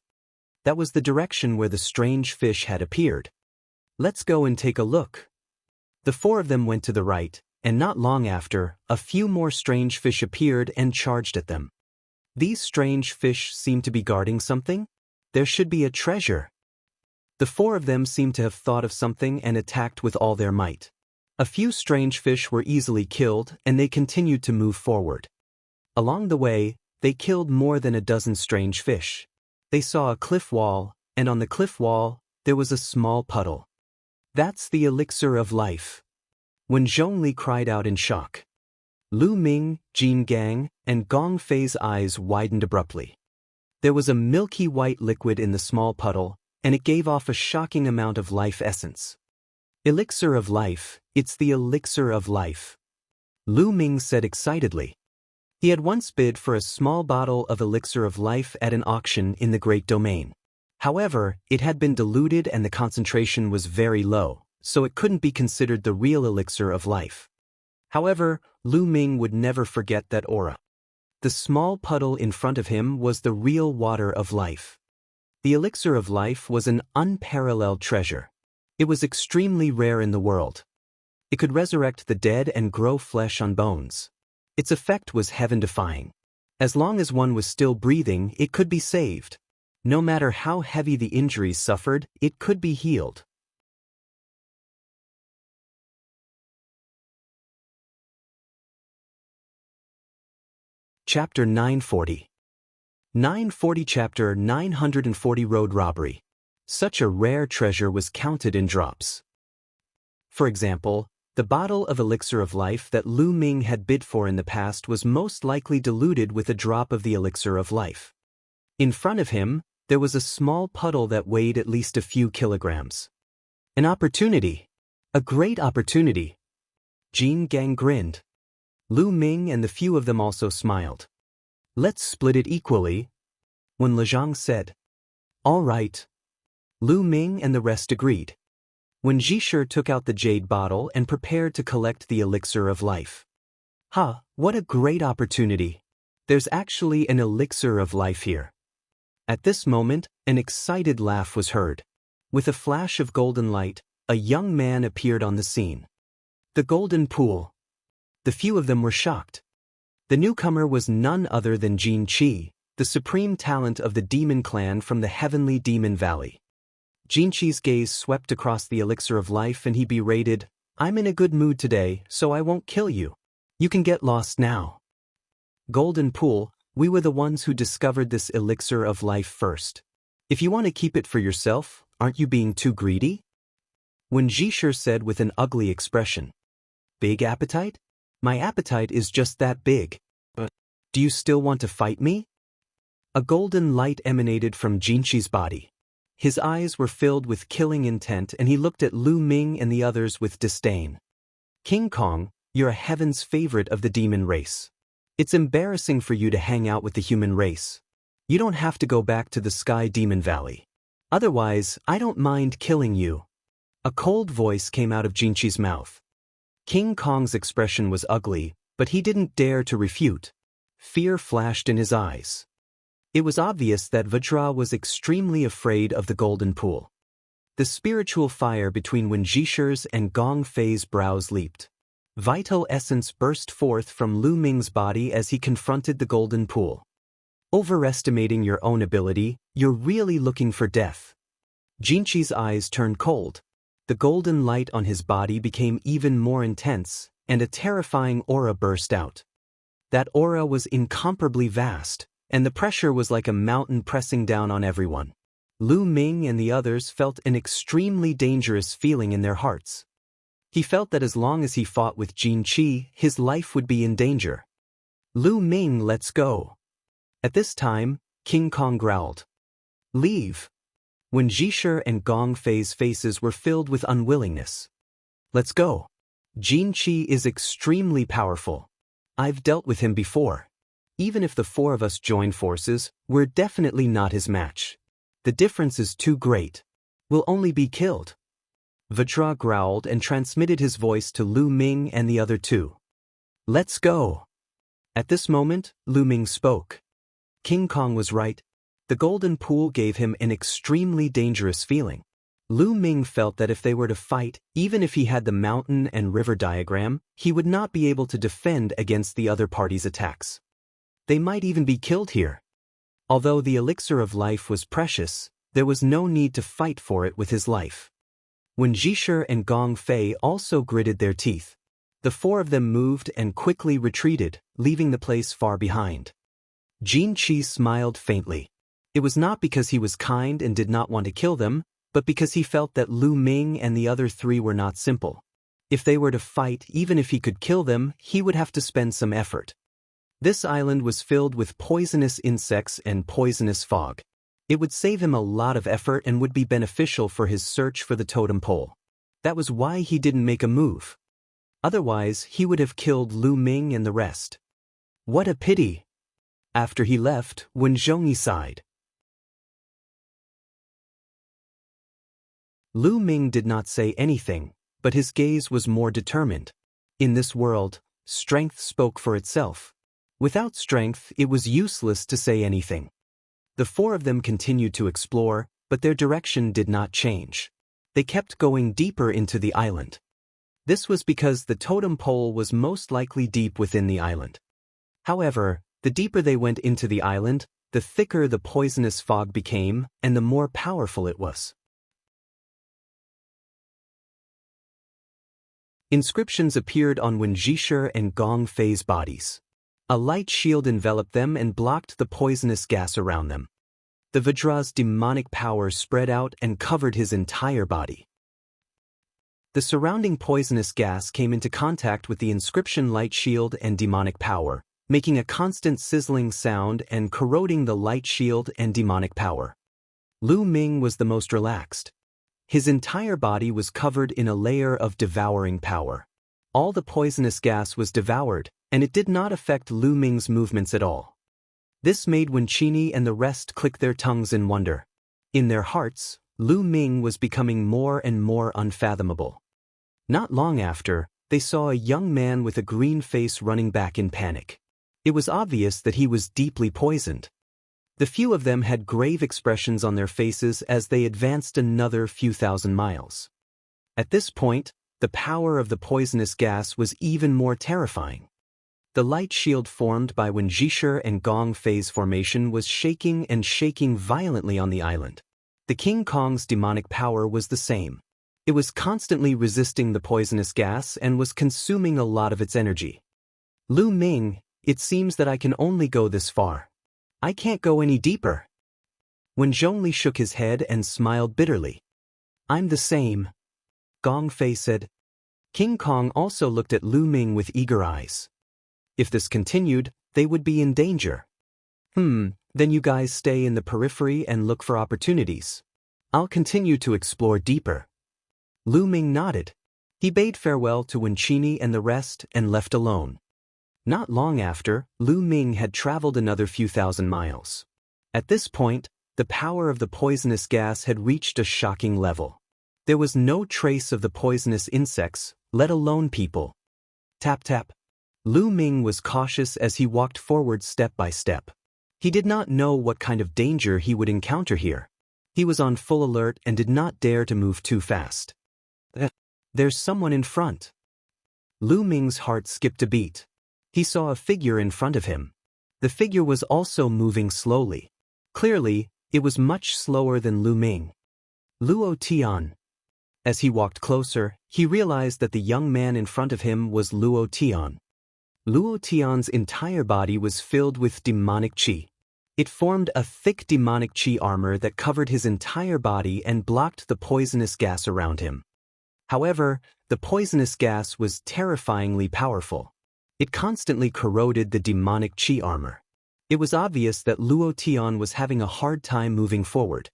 That was the direction where the strange fish had appeared. Let's go and take a look. The four of them went to the right, and not long after, a few more strange fish appeared and charged at them. These strange fish seemed to be guarding something. There should be a treasure. The four of them seemed to have thought of something and attacked with all their might. A few strange fish were easily killed, and they continued to move forward. Along the way, they killed more than a dozen strange fish. They saw a cliff wall, and on the cliff wall, there was a small puddle. That's the elixir of life. When Zhongli cried out in shock. Lu Ming, Jin Gang, and Gong Fei's eyes widened abruptly. There was a milky white liquid in the small puddle, and it gave off a shocking amount of life essence. Elixir of life, it's the elixir of life. Lu Ming said excitedly. He had once bid for a small bottle of elixir of life at an auction in the Great Domain. However, it had been diluted and the concentration was very low, so it couldn't be considered the real elixir of life. However, Lu Ming would never forget that aura. The small puddle in front of him was the real water of life. The elixir of life was an unparalleled treasure. It was extremely rare in the world. It could resurrect the dead and grow flesh on bones. Its effect was heaven-defying. As long as one was still breathing, it could be saved. No matter how heavy the injuries suffered, it could be healed. Chapter 940. 940 Chapter 940 Road Robbery. Such a rare treasure was counted in drops. For example, the bottle of elixir of life that Lu Ming had bid for in the past was most likely diluted with a drop of the elixir of life. In front of him, there was a small puddle that weighed at least a few kilograms. An opportunity. A great opportunity. Jin Gang grinned. Lu Ming and the few of them also smiled. Let's split it equally. When Lezhang said, all right. Lu Ming and the rest agreed. When Zhishe took out the jade bottle and prepared to collect the elixir of life. What a great opportunity. There's actually an elixir of life here. At this moment, an excited laugh was heard. With a flash of golden light, a young man appeared on the scene. The golden pool. The few of them were shocked. The newcomer was none other than Jin Qi, the supreme talent of the demon clan from the heavenly demon valley. Jin Qi's gaze swept across the elixir of life and he berated, I'm in a good mood today, so I won't kill you. You can get lost now. Golden pool, we were the ones who discovered this elixir of life first. If you want to keep it for yourself, aren't you being too greedy? When Zhishe said with an ugly expression. Big appetite? My appetite is just that big. But do you still want to fight me? A golden light emanated from Jinqi's body. His eyes were filled with killing intent and he looked at Lu Ming and the others with disdain. King Kong, you're a heaven's favorite of the demon race. It's embarrassing for you to hang out with the human race. You don't have to go back to the Sky Demon Valley. Otherwise, I don't mind killing you. A cold voice came out of Jinqi's mouth. King Kong's expression was ugly, but he didn't dare to refute. Fear flashed in his eyes. It was obvious that Vajra was extremely afraid of the golden pool. The spiritual fire between Wen Jishi's and Gong Fei's brows leaped. Vital essence burst forth from Lu Ming's body as he confronted the golden pool. Overestimating your own ability, you're really looking for death. Jinqi's eyes turned cold. The golden light on his body became even more intense, and a terrifying aura burst out. That aura was incomparably vast, and the pressure was like a mountain pressing down on everyone. Lu Ming and the others felt an extremely dangerous feeling in their hearts. He felt that as long as he fought with Jinqi, his life would be in danger. Lu Ming, let's go. At this time, King Kong growled. Leave. Wen Jishi and Gong Fei's faces were filled with unwillingness. Let's go. Jinqi is extremely powerful. I've dealt with him before. Even if the four of us join forces, we're definitely not his match. The difference is too great. We'll only be killed. Vajra growled and transmitted his voice to Lu Ming and the other two. Let's go. At this moment, Lu Ming spoke. King Kong was right. The golden pool gave him an extremely dangerous feeling. Lu Ming felt that if they were to fight, even if he had the mountain and river diagram, he would not be able to defend against the other party's attacks. They might even be killed here. Although the elixir of life was precious, there was no need to fight for it with his life. When Jishi and Gong Fei also gritted their teeth, the four of them moved and quickly retreated, leaving the place far behind. Jinqi smiled faintly. It was not because he was kind and did not want to kill them, but because he felt that Lu Ming and the other three were not simple. If they were to fight, even if he could kill them, he would have to spend some effort. This island was filled with poisonous insects and poisonous fog. It would save him a lot of effort and would be beneficial for his search for the totem pole. That was why he didn't make a move. Otherwise, he would have killed Lu Ming and the rest. What a pity! After he left, Wen Zhongyi sighed. Lu Ming did not say anything, but his gaze was more determined. In this world, strength spoke for itself. Without strength, it was useless to say anything. The four of them continued to explore, but their direction did not change. They kept going deeper into the island. This was because the totem pole was most likely deep within the island. However, the deeper they went into the island, the thicker the poisonous fog became, and the more powerful it was. Inscriptions appeared on Wen Jishi and Gong Fei's bodies. A light shield enveloped them and blocked the poisonous gas around them. The Vajra's demonic power spread out and covered his entire body. The surrounding poisonous gas came into contact with the inscription light shield and demonic power, making a constant sizzling sound and corroding the light shield and demonic power. Lu Ming was the most relaxed. His entire body was covered in a layer of devouring power. All the poisonous gas was devoured, and it did not affect Lu Ming's movements at all. This made Wen Qini and the rest click their tongues in wonder. In their hearts, Lu Ming was becoming more and more unfathomable. Not long after, they saw a young man with a green face running back in panic. It was obvious that he was deeply poisoned. The few of them had grave expressions on their faces as they advanced another few thousand miles. At this point, the power of the poisonous gas was even more terrifying. The light shield formed by Wen Jishi and Gong Fei's formation was shaking and shaking violently on the island. The King Kong's demonic power was the same. It was constantly resisting the poisonous gas and was consuming a lot of its energy. Lu Ming, it seems that I can only go this far. I can't go any deeper. Wen Zhongli shook his head and smiled bitterly. I'm the same. Gong Fei said. King Kong also looked at Lu Ming with eager eyes. If this continued, they would be in danger. Then you guys stay in the periphery and look for opportunities. I'll continue to explore deeper. Lu Ming nodded. He bade farewell to Wen Qini and the rest and left alone. Not long after, Lu Ming had traveled another few thousand miles. At this point, the power of the poisonous gas had reached a shocking level. There was no trace of the poisonous insects, let alone people. Tap tap. Lu Ming was cautious as he walked forward step by step. He did not know what kind of danger he would encounter here. He was on full alert and did not dare to move too fast. There's someone in front. Lu Ming's heart skipped a beat. He saw a figure in front of him. The figure was also moving slowly. Clearly, it was much slower than Lu Ming. Luo Tian. As he walked closer, he realized that the young man in front of him was Luo Tian. Luo Tian's entire body was filled with demonic qi. It formed a thick demonic qi armor that covered his entire body and blocked the poisonous gas around him. However, the poisonous gas was terrifyingly powerful. It constantly corroded the demonic qi armor. It was obvious that Luo Tian was having a hard time moving forward.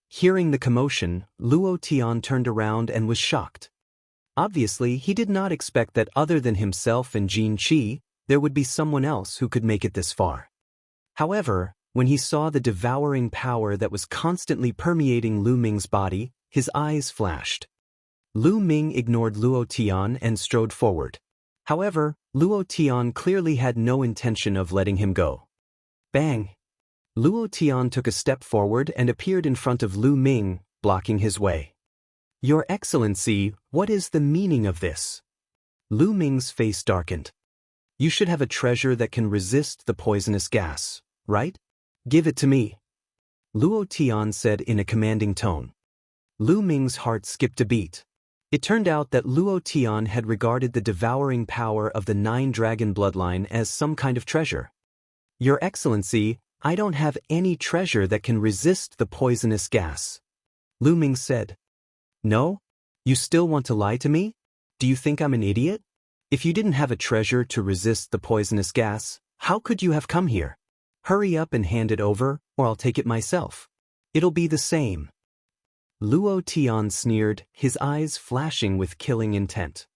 Hearing the commotion, Luo Tian turned around and was shocked. Obviously, he did not expect that other than himself and Jin Qi, there would be someone else who could make it this far. However, when he saw the devouring power that was constantly permeating Lu Ming's body, his eyes flashed. Lu Ming ignored Luo Tian and strode forward. However, Luo Tian clearly had no intention of letting him go. Bang! Luo Tian took a step forward and appeared in front of Lu Ming, blocking his way. Your Excellency, what is the meaning of this? Lu Ming's face darkened. You should have a treasure that can resist the poisonous gas, right? Give it to me. Luo Tian said in a commanding tone. Lu Ming's heart skipped a beat. It turned out that Luo Tian had regarded the devouring power of the 9-dragon bloodline as some kind of treasure. Your Excellency, I don't have any treasure that can resist the poisonous gas. Lu Ming said. No? You still want to lie to me? Do you think I'm an idiot? If you didn't have a treasure to resist the poisonous gas, how could you have come here? Hurry up and hand it over, or I'll take it myself. It'll be the same. Luo Tian sneered, his eyes flashing with killing intent.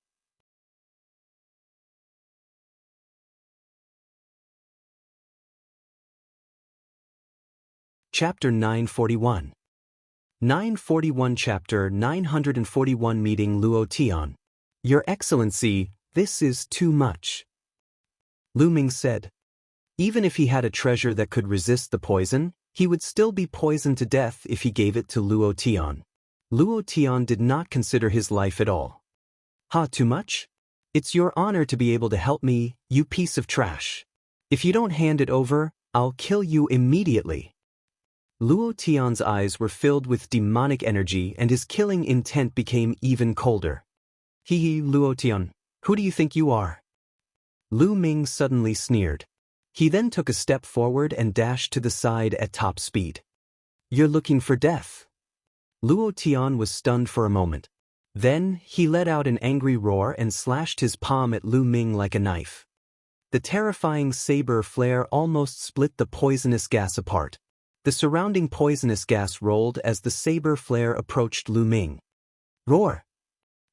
Chapter 941. 941 Chapter 941 Meeting Luo Tian. Your Excellency, this is too much. Lu Ming said. Even if he had a treasure that could resist the poison, he would still be poisoned to death if he gave it to Luo Tian. Luo Tian did not consider his life at all. Too much? It's your honor to be able to help me, you piece of trash. If you don't hand it over, I'll kill you immediately. Luo Tian's eyes were filled with demonic energy and his killing intent became even colder. Luo Tian, who do you think you are? Lu Ming suddenly sneered. He then took a step forward and dashed to the side at top speed. You're looking for death. Luo Tian was stunned for a moment. Then, he let out an angry roar and slashed his palm at Lu Ming like a knife. The terrifying saber flare almost split the poisonous gas apart. The surrounding poisonous gas rolled as the saber flare approached Lu Ming. Roar!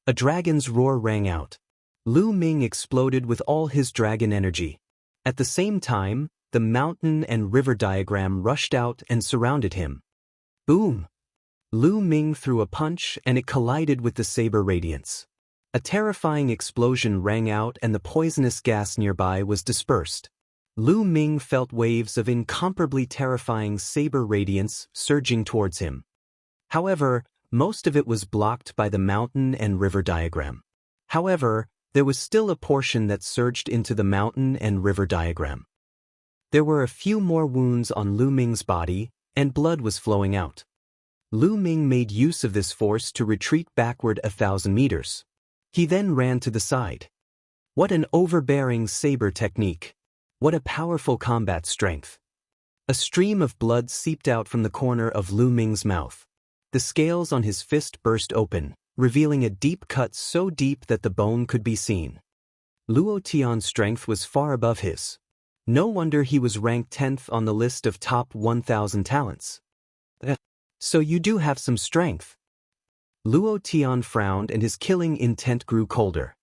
A dragon's roar rang out. Lu Ming exploded with all his dragon energy. At the same time, the mountain and river diagram rushed out and surrounded him. Boom! Lu Ming threw a punch and it collided with the saber radiance. A terrifying explosion rang out and the poisonous gas nearby was dispersed. Lu Ming felt waves of incomparably terrifying saber radiance surging towards him. However, most of it was blocked by the mountain and river diagram. However, there was still a portion that surged into the mountain and river diagram. There were a few more wounds on Lu Ming's body, and blood was flowing out. Lu Ming made use of this force to retreat backward 1,000 meters. He then ran to the side. What an overbearing saber technique! What a powerful combat strength! A stream of blood seeped out from the corner of Lu Ming's mouth. The scales on his fist burst open, revealing a deep cut so deep that the bone could be seen. Luo Tian's strength was far above his. No wonder he was ranked 10th on the list of top 1,000 talents. So you do have some strength. Luo Tian frowned and his killing intent grew colder.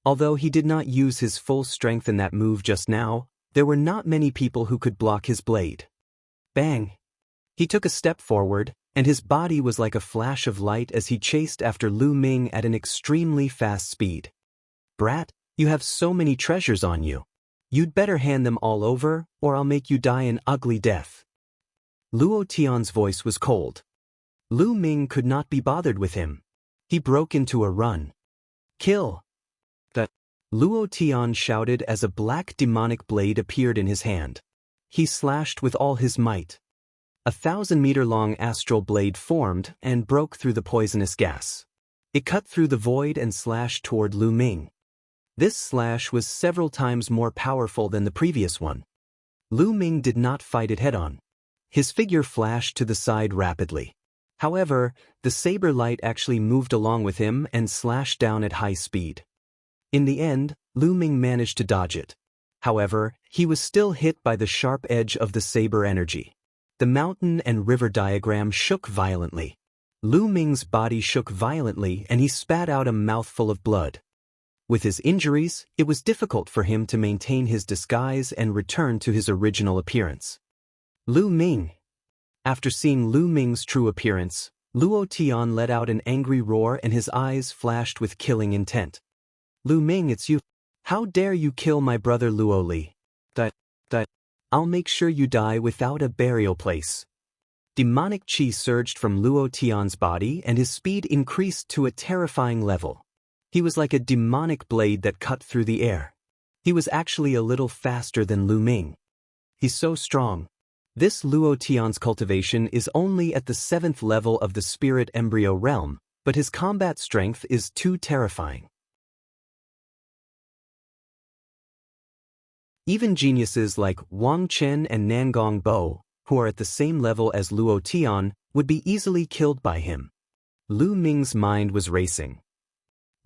Although he did not use his full strength in that move just now, there were not many people who could block his blade. Bang! He took a step forward, and his body was like a flash of light as he chased after Lu Ming at an extremely fast speed. Brat, you have so many treasures on you. You'd better hand them all over, or I'll make you die an ugly death. Luo Tian's voice was cold. Lu Ming could not be bothered with him. He broke into a run. Kill! Luo Tian shouted as a black demonic blade appeared in his hand. He slashed with all his might. 1,000-meter-long astral blade formed and broke through the poisonous gas. It cut through the void and slashed toward Lu Ming. This slash was several times more powerful than the previous one. Lu Ming did not fight it head-on. His figure flashed to the side rapidly. However, the saber light actually moved along with him and slashed down at high speed. In the end, Lu Ming managed to dodge it. However, he was still hit by the sharp edge of the saber energy. The mountain and river diagram shook violently. Lu Ming's body shook violently and he spat out a mouthful of blood. With his injuries, it was difficult for him to maintain his disguise and return to his original appearance. Lu Ming. After seeing Lu Ming's true appearance, Luo Tian let out an angry roar and his eyes flashed with killing intent. Lu Ming, it's you. How dare you kill my brother Luo Li? I'll make sure you die without a burial place. Demonic chi surged from Luo Tian's body and his speed increased to a terrifying level. He was like a demonic blade that cut through the air. He was actually a little faster than Lu Ming. He's so strong. This Luo Tian's cultivation is only at the 7th level of the spirit embryo realm, but his combat strength is too terrifying. Even geniuses like Wang Chen and Nangong Bo, who are at the same level as Luo Tian, would be easily killed by him. Lu Ming's mind was racing.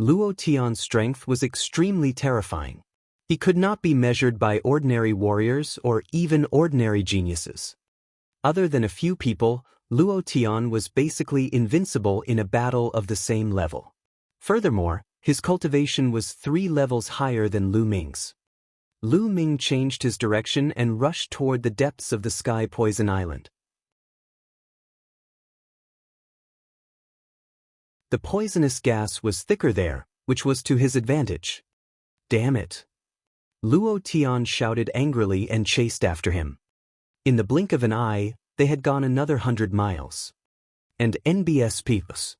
Luo Tian's strength was extremely terrifying. He could not be measured by ordinary warriors or even ordinary geniuses. Other than a few people, Luo Tian was basically invincible in a battle of the same level. Furthermore, his cultivation was 3 levels higher than Lu Ming's. Lu Ming changed his direction and rushed toward the depths of the Sky Poison Island. The poisonous gas was thicker there, which was to his advantage. Damn it! Luo Tian shouted angrily and chased after him. In the blink of an eye, they had gone another 100 miles. And NBS peeps.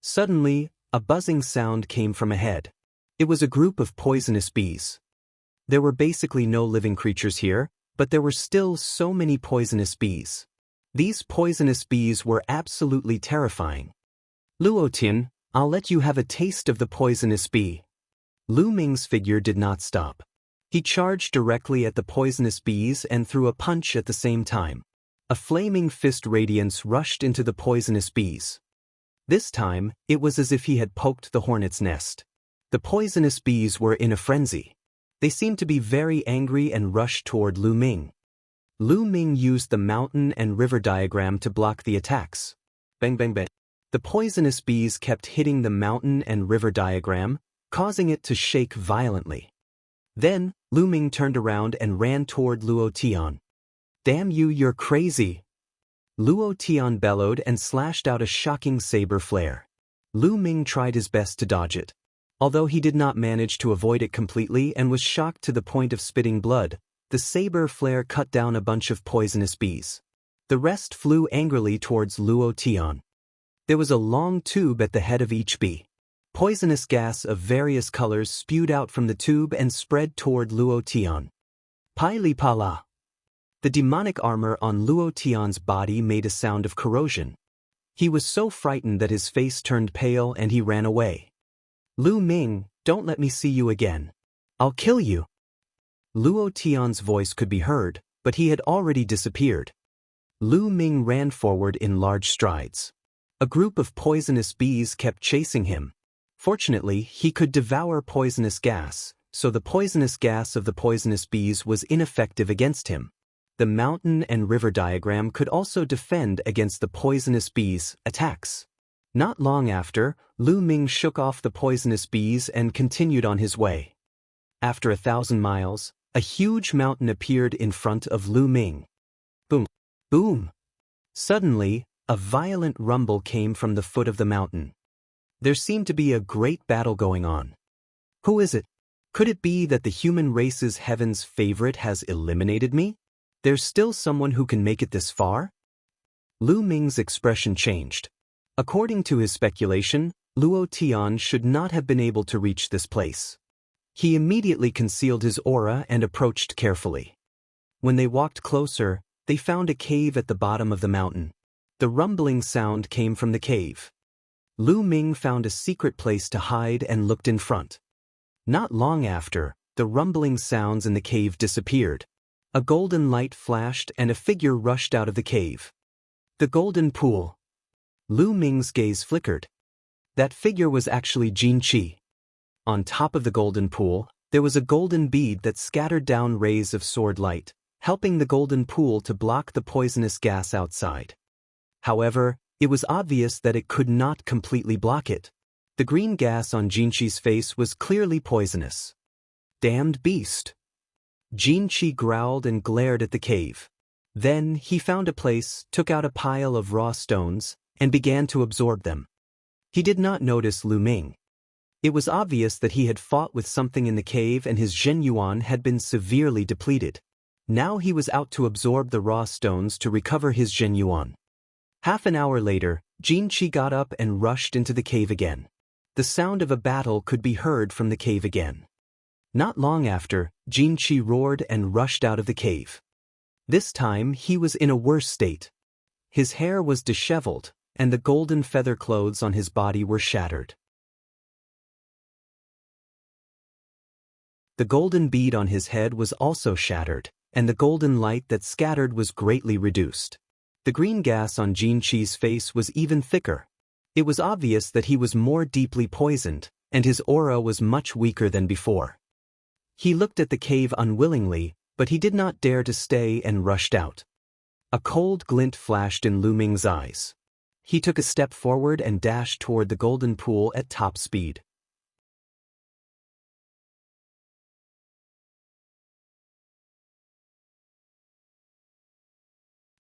Suddenly, a buzzing sound came from ahead. It was a group of poisonous bees. There were basically no living creatures here, but there were still so many poisonous bees. These poisonous bees were absolutely terrifying. Luo Tian, I'll let you have a taste of the poisonous bee. Lu Ming's figure did not stop. He charged directly at the poisonous bees and threw a punch at the same time. A flaming fist radiance rushed into the poisonous bees. This time, it was as if he had poked the hornet's nest. The poisonous bees were in a frenzy. They seemed to be very angry and rushed toward Lu Ming. Lu Ming used the mountain and river diagram to block the attacks. Bang bang bang. The poisonous bees kept hitting the mountain and river diagram, causing it to shake violently. Then, Lu Ming turned around and ran toward Luo Tian. Damn you, you're crazy! Luo Tian bellowed and slashed out a shocking saber flare. Lu Ming tried his best to dodge it. Although he did not manage to avoid it completely and was shocked to the point of spitting blood, the saber flare cut down a bunch of poisonous bees. The rest flew angrily towards Luo Tian. There was a long tube at the head of each bee. Poisonous gas of various colors spewed out from the tube and spread toward Luo Tian. Pai Pala. The demonic armor on Luo Tian's body made a sound of corrosion. He was so frightened that his face turned pale and he ran away. Lu Ming, don't let me see you again. I'll kill you. Luo Tian's voice could be heard, but he had already disappeared. Lu Ming ran forward in large strides. A group of poisonous bees kept chasing him. Fortunately, he could devour poisonous gas, so the poisonous gas of the poisonous bees was ineffective against him. The mountain and river diagram could also defend against the poisonous bees' attacks. Not long after, Lu Ming shook off the poisonous bees and continued on his way. After 1,000 miles, a huge mountain appeared in front of Lu Ming. Boom! Boom! Suddenly, a violent rumble came from the foot of the mountain. There seemed to be a great battle going on. Who is it? Could it be that the human race's heaven's favorite has eliminated me? There's still someone who can make it this far? Lu Ming's expression changed. According to his speculation, Luo Tian should not have been able to reach this place. He immediately concealed his aura and approached carefully. When they walked closer, they found a cave at the bottom of the mountain. The rumbling sound came from the cave. Lu Ming found a secret place to hide and looked in front. Not long after, the rumbling sounds in the cave disappeared. A golden light flashed and a figure rushed out of the cave. The golden pool. Lu Ming's gaze flickered. That figure was actually Jinqi. On top of the golden pool, there was a golden bead that scattered down rays of sword light, helping the golden pool to block the poisonous gas outside. However, it was obvious that it could not completely block it. The green gas on Jinqi's face was clearly poisonous. Damned beast! Jinqi growled and glared at the cave. Then he found a place, took out a pile of raw stones, and began to absorb them. He did not notice Lu Ming. It was obvious that he had fought with something in the cave and his Zhenyuan had been severely depleted. Now he was out to absorb the raw stones to recover his Zhenyuan. Half an hour later, Jinqi got up and rushed into the cave again. The sound of a battle could be heard from the cave again. Not long after, Jinqi roared and rushed out of the cave. This time he was in a worse state. His hair was disheveled, and the golden feather clothes on his body were shattered. The golden bead on his head was also shattered, and the golden light that scattered was greatly reduced. The green gas on Jinqi's face was even thicker. It was obvious that he was more deeply poisoned, and his aura was much weaker than before. He looked at the cave unwillingly, but he did not dare to stay and rushed out. A cold glint flashed in Lu Ming's eyes. He took a step forward and dashed toward the golden pool at top speed.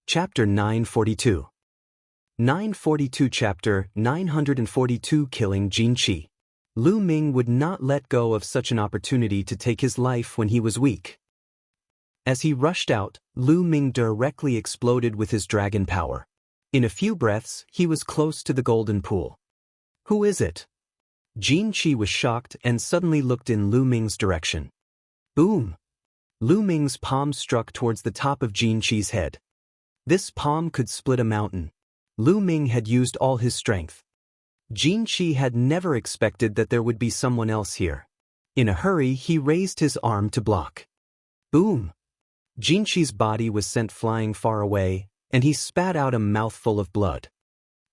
Chapter 942. 942 Chapter 942 Killing Jinqi. Lu Ming would not let go of such an opportunity to take his life when he was weak. As he rushed out, Lu Ming directly exploded with his dragon power. In a few breaths, he was close to the golden pool. Who is it? Jinqi was shocked and suddenly looked in Lu Ming's direction. Boom! Lu Ming's palm struck towards the top of Jinqi's head. This palm could split a mountain. Lu Ming had used all his strength. Jinqi had never expected that there would be someone else here. In a hurry, he raised his arm to block. Boom! Jinqi's body was sent flying far away, and he spat out a mouthful of blood.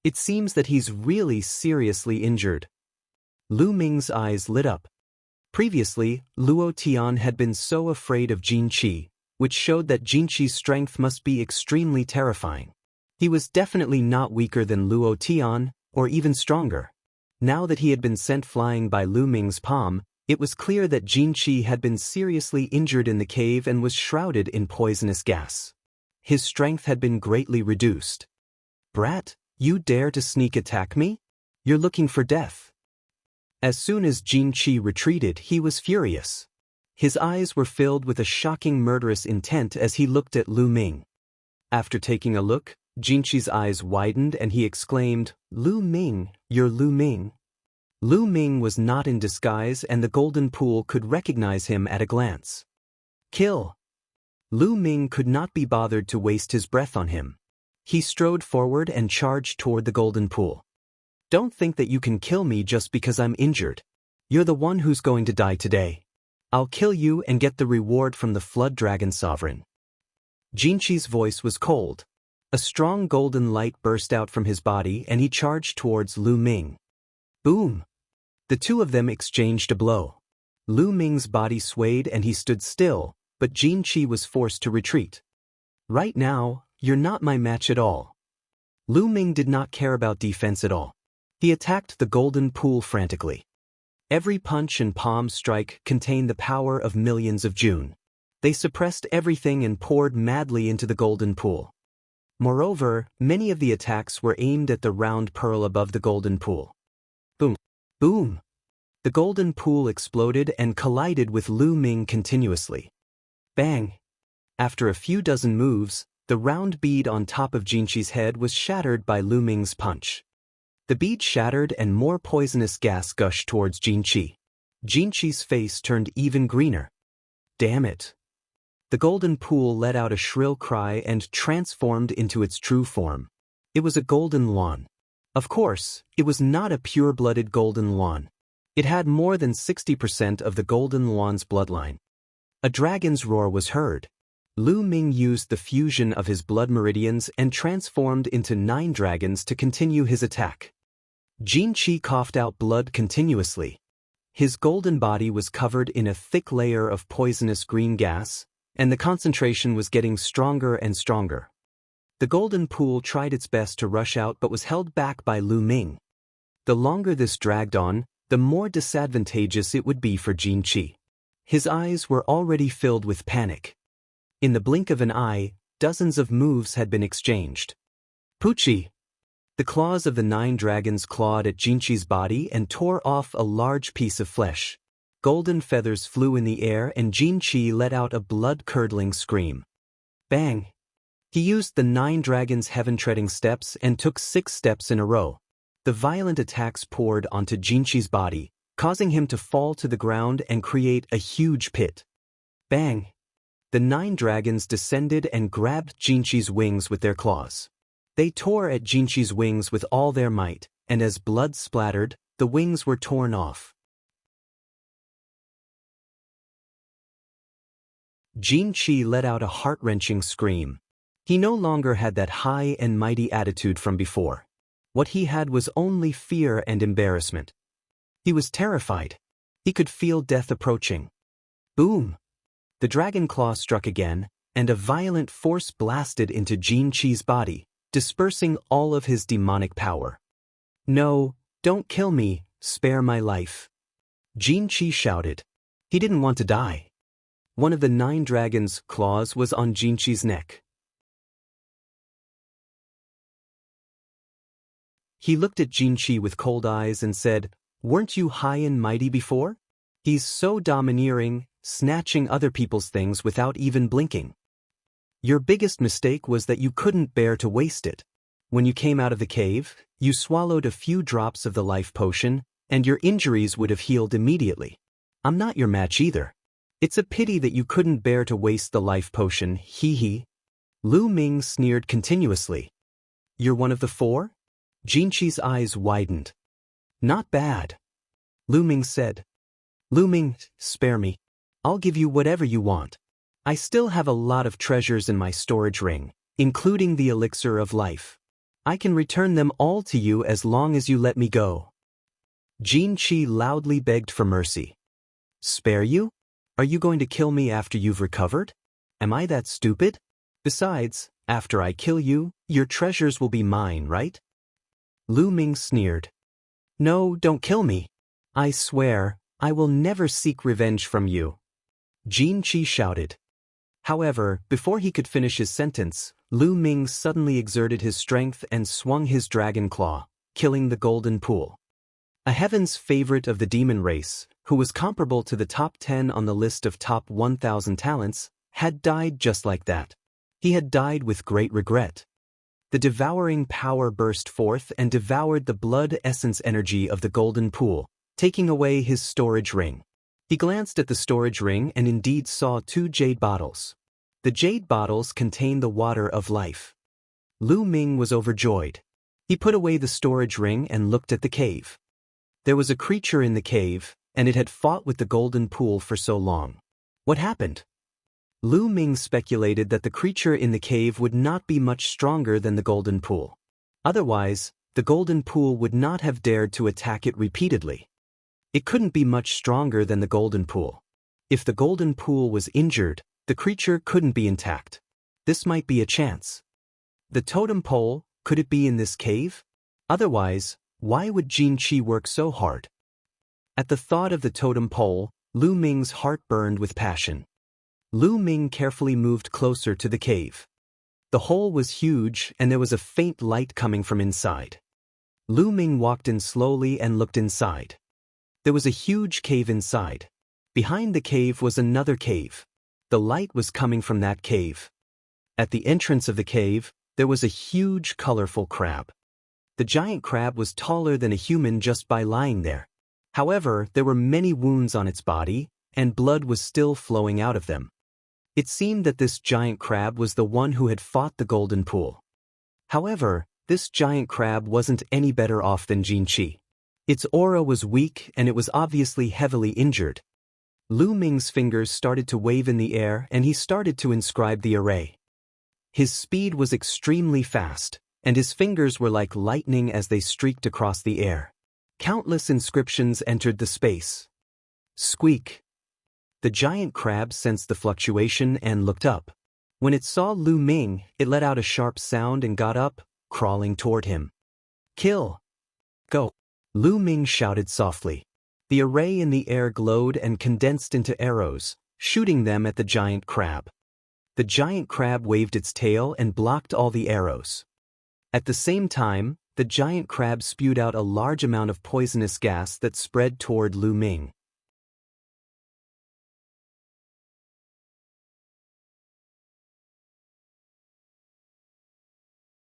It seems that he's really seriously injured. Lu Ming's eyes lit up. Previously, Luo Tian had been so afraid of Jinqi, which showed that Jinqi's strength must be extremely terrifying. He was definitely not weaker than Luo Tian, or even stronger. Now that he had been sent flying by Lu Ming's palm, it was clear that Jinqi had been seriously injured in the cave and was shrouded in poisonous gas. His strength had been greatly reduced. Brat, you dare to sneak attack me? You're looking for death. As soon as Jinqi retreated, he was furious. His eyes were filled with a shocking murderous intent as he looked at Lu Ming. After taking a look, Jinqi's eyes widened and he exclaimed, Lu Ming, you're Lu Ming. Lu Ming was not in disguise and the golden pool could recognize him at a glance. Kill! Lu Ming could not be bothered to waste his breath on him. He strode forward and charged toward the golden pool. Don't think that you can kill me just because I'm injured. You're the one who's going to die today. I'll kill you and get the reward from the Flood Dragon Sovereign. Jinqi's voice was cold. A strong golden light burst out from his body and he charged towards Lu Ming. Boom! The two of them exchanged a blow. Lu Ming's body swayed and he stood still, but Jinqi was forced to retreat. Right now, you're not my match at all. Lu Ming did not care about defense at all. He attacked the golden pool frantically. Every punch and palm strike contained the power of millions of June. They suppressed everything and poured madly into the golden pool. Moreover, many of the attacks were aimed at the round pearl above the golden pool. Boom! Boom! The golden pool exploded and collided with Lu Ming continuously. Bang! After a few dozen moves, the round bead on top of Jinqi's head was shattered by Lu Ming's punch. The bead shattered and more poisonous gas gushed towards Jinqi. Jinqi's face turned even greener. Damn it! The golden pool let out a shrill cry and transformed into its true form. It was a golden lawn. Of course, it was not a pure-blooded golden lawn. It had more than 60% of the golden lawn's bloodline. A dragon's roar was heard. Lu Ming used the fusion of his blood meridians and transformed into 9 dragons to continue his attack. Jinqi coughed out blood continuously. His golden body was covered in a thick layer of poisonous green gas, and the concentration was getting stronger and stronger. The golden pool tried its best to rush out but was held back by Lu Ming. The longer this dragged on, the more disadvantageous it would be for Jinqi. His eyes were already filled with panic. In the blink of an eye, dozens of moves had been exchanged. Poochie! The claws of the 9 dragons clawed at Jinqi's body and tore off a large piece of flesh. Golden feathers flew in the air and Jinqi let out a blood-curdling scream. Bang! He used the 9 dragons' heaven-treading steps and took 6 steps in a row. The violent attacks poured onto Jinqi's body, causing him to fall to the ground and create a huge pit. Bang! The 9 dragons descended and grabbed Jinqi's wings with their claws. They tore at Jinqi's wings with all their might, and as blood splattered, the wings were torn off. Jinqi let out a heart-wrenching scream. He no longer had that high and mighty attitude from before. What he had was only fear and embarrassment. He was terrified. He could feel death approaching. Boom! The dragon claw struck again, and a violent force blasted into Jinqi's body, dispersing all of his demonic power. No, don't kill me, spare my life. Jinqi shouted. He didn't want to die. One of the 9 dragons' claws was on Jinqi's neck. He looked at Jinqi with cold eyes and said, "Weren't you high and mighty before? He's so domineering, snatching other people's things without even blinking. Your biggest mistake was that you couldn't bear to waste it. When you came out of the cave, you swallowed a few drops of the life potion, and your injuries would have healed immediately. I'm not your match either. It's a pity that you couldn't bear to waste the life potion, hee. Lu Ming sneered continuously. You're one of the 4? Jinqi's eyes widened. Not bad. Lu Ming said. Lu Ming, spare me. I'll give you whatever you want. I still have a lot of treasures in my storage ring, including the elixir of life. I can return them all to you as long as you let me go. Jinqi loudly begged for mercy. Spare you? Are you going to kill me after you've recovered? Am I that stupid? Besides, after I kill you, your treasures will be mine, right? Lu Ming sneered. No, don't kill me. I swear, I will never seek revenge from you. Jinqi shouted. However, before he could finish his sentence, Lu Ming suddenly exerted his strength and swung his dragon claw, killing the golden pool. A heaven's favorite of the demon race, who was comparable to the top 10 on the list of top 1,000 talents, had died just like that. He had died with great regret. The devouring power burst forth and devoured the blood essence energy of the golden pool, taking away his storage ring. He glanced at the storage ring and indeed saw 2 jade bottles. The jade bottles contained the water of life. Lu Ming was overjoyed. He put away the storage ring and looked at the cave. There was a creature in the cave, and it had fought with the golden pool for so long. What happened? Lu Ming speculated that the creature in the cave would not be much stronger than the golden pool. Otherwise, the golden pool would not have dared to attack it repeatedly. It couldn't be much stronger than the golden pool. If the golden pool was injured, the creature couldn't be intact. This might be a chance. The totem pole, could it be in this cave? Otherwise, Why would Jin Qi work so hard? At the thought of the totem pole, Lu Ming's heart burned with passion. Lu Ming carefully moved closer to the cave. The hole was huge and there was a faint light coming from inside. Lu Ming walked in slowly and looked inside. There was a huge cave inside. Behind the cave was another cave. The light was coming from that cave. At the entrance of the cave, there was a huge colorful crab. The giant crab was taller than a human just by lying there. However, there were many wounds on its body, and blood was still flowing out of them. It seemed that this giant crab was the one who had fought the golden pool. However, this giant crab wasn't any better off than Jin Qi. Its aura was weak and it was obviously heavily injured. Lu Ming's fingers started to wave in the air and he started to inscribe the array. His speed was extremely fast, and his fingers were like lightning as they streaked across the air. Countless inscriptions entered the space. Squeak! The giant crab sensed the fluctuation and looked up. When it saw Lu Ming, it let out a sharp sound and got up, crawling toward him. Kill! Go! Lu Ming shouted softly. The array in the air glowed and condensed into arrows, shooting them at the giant crab. The giant crab waved its tail and blocked all the arrows. At the same time, the giant crab spewed out a large amount of poisonous gas that spread toward Lu Ming.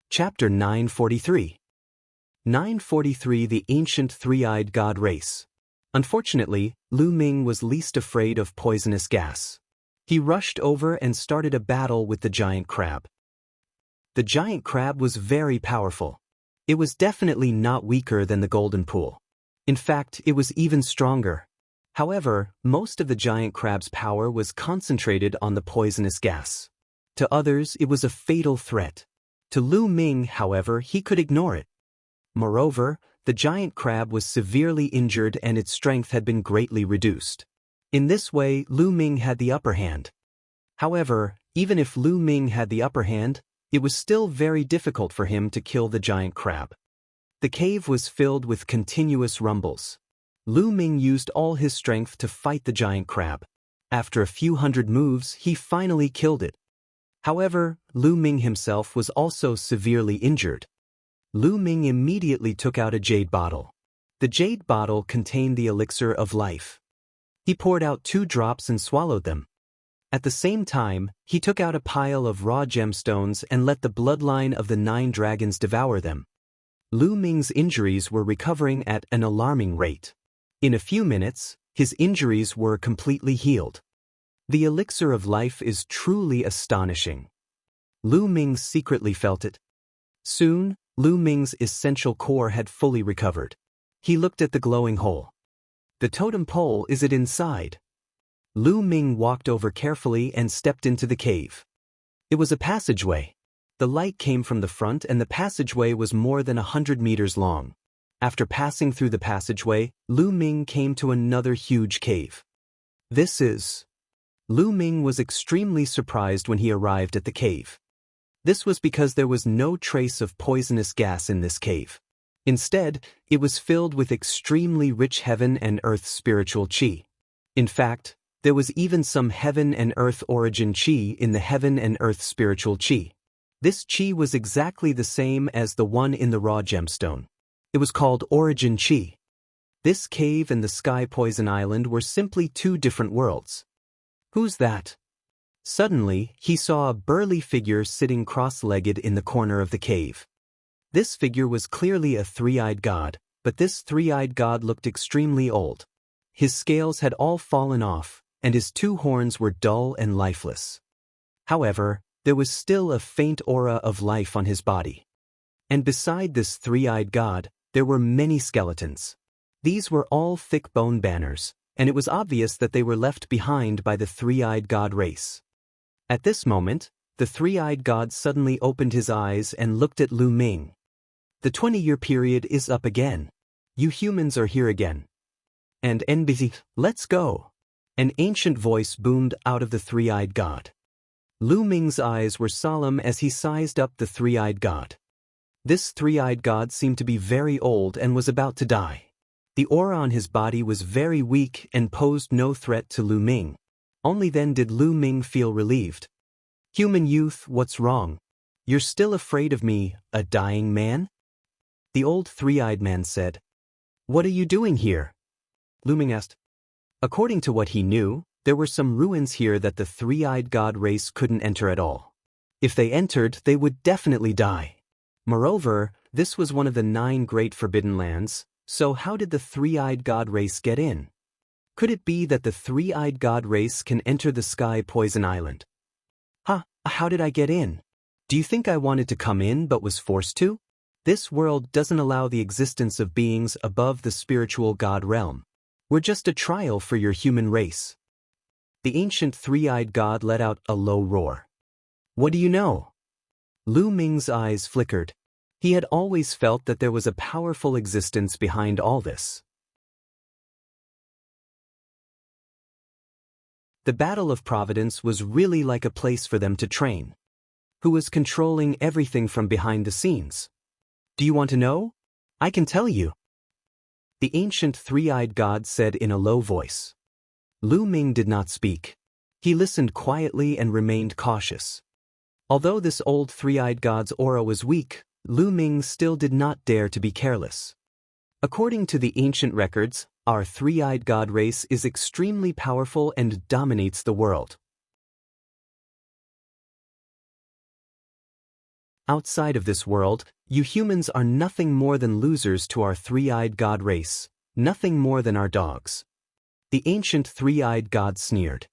Chapter 943. 943 The Ancient Three-Eyed God Race. Unfortunately, Lu Ming was least afraid of poisonous gas. He rushed over and started a battle with the giant crab. The giant crab was very powerful. It was definitely not weaker than the golden pool. In fact, it was even stronger. However, most of the giant crab's power was concentrated on the poisonous gas. To others, it was a fatal threat. To Lu Ming, however, he could ignore it. Moreover, the giant crab was severely injured and its strength had been greatly reduced. In this way, Lu Ming had the upper hand. However, even if Lu Ming had the upper hand, it was still very difficult for him to kill the giant crab. The cave was filled with continuous rumbles. Lu Ming used all his strength to fight the giant crab. After a few hundred moves, he finally killed it. However, Lu Ming himself was also severely injured. Lu Ming immediately took out a jade bottle. The jade bottle contained the elixir of life. He poured out 2 drops and swallowed them. At the same time, he took out a pile of raw gemstones and let the bloodline of the 9 dragons devour them. Lu Ming's injuries were recovering at an alarming rate. In a few minutes, his injuries were completely healed. The elixir of life is truly astonishing. Lu Ming secretly felt it. Soon, Lu Ming's essential core had fully recovered. He looked at the glowing hole. The totem pole, is it inside? Lu Ming walked over carefully and stepped into the cave. It was a passageway. The light came from the front and the passageway was more than 100 meters long. After passing through the passageway, Lu Ming came to another huge cave. This is... Lu Ming was extremely surprised when he arrived at the cave. This was because there was no trace of poisonous gas in this cave. Instead, it was filled with extremely rich heaven and earth spiritual qi. In fact, there was even some heaven and earth origin qi in the heaven and earth spiritual qi. This qi was exactly the same as the one in the raw gemstone. It was called origin qi. This cave and the sky poison island were simply 2 different worlds. Who's that? Suddenly, he saw a burly figure sitting cross-legged in the corner of the cave. This figure was clearly a 3-eyed god, but this 3-eyed god looked extremely old. His scales had all fallen off, and his 2 horns were dull and lifeless. However, there was still a faint aura of life on his body. And beside this 3-eyed god, there were many skeletons. These were all thick bone banners, and it was obvious that they were left behind by the 3-eyed god race. At this moment, the 3-eyed god suddenly opened his eyes and looked at Lu Ming. The 20-year period is up again. You humans are here again. And NBC, let's go. An ancient voice boomed out of the 3-eyed god. Lu Ming's eyes were solemn as he sized up the 3-eyed god. This three-eyed god seemed to be very old and was about to die. The aura on his body was very weak and posed no threat to Lu Ming. Only then did Lu Ming feel relieved. "Human youth, what's wrong? You're still afraid of me, a dying man?" The old three-eyed man said. "What are you doing here?" Lu Ming asked. According to what he knew, there were some ruins here that the three-eyed god race couldn't enter at all. If they entered, they would definitely die. Moreover, this was one of the 9 great forbidden lands, so how did the three-eyed god race get in? Could it be that the three-eyed god race can enter the Sky Poison Island? How did I get in? Do you think I wanted to come in but was forced to? This world doesn't allow the existence of beings above the spiritual god realm. We're just a trial for your human race. The ancient three-eyed god let out a low roar. What do you know? Lu Ming's eyes flickered. He had always felt that there was a powerful existence behind all this. The Battle of Providence was really like a place for them to train. Who was controlling everything from behind the scenes? Do you want to know? I can tell you. The ancient three-eyed god said in a low voice. Lu Ming did not speak. He listened quietly and remained cautious. Although this old three-eyed god's aura was weak, Lu Ming still did not dare to be careless. According to the ancient records, our three-eyed god race is extremely powerful and dominates the world. Outside of this world, you humans are nothing more than losers to our three-eyed god race, nothing more than our dogs. The ancient three-eyed god sneered.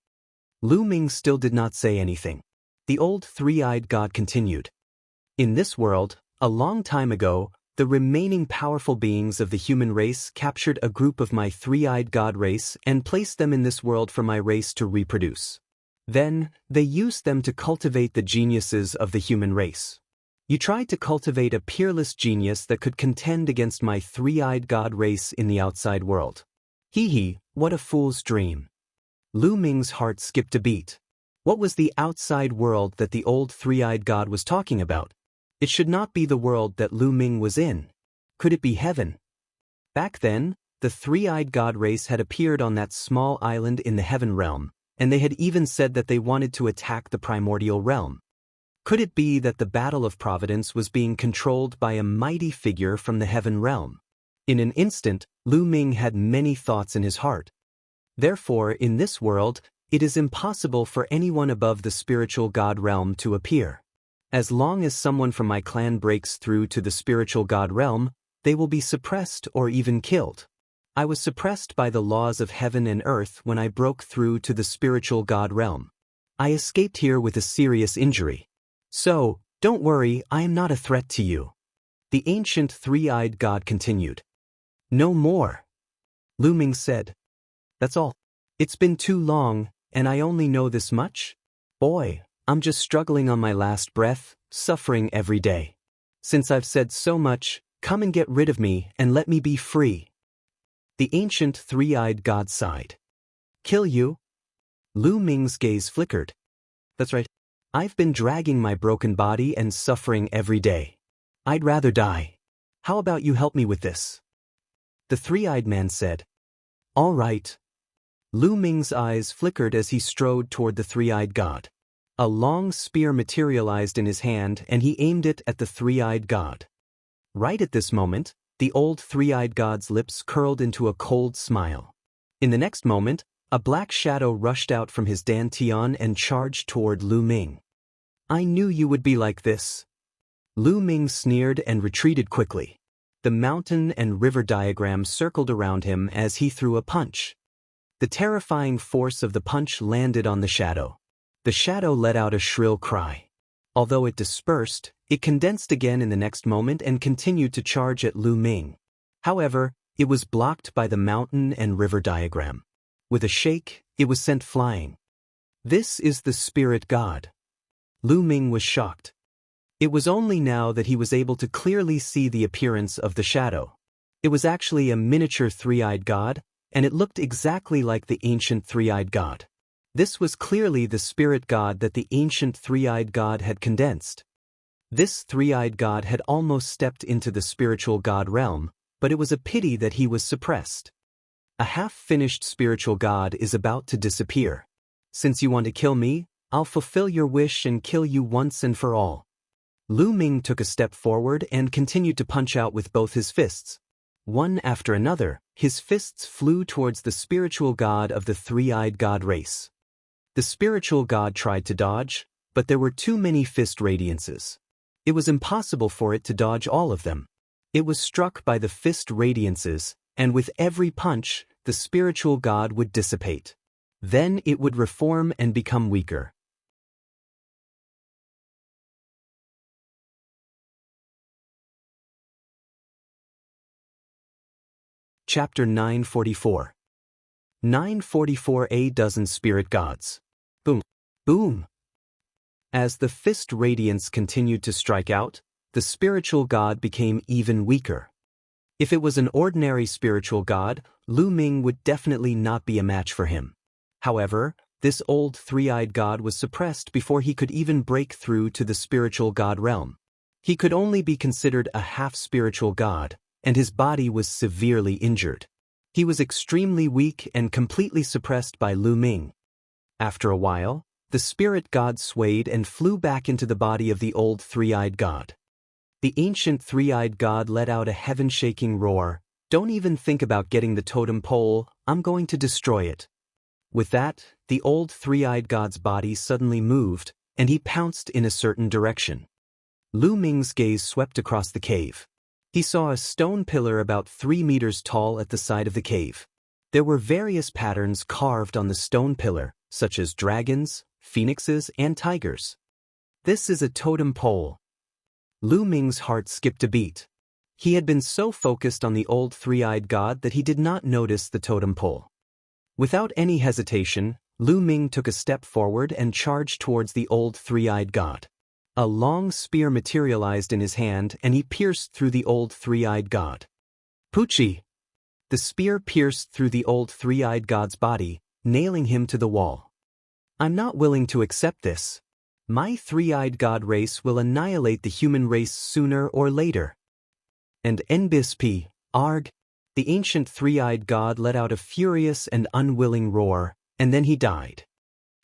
Lu Ming still did not say anything. The old three-eyed god continued. In this world, a long time ago, the remaining powerful beings of the human race captured a group of my three-eyed god race and placed them in this world for my race to reproduce. Then, they used them to cultivate the geniuses of the human race. You tried to cultivate a peerless genius that could contend against my three-eyed god race in the outside world. Hee, what a fool's dream. Lu Ming's heart skipped a beat. What was the outside world that the old three-eyed god was talking about? It should not be the world that Lu Ming was in. Could it be heaven? Back then, the three-eyed god race had appeared on that small island in the heaven realm, and they had even said that they wanted to attack the primordial realm. Could it be that the Battle of Providence was being controlled by a mighty figure from the heaven realm? In an instant, Lu Ming had many thoughts in his heart. Therefore, in this world, it is impossible for anyone above the spiritual god realm to appear. As long as someone from my clan breaks through to the spiritual god realm, they will be suppressed or even killed. I was suppressed by the laws of heaven and earth when I broke through to the spiritual god realm. I escaped here with a serious injury. So, don't worry, I am not a threat to you. The ancient three-eyed god continued. No more. Lu Ming said. That's all. It's been too long, and I only know this much? Boy, I'm just struggling on my last breath, suffering every day. Since I've said so much, come and get rid of me and let me be free. The ancient three-eyed god sighed. Kill you? Lu Ming's gaze flickered. That's right. I've been dragging my broken body and suffering every day. I'd rather die. How about you help me with this? The three-eyed man said. All right. Lu Ming's eyes flickered as he strode toward the three-eyed god. A long spear materialized in his hand and he aimed it at the three-eyed god. Right at this moment, the old three-eyed god's lips curled into a cold smile. In the next moment, a black shadow rushed out from his dantian and charged toward Lu Ming. I knew you would be like this. Lu Ming sneered and retreated quickly. The mountain and river diagram circled around him as he threw a punch. The terrifying force of the punch landed on the shadow. The shadow let out a shrill cry. Although it dispersed, it condensed again in the next moment and continued to charge at Lu Ming. However, it was blocked by the mountain and river diagram. With a shake, it was sent flying. This is the spirit god. Lu Ming was shocked. It was only now that he was able to clearly see the appearance of the shadow. It was actually a miniature three-eyed god, and it looked exactly like the ancient three-eyed god. This was clearly the spirit god that the ancient three-eyed god had condensed. This three-eyed god had almost stepped into the spiritual god realm, but it was a pity that he was suppressed. A half-finished spiritual god is about to disappear. Since you want to kill me, I'll fulfill your wish and kill you once and for all. Lu Ming took a step forward and continued to punch out with both his fists. One after another, his fists flew towards the spiritual god of the three-eyed god race. The spiritual god tried to dodge, but there were too many fist radiances. It was impossible for it to dodge all of them. It was struck by the fist radiances, and with every punch, the spiritual god would dissipate. Then it would reform and become weaker. Chapter 944. 944. A dozen spirit gods. Boom. Boom. As the fist radiance continued to strike out, the spiritual god became even weaker. If it was an ordinary spiritual god, Lu Ming would definitely not be a match for him. However, this old three-eyed god was suppressed before he could even break through to the spiritual god realm. He could only be considered a half-spiritual god, and his body was severely injured. He was extremely weak and completely suppressed by Lu Ming. After a while, the spirit god swayed and flew back into the body of the old three-eyed god. The ancient three-eyed god let out a heaven-shaking roar. "Don't even think about getting the totem pole, I'm going to destroy it." With that, the old three-eyed god's body suddenly moved, and he pounced in a certain direction. Lu Ming's gaze swept across the cave. He saw a stone pillar about 3 meters tall at the side of the cave. There were various patterns carved on the stone pillar, such as dragons, phoenixes, and tigers. This is a totem pole. Lu Ming's heart skipped a beat. He had been so focused on the old three-eyed god that he did not notice the totem pole. Without any hesitation, Lu Ming took a step forward and charged towards the old three-eyed god. A long spear materialized in his hand and he pierced through the old three-eyed god. Poochie! The spear pierced through the old three-eyed god's body, nailing him to the wall. "I'm not willing to accept this. My three-eyed god race will annihilate the human race sooner or later." And Nbisp, Arg! The ancient three-eyed god let out a furious and unwilling roar, and then he died.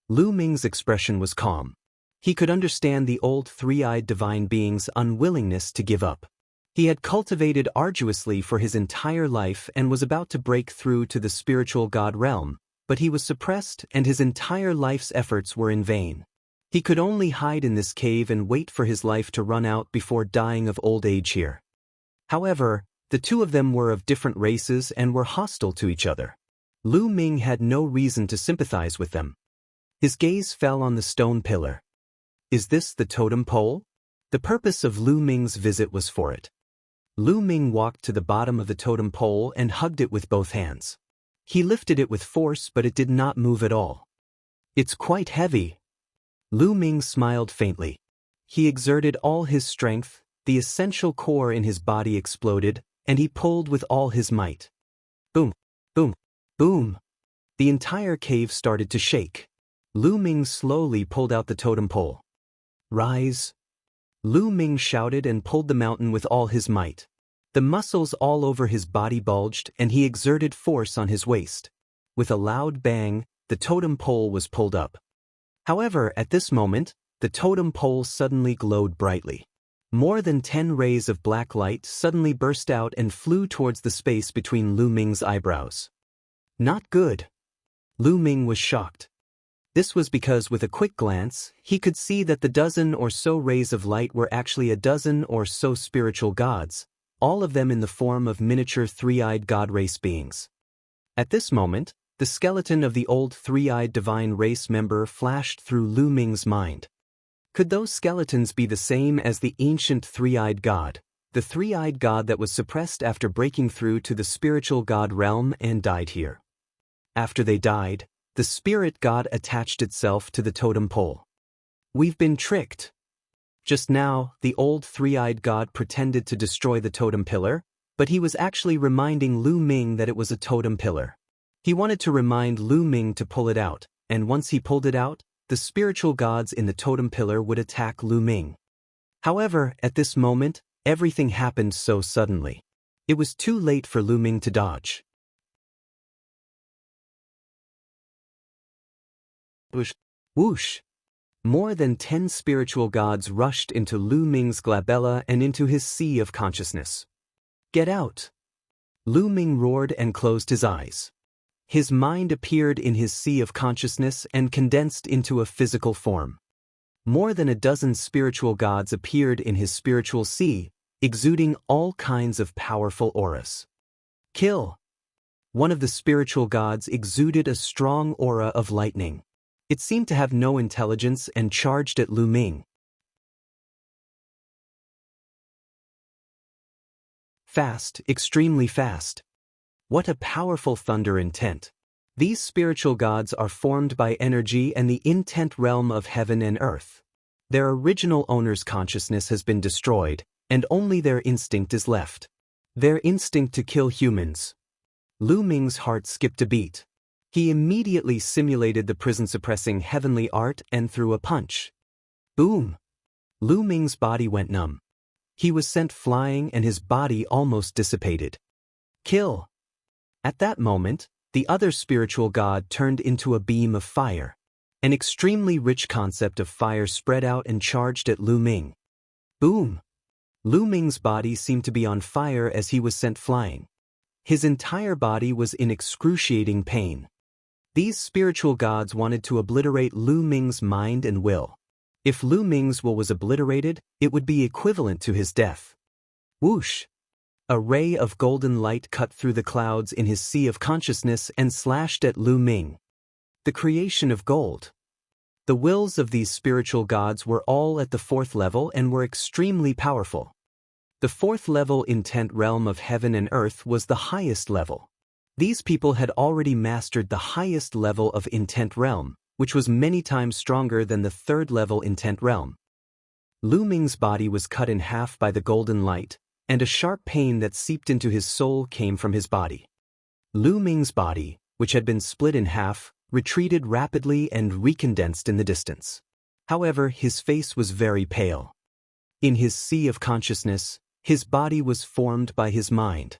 Lu Ming's expression was calm. He could understand the old three-eyed divine being's unwillingness to give up. He had cultivated arduously for his entire life and was about to break through to the spiritual god realm, but he was suppressed and his entire life's efforts were in vain. He could only hide in this cave and wait for his life to run out before dying of old age here. However, the two of them were of different races and were hostile to each other. Lu Ming had no reason to sympathize with them. His gaze fell on the stone pillar. Is this the totem pole? The purpose of Lu Ming's visit was for it. Lu Ming walked to the bottom of the totem pole and hugged it with both hands. He lifted it with force, but it did not move at all. "It's quite heavy." Lu Ming smiled faintly. He exerted all his strength, the essential core in his body exploded, and he pulled with all his might. Boom, boom, boom. The entire cave started to shake. Lu Ming slowly pulled out the totem pole. "Rise!" Lu Ming shouted and pulled the mountain with all his might. The muscles all over his body bulged and he exerted force on his waist. With a loud bang, the totem pole was pulled up. However, at this moment, the totem pole suddenly glowed brightly. More than 10 rays of black light suddenly burst out and flew towards the space between Lu Ming's eyebrows. Not good. Lu Ming was shocked. This was because with a quick glance, he could see that the dozen or so rays of light were actually a dozen or so spiritual gods, all of them in the form of miniature three-eyed god race beings. At this moment, the skeleton of the old three-eyed divine race member flashed through Lu Ming's mind. Could those skeletons be the same as the ancient three-eyed god, the three-eyed god that was suppressed after breaking through to the spiritual god realm and died here? After they died, the spirit god attached itself to the totem pole. We've been tricked. Just now, the old three-eyed god pretended to destroy the totem pillar, but he was actually reminding Lu Ming that it was a totem pillar. He wanted to remind Lu Ming to pull it out, and once he pulled it out, the spiritual gods in the totem pillar would attack Lu Ming. However, at this moment, everything happened so suddenly. It was too late for Lu Ming to dodge. Whoosh! Whoosh! More than 10 spiritual gods rushed into Lu Ming's glabella and into his sea of consciousness. Get out! Lu Ming roared and closed his eyes. His mind appeared in his sea of consciousness and condensed into a physical form. More than a dozen spiritual gods appeared in his spiritual sea, exuding all kinds of powerful auras. Kill! One of the spiritual gods exuded a strong aura of lightning. It seemed to have no intelligence and charged at Lu Ming. Fast, extremely fast. What a powerful thunder intent. These spiritual gods are formed by energy and the intent realm of heaven and earth. Their original owner's consciousness has been destroyed, and only their instinct is left. Their instinct to kill humans. Lu Ming's heart skipped a beat. He immediately simulated the prison-suppressing heavenly art and threw a punch. Boom! Lu Ming's body went numb. He was sent flying and his body almost dissipated. Kill! At that moment, the other spiritual god turned into a beam of fire. An extremely rich concept of fire spread out and charged at Lu Ming. Boom! Lu Ming's body seemed to be on fire as he was sent flying. His entire body was in excruciating pain. These spiritual gods wanted to obliterate Lu Ming's mind and will. If Lu Ming's will was obliterated, it would be equivalent to his death. Whoosh! A ray of golden light cut through the clouds in his sea of consciousness and slashed at Lu Ming. The creation of gold. The wills of these spiritual gods were all at the 4th level and were extremely powerful. The 4th level intent realm of heaven and earth was the highest level. These people had already mastered the highest level of intent realm, which was many times stronger than the 3rd level intent realm. Lu Ming's body was cut in half by the golden light, and a sharp pain that seeped into his soul came from his body. Lu Ming's body, which had been split in half, retreated rapidly and recondensed in the distance. However, his face was very pale. In his sea of consciousness, his body was formed by his mind.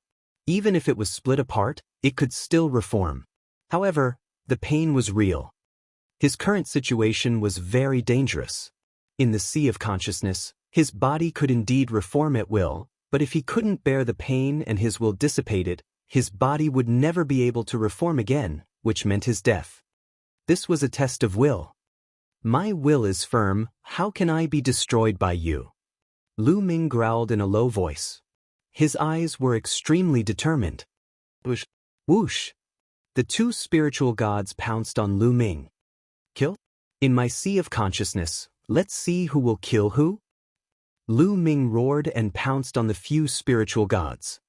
Even if it was split apart, it could still reform. However, the pain was real. His current situation was very dangerous. In the sea of consciousness, his body could indeed reform at will, but if he couldn't bear the pain and his will dissipated, his body would never be able to reform again, which meant his death. This was a test of will. My will is firm, how can I be destroyed by you? Lu Ming growled in a low voice. His eyes were extremely determined. Whoosh! Whoosh! The two spiritual gods pounced on Lu Ming. Kill? In my sea of consciousness, let's see who will kill who? Lu Ming roared and pounced on the few spiritual gods.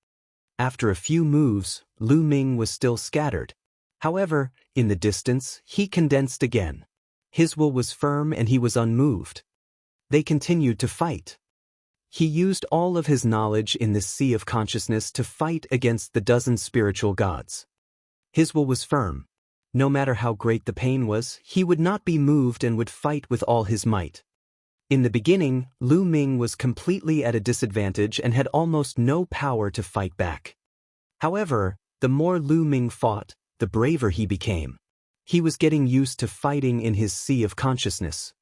After a few moves, Lu Ming was still scattered. However, in the distance, he condensed again. His will was firm and he was unmoved. They continued to fight. He used all of his knowledge in this sea of consciousness to fight against the dozen spiritual gods. His will was firm. No matter how great the pain was, he would not be moved and would fight with all his might. In the beginning, Lu Ming was completely at a disadvantage and had almost no power to fight back. However, the more Lu Ming fought, the braver he became. He was getting used to fighting in his sea of consciousness.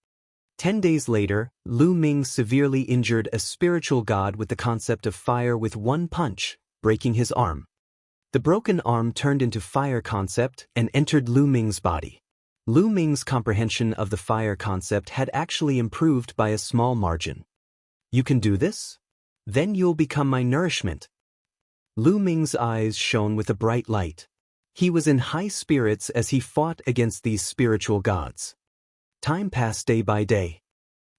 10 days later, Lu Ming severely injured a spiritual god with the concept of fire with one punch, breaking his arm. The broken arm turned into fire concept and entered Lu Ming's body. Lu Ming's comprehension of the fire concept had actually improved by a small margin. You can do this? Then you'll become my nourishment. Lu Ming's eyes shone with a bright light. He was in high spirits as he fought against these spiritual gods. Time passed day by day.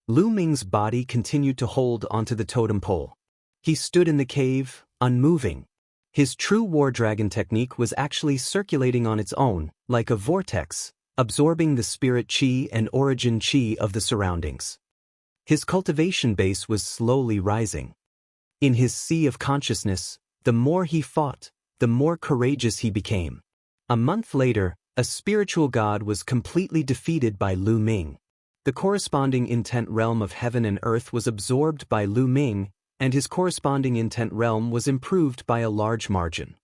Lu Ming's body continued to hold onto the totem pole. He stood in the cave, unmoving. His true war dragon technique was actually circulating on its own, like a vortex, absorbing the spirit chi and origin chi of the surroundings. His cultivation base was slowly rising. In his sea of consciousness, the more he fought, the more courageous he became. A month later, a spiritual god was completely defeated by Lu Ming. The corresponding intent realm of heaven and earth was absorbed by Lu Ming, and his corresponding intent realm was improved by a large margin.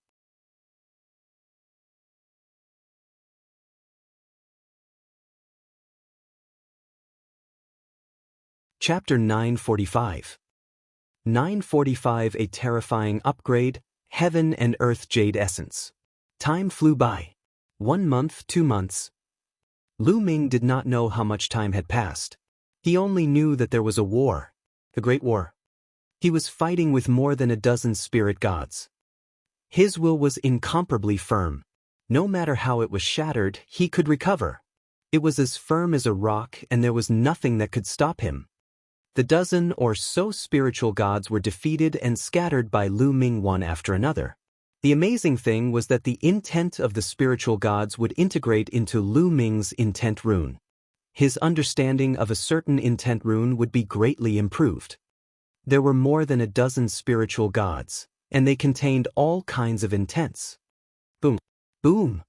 Chapter 945. 945 A terrifying upgrade, Heaven and Earth Jade Essence. Time flew by. 1 month, 2 months. Lu Ming did not know how much time had passed. He only knew that there was a war. The Great War. He was fighting with more than a dozen spirit gods. His will was incomparably firm. No matter how it was shattered, he could recover. It was as firm as a rock, and there was nothing that could stop him. The dozen or so spiritual gods were defeated and scattered by Lu Ming one after another. The amazing thing was that the intent of the spiritual gods would integrate into Lu Ming's intent rune. His understanding of a certain intent rune would be greatly improved. There were more than a dozen spiritual gods, and they contained all kinds of intents. Boom. Boom.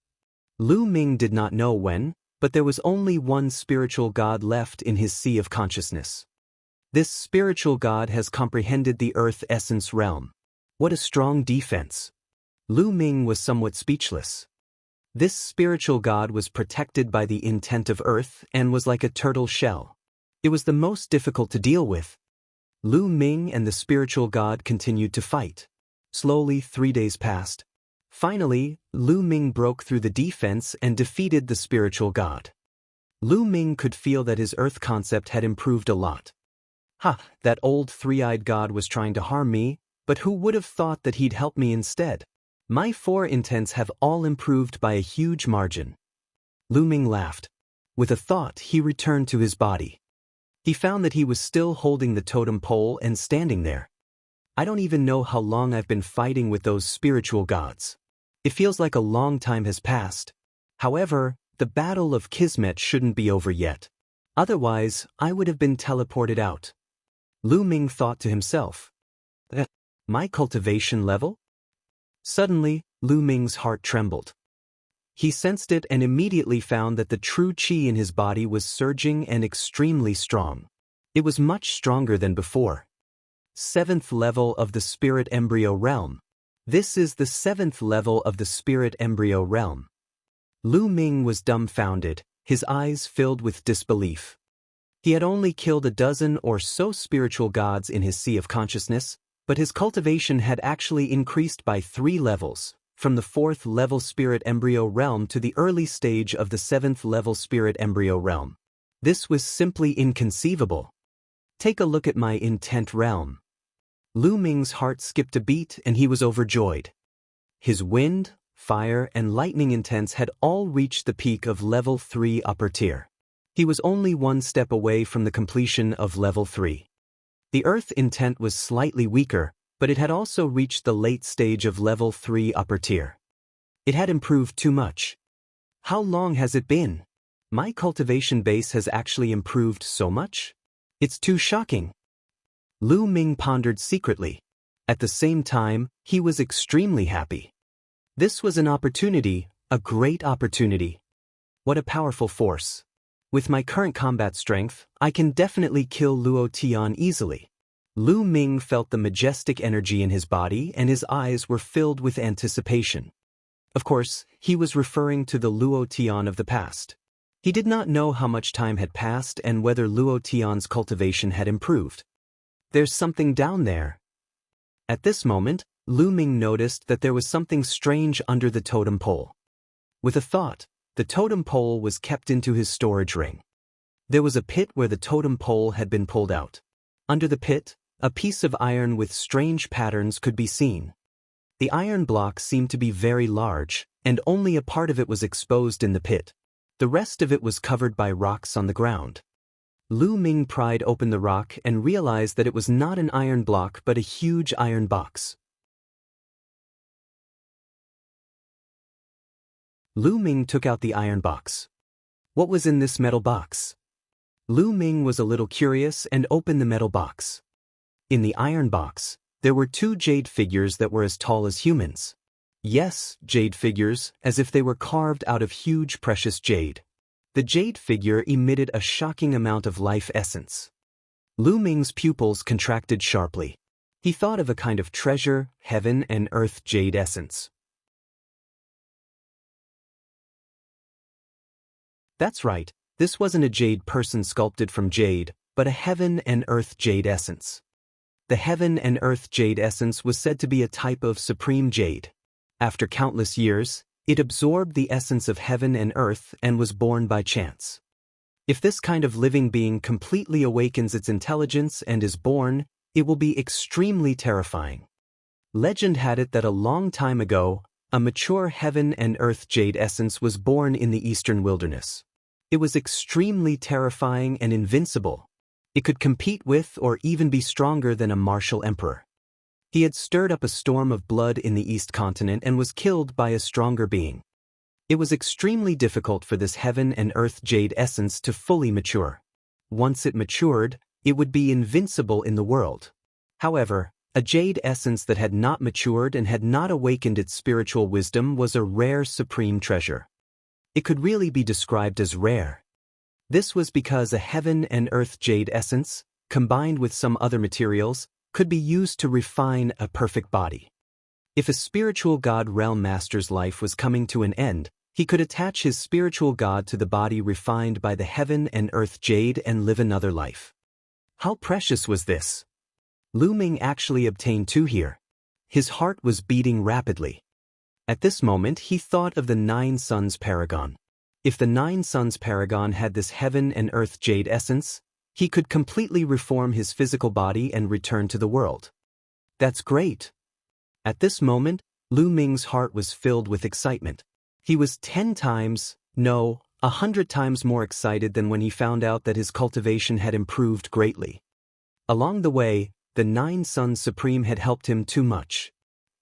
Lu Ming did not know when, but there was only one spiritual god left in his sea of consciousness. This spiritual god has comprehended the earth essence realm. What a strong defense. Lu Ming was somewhat speechless. This spiritual god was protected by the intent of earth and was like a turtle shell. It was the most difficult to deal with. Lu Ming and the spiritual god continued to fight. Slowly, 3 days passed. Finally, Lu Ming broke through the defense and defeated the spiritual god. Lu Ming could feel that his earth concept had improved a lot. That old three-eyed god was trying to harm me, but who would have thought that he'd help me instead? My 4 intents have all improved by a huge margin. Lu Ming laughed. With a thought, he returned to his body. He found that he was still holding the totem pole and standing there. I don't even know how long I've been fighting with those spiritual gods. It feels like a long time has passed. However, the battle of Kismet shouldn't be over yet. Otherwise, I would have been teleported out. Lu Ming thought to himself. My cultivation level? Suddenly, Lu Ming's heart trembled. He sensed it and immediately found that the true qi in his body was surging and extremely strong. It was much stronger than before. 7th level of the spirit embryo realm. This is the 7th level of the spirit embryo realm. Lu Ming was dumbfounded, his eyes filled with disbelief. He had only killed a dozen or so spiritual gods in his sea of consciousness, but his cultivation had actually increased by 3 levels, from the 4th level spirit embryo realm to the early stage of the 7th level spirit embryo realm. This was simply inconceivable. Take a look at my intent realm. Lu Ming's heart skipped a beat and he was overjoyed. His wind, fire, and lightning intents had all reached the peak of level 3 upper tier. He was only 1 step away from the completion of level 3. The earth intent was slightly weaker, but it had also reached the late stage of level 3 upper tier. It had improved too much. How long has it been? My cultivation base has actually improved so much? It's too shocking. Lu Ming pondered secretly. At the same time, he was extremely happy. This was an opportunity, a great opportunity. What a powerful force. With my current combat strength, I can definitely kill Luo Tian easily. Lu Ming felt the majestic energy in his body and his eyes were filled with anticipation. Of course, he was referring to the Luo Tian of the past. He did not know how much time had passed and whether Luo Tian's cultivation had improved. There's something down there. At this moment, Lu Ming noticed that there was something strange under the totem pole. With a thought, the totem pole was kept into his storage ring. There was a pit where the totem pole had been pulled out. Under the pit, a piece of iron with strange patterns could be seen. The iron block seemed to be very large, and only a part of it was exposed in the pit. The rest of it was covered by rocks on the ground. Lu Ming pried open the rock and realized that it was not an iron block but a huge iron box. Lu Ming took out the iron box. What was in this metal box? Lu Ming was a little curious and opened the metal box. In the iron box, there were 2 jade figures that were as tall as humans. Yes, jade figures, as if they were carved out of huge precious jade. The jade figure emitted a shocking amount of life essence. Lu Ming's pupils contracted sharply. He thought of a kind of treasure, heaven and earth jade essence. That's right, this wasn't a jade person sculpted from jade, but a heaven and earth jade essence. The heaven and earth jade essence was said to be a type of supreme jade. After countless years, it absorbed the essence of heaven and earth and was born by chance. If this kind of living being completely awakens its intelligence and is born, it will be extremely terrifying. Legend had it that a long time ago, a mature heaven and earth jade essence was born in the eastern wilderness. It was extremely terrifying and invincible. It could compete with or even be stronger than a martial emperor. He had stirred up a storm of blood in the East continent and was killed by a stronger being. It was extremely difficult for this heaven and earth jade essence to fully mature. Once it matured, it would be invincible in the world. However, a jade essence that had not matured and had not awakened its spiritual wisdom was a rare supreme treasure. It could really be described as rare. This was because a heaven and earth jade essence, combined with some other materials, could be used to refine a perfect body. If a spiritual god realm master's life was coming to an end, he could attach his spiritual god to the body refined by the heaven and earth jade and live another life. How precious was this? Lu Ming actually obtained two here. His heart was beating rapidly. At this moment he thought of the Nine Suns Paragon. If the Nine Suns Paragon had this heaven and earth jade essence, he could completely reform his physical body and return to the world. That's great. At this moment, Lu Ming's heart was filled with excitement. He was 10 times, no, 100 times more excited than when he found out that his cultivation had improved greatly. Along the way, the Nine Suns Supreme had helped him too much.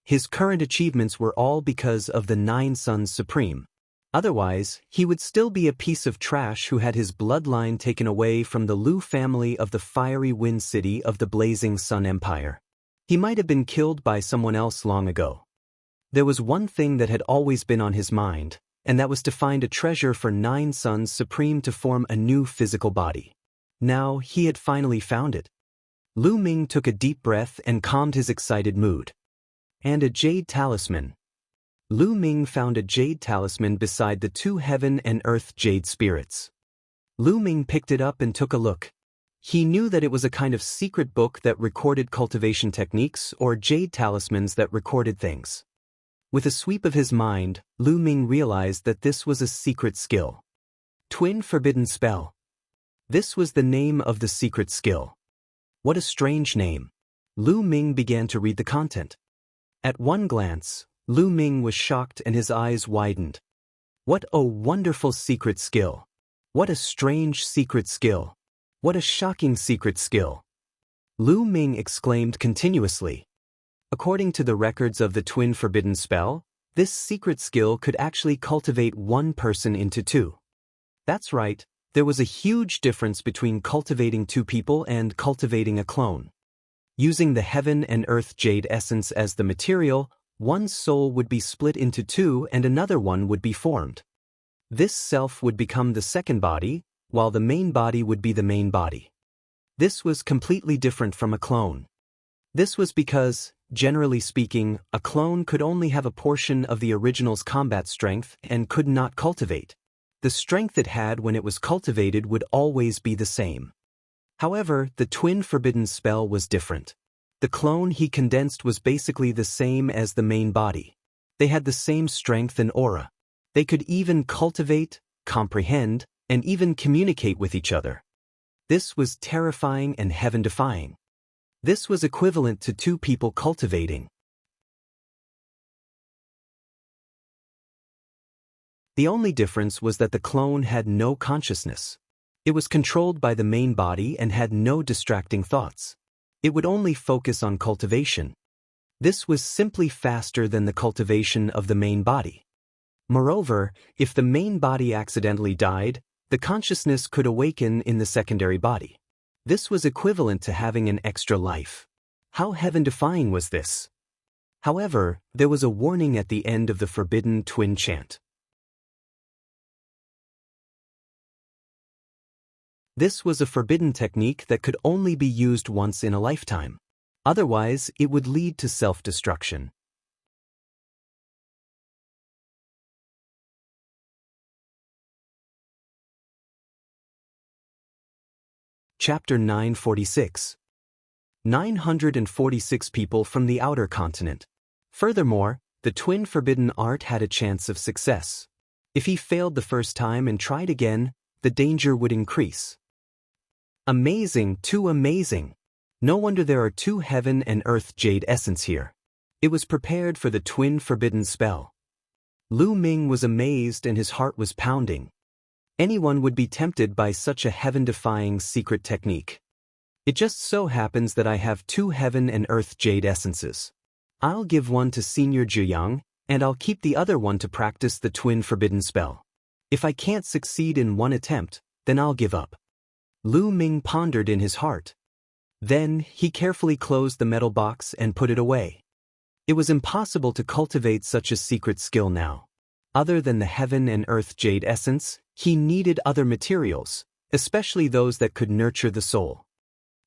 His current achievements were all because of the Nine Suns Supreme. Otherwise, he would still be a piece of trash who had his bloodline taken away from the Lu family of the fiery wind city of the blazing sun empire. He might have been killed by someone else long ago. There was one thing that had always been on his mind, and that was to find a treasure for Nine Suns Supreme to form a new physical body. Now he had finally found it. Lu Ming took a deep breath and calmed his excited mood. And a jade talisman. Lu Ming found a jade talisman beside the two heaven and earth jade spirits. Lu Ming picked it up and took a look. He knew that it was a kind of secret book that recorded cultivation techniques or jade talismans that recorded things. With a sweep of his mind, Lu Ming realized that this was a secret skill. Twin Forbidden Spell. This was the name of the secret skill. What a strange name. Lu Ming began to read the content. At one glance, Lu Ming was shocked and his eyes widened. What a wonderful secret skill. What a strange secret skill. What a shocking secret skill. Lu Ming exclaimed continuously. According to the records of the Twin Forbidden Spell, this secret skill could actually cultivate one person into two. That's right, there was a huge difference between cultivating two people and cultivating a clone. Using the heaven and earth jade essence as the material, one soul would be split into two and another one would be formed. This self would become the second body, while the main body would be the main body. This was completely different from a clone. This was because, generally speaking, a clone could only have a portion of the original's combat strength and could not cultivate. The strength it had when it was cultivated would always be the same. However, the Twin Forbidden Spell was different. The clone he condensed was basically the same as the main body. They had the same strength and aura. They could even cultivate, comprehend, and even communicate with each other. This was terrifying and heaven-defying. This was equivalent to two people cultivating. The only difference was that the clone had no consciousness. It was controlled by the main body and had no distracting thoughts. It would only focus on cultivation. This was simply faster than the cultivation of the main body. Moreover, if the main body accidentally died, the consciousness could awaken in the secondary body. This was equivalent to having an extra life. How heaven-defying was this? However, there was a warning at the end of the Forbidden Twin chant. This was a forbidden technique that could only be used once in a lifetime. Otherwise, it would lead to self-destruction. Chapter 946. 946 people from the outer continent. Furthermore, the twin forbidden art had a chance of success. If he failed the first time and tried again, the danger would increase. Amazing, too amazing. No wonder there are 2 heaven and earth jade essence here. It was prepared for the twin forbidden spell. Lu Ming was amazed and his heart was pounding. Anyone would be tempted by such a heaven-defying secret technique. It just so happens that I have 2 heaven and earth jade essences. I'll give one to Senior Zhiyang, and I'll keep the other one to practice the twin forbidden spell. If I can't succeed in one attempt, then I'll give up. Lu Ming pondered in his heart. Then, he carefully closed the metal box and put it away. It was impossible to cultivate such a secret skill now. Other than the heaven and earth jade essence, he needed other materials, especially those that could nurture the soul.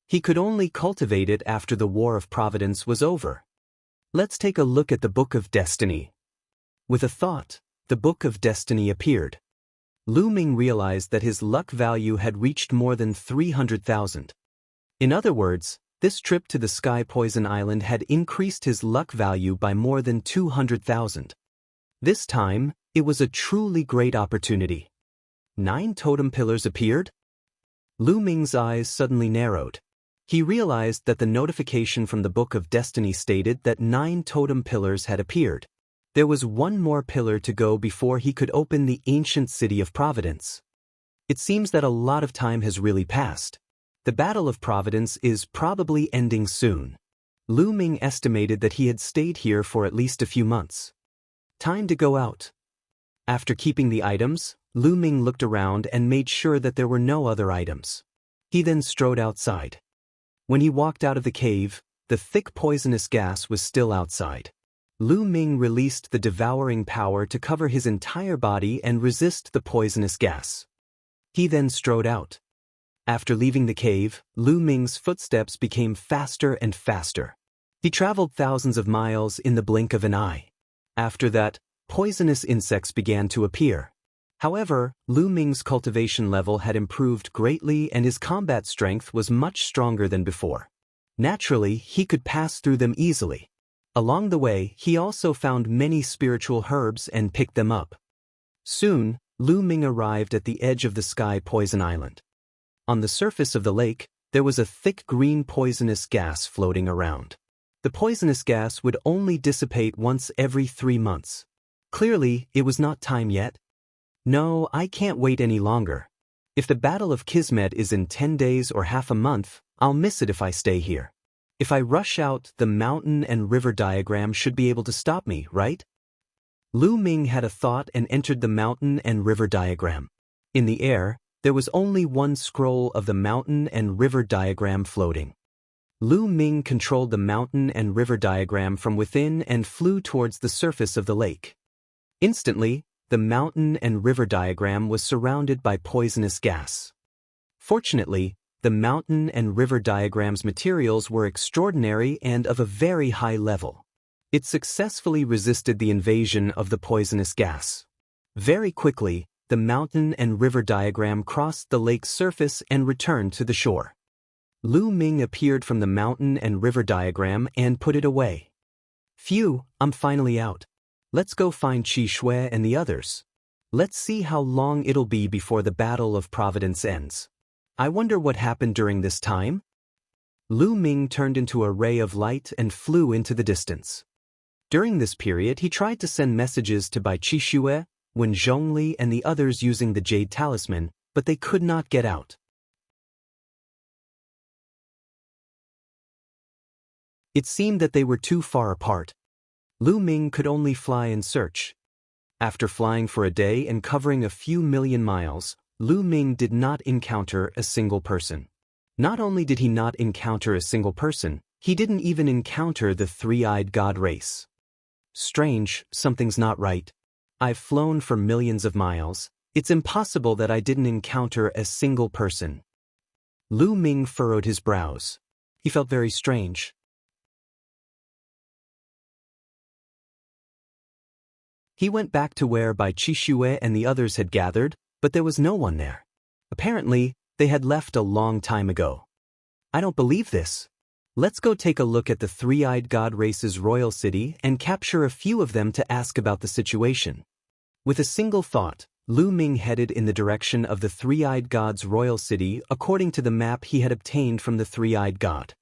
He could only cultivate it after the War of Providence was over. Let's take a look at the Book of Destiny. With a thought, the Book of Destiny appeared. Lu Ming realized that his luck value had reached more than 300,000. In other words, this trip to the Sky Poison Island had increased his luck value by more than 200,000. This time, it was a truly great opportunity. 9 totem pillars appeared? Lu Ming's eyes suddenly narrowed. He realized that the notification from the Book of Destiny stated that 9 totem pillars had appeared. There was 1 more pillar to go before he could open the ancient city of Providence. It seems that a lot of time has really passed. The Battle of Providence is probably ending soon. Lu Ming estimated that he had stayed here for at least a few months. Time to go out. After keeping the items, Lu Ming looked around and made sure that there were no other items. He then strode outside. When he walked out of the cave, the thick poisonous gas was still outside. Lu Ming released the devouring power to cover his entire body and resist the poisonous gas. He then strode out. After leaving the cave, Lu Ming's footsteps became faster and faster. He traveled thousands of miles in the blink of an eye. After that, poisonous insects began to appear. However, Lu Ming's cultivation level had improved greatly and his combat strength was much stronger than before. Naturally, he could pass through them easily. Along the way, he also found many spiritual herbs and picked them up. Soon, Lu Ming arrived at the edge of the Sky Poison Island. On the surface of the lake, there was a thick green poisonous gas floating around. The poisonous gas would only dissipate once every 3 months. Clearly, it was not time yet. No, I can't wait any longer. If the Battle of Kismet is in 10 days or half a month, I'll miss it if I stay here. If I rush out, the mountain and river diagram should be able to stop me, right? Lu Ming had a thought and entered the mountain and river diagram. In the air, there was only 1 scroll of the mountain and river diagram floating. Lu Ming controlled the mountain and river diagram from within and flew towards the surface of the lake. Instantly, the mountain and river diagram was surrounded by poisonous gas. Fortunately, the mountain and river diagram's materials were extraordinary and of a very high level. It successfully resisted the invasion of the poisonous gas. Very quickly, the mountain and river diagram crossed the lake's surface and returned to the shore. Lu Ming appeared from the mountain and river diagram and put it away. Phew, I'm finally out. Let's go find Qi Shui and the others. Let's see how long it'll be before the Battle of Providence ends. I wonder what happened during this time? Lu Ming turned into a ray of light and flew into the distance. During this period, he tried to send messages to Bai Qi Shui, Wen Zhongli and the others using the Jade Talisman, but they could not get out. It seemed that they were too far apart. Lu Ming could only fly in search. After flying for a day and covering a few million miles, Lu Ming did not encounter a single person. Not only did he not encounter a single person, he didn't even encounter the 3-eyed god race. Strange, something's not right. I've flown for millions of miles. It's impossible that I didn't encounter a single person. Lu Ming furrowed his brows. He felt very strange. He went back to where Bai Qixue and the others had gathered, but there was no one there. Apparently, they had left a long time ago. I don't believe this. Let's go take a look at the three-eyed god race's royal city and capture a few of them to ask about the situation. With a single thought, Lu Ming headed in the direction of the three-eyed god's royal city according to the map he had obtained from the three-eyed god.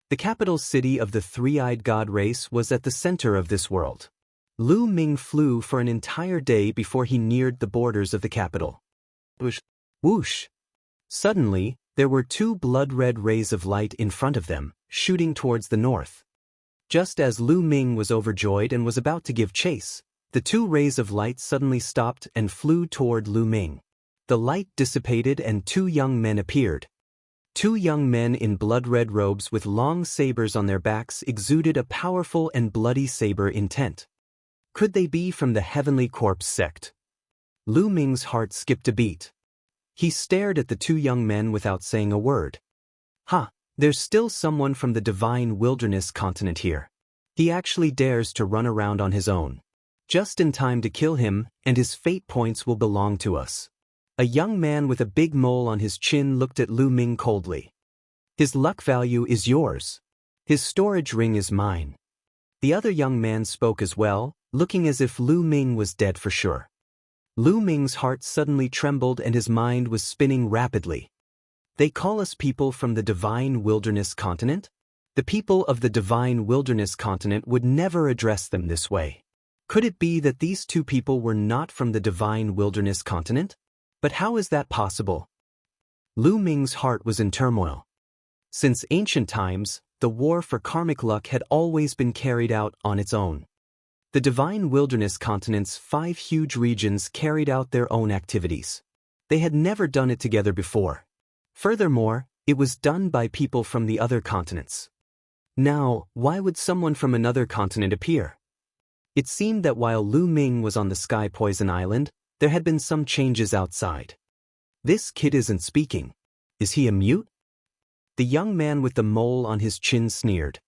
The capital city of the three-eyed god race was at the center of this world. Lu Ming flew for an entire day before he neared the borders of the capital. Whoosh! Whoosh! Suddenly, there were two blood-red rays of light in front of them, shooting towards the north. Just as Lu Ming was overjoyed and was about to give chase, the two rays of light suddenly stopped and flew toward Lu Ming. The light dissipated and two young men appeared. Two young men in blood-red robes with long sabers on their backs exuded a powerful and bloody saber intent. Could they be from the Heavenly Corpse sect? Lu Ming's heart skipped a beat. He stared at the two young men without saying a word. There's still someone from the Divine Wilderness continent here. He actually dares to run around on his own. Just in time to kill him, and his fate points will belong to us. A young man with a big mole on his chin looked at Lu Ming coldly. His luck value is yours. His storage ring is mine. The other young man spoke as well, looking as if Lu Ming was dead for sure. Lu Ming's heart suddenly trembled and his mind was spinning rapidly. They call us people from the Divine Wilderness continent? The people of the Divine Wilderness continent would never address them this way. Could it be that these two people were not from the Divine Wilderness continent? But how is that possible? Lu Ming's heart was in turmoil. Since ancient times, the war for karmic luck had always been carried out on its own. The Divine Wilderness continent's 5 huge regions carried out their own activities. They had never done it together before. Furthermore, it was done by people from the other continents. Now, why would someone from another continent appear? It seemed that while Lu Ming was on the Sky Poison Island, there had been some changes outside. This kid isn't speaking. Is he a mute? The young man with the mole on his chin sneered.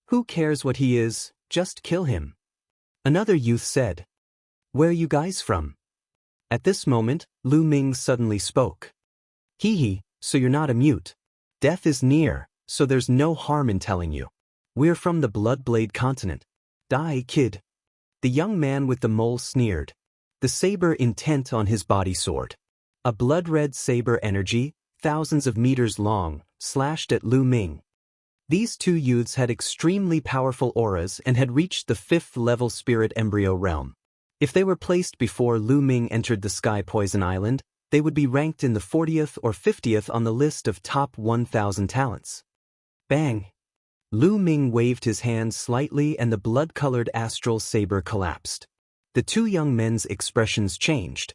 Who cares what he is, just kill him. Another youth said. Where are you guys from? At this moment, Lu Ming suddenly spoke. Hee, so you're not a mute. Death is near, so there's no harm in telling you. We're from the Bloodblade continent. Die, kid. The young man with the mole sneered, the saber intent on his body sword. A blood-red saber energy, thousands of meters long, slashed at Lu Ming. These two youths had extremely powerful auras and had reached the 5th-level spirit embryo realm. If they were placed before Lu Ming entered the Sky Poison Island, they would be ranked in the 40th or 50th on the list of top 1,000 talents. Bang! Lu Ming waved his hand slightly and the blood-colored astral saber collapsed. The two young men's expressions changed.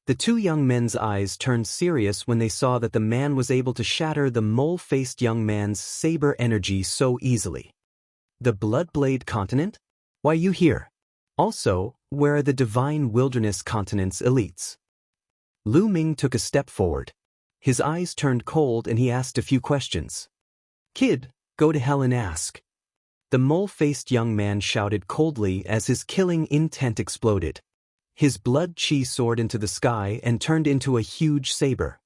The two young men's eyes turned serious when they saw that the man was able to shatter the mole-faced young man's saber energy so easily. The Bloodblade continent? Why you here? Also, where are the Divine Wilderness continent's elites? Lu Ming took a step forward. His eyes turned cold and he asked a few questions. Kid, go to hell and ask. The mole-faced young man shouted coldly as his killing intent exploded. His blood-chi soared into the sky and turned into a huge saber.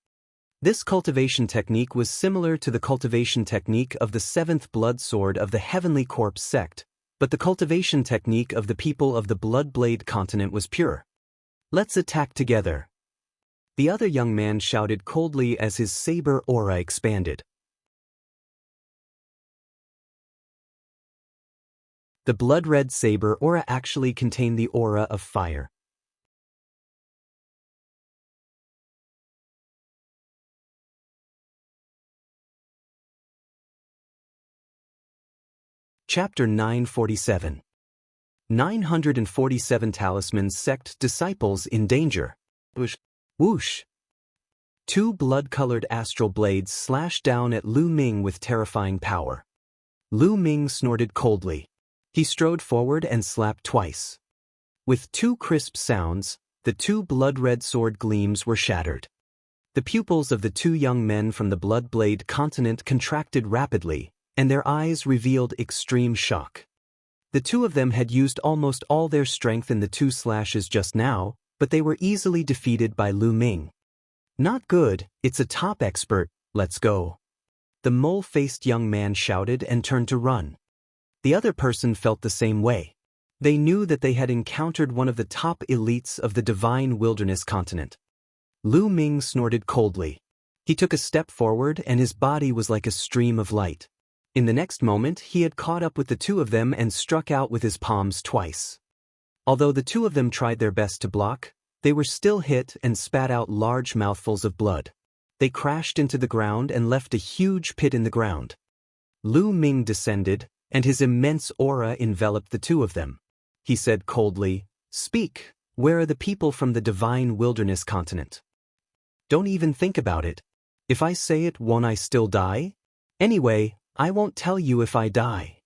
This cultivation technique was similar to the cultivation technique of the 7th blood sword of the Heavenly Corpse sect, but the cultivation technique of the people of the Bloodblade continent was pure. Let's attack together. The other young man shouted coldly as his saber aura expanded. The blood-red saber aura actually contained the aura of fire. Chapter 947. 947 Talisman Sect Disciples in Danger. Whoosh! Whoosh! Two blood-colored astral blades slashed down at Lu Ming with terrifying power. Lu Ming snorted coldly. He strode forward and slapped twice. With two crisp sounds, the two blood-red sword gleams were shattered. The pupils of the two young men from the Bloodblade continent contracted rapidly, and their eyes revealed extreme shock. The two of them had used almost all their strength in the two slashes just now, but they were easily defeated by Lu Ming. Not good, it's a top expert, let's go. The mole-faced young man shouted and turned to run. The other person felt the same way. They knew that they had encountered one of the top elites of the divine wilderness continent. Lu Ming snorted coldly. He took a step forward and his body was like a stream of light. In the next moment, he had caught up with the two of them and struck out with his palms twice. Although the two of them tried their best to block, they were still hit and spat out large mouthfuls of blood. They crashed into the ground and left a huge pit in the ground. Lu Ming descended, and his immense aura enveloped the two of them. He said coldly, "Speak, where are the people from the divine wilderness continent? Don't even think about it. If I say it, won't I still die? Anyway, I won't tell you if I die."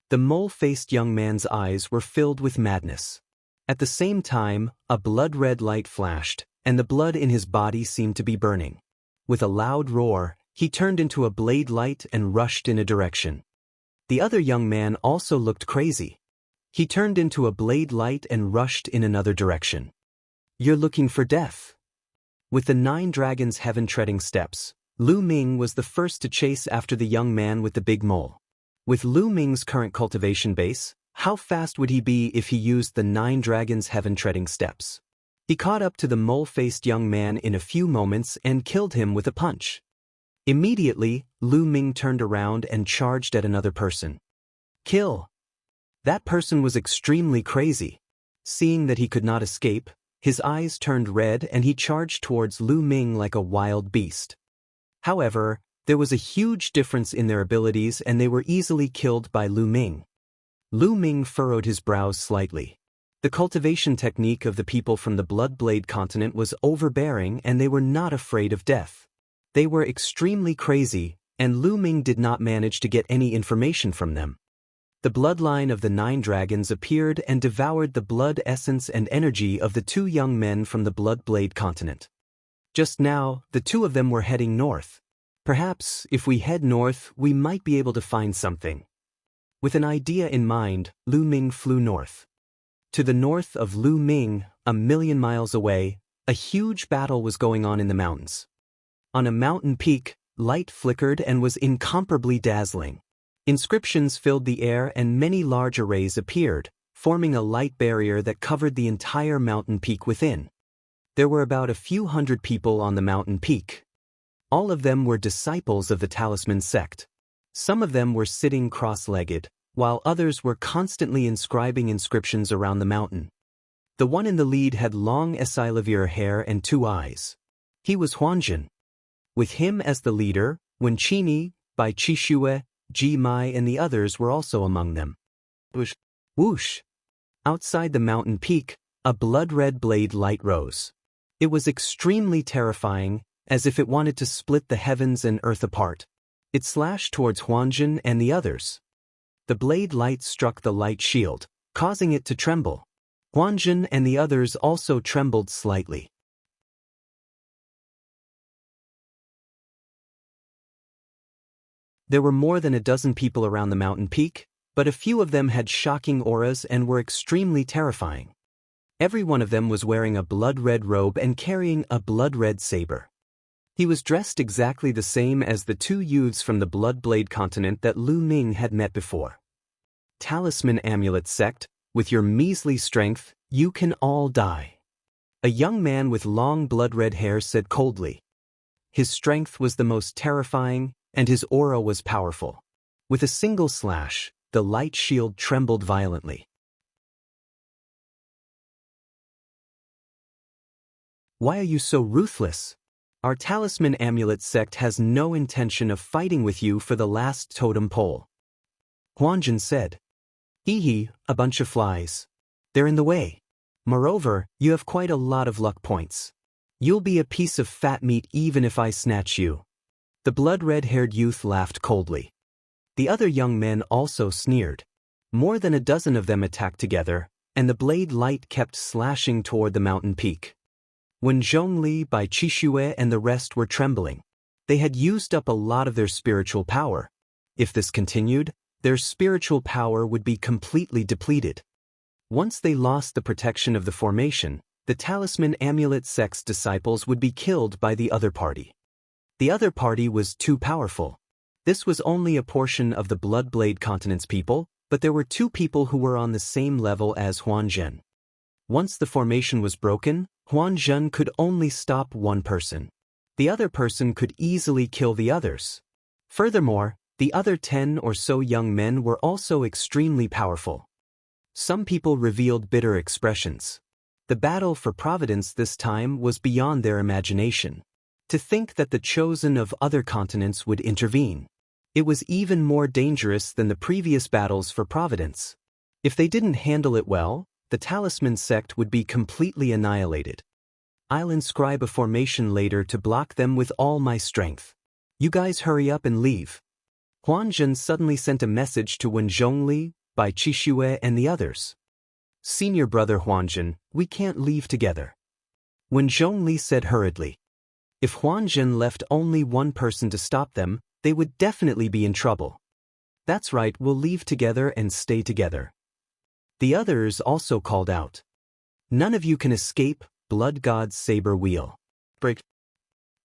The mole-faced young man's eyes were filled with madness. At the same time, a blood-red light flashed, and the blood in his body seemed to be burning. With a loud roar, he turned into a blade light and rushed in a direction. The other young man also looked crazy. He turned into a blade light and rushed in another direction. "You're looking for death." With the 9 dragons' heaven-treading steps, Lu Ming was the first to chase after the young man with the big mole. With Lu Ming's current cultivation base, how fast would he be if he used the 9 dragons' heaven-treading steps? He caught up to the mole-faced young man in a few moments and killed him with a punch. Immediately, Lu Ming turned around and charged at another person. Kill! That person was extremely crazy. Seeing that he could not escape, his eyes turned red and he charged towards Lu Ming like a wild beast. However, there was a huge difference in their abilities and they were easily killed by Lu Ming. Lu Ming furrowed his brows slightly. The cultivation technique of the people from the Bloodblade continent was overbearing and they were not afraid of death. They were extremely crazy, and Lu Ming did not manage to get any information from them. The bloodline of the 9 dragons appeared and devoured the blood essence and energy of the 2 young men from the Bloodblade continent. Just now, the 2 of them were heading north. Perhaps, if we head north, we might be able to find something. With an idea in mind, Lu Ming flew north. To the north of Lu Ming, 1,000,000 miles away, a huge battle was going on in the mountains. On a mountain peak, light flickered and was incomparably dazzling. Inscriptions filled the air and many large arrays appeared, forming a light barrier that covered the entire mountain peak within. There were about a few hundred people on the mountain peak. All of them were disciples of the Talisman sect. Some of them were sitting cross-legged, while others were constantly inscribing inscriptions around the mountain. The one in the lead had long Esilavir hair and 2 eyes. He was Huanjin. With him as the leader, Wenqini, Bai Qishue, Ji Mai and the others were also among them. Whoosh! Whoosh! Outside the mountain peak, a blood-red blade light rose. It was extremely terrifying, as if it wanted to split the heavens and earth apart. It slashed towards Huanjin and the others. The blade light struck the light shield, causing it to tremble. Huanjin and the others also trembled slightly. There were more than a dozen people around the mountain peak, but a few of them had shocking auras and were extremely terrifying. Every one of them was wearing a blood-red robe and carrying a blood-red saber. He was dressed exactly the same as the 2 youths from the Bloodblade continent that Lu Ming had met before. Talisman Amulet Sect, with your measly strength, you can all die. A young man with long blood-red hair said coldly. His strength was the most terrifying, and his aura was powerful. With a single slash, the light shield trembled violently. Why are you so ruthless? Our Talisman Amulet Sect has no intention of fighting with you for the last totem pole. Huanjin said. Hee, a bunch of flies. They're in the way. Moreover, you have quite a lot of luck points. You'll be a piece of fat meat even if I snatch you. The blood-red-haired youth laughed coldly. The other young men also sneered. More than a dozen of them attacked together, and the blade light kept slashing toward the mountain peak. When Zhongli, Bai Qixue and the rest were trembling. They had used up a lot of their spiritual power. If this continued, their spiritual power would be completely depleted. Once they lost the protection of the formation, the talisman amulet sect's disciples would be killed by the other party. The other party was too powerful. This was only a portion of the Bloodblade Continent's people, but there were two people who were on the same level as Huan Zhen. Once the formation was broken, Huan Zhen could only stop one person. The other person could easily kill the others. Furthermore, the other 10 or so young men were also extremely powerful. Some people revealed bitter expressions. The battle for providence this time was beyond their imagination. To think that the chosen of other continents would intervene. It was even more dangerous than the previous battles for providence. If they didn't handle it well, the talisman sect would be completely annihilated. I'll inscribe a formation later to block them with all my strength. You guys hurry up and leave. Huan Zhen suddenly sent a message to Wen Zhongli, Bai Qixue and the others. Senior brother Huan Zhen, we can't leave together. Wen Zhongli said hurriedly. If Huan Zhen left only one person to stop them, they would definitely be in trouble. That's right, we'll leave together and stay together. The others also called out. None of you can escape, Blood God's saber wheel. Break.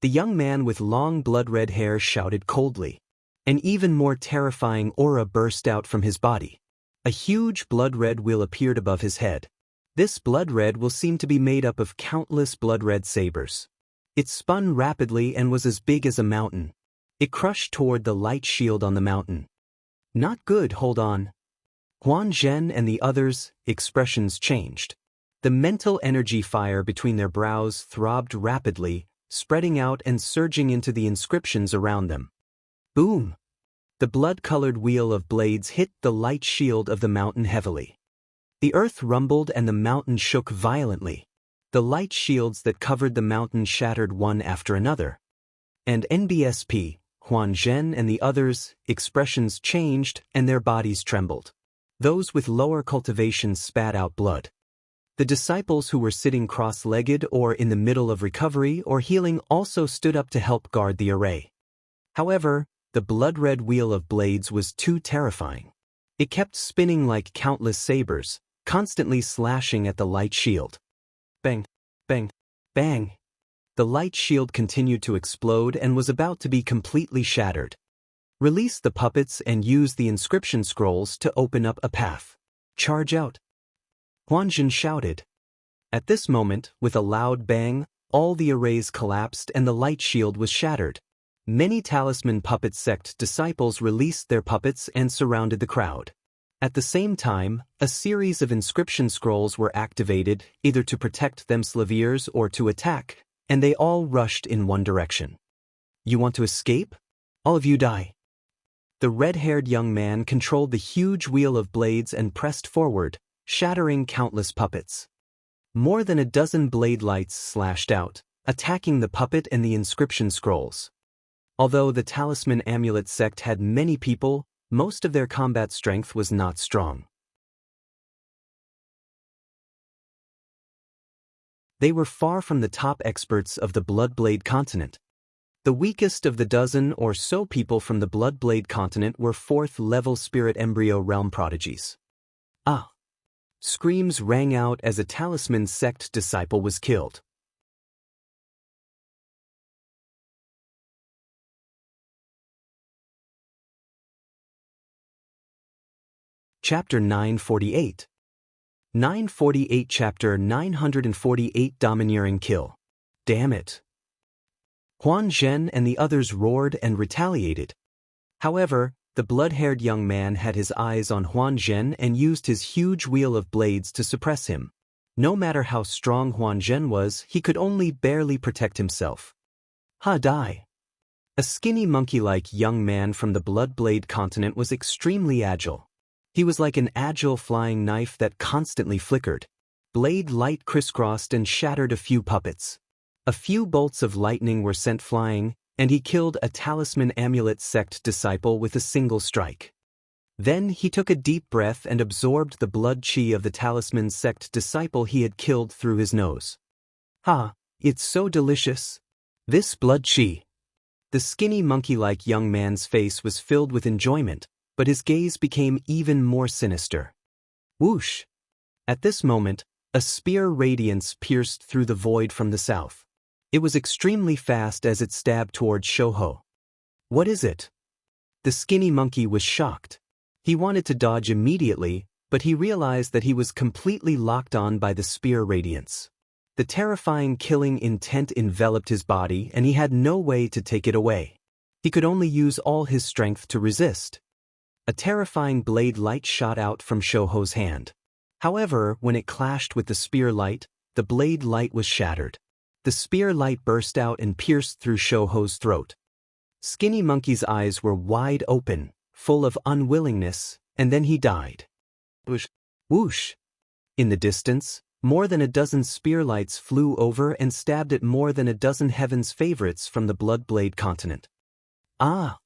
The young man with long blood-red hair shouted coldly. An even more terrifying aura burst out from his body. A huge blood-red wheel appeared above his head. This blood-red will seem to be made up of countless blood-red sabers. It spun rapidly and was as big as a mountain. It crushed toward the light shield on the mountain. Not good, hold on. Huan Zhen and the others' expressions changed. The mental energy fire between their brows throbbed rapidly, spreading out and surging into the inscriptions around them. Boom! The blood-colored wheel of blades hit the light shield of the mountain heavily. The earth rumbled and the mountain shook violently. The light shields that covered the mountain shattered one after another. And NBSP, Huan Zhen and the others' expressions changed and their bodies trembled. Those with lower cultivations spat out blood. The disciples who were sitting cross-legged or in the middle of recovery or healing also stood up to help guard the array. However, the blood-red wheel of blades was too terrifying. It kept spinning like countless sabers, constantly slashing at the light shield. Bang, bang, bang. The light shield continued to explode and was about to be completely shattered. Release the puppets and use the inscription scrolls to open up a path. Charge out. Huan Zhen shouted. At this moment, with a loud bang, all the arrays collapsed and the light shield was shattered. Many talisman puppet sect disciples released their puppets and surrounded the crowd. At the same time, a series of inscription scrolls were activated, either to protect themselves or to attack, and they all rushed in one direction. You want to escape? All of you die. The red-haired young man controlled the huge wheel of blades and pressed forward, shattering countless puppets. More than a dozen blade lights slashed out, attacking the puppet and the inscription scrolls. Although the talisman amulet sect had many people, most of their combat strength was not strong. They were far from the top experts of the Bloodblade continent. The weakest of the dozen or so people from the Bloodblade continent were 4th-level spirit embryo realm prodigies. Ah! Screams rang out as a talisman sect disciple was killed. Chapter 948. 948 Chapter 948 Domineering Kill. Damn it. Huan Zhen and the others roared and retaliated. However, the blood-haired young man had his eyes on Huan Zhen and used his huge wheel of blades to suppress him. No matter how strong Huan Zhen was, he could only barely protect himself. Die. A skinny monkey-like young man from the Bloodblade continent was extremely agile. He was like an agile flying knife that constantly flickered. Blade light crisscrossed and shattered a few puppets. A few bolts of lightning were sent flying, and he killed a talisman amulet sect disciple with a single strike. Then he took a deep breath and absorbed the blood chi of the talisman sect disciple he had killed through his nose. It's so delicious. This blood chi. The skinny monkey-like young man's face was filled with enjoyment, but his gaze became even more sinister. Whoosh! At this moment, a spear radiance pierced through the void from the south. It was extremely fast as it stabbed toward Shouho. What is it? The skinny monkey was shocked. He wanted to dodge immediately, but he realized that he was completely locked on by the spear radiance. The terrifying killing intent enveloped his body and he had no way to take it away. He could only use all his strength to resist. A terrifying blade light shot out from Shouho's hand. However, when it clashed with the spear light, the blade light was shattered. The spear light burst out and pierced through Shouho's throat. Skinny Monkey's eyes were wide open, full of unwillingness, and then he died. Whoosh! Whoosh! In the distance, more than a dozen spear lights flew over and stabbed at more than a dozen heaven's favorites from the Bloodblade continent. Ah!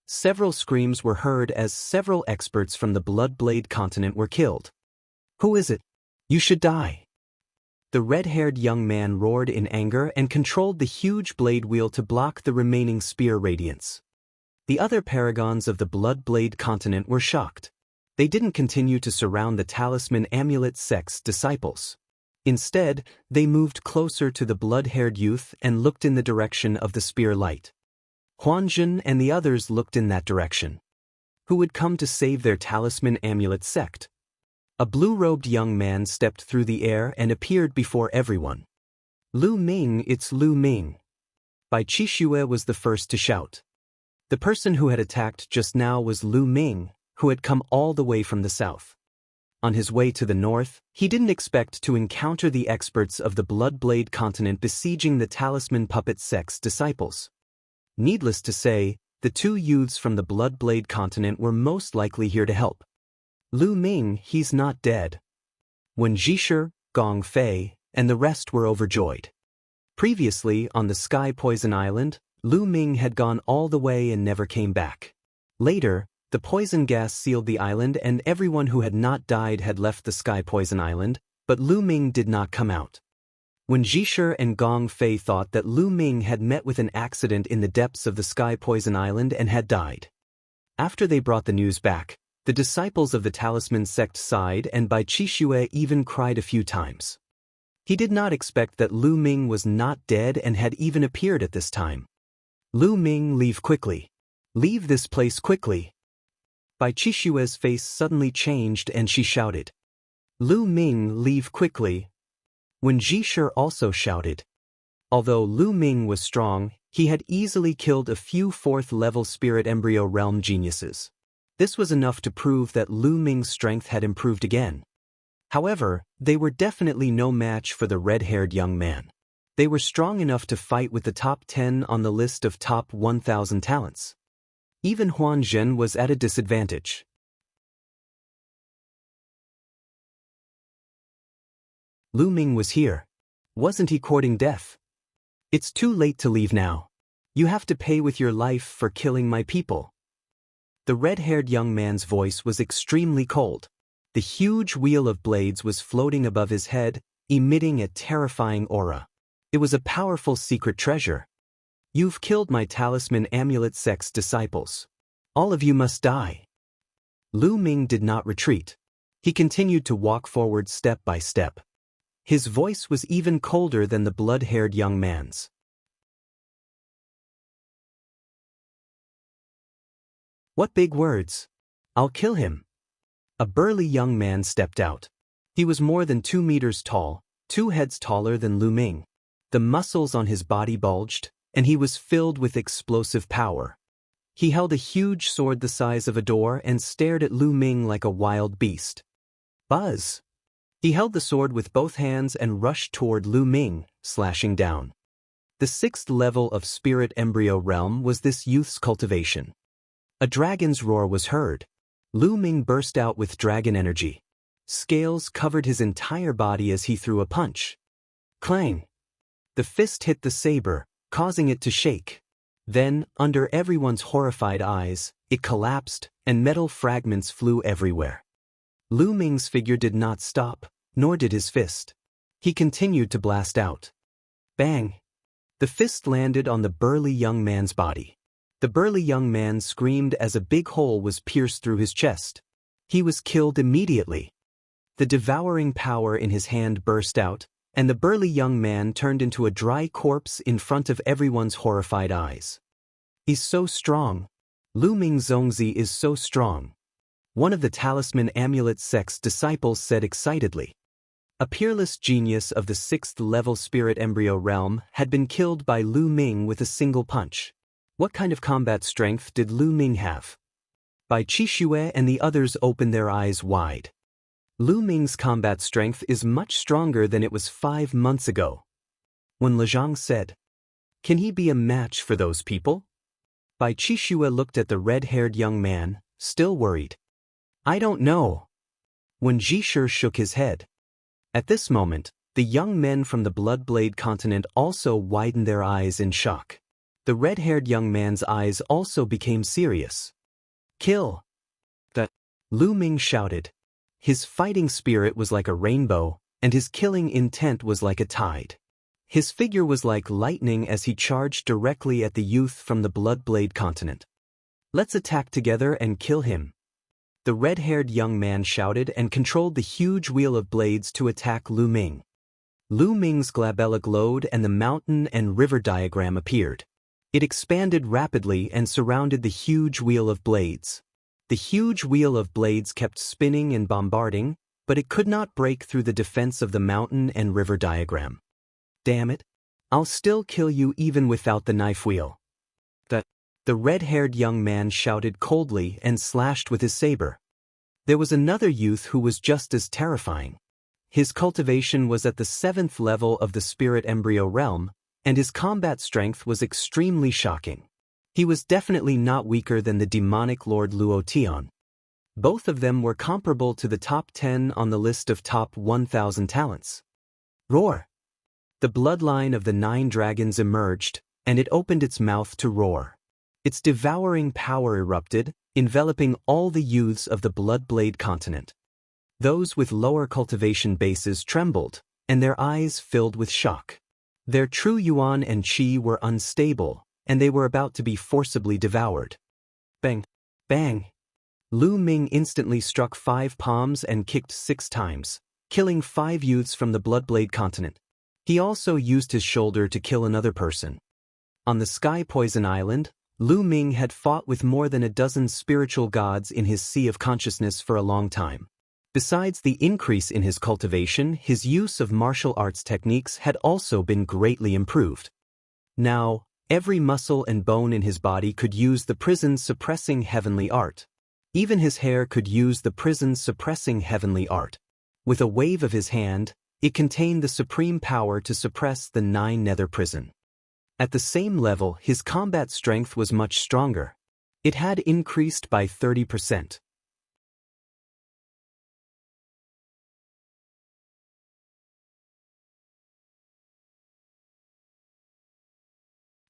Several screams were heard as several experts from the Bloodblade continent were killed. Who is it? You should die. The red-haired young man roared in anger and controlled the huge blade wheel to block the remaining spear radiance. The other paragons of the Bloodblade continent were shocked. They didn't continue to surround the talisman amulet sect's disciples. Instead, they moved closer to the blood-haired youth and looked in the direction of the spear light. Huanzhen and the others looked in that direction. Who would come to save their talisman amulet sect? A blue-robed young man stepped through the air and appeared before everyone. Lu Ming, it's Lu Ming. Bai Qixue was the first to shout. The person who had attacked just now was Lu Ming, who had come all the way from the south. On his way to the north, he didn't expect to encounter the experts of the Bloodblade continent besieging the talisman puppet sect's disciples. Needless to say, the two youths from the Bloodblade continent were most likely here to help. Lu Ming, he's not dead. Wen Zhishi, Gong Fei, and the rest were overjoyed. Previously, on the Sky Poison Island, Lu Ming had gone all the way and never came back. Later, the poison gas sealed the island and everyone who had not died had left the Sky Poison Island, but Lu Ming did not come out. Wen Zhishi and Gong Fei thought that Lu Ming had met with an accident in the depths of the Sky Poison Island and had died. After they brought the news back, the disciples of the talisman sect sighed and Bai Qixue even cried a few times. He did not expect that Lu Ming was not dead and had even appeared at this time. Lu Ming, leave quickly. Leave this place quickly. Bai Qixue's face suddenly changed and she shouted. Lu Ming, leave quickly. Wen Zhishi also shouted. Although Lu Ming was strong, he had easily killed a few fourth-level spirit embryo realm geniuses. This was enough to prove that Lu Ming's strength had improved again. However, they were definitely no match for the red-haired young man. They were strong enough to fight with the top 10 on the list of top 1,000 talents. Even Huanzhen was at a disadvantage. Lu Ming was here. Wasn't he courting death? It's too late to leave now. You have to pay with your life for killing my people. The red-haired young man's voice was extremely cold. The huge wheel of blades was floating above his head, emitting a terrifying aura. It was a powerful secret treasure. You've killed my talisman amulet sect's disciples. All of you must die. Lu Ming did not retreat. He continued to walk forward step by step. His voice was even colder than the blood-haired young man's. What big words! I'll kill him. A burly young man stepped out. He was more than 2 meters tall, 2 heads taller than Lu Ming. The muscles on his body bulged, and he was filled with explosive power. He held a huge sword the size of a door and stared at Lu Ming like a wild beast. Buzz! He held the sword with both hands and rushed toward Lu Ming, slashing down. The 6th level of spirit embryo realm was this youth's cultivation. A dragon's roar was heard. Lu Ming burst out with dragon energy. Scales covered his entire body as he threw a punch. Clang! The fist hit the saber, causing it to shake. Then, under everyone's horrified eyes, it collapsed, and metal fragments flew everywhere. Lu Ming's figure did not stop, nor did his fist. He continued to blast out. Bang! The fist landed on the burly young man's body. The burly young man screamed as a big hole was pierced through his chest. He was killed immediately. The devouring power in his hand burst out, and the burly young man turned into a dry corpse in front of everyone's horrified eyes. He's so strong. Lu Ming Zongzi is so strong. One of the talisman amulet sect's disciples said excitedly. A peerless genius of the 6th-level spirit embryo realm had been killed by Lu Ming with a single punch. What kind of combat strength did Lu Ming have? Bai Qixue and the others opened their eyes wide. Lu Ming's combat strength is much stronger than it was 5 months ago. When Lezhang said, "Can he be a match for those people?" Bai Qixue looked at the red-haired young man, still worried. "I don't know." When Zhisher shook his head. At this moment, the young men from the Bloodblade continent also widened their eyes in shock. The red-haired young man's eyes also became serious. "Kill!" Lu Ming shouted. His fighting spirit was like a rainbow, and his killing intent was like a tide. His figure was like lightning as he charged directly at the youth from the Bloodblade continent. "Let's attack together and kill him." The red-haired young man shouted and controlled the huge wheel of blades to attack Lu Ming. Lu Ming's glabella glowed and the mountain and river diagram appeared. It expanded rapidly and surrounded the huge wheel of blades. The huge wheel of blades kept spinning and bombarding, but it could not break through the defense of the mountain and river diagram. "Damn it! I'll still kill you even without the knife wheel." The red-haired young man shouted coldly and slashed with his saber. There was another youth who was just as terrifying. His cultivation was at the 7th level of the spirit embryo realm, and his combat strength was extremely shocking. He was definitely not weaker than the demonic Lord Luo Tian. Both of them were comparable to the top 10 on the list of top 1,000 talents. Roar! The bloodline of the 9 dragons emerged, and it opened its mouth to roar. Its devouring power erupted, enveloping all the youths of the Bloodblade continent. Those with lower cultivation bases trembled, and their eyes filled with shock. Their true yuan and qi were unstable, and they were about to be forcibly devoured. Bang! Bang! Lu Ming instantly struck 5 palms and kicked 6 times, killing 5 youths from the Bloodblade continent. He also used his shoulder to kill another person. On the Sky Poison Island, Lu Ming had fought with more than a dozen spiritual gods in his sea of consciousness for a long time. Besides the increase in his cultivation, his use of martial arts techniques had also been greatly improved. Now, every muscle and bone in his body could use the prison's suppressing heavenly art. Even his hair could use the prison's suppressing heavenly art. With a wave of his hand, it contained the supreme power to suppress the 9 nether prison. At the same level, his combat strength was much stronger. It had increased by 30%.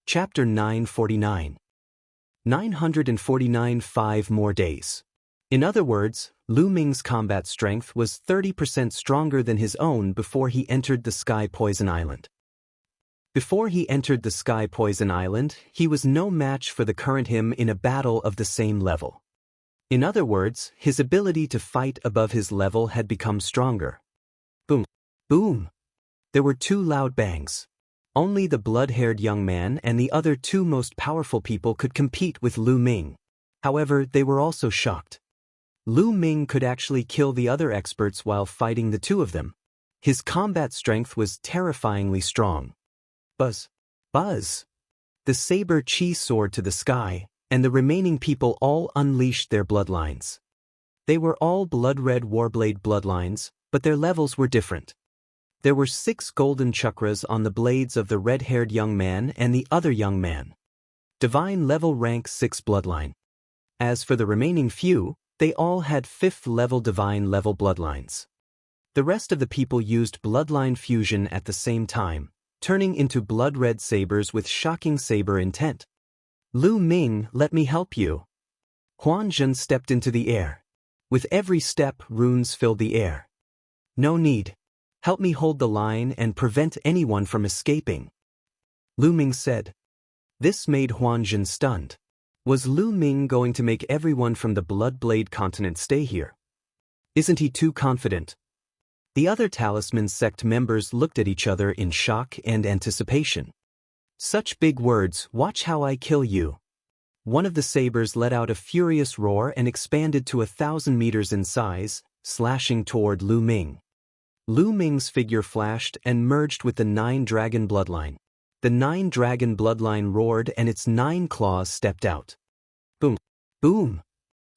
Chapter 949. 949 5 more days. In other words, Lu Ming's combat strength was 30% stronger than his own before he entered the Sky Poison Island. Before he entered the Sky Poison Island, he was no match for the current him in a battle of the same level. In other words, his ability to fight above his level had become stronger. Boom! Boom! There were 2 loud bangs. Only the blood-haired young man and the other 2 most powerful people could compete with Lu Ming. However, they were also shocked. Lu Ming could actually kill the other experts while fighting the 2 of them. His combat strength was terrifyingly strong. Buzz! Buzz! The saber chi soared to the sky, and the remaining people all unleashed their bloodlines. They were all blood-red warblade bloodlines, but their levels were different. There were 6 golden chakras on the blades of the red-haired young man and the other young man. Divine level rank 6 bloodline. As for the remaining few, they all had 5th level divine level bloodlines. The rest of the people used bloodline fusion at the same time, turning into blood-red sabers with shocking saber intent. Lu Ming, let me help you. Huan Zhen stepped into the air. With every step, runes filled the air. No need. Help me hold the line and prevent anyone from escaping. Lu Ming said. This made Huan Zhen stunned. Was Lu Ming going to make everyone from the Bloodblade continent stay here? Isn't he too confident? The other Talisman sect members looked at each other in shock and anticipation. Such big words, watch how I kill you. One of the sabers let out a furious roar and expanded to 1,000 meters in size, slashing toward Lu Ming. Lu Ming's figure flashed and merged with the 9-dragon bloodline. The 9-dragon bloodline roared and its 9 claws stepped out. Boom! Boom!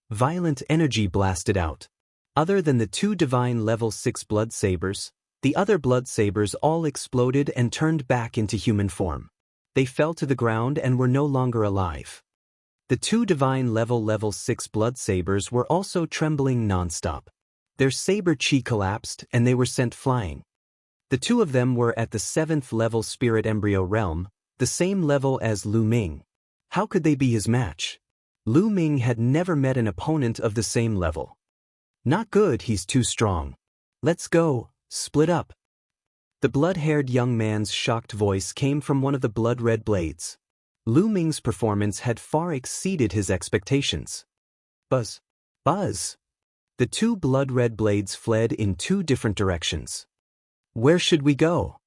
Violent energy blasted out. Other than the 2 divine level 6 blood sabers, the other blood sabers all exploded and turned back into human form. They fell to the ground and were no longer alive. The 2 divine level 6 blood sabers were also trembling nonstop. Their saber chi collapsed and they were sent flying. The 2 of them were at the 7th level spirit embryo realm, the same level as Lu Ming. How could they be his match? Lu Ming had never met an opponent of the same level. Not good, he's too strong. Let's go, split up. The blood-haired young man's shocked voice came from one of the blood-red blades. Lu Ming's performance had far exceeded his expectations. Buzz! Buzz! The 2 blood-red blades fled in 2 different directions. Where should we go?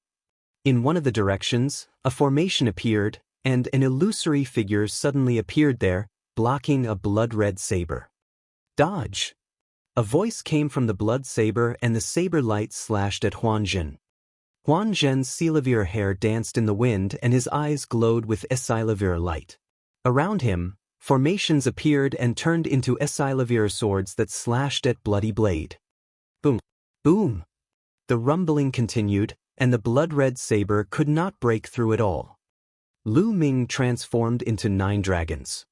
In one of the directions, a formation appeared, and an illusory figure suddenly appeared there, blocking a blood-red saber. Dodge! A voice came from the blood saber and the saber light slashed at Huan Zhen. Huan Zhen's Silavir hair danced in the wind and his eyes glowed with Silavir light. Around him, formations appeared and turned into Silavir swords that slashed at Bloody Blade. Boom! Boom! The rumbling continued, and the blood-red saber could not break through it all. Lu Ming transformed into 9 dragons.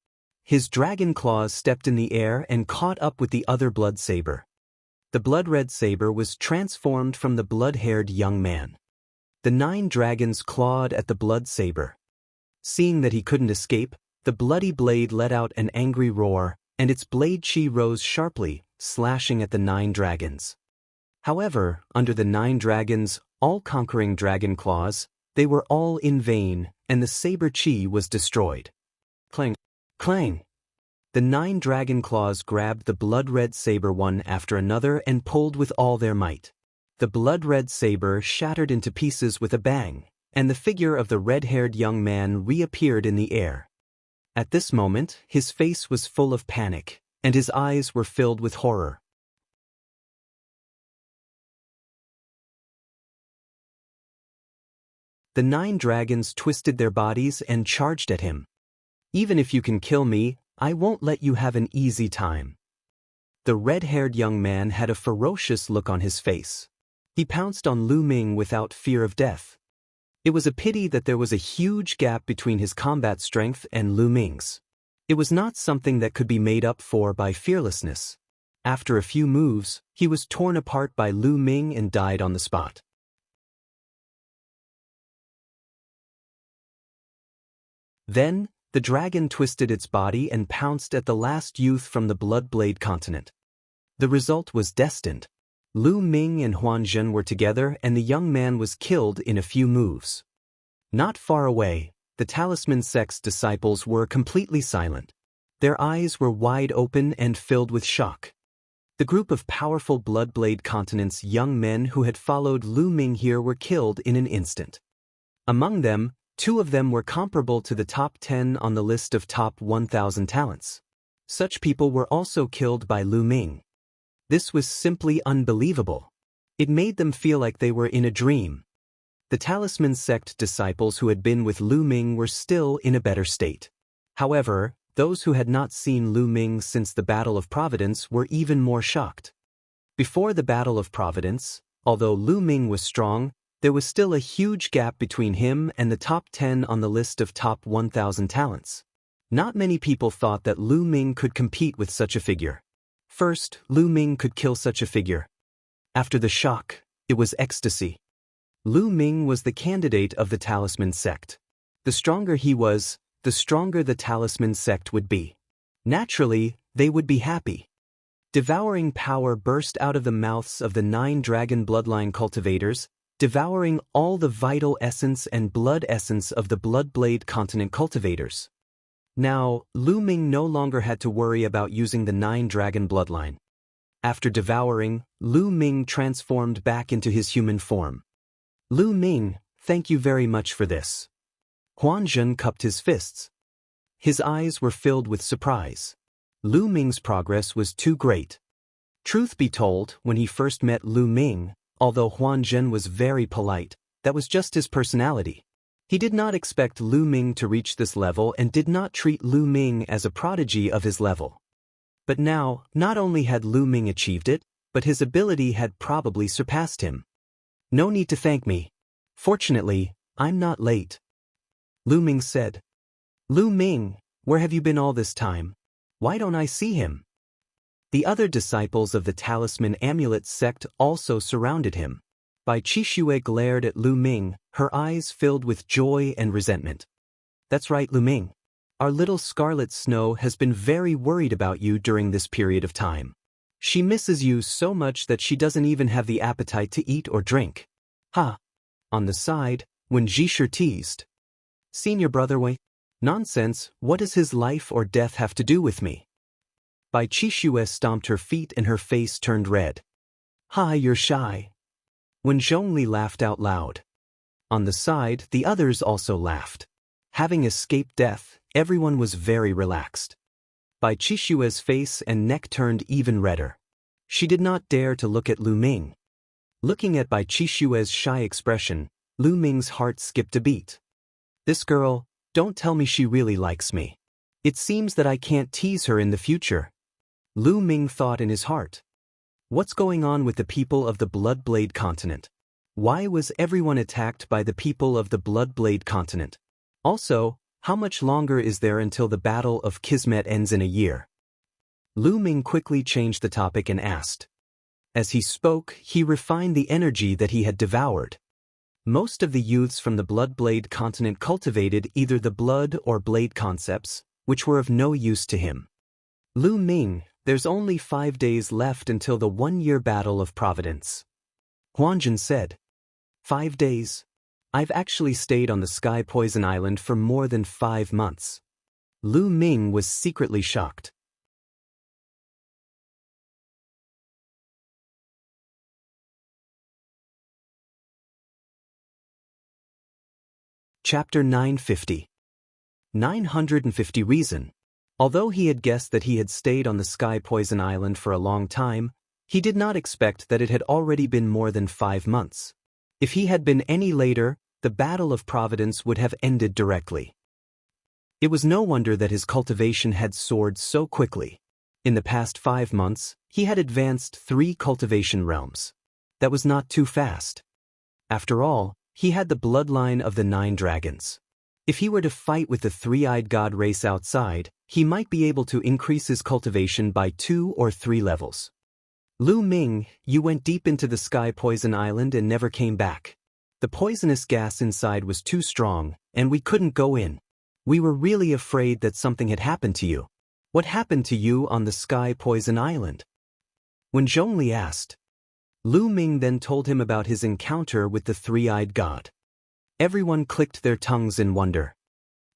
His dragon claws stepped in the air and caught up with the other blood saber. The blood-red saber was transformed from the blood-haired young man. The 9 dragons clawed at the blood saber. Seeing that he couldn't escape, the bloody blade let out an angry roar, and its blade chi rose sharply, slashing at the 9 dragons. However, under the 9 dragons' all-conquering dragon claws, they were all in vain, and the saber chi was destroyed. Clang! Clang! The 9 dragon claws grabbed the blood-red saber one after another and pulled with all their might. The blood-red saber shattered into pieces with a bang, and the figure of the red-haired young man reappeared in the air. At this moment, his face was full of panic, and his eyes were filled with horror. The 9 dragons twisted their bodies and charged at him. Even if you can kill me, I won't let you have an easy time. The red-haired young man had a ferocious look on his face. He pounced on Lu Ming without fear of death. It was a pity that there was a huge gap between his combat strength and Lu Ming's. It was not something that could be made up for by fearlessness. After a few moves, he was torn apart by Lu Ming and died on the spot. Then, the dragon twisted its body and pounced at the last youth from the Bloodblade continent. The result was destined. Lu Ming and Huan Zhen were together and the young man was killed in a few moves. Not far away, the Talisman sect's disciples were completely silent. Their eyes were wide open and filled with shock. The group of powerful Bloodblade continent's young men who had followed Lu Ming here were killed in an instant. Among them, 2 of them were comparable to the top 10 on the list of top 1,000 talents. Such people were also killed by Lu Ming. This was simply unbelievable. It made them feel like they were in a dream. The Talisman sect disciples who had been with Lu Ming were still in a better state. However, those who had not seen Lu Ming since the Battle of Providence were even more shocked. Before the Battle of Providence, although Lu Ming was strong, there was still a huge gap between him and the top 10 on the list of top 1,000 talents. Not many people thought that Lu Ming could compete with such a figure. First, Lu Ming could kill such a figure. After the shock, it was ecstasy. Lu Ming was the candidate of the Talisman sect. The stronger he was, the stronger the Talisman sect would be. Naturally, they would be happy. Devouring power burst out of the mouths of the 9 dragon bloodline cultivators, devouring all the vital essence and blood essence of the Bloodblade continent cultivators. Now, Lu Ming no longer had to worry about using the 9 dragon bloodline. After devouring, Lu Ming transformed back into his human form. Lu Ming, thank you very much for this. Huan Zhen cupped his fists. His eyes were filled with surprise. Lu Ming's progress was too great. Truth be told, when he first met Lu Ming, although Huan Zhen was very polite, that was just his personality. He did not expect Lu Ming to reach this level and did not treat Lu Ming as a prodigy of his level. But now, not only had Lu Ming achieved it, but his ability had probably surpassed him. No need to thank me. Fortunately, I'm not late. Lu Ming said. Lu Ming, where have you been all this time? Why don't I see him? The other disciples of the Talisman Amulet sect also surrounded him. Bai Qixue glared at Lu Ming, her eyes filled with joy and resentment. That's right, Lu Ming. Our little Scarlet Snow has been very worried about you during this period of time. She misses you so much that she doesn't even have the appetite to eat or drink. Ha! On the side, when Zhisher teased. Senior brother Wei? Nonsense, what does his life or death have to do with me? Bai Qixue stomped her feet and her face turned red. Hi, you're shy. When Zhongli laughed out loud. On the side, the others also laughed. Having escaped death, everyone was very relaxed. Bai Qixue's face and neck turned even redder. She did not dare to look at Lu Ming. Looking at Bai Qixue's shy expression, Lu Ming's heart skipped a beat. This girl, don't tell me she really likes me. It seems that I can't tease her in the future. Lu Ming thought in his heart. What's going on with the people of the Bloodblade continent? Why was everyone attacked by the people of the Bloodblade continent? Also, how much longer is there until the Battle of Kismet ends in a year? Lu Ming quickly changed the topic and asked. As he spoke, he refined the energy that he had devoured. Most of the youths from the Bloodblade continent cultivated either the blood or blade concepts, which were of no use to him. Lu Ming, there's only 5 days left until the 1-year Battle of Providence. Huanjun said. 5 days? I've actually stayed on the Sky Poison Island for more than 5 months. Lu Ming was secretly shocked. Chapter 950. 950 Reason. Although he had guessed that he had stayed on the Sky Poison Island for a long time, he did not expect that it had already been more than 5 months. If he had been any later, the Battle of Providence would have ended directly. It was no wonder that his cultivation had soared so quickly. In the past 5 months, he had advanced 3 cultivation realms. That was not too fast. After all, he had the bloodline of the 9 dragons. If he were to fight with the 3-eyed god race outside, he might be able to increase his cultivation by 2 or 3 levels. Lu Ming, you went deep into the Sky Poison Island and never came back. The poisonous gas inside was too strong, and we couldn't go in. We were really afraid that something had happened to you. What happened to you on the Sky Poison Island? When Zhongli asked, Lu Ming then told him about his encounter with the 3-eyed god. Everyone clicked their tongues in wonder.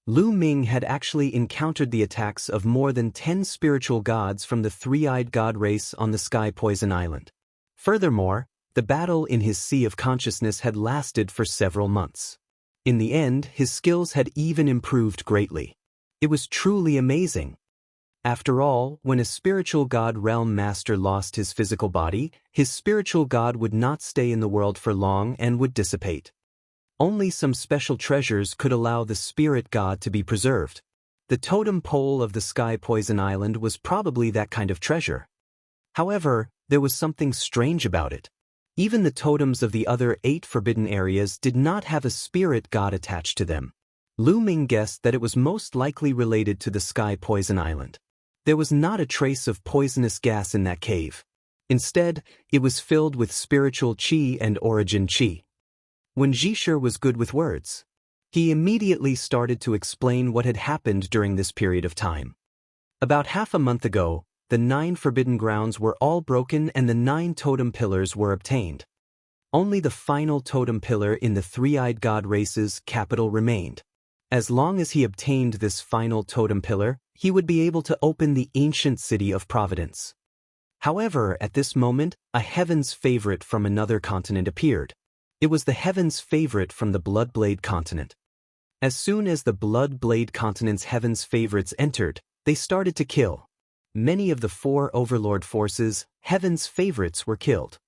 Lu Ming had actually encountered the attacks of more than 10 spiritual gods from the 3-eyed god race on the Sky Poison Island. Furthermore, the battle in his sea of consciousness had lasted for several months. In the end, his skills had even improved greatly. It was truly amazing. After all, when a spiritual god realm master lost his physical body, his spiritual god would not stay in the world for long and would dissipate. Only some special treasures could allow the spirit god to be preserved. The totem pole of the Sky Poison Island was probably that kind of treasure. However, there was something strange about it. Even the totems of the other 8 forbidden areas did not have a spirit god attached to them. Lu Ming guessed that it was most likely related to the Sky Poison Island. There was not a trace of poisonous gas in that cave. Instead, it was filled with spiritual qi and origin qi. When Zhisher was good with words, he immediately started to explain what had happened during this period of time. About half a month ago, the 9 forbidden grounds were all broken and the 9 totem pillars were obtained. Only the final totem pillar in the three-eyed god race's capital remained. As long as he obtained this final totem pillar, he would be able to open the ancient city of Providence. However, at this moment, a heaven's favorite from another continent appeared. It was the heaven's favorite from the Bloodblade continent. As soon as the Bloodblade continent's heaven's favorites entered, they started to kill. Many of the 4 overlord forces, heaven's favorites, were killed.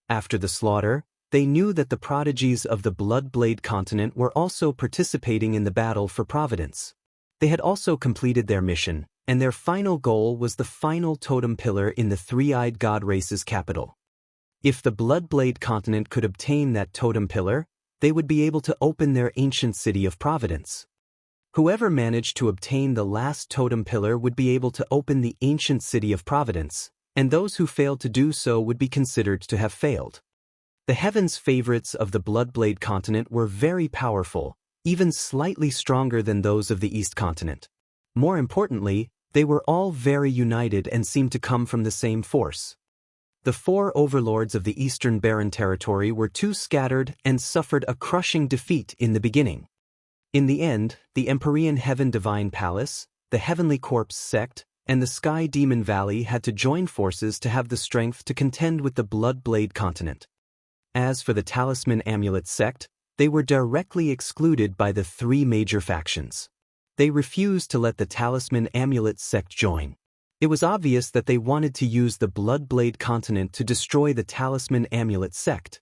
After the slaughter, they knew that the prodigies of the Bloodblade continent were also participating in the battle for Providence. They had also completed their mission, and their final goal was the final totem pillar in the three-eyed god race's capital. If the Bloodblade continent could obtain that totem pillar, they would be able to open their ancient city of Providence. Whoever managed to obtain the last totem pillar would be able to open the ancient city of Providence, and those who failed to do so would be considered to have failed. The heaven's favorites of the Bloodblade continent were very powerful, even slightly stronger than those of the East continent. More importantly, they were all very united and seemed to come from the same force. The 4 overlords of the Eastern Barren Territory were too scattered and suffered a crushing defeat in the beginning. In the end, the Empyrean Heaven Divine Palace, the Heavenly Corpse sect, and the Sky Demon Valley had to join forces to have the strength to contend with the Bloodblade continent. As for the Talisman Amulet sect, they were directly excluded by the 3 major factions. They refused to let the Talisman Amulet sect join. It was obvious that they wanted to use the Bloodblade continent to destroy the Talisman Amulet sect.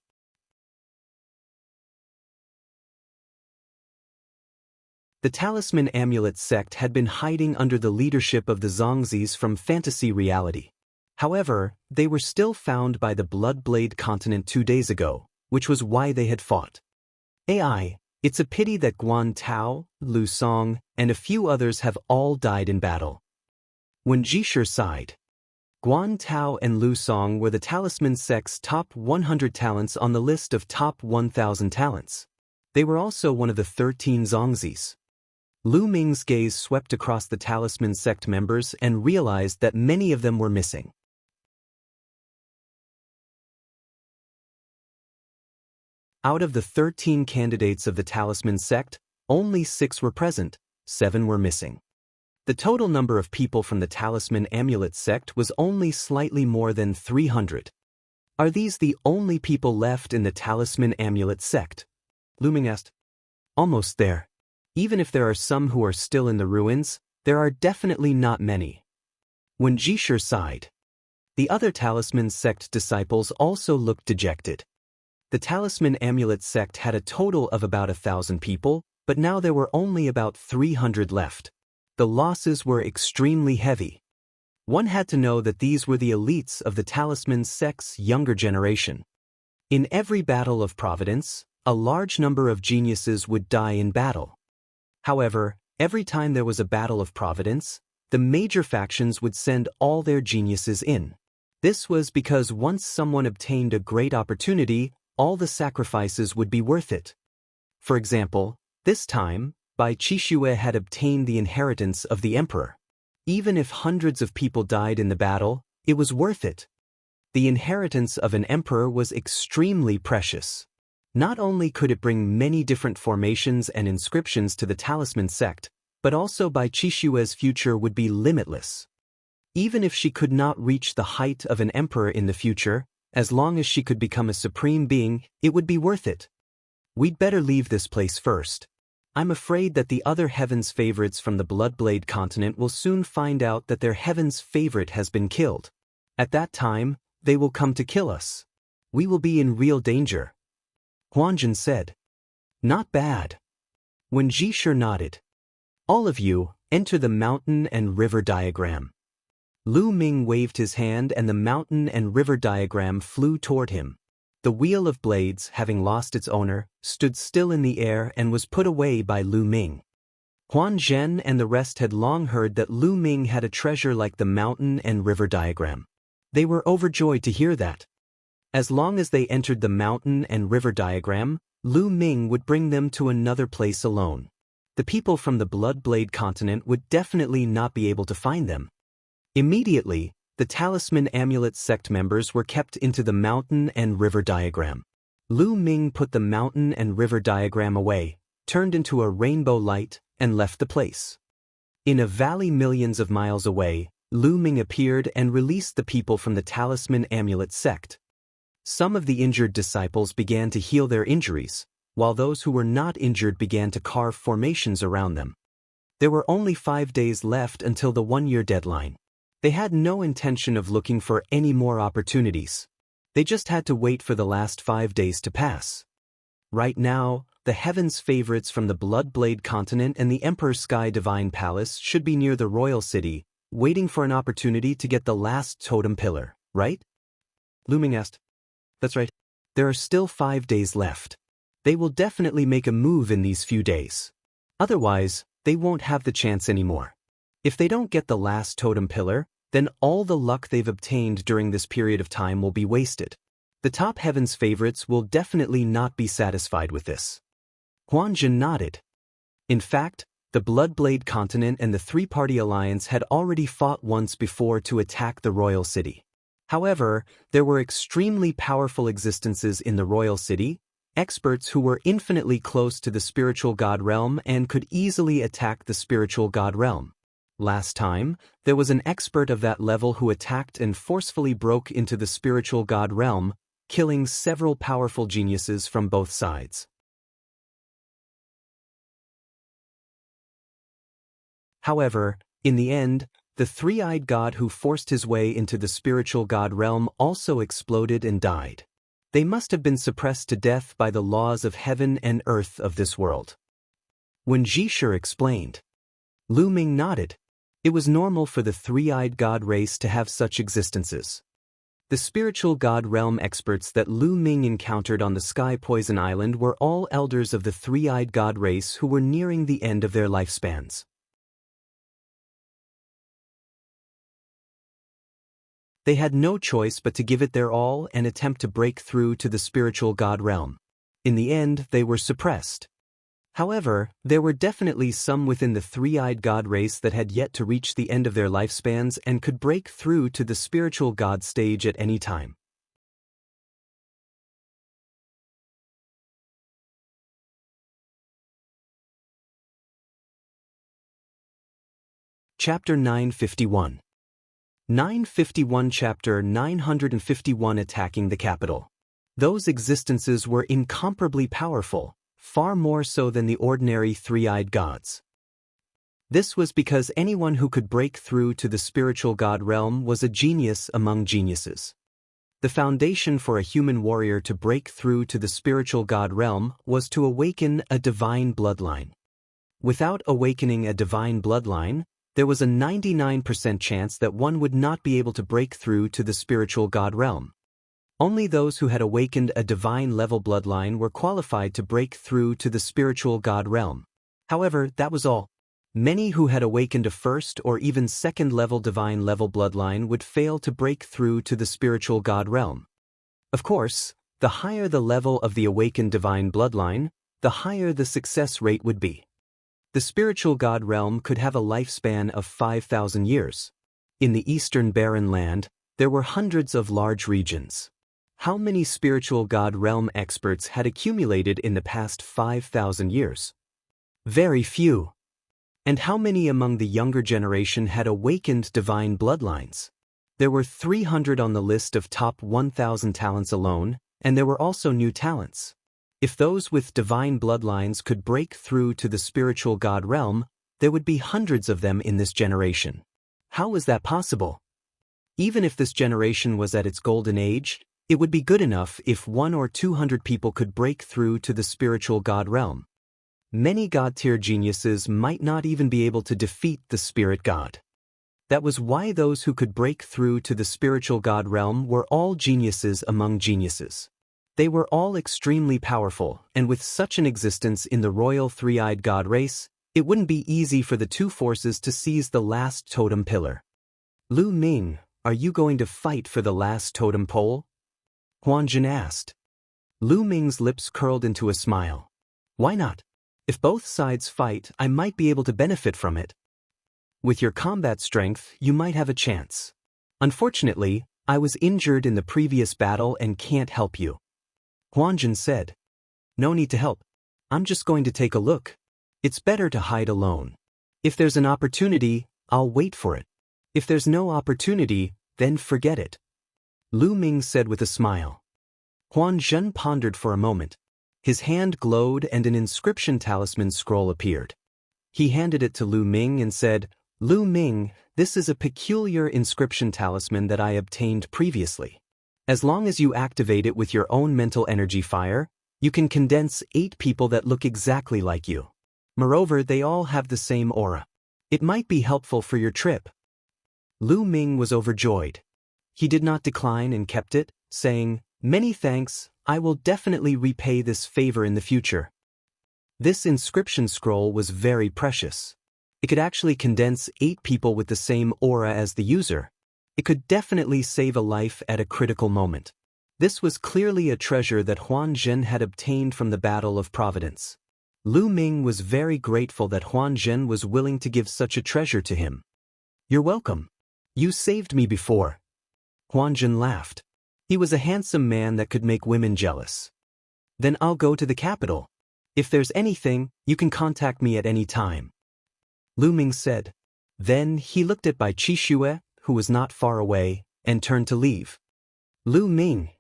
The Talisman Amulet sect had been hiding under the leadership of the Zongzis from fantasy reality. However, they were still found by the Bloodblade continent 2 days ago, which was why they had fought. AI, it's a pity that Guan Tao, Lu Song, and a few others have all died in battle. When Jishir sighed. Guan Tao and Lu Song were the Talisman sect's top 100 talents on the list of top 1,000 talents. They were also one of the 13 Zongzis. Lu Ming's gaze swept across the Talisman sect members and realized that many of them were missing. Out of the 13 candidates of the Talisman sect, only 6 were present, 7 were missing. The total number of people from the Talisman Amulet sect was only slightly more than 300. Are these the only people left in the Talisman Amulet sect? Lu Ming asked. Almost there. Even if there are some who are still in the ruins, there are definitely not many. When Jishir sighed. The other Talisman sect disciples also looked dejected. The Talisman Amulet sect had a total of about 1,000 people, but now there were only about 300 left. The losses were extremely heavy. One had to know that these were the elites of the Talisman sect's younger generation. In every battle of Providence, a large number of geniuses would die in battle. However, every time there was a battle of Providence, the major factions would send all their geniuses in. This was because once someone obtained a great opportunity, all the sacrifices would be worth it. For example, this time, Bai Qixue had obtained the inheritance of the emperor. Even if hundreds of people died in the battle, it was worth it. The inheritance of an emperor was extremely precious. Not only could it bring many different formations and inscriptions to the Talisman sect, but also Bai Qixue's future would be limitless. Even if she could not reach the height of an emperor in the future, as long as she could become a supreme being, it would be worth it. We'd better leave this place first. I'm afraid that the other heaven's favorites from the Bloodblade continent will soon find out that their heaven's favorite has been killed. At that time, they will come to kill us. We will be in real danger. Huanjun said. Not bad. When Jishir nodded. All of you, enter the mountain and river diagram. Lu Ming waved his hand and the mountain and river diagram flew toward him. The Wheel of Blades, having lost its owner, stood still in the air and was put away by Lu Ming. Huan Zhen and the rest had long heard that Lu Ming had a treasure like the mountain and river diagram. They were overjoyed to hear that. As long as they entered the mountain and river diagram, Lu Ming would bring them to another place alone. The people from the Bloodblade continent would definitely not be able to find them. Immediately, the talisman amulet sect members were kept into the mountain and river diagram. Lu Ming put the mountain and river diagram away, turned into a rainbow light, and left the place. In a valley millions of miles away, Lu Ming appeared and released the people from the talisman amulet sect. Some of the injured disciples began to heal their injuries, while those who were not injured began to carve formations around them. There were only 5 days left until the 1-year deadline. They had no intention of looking for any more opportunities. They just had to wait for the last 5 days to pass. Right now, the heavens favorites from the Bloodblade continent and the Emperor's Sky Divine Palace should be near the royal city, waiting for an opportunity to get the last totem pillar, right? Lu Ming asked. That's right. There are still 5 days left. They will definitely make a move in these few days. Otherwise, they won't have the chance anymore. If they don't get the last totem pillar, then all the luck they've obtained during this period of time will be wasted. The top heavens favorites will definitely not be satisfied with this. Huan Jin nodded. In fact, the Bloodblade continent and the three-party alliance had already fought once before to attack the royal city. However, there were extremely powerful existences in the royal city, experts who were infinitely close to the spiritual god realm and could easily attack the spiritual god realm. Last time, there was an expert of that level who attacked and forcefully broke into the spiritual god realm, killing several powerful geniuses from both sides. However, in the end, the three-eyed god who forced his way into the spiritual god realm also exploded and died. They must have been suppressed to death by the laws of heaven and earth of this world. When Zhisher explained, Lu Ming nodded. It was normal for the three-eyed god race to have such existences. The spiritual god realm experts that Lu Ming encountered on the Sky Poison Island were all elders of the three-eyed god race who were nearing the end of their lifespans. They had no choice but to give it their all and attempt to break through to the spiritual god realm. In the end, they were suppressed. However, there were definitely some within the three-eyed god race that had yet to reach the end of their lifespans and could break through to the spiritual god stage at any time. Chapter 951. 951 Chapter 951 Attacking the Capital. Those existences were incomparably powerful, far more so than the ordinary three-eyed gods. This was because anyone who could break through to the spiritual god realm was a genius among geniuses. The foundation for a human warrior to break through to the spiritual god realm was to awaken a divine bloodline. Without awakening a divine bloodline, there was a 99% chance that one would not be able to break through to the spiritual god realm. Only those who had awakened a divine-level bloodline were qualified to break through to the spiritual god realm. However, that was all. Many who had awakened a first or even second-level divine-level bloodline would fail to break through to the spiritual god realm. Of course, the higher the level of the awakened divine bloodline, the higher the success rate would be. The spiritual god realm could have a lifespan of 5,000 years. In the eastern barren land, there were hundreds of large regions. How many spiritual god realm experts had accumulated in the past 5,000 years? Very few. And how many among the younger generation had awakened divine bloodlines? There were 300 on the list of top 1,000 talents alone, and there were also new talents. If those with divine bloodlines could break through to the spiritual god realm, there would be hundreds of them in this generation. How was that possible? Even if this generation was at its golden age, it would be good enough if 100 or 200 people could break through to the spiritual god realm. Many god-tier geniuses might not even be able to defeat the spirit god. That was why those who could break through to the spiritual god realm were all geniuses among geniuses. They were all extremely powerful, and with such an existence in the royal three-eyed god race, it wouldn't be easy for the two forces to seize the last totem pillar. Lu Ming, are you going to fight for the last totem pole? Huan Jin asked. Lu Ming's lips curled into a smile. Why not? If both sides fight, I might be able to benefit from it. With your combat strength, you might have a chance. Unfortunately, I was injured in the previous battle and can't help you. Huan Zhen said. No need to help. I'm just going to take a look. It's better to hide alone. If there's an opportunity, I'll wait for it. If there's no opportunity, then forget it. Lu Ming said with a smile. Huan Zhen pondered for a moment. His hand glowed and an inscription talisman scroll appeared. He handed it to Lu Ming and said, Lu Ming, this is a peculiar inscription talisman that I obtained previously. As long as you activate it with your own mental energy fire, you can condense 8 people that look exactly like you. Moreover, they all have the same aura. It might be helpful for your trip. Lu Ming was overjoyed. He did not decline and kept it, saying, Many thanks, I will definitely repay this favor in the future. This inscription scroll was very precious. It could actually condense 8 people with the same aura as the user. It could definitely save a life at a critical moment. This was clearly a treasure that Huan Zhen had obtained from the Battle of Providence. Lu Ming was very grateful that Huan Zhen was willing to give such a treasure to him. You're welcome. You saved me before. Huan Zhen laughed. He was a handsome man that could make women jealous. Then I'll go to the capital. If there's anything, you can contact me at any time. Lu Ming said. Then he looked at Bai Qixue, who was not far away, and turned to leave. Lu Ming.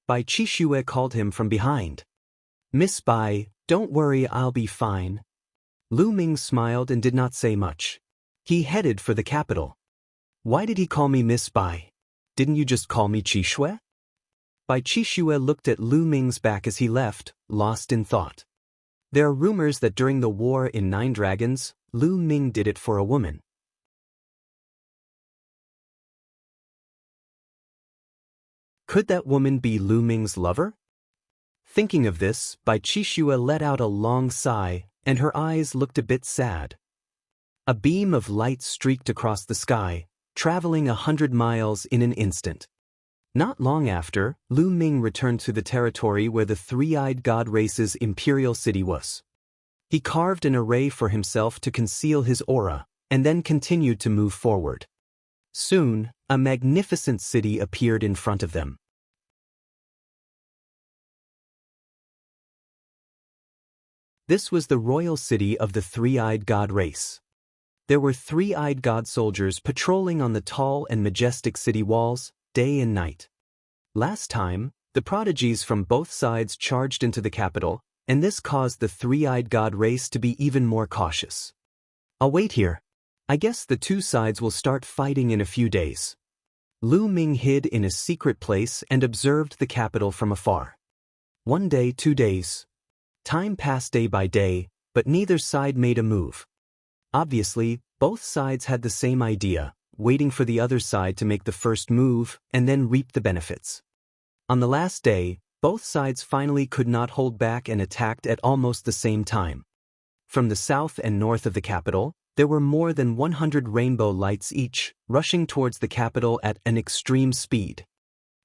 Bai Qixue called him from behind. Miss Bai, don't worry, I'll be fine. Lu Ming smiled and did not say much. He headed for the capital. Why did he call me Miss Bai? Didn't you just call me Qixue? Bai Qixue looked at Lu Ming's back as he left, lost in thought. There are rumors that during the war in 9 Dragons, Lu Ming did it for a woman. Could that woman be Lu Ming's lover? Thinking of this, Bai Qixue let out a long sigh, and her eyes looked a bit sad. A beam of light streaked across the sky, traveling 100 miles in an instant. Not long after, Lu Ming returned to the territory where the 3-eyed god race's imperial city was. He carved an array for himself to conceal his aura, and then continued to move forward. Soon, a magnificent city appeared in front of them. This was the royal city of the 3-eyed god race. There were 3-eyed god soldiers patrolling on the tall and majestic city walls, day and night. Last time, the prodigies from both sides charged into the capital, and this caused the 3-eyed god race to be even more cautious. I'll wait here. I guess the 2 sides will start fighting in a few days. Lu Ming hid in a secret place and observed the capital from afar. 1 day, 2 days. Time passed day by day, but neither side made a move. Obviously, both sides had the same idea, waiting for the other side to make the first move and then reap the benefits. On the last day, both sides finally could not hold back and attacked at almost the same time. From the south and north of the capital, there were more than 100 rainbow lights each, rushing towards the capital at an extreme speed.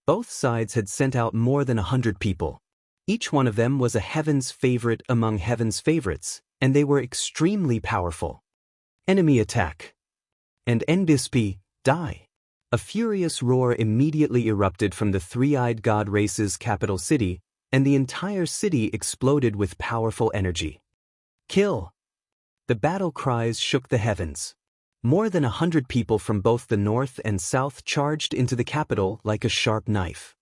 Both sides had sent out more than 100 people. Each one of them was a heaven's favorite among heaven's favorites, and they were extremely powerful. Enemy attack. And NBSP, die. A furious roar immediately erupted from the 3-eyed god race's capital city, and the entire city exploded with powerful energy. Kill! The battle cries shook the heavens. More than 100 people from both the north and south charged into the capital like a sharp knife.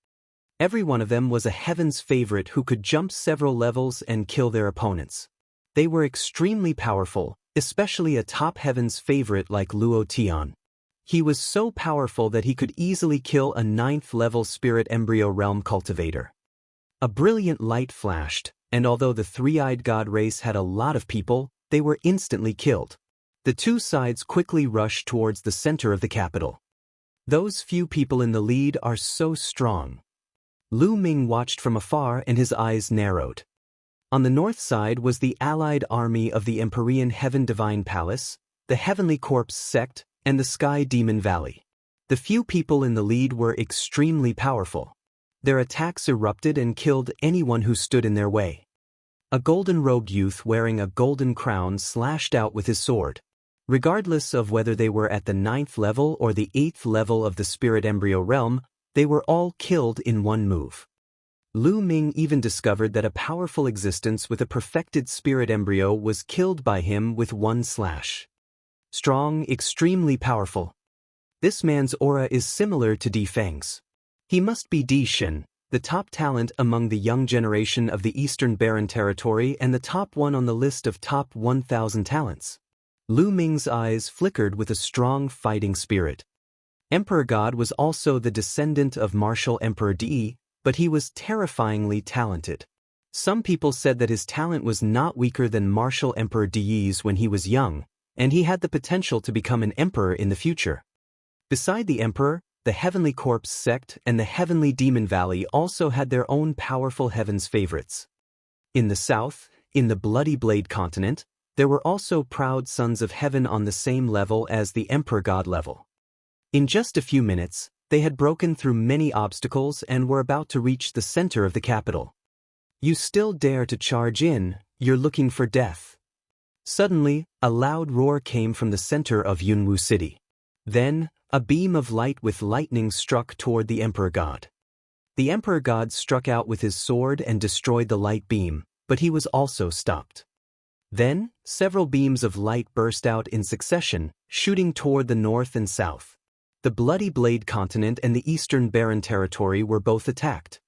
Every one of them was a heaven's favorite who could jump several levels and kill their opponents. They were extremely powerful, especially a top heaven's favorite like Luo Tian. He was so powerful that he could easily kill a 9th-level spirit embryo realm cultivator. A brilliant light flashed, and although the 3-eyed god race had a lot of people, they were instantly killed. The 2 sides quickly rushed towards the center of the capital. Those few people in the lead are so strong. Lu Ming watched from afar and his eyes narrowed. On the north side was the allied army of the Empyrean Heaven Divine Palace, the Heavenly Corpse Sect, and the Sky Demon Valley. The few people in the lead were extremely powerful. Their attacks erupted and killed anyone who stood in their way. A golden-robed youth wearing a golden crown slashed out with his sword. Regardless of whether they were at the 9th level or the 8th level of the spirit embryo realm, they were all killed in one move. Lu Ming even discovered that a powerful existence with a perfected spirit embryo was killed by him with one slash. Strong, extremely powerful. This man's aura is similar to Di Feng's. He must be Di Shen, the top talent among the young generation of the Eastern Barren Territory and the top one on the list of top 1,000 talents. Lu Ming's eyes flickered with a strong fighting spirit. Emperor God was also the descendant of martial Emperor Di, but he was terrifyingly talented. Some people said that his talent was not weaker than martial Emperor Di's when he was young, and he had the potential to become an emperor in the future. Beside the emperor, the Heavenly Corpse sect and the Heavenly Demon Valley also had their own powerful heaven's favorites. In the south, in the Bloody Blade continent, there were also proud sons of heaven on the same level as the Emperor God level. In just a few minutes, they had broken through many obstacles and were about to reach the center of the capital. You still dare to charge in, you're looking for death. Suddenly, a loud roar came from the center of Yunwu City. Then, a beam of light with lightning struck toward the Emperor God. The Emperor God struck out with his sword and destroyed the light beam, but he was also stopped. Then, several beams of light burst out in succession, shooting toward the north and south. The Bloody Blade continent and the Eastern Barren Territory were both attacked.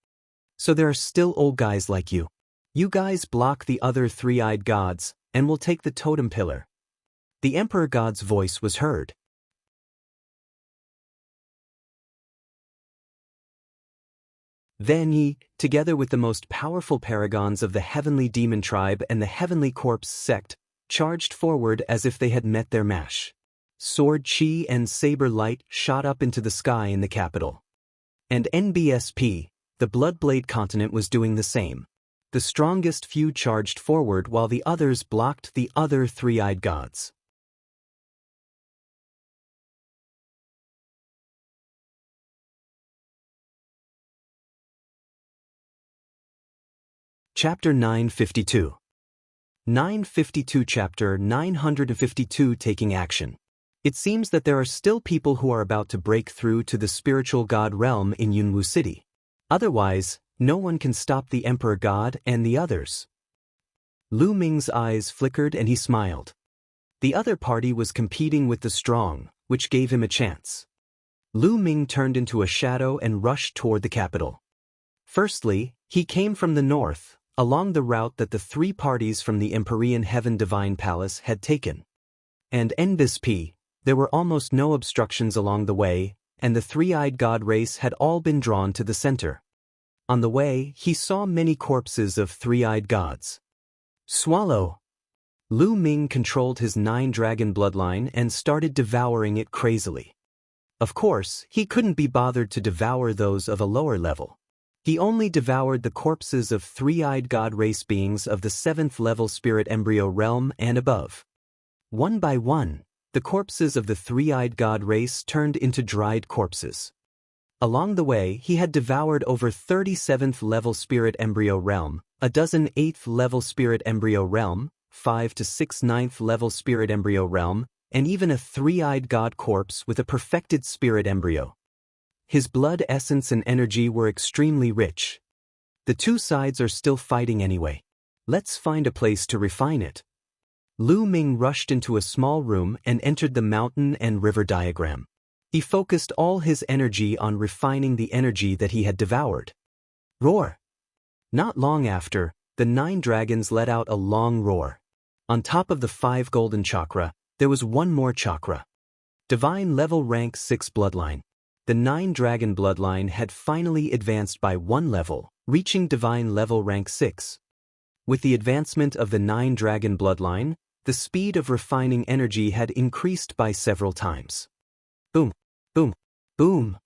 So there are still old guys like you. You guys block the other three-eyed gods, and we'll take the totem pillar. The Emperor God's voice was heard. Then he, together with the most powerful paragons of the Heavenly Demon Tribe and the Heavenly Corpse sect, charged forward as if they had met their match. Sword chi and saber light shot up into the sky in the capital. And NBSP, the Bloodblade continent, was doing the same. The strongest few charged forward while the others blocked the other three-eyed gods. Chapter 952. 952 Chapter 952 Taking Action. It seems that there are still people who are about to break through to the spiritual god realm in Yunwu City. Otherwise, no one can stop the Emperor God and the others. Lu Ming's eyes flickered and he smiled. The other party was competing with the strong, which gave him a chance. Lu Ming turned into a shadow and rushed toward the capital. Firstly, he came from the north, along the route that the three parties from the Empyrean Heaven Divine Palace had taken. And NBSP, there were almost no obstructions along the way, and the three-eyed god race had all been drawn to the center. On the way, he saw many corpses of three-eyed gods. Swallow! Lu Ming controlled his 9-dragon bloodline and started devouring it crazily. Of course, he couldn't be bothered to devour those of a lower level. He only devoured the corpses of three-eyed god race beings of the 7th level spirit embryo realm and above. One by one, the corpses of the three-eyed god race turned into dried corpses. Along the way, he had devoured over 37th level spirit embryo realm, a dozen 8th level spirit embryo realm, 5 to 6 9th level spirit embryo realm, and even a three-eyed god corpse with a perfected spirit embryo. His blood essence and energy were extremely rich. The two sides are still fighting anyway. Let's find a place to refine it. Lu Ming rushed into a small room and entered the mountain and river diagram. He focused all his energy on refining the energy that he had devoured. Roar! Not long after, the 9 dragons let out a long roar. On top of the 5 golden chakra, there was one more chakra. Divine level rank 6 bloodline. The 9-dragon bloodline had finally advanced by 1 level, reaching divine level rank 6. With the advancement of the 9-dragon bloodline, the speed of refining energy had increased by several times. Boom, boom, boom.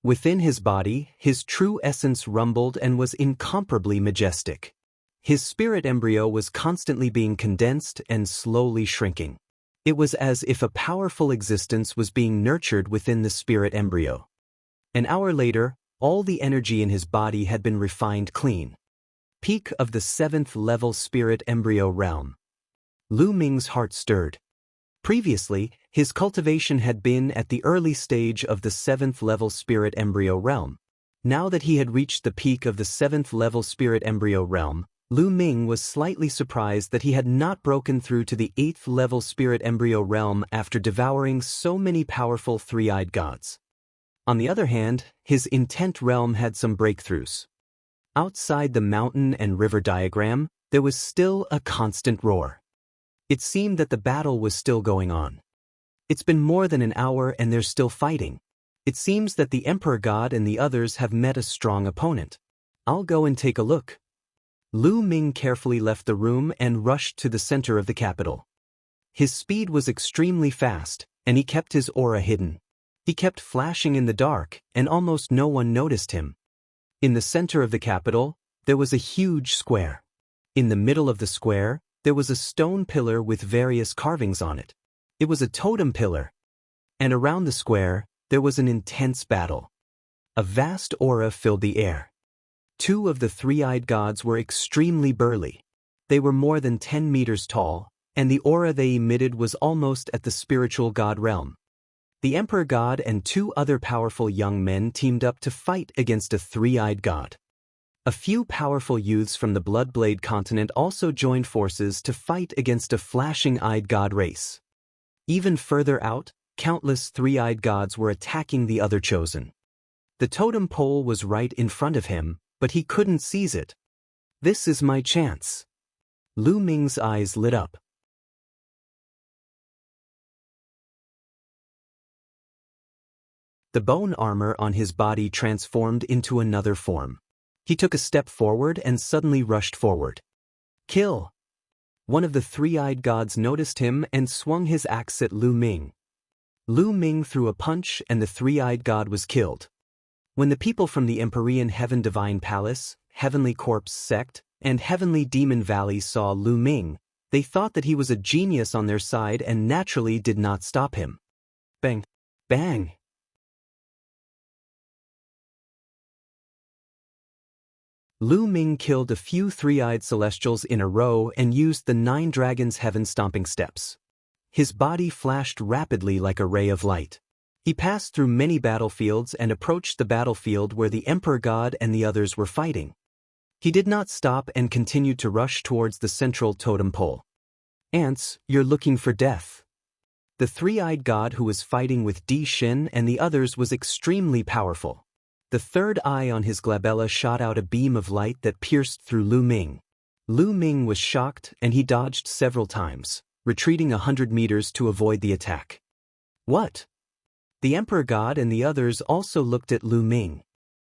Within his body, his true essence rumbled and was incomparably majestic. His spirit embryo was constantly being condensed and slowly shrinking. It was as if a powerful existence was being nurtured within the spirit embryo. An hour later, all the energy in his body had been refined clean. Peak of the 7th level spirit embryo realm. Lu Ming's heart stirred. Previously, his cultivation had been at the early stage of the 7th level spirit embryo realm. Now that he had reached the peak of the 7th level spirit embryo realm, Lu Ming was slightly surprised that he had not broken through to the 8th level spirit embryo realm after devouring so many powerful three-eyed gods. On the other hand, his intent realm had some breakthroughs. Outside the mountain and river diagram, there was still a constant roar. It seemed that the battle was still going on. It's been more than an hour and they're still fighting. It seems that the Emperor God and the others have met a strong opponent. I'll go and take a look. Lu Ming carefully left the room and rushed to the center of the capital. His speed was extremely fast, and he kept his aura hidden. He kept flashing in the dark, and almost no one noticed him. In the center of the capital, there was a huge square. In the middle of the square, there was a stone pillar with various carvings on it. It was a totem pillar. And around the square, there was an intense battle. A vast aura filled the air. 2 of the three-eyed gods were extremely burly. They were more than 10 meters tall, and the aura they emitted was almost at the spiritual god realm. The Emperor God and 2 other powerful young men teamed up to fight against a three-eyed god. A few powerful youths from the Bloodblade continent also joined forces to fight against a flashing-eyed god race. Even further out, countless three-eyed gods were attacking the other chosen. The totem pole was right in front of him, but he couldn't seize it. This is my chance. Lu Ming's eyes lit up. The bone armor on his body transformed into another form. He took a step forward and suddenly rushed forward. Kill! One of the three-eyed gods noticed him and swung his axe at Lu Ming. Lu Ming threw a punch and the three-eyed god was killed. When the people from the Empyrean Heaven Divine Palace, Heavenly Corpse Sect, and Heavenly Demon Valley saw Lu Ming, they thought that he was a genius on their side and naturally did not stop him. Bang! Bang! Lu Ming killed a few three-eyed celestials in a row and used the 9 dragons' heaven-stomping steps. His body flashed rapidly like a ray of light. He passed through many battlefields and approached the battlefield where the Emperor God and the others were fighting. He did not stop and continued to rush towards the central totem pole. Ants, you're looking for death. The three-eyed god who was fighting with Di Xin and the others was extremely powerful. The third eye on his glabella shot out a beam of light that pierced through Lu Ming. Lu Ming was shocked and he dodged several times, retreating 100 meters to avoid the attack. What? The Emperor God and the others also looked at Lu Ming.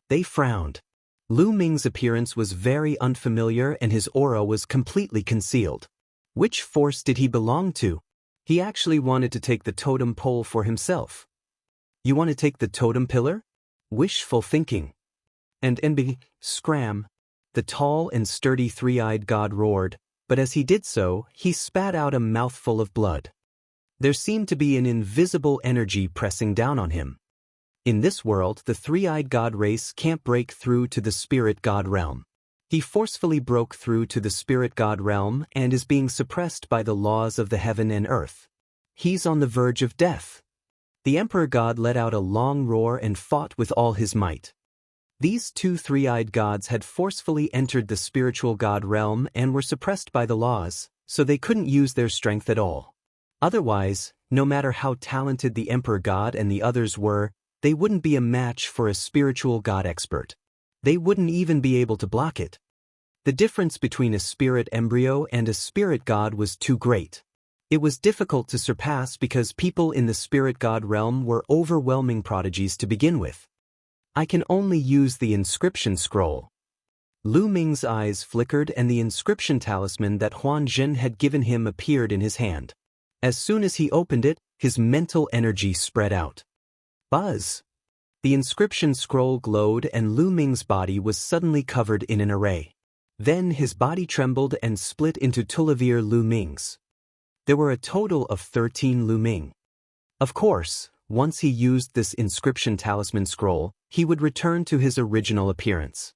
They frowned. Lu Ming's appearance was very unfamiliar and his aura was completely concealed. Which force did he belong to? He actually wanted to take the totem pole for himself. You want to take the totem pillar? Wishful thinking. And scram. The tall and sturdy three-eyed god roared, but as he did so, he spat out a mouthful of blood. There seemed to be an invisible energy pressing down on him. In this world, the three-eyed god race can't break through to the spirit god realm. He forcefully broke through to the spirit god realm and is being suppressed by the laws of the heaven and earth. He's on the verge of death. The Emperor God let out a long roar and fought with all his might. These 2 three-eyed gods had forcefully entered the spiritual god realm and were suppressed by the laws, so they couldn't use their strength at all. Otherwise, no matter how talented the Emperor God and the others were, they wouldn't be a match for a spiritual god expert. They wouldn't even be able to block it. The difference between a spirit embryo and a spirit god was too great. It was difficult to surpass because people in the spirit god realm were overwhelming prodigies to begin with. I can only use the inscription scroll. Lu Ming's eyes flickered and the inscription talisman that Huan Zhen had given him appeared in his hand. As soon as he opened it, his mental energy spread out. Buzz! The inscription scroll glowed and Lu Ming's body was suddenly covered in an array. Then his body trembled and split into Tulavir Lu Ming's. There were a total of 13 Lu Ming. Of course, once he used this inscription talisman scroll, he would return to his original appearance.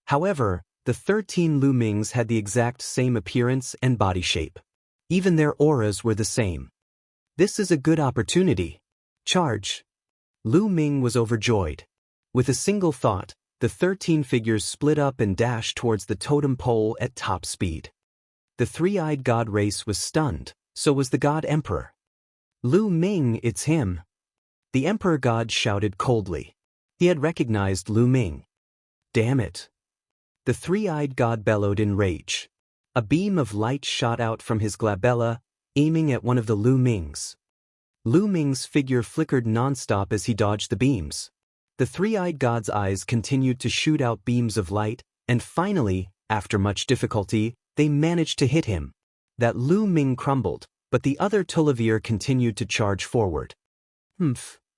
However, the 13 Lu Mings had the exact same appearance and body shape. Even their auras were the same. This is a good opportunity. Charge. Lu Ming was overjoyed. With a single thought, the 13 figures split up and dashed towards the totem pole at top speed. The three-eyed god race was stunned, so was the god emperor. Lu Ming, it's him. The emperor god shouted coldly. He had recognized Lu Ming. Damn it. The three-eyed god bellowed in rage. A beam of light shot out from his glabella, aiming at one of the Lu Mings. Lu Ming's figure flickered non-stop as he dodged the beams. The three-eyed god's eyes continued to shoot out beams of light, and finally, after much difficulty, they managed to hit him. That Lu Ming crumbled, but the other Tulliver continued to charge forward.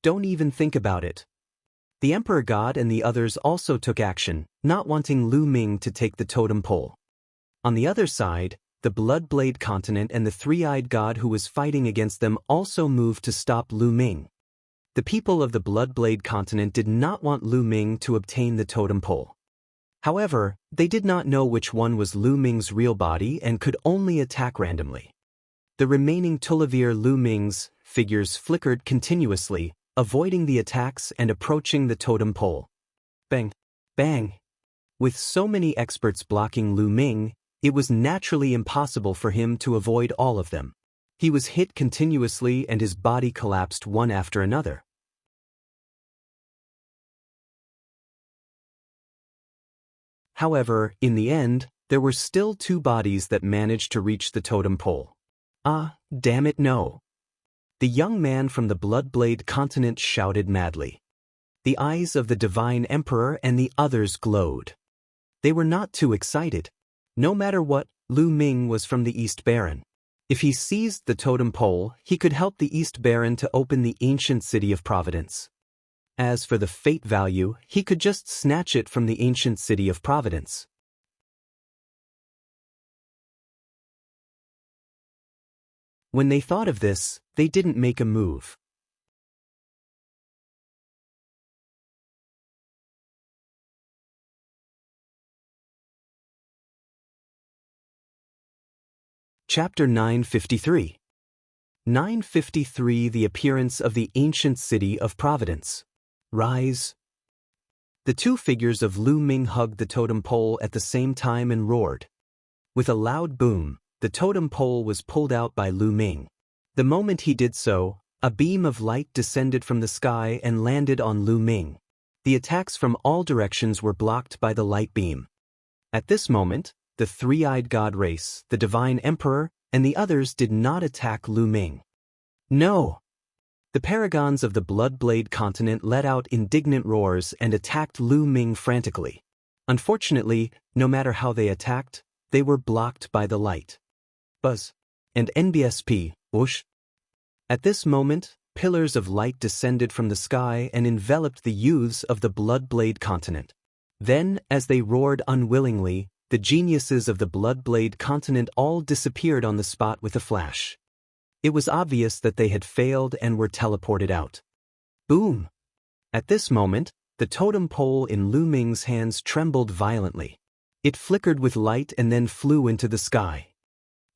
Don't even think about it. The emperor god and the others also took action, not wanting Lu Ming to take the totem pole. On the other side, the Bloodblade continent and the three-eyed god who was fighting against them also moved to stop Lu Ming. The people of the Bloodblade continent did not want Lu Ming to obtain the totem pole. However, they did not know which one was Lu Ming's real body and could only attack randomly. The remaining Tulliver Lu Ming's figures flickered continuously, avoiding the attacks and approaching the totem pole. Bang! Bang! With so many experts blocking Lu Ming, it was naturally impossible for him to avoid all of them. He was hit continuously and his body collapsed one after another. However, in the end, there were still two bodies that managed to reach the totem pole. Ah, damn it, no. The young man from the Bloodblade continent shouted madly. The eyes of the Divine Emperor and the others glowed. They were not too excited. No matter what, Lu Ming was from the East Baron. If he seized the totem pole, he could help the East Baron to open the ancient city of Providence. As for the fate value, he could just snatch it from the ancient city of Providence. When they thought of this, they didn't make a move. Chapter 953. 953 The appearance of the ancient city of Providence. Rise. The two figures of Lu Ming hugged the totem pole at the same time and roared. With a loud boom, the totem pole was pulled out by Lu Ming. The moment he did so, a beam of light descended from the sky and landed on Lu Ming. The attacks from all directions were blocked by the light beam. At this moment, the three-eyed god race, the Divine Emperor, and the others did not attack Lu Ming. No! The paragons of the Bloodblade continent let out indignant roars and attacked Lu Ming frantically. Unfortunately, no matter how they attacked, they were blocked by the light. Buzz. And NBSP, whoosh. At this moment, pillars of light descended from the sky and enveloped the youths of the Bloodblade continent. Then, as they roared unwillingly, the geniuses of the Bloodblade continent all disappeared on the spot with a flash. It was obvious that they had failed and were teleported out. Boom! At this moment, the totem pole in Lu Ming's hands trembled violently. It flickered with light and then flew into the sky.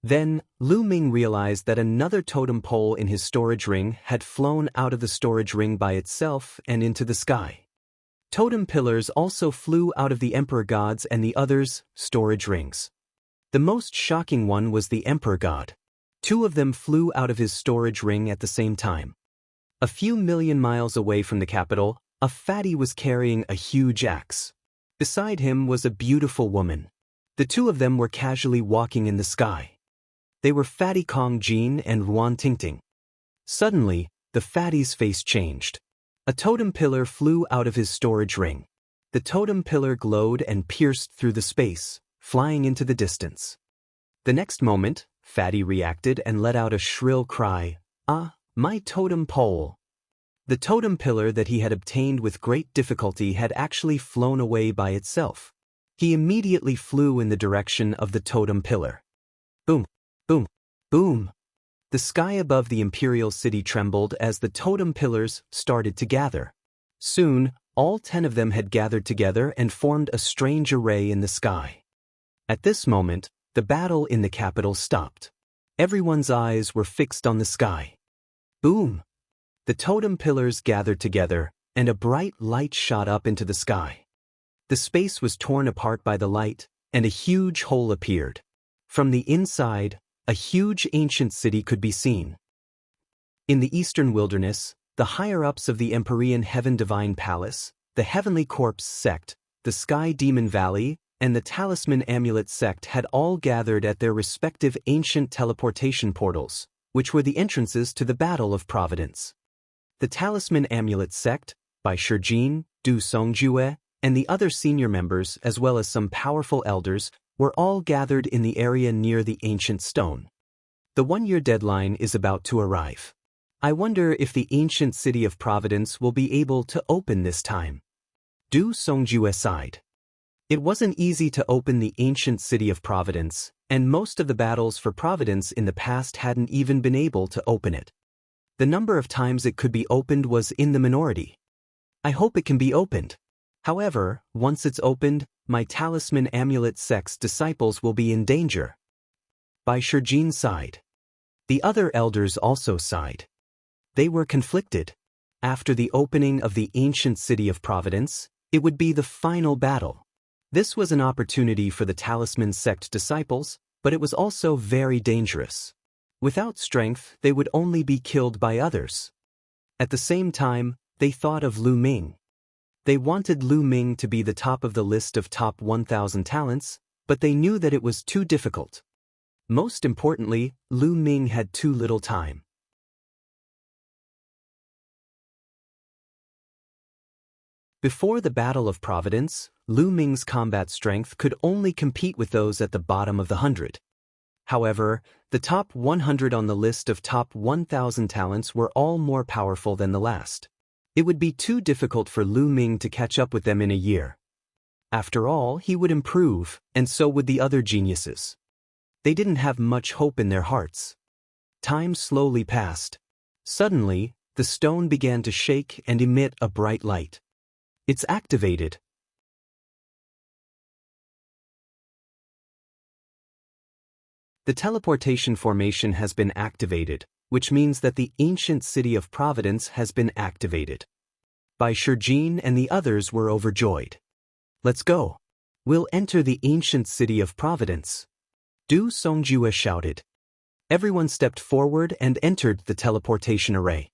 Then, Lu Ming realized that another totem pole in his storage ring had flown out of the storage ring by itself and into the sky. Totem pillars also flew out of the Emperor God's and the others' storage rings. The most shocking one was the Emperor God. Two of them flew out of his storage ring at the same time. A few million miles away from the capital, a fatty was carrying a huge axe. Beside him was a beautiful woman. The two of them were casually walking in the sky. They were Fatty Kong Jin and Ruan Tingting. Suddenly, the fatty's face changed. A totem pillar flew out of his storage ring. The totem pillar glowed and pierced through the space, flying into the distance. The next moment, Fatty reacted and let out a shrill cry, "Ah, my totem pole!" The totem pillar that he had obtained with great difficulty had actually flown away by itself. He immediately flew in the direction of the totem pillar. Boom! Boom! Boom! The sky above the imperial city trembled as the totem pillars started to gather. Soon, all 10 of them had gathered together and formed a strange array in the sky. At this moment, the battle in the capital stopped. Everyone's eyes were fixed on the sky. Boom! The totem pillars gathered together, and a bright light shot up into the sky. The space was torn apart by the light, and a huge hole appeared. From the inside, a huge ancient city could be seen. In the eastern wilderness, the higher-ups of the Empyrean Heaven Divine Palace, the Heavenly Corpse sect, the Sky Demon Valley, and the Talisman Amulet sect had all gathered at their respective ancient teleportation portals, which were the entrances to the Battle of Providence. The Talisman Amulet sect, by Shijin, Du Songjue, and the other senior members as well as some powerful elders, were all gathered in the area near the ancient stone. The one-year deadline is about to arrive. I wonder if the ancient city of Providence will be able to open this time. Du Songjue sighed. It wasn't easy to open the ancient city of Providence, and most of the battles for Providence in the past hadn't even been able to open it. The number of times it could be opened was in the minority. I hope it can be opened. However, once it's opened, my Talisman Amulet sect's disciples will be in danger. By Shijin sighed. The other elders also sighed. They were conflicted. After the opening of the ancient city of Providence, it would be the final battle. This was an opportunity for the Talisman sect disciples, but it was also very dangerous. Without strength, they would only be killed by others. At the same time, they thought of Lu Ming. They wanted Lu Ming to be the top of the list of top 1,000 talents, but they knew that it was too difficult. Most importantly, Lu Ming had too little time. Before the Battle of Providence, Lu Ming's combat strength could only compete with those at the bottom of the 100. However, the top 100 on the list of top 1,000 talents were all more powerful than the last. It would be too difficult for Lu Ming to catch up with them in a year. After all, he would improve, and so would the other geniuses. They didn't have much hope in their hearts. Time slowly passed. Suddenly, the stone began to shake and emit a bright light. It's activated. The teleportation formation has been activated, which means that the ancient city of Providence has been activated. Bai Shijin and the others were overjoyed. Let's go. We'll enter the ancient city of Providence. Du Songjue shouted. Everyone stepped forward and entered the teleportation array.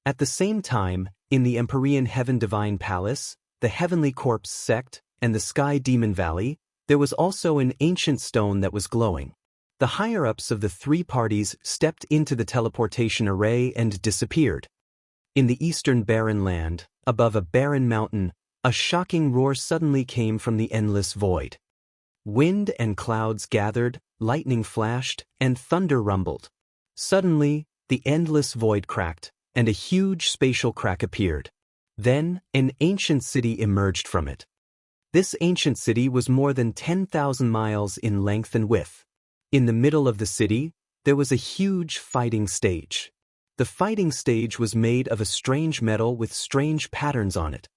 At the same time, in the Empyrean Heaven Divine Palace, the Heavenly Corpse sect, and the Sky Demon Valley, there was also an ancient stone that was glowing. The higher-ups of the three parties stepped into the teleportation array and disappeared. In the eastern barren land, above a barren mountain, a shocking roar suddenly came from the endless void. Wind and clouds gathered, lightning flashed, and thunder rumbled. Suddenly, the endless void cracked, and a huge spatial crack appeared. Then, an ancient city emerged from it. This ancient city was more than 10,000 miles in length and width. In the middle of the city, there was a huge fighting stage. The fighting stage was made of a strange metal with strange patterns on it.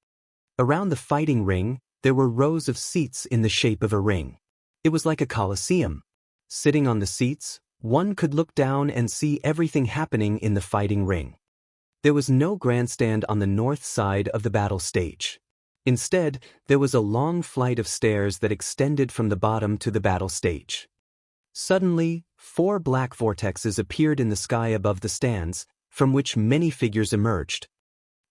Around the fighting ring, there were rows of seats in the shape of a ring. It was like a coliseum. Sitting on the seats, one could look down and see everything happening in the fighting ring. There was no grandstand on the north side of the battle stage. Instead, there was a long flight of stairs that extended from the bottom to the battle stage. Suddenly, 4 black vortexes appeared in the sky above the stands, from which many figures emerged.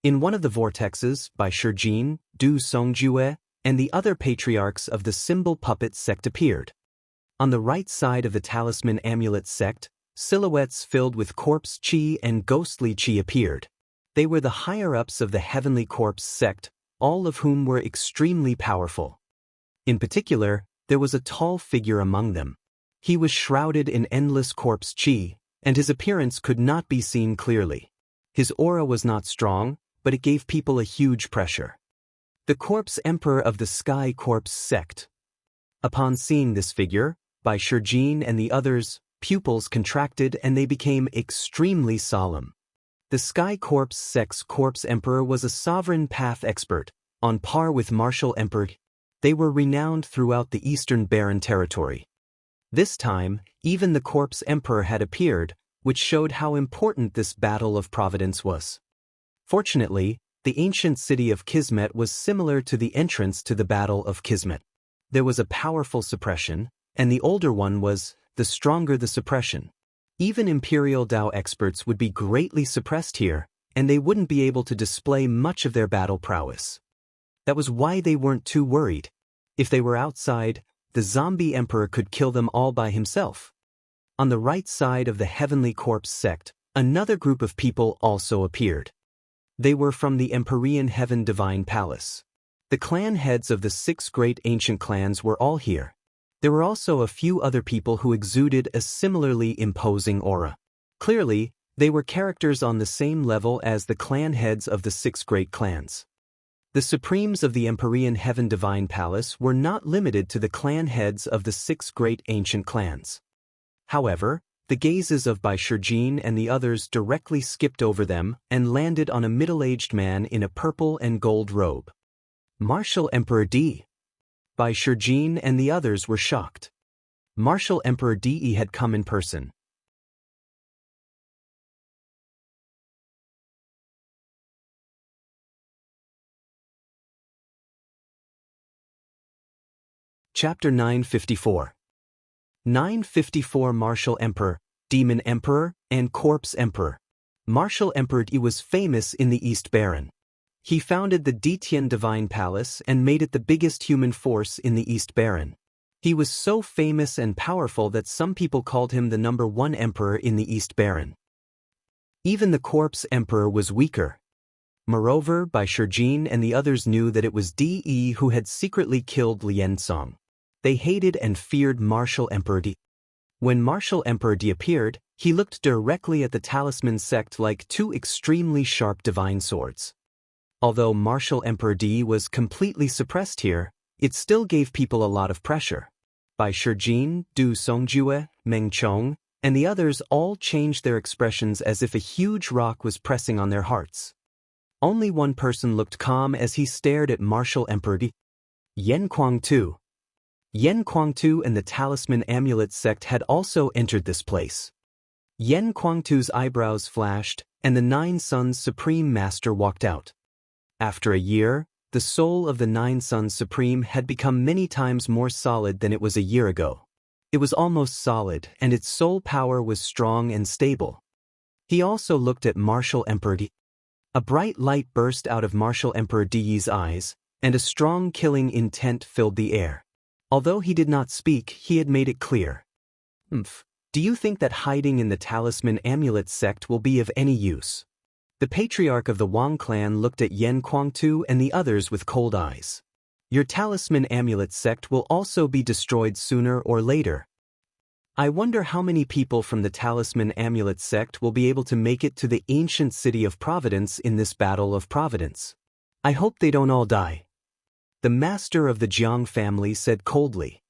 In one of the vortexes, Bai Shijin, Du Songjue, and the other patriarchs of the Symbol Puppet sect appeared. On the right side of the Talisman Amulet sect, silhouettes filled with corpse chi and ghostly chi appeared. They were the higher-ups of the Heavenly Corpse sect, all of whom were extremely powerful. In particular, there was a tall figure among them. He was shrouded in endless corpse chi, and his appearance could not be seen clearly. His aura was not strong, but it gave people a huge pressure. The Corpse Emperor of the Sky Corpse sect. Upon seeing this figure, Bai Shijin and the others' pupils contracted and they became extremely solemn. The Sky Corpse sect's Corpse Emperor was a sovereign path expert, on par with Martial Emperor. They were renowned throughout the Eastern Barren Territory. This time, even the Corpse Emperor had appeared, which showed how important this battle of providence was. Fortunately, the ancient city of Kismet was similar to the entrance to the Battle of Kismet. There was a powerful suppression, and the older one was, the stronger the suppression. Even Imperial Dao experts would be greatly suppressed here, and they wouldn't be able to display much of their battle prowess. That was why they weren't too worried. If they were outside, the zombie emperor could kill them all by himself. On the right side of the Heavenly Corpse sect, another group of people also appeared. They were from the Empyrean Heaven Divine Palace. The clan heads of the 6 great ancient clans were all here. There were also a few other people who exuded a similarly imposing aura. Clearly, they were characters on the same level as the clan heads of the 6 great clans. The supremes of the Empyrean Heaven Divine Palace were not limited to the clan heads of the 6 great ancient clans. However, the gazes of Bai Shijin and the others directly skipped over them and landed on a middle-aged man in a purple and gold robe. Martial Emperor Di. Bai Shijin and the others were shocked. Martial Emperor Di had come in person. Chapter 954. 954 Martial Emperor, Demon Emperor, and Corpse Emperor. Martial Emperor Di was famous in the East Baron. He founded the Ditian Divine Palace and made it the biggest human force in the East Baron. He was so famous and powerful that some people called him the #1 emperor in the East Baron. Even the Corpse Emperor was weaker. Moreover, Bai Shijin and the others knew that it was Di who had secretly killed Lian Song. They hated and feared Martial Emperor Di. When Martial Emperor Di appeared, he looked directly at the Talisman sect like 2 extremely sharp divine swords. Although Martial Emperor Di was completely suppressed here, it still gave people a lot of pressure. Bai Shijin, Du Songjue, Meng Chong, and the others all changed their expressions as if a huge rock was pressing on their hearts. Only one person looked calm as he stared at Martial Emperor Di. Yan Kuang-tu. Yan Kuang-tu and the Talisman Amulet sect had also entered this place. Yan Kuang-tu's eyebrows flashed, and the 9 Suns Supreme Master walked out. After a year, the soul of the 9 Suns Supreme had become many times more solid than it was a year ago. It was almost solid, and its soul power was strong and stable. He also looked at Martial Emperor Di. A bright light burst out of Martial Emperor Di's eyes, and a strong killing intent filled the air. Although he did not speak, he had made it clear. Do you think that hiding in the Talisman Amulet sect will be of any use? The patriarch of the Wang clan looked at Yan Kuang-tu and the others with cold eyes. Your Talisman Amulet sect will also be destroyed sooner or later. I wonder how many people from the Talisman Amulet sect will be able to make it to the ancient city of Providence in this battle of Providence. I hope they don't all die. The master of the Jiang family said coldly.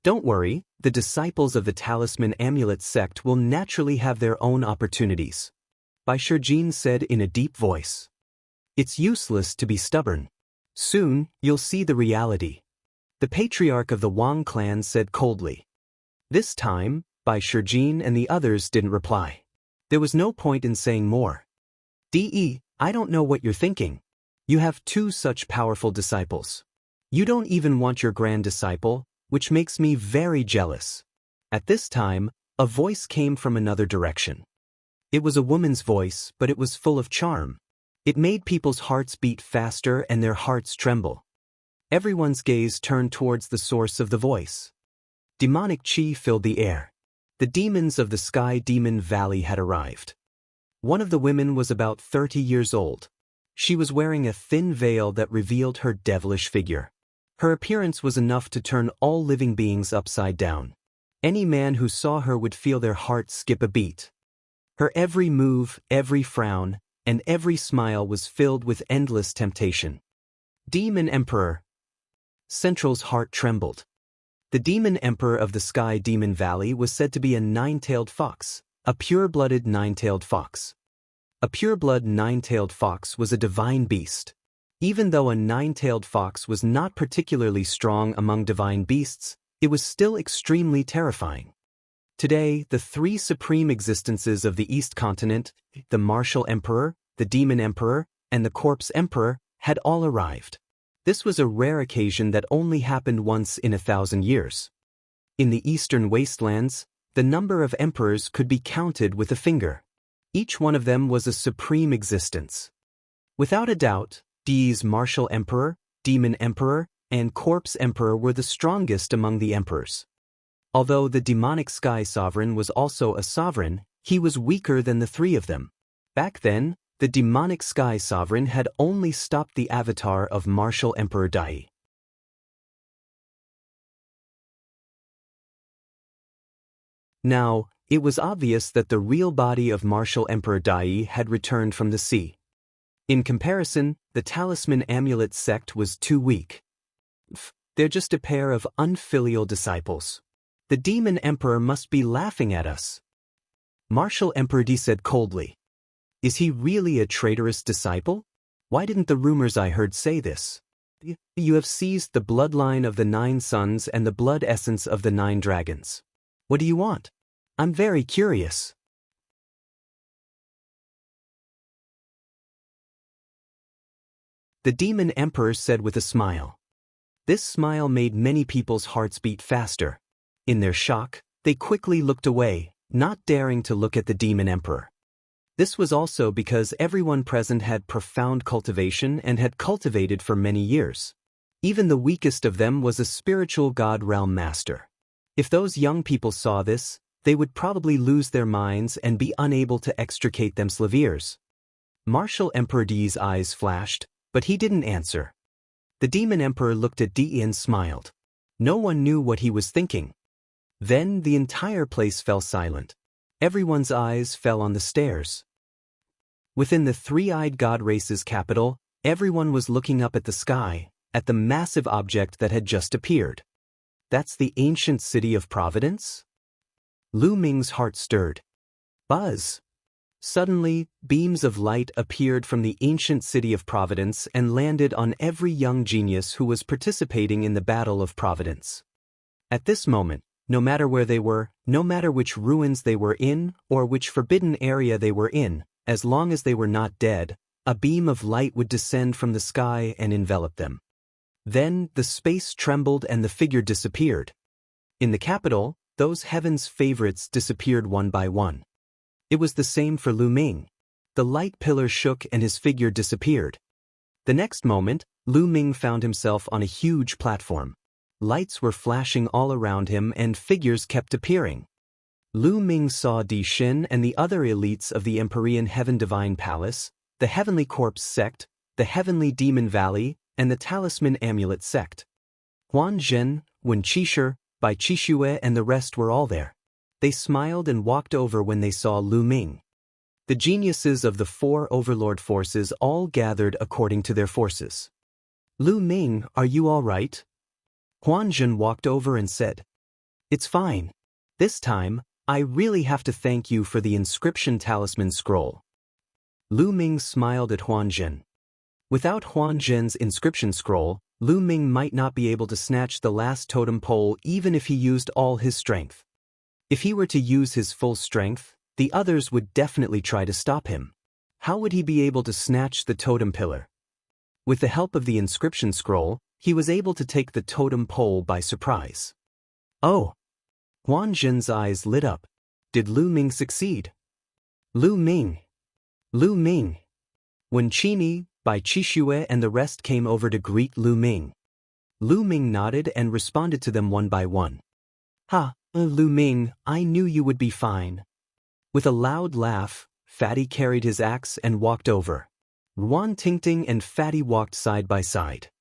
Don't worry, the disciples of the Talisman Amulet sect will naturally have their own opportunities. Bai Shijin said in a deep voice. It's useless to be stubborn. Soon, you'll see the reality. The patriarch of the Wang clan said coldly. This time, Bai Shijin and the others didn't reply. There was no point in saying more. Di, I don't know what you're thinking. You have 2 such powerful disciples. You don't even want your grand disciple, which makes me very jealous. At this time, a voice came from another direction. It was a woman's voice, but it was full of charm. It made people's hearts beat faster and their hearts tremble. Everyone's gaze turned towards the source of the voice. Demonic chi filled the air. The demons of the Sky Demon Valley had arrived. One of the women was about 30 years old. She was wearing a thin veil that revealed her devilish figure. Her appearance was enough to turn all living beings upside down. Any man who saw her would feel their heart skip a beat. Her every move, every frown, and every smile was filled with endless temptation. Demon Emperor. Central's heart trembled. The Demon Emperor of the Sky Demon Valley was said to be a 9-tailed fox, a pure-blooded 9-tailed fox. A pure-blood 9-tailed fox was a divine beast. Even though a 9-tailed fox was not particularly strong among divine beasts, it was still extremely terrifying. Today, the three supreme existences of the East continent, the Martial Emperor, the Demon Emperor, and the Corpse Emperor, had all arrived. This was a rare occasion that only happened once in 1,000 years. In the eastern wastelands, the number of emperors could be counted with a finger. Each one of them was a supreme existence. Without a doubt, Dee's Martial Emperor, Demon Emperor, and Corpse Emperor were the strongest among the emperors. Although the demonic Sky Sovereign was also a sovereign, he was weaker than the three of them. Back then, the demonic Sky Sovereign had only stopped the avatar of Martial Emperor Dai. Now, it was obvious that the real body of Martial Emperor Dai had returned from the sea. In comparison, the Talisman Amulet sect was too weak. They're just a pair of unfilial disciples. The Demon Emperor must be laughing at us. Martial Emperor Dai said coldly. Is he really a traitorous disciple? Why didn't the rumors I heard say this? You have seized the bloodline of the 9 sons and the blood essence of the 9 dragons. What do you want? I'm very curious. The Demon Emperor said with a smile. This smile made many people's hearts beat faster. In their shock, they quickly looked away, not daring to look at the Demon Emperor. This was also because everyone present had profound cultivation and had cultivated for many years. Even the weakest of them was a spiritual god realm master. If those young people saw this, they would probably lose their minds and be unable to extricate themselves. Martial Emperor Dai's eyes flashed, but he didn't answer. The Demon Emperor looked at Dai and smiled. No one knew what he was thinking. Then the entire place fell silent. Everyone's eyes fell on the stairs. Within the three-eyed god race's capital, everyone was looking up at the sky, at the massive object that had just appeared. That's the ancient city of Providence? Lu Ming's heart stirred. Buzz! Suddenly, beams of light appeared from the ancient city of Providence and landed on every young genius who was participating in the Battle of Providence. At this moment, no matter where they were, no matter which ruins they were in or which forbidden area they were in, as long as they were not dead, a beam of light would descend from the sky and envelop them. Then the space trembled and the figure disappeared. In the capital, those heaven's favorites disappeared one by one. It was the same for Lu Ming. The light pillar shook and his figure disappeared. The next moment, Lu Ming found himself on a huge platform. Lights were flashing all around him and figures kept appearing. Lu Ming saw Di Xin and the other elites of the Empyrean Heaven Divine Palace, the Heavenly Corpse sect, the Heavenly Demon Valley, and the Talisman Amulet sect. Huan Zhen, Wen Qixue, Bai Qixue and the rest were all there. They smiled and walked over when they saw Lu Ming. The geniuses of the 4 overlord forces all gathered according to their forces. Lu Ming, are you all right? Huan Zhen walked over and said, It's fine. This time, I really have to thank you for the inscription talisman scroll. Lu Ming smiled at Huan Zhen. Without Huan Zhen's inscription scroll, Lu Ming might not be able to snatch the last totem pole even if he used all his strength. If he were to use his full strength, the others would definitely try to stop him. How would he be able to snatch the totem pillar? With the help of the inscription scroll, he was able to take the totem pole by surprise. Oh! Huan Zhen's eyes lit up. Did Lu Ming succeed? Lu Ming! Lu Ming! Wen Qixue, Bai Qixue and the rest came over to greet Lu Ming. Lu Ming nodded and responded to them one by one. Ha! Lu Ming, I knew you would be fine. With a loud laugh, Fatty carried his axe and walked over. Ruan Tingting and Fatty walked side by side.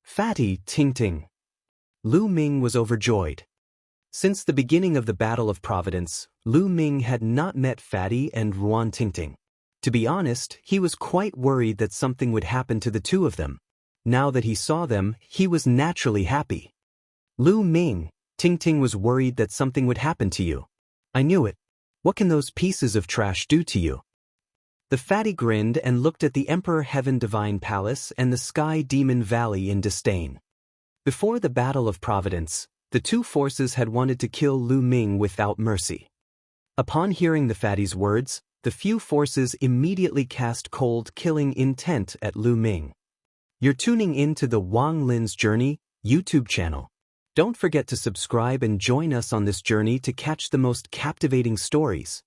Fatty, Tingting. Lu Ming was overjoyed. Since the beginning of the Battle of Providence, Lu Ming had not met Fatty and Ruan Tingting. To be honest, he was quite worried that something would happen to the two of them. Now that he saw them, he was naturally happy. Lu Ming, Tingting was worried that something would happen to you. I knew it. What can those pieces of trash do to you? The Fatty grinned and looked at the Emperor Heaven Divine Palace and the Sky Demon Valley in disdain. Before the Battle of Providence, The two forces had wanted to kill Lu Ming without mercy. Upon hearing the fatty's words, the few forces immediately cast cold, killing intent at Lu Ming. You're tuning in to the Wang Lin's Journey YouTube channel. Don't forget to subscribe and join us on this journey to catch the most captivating stories.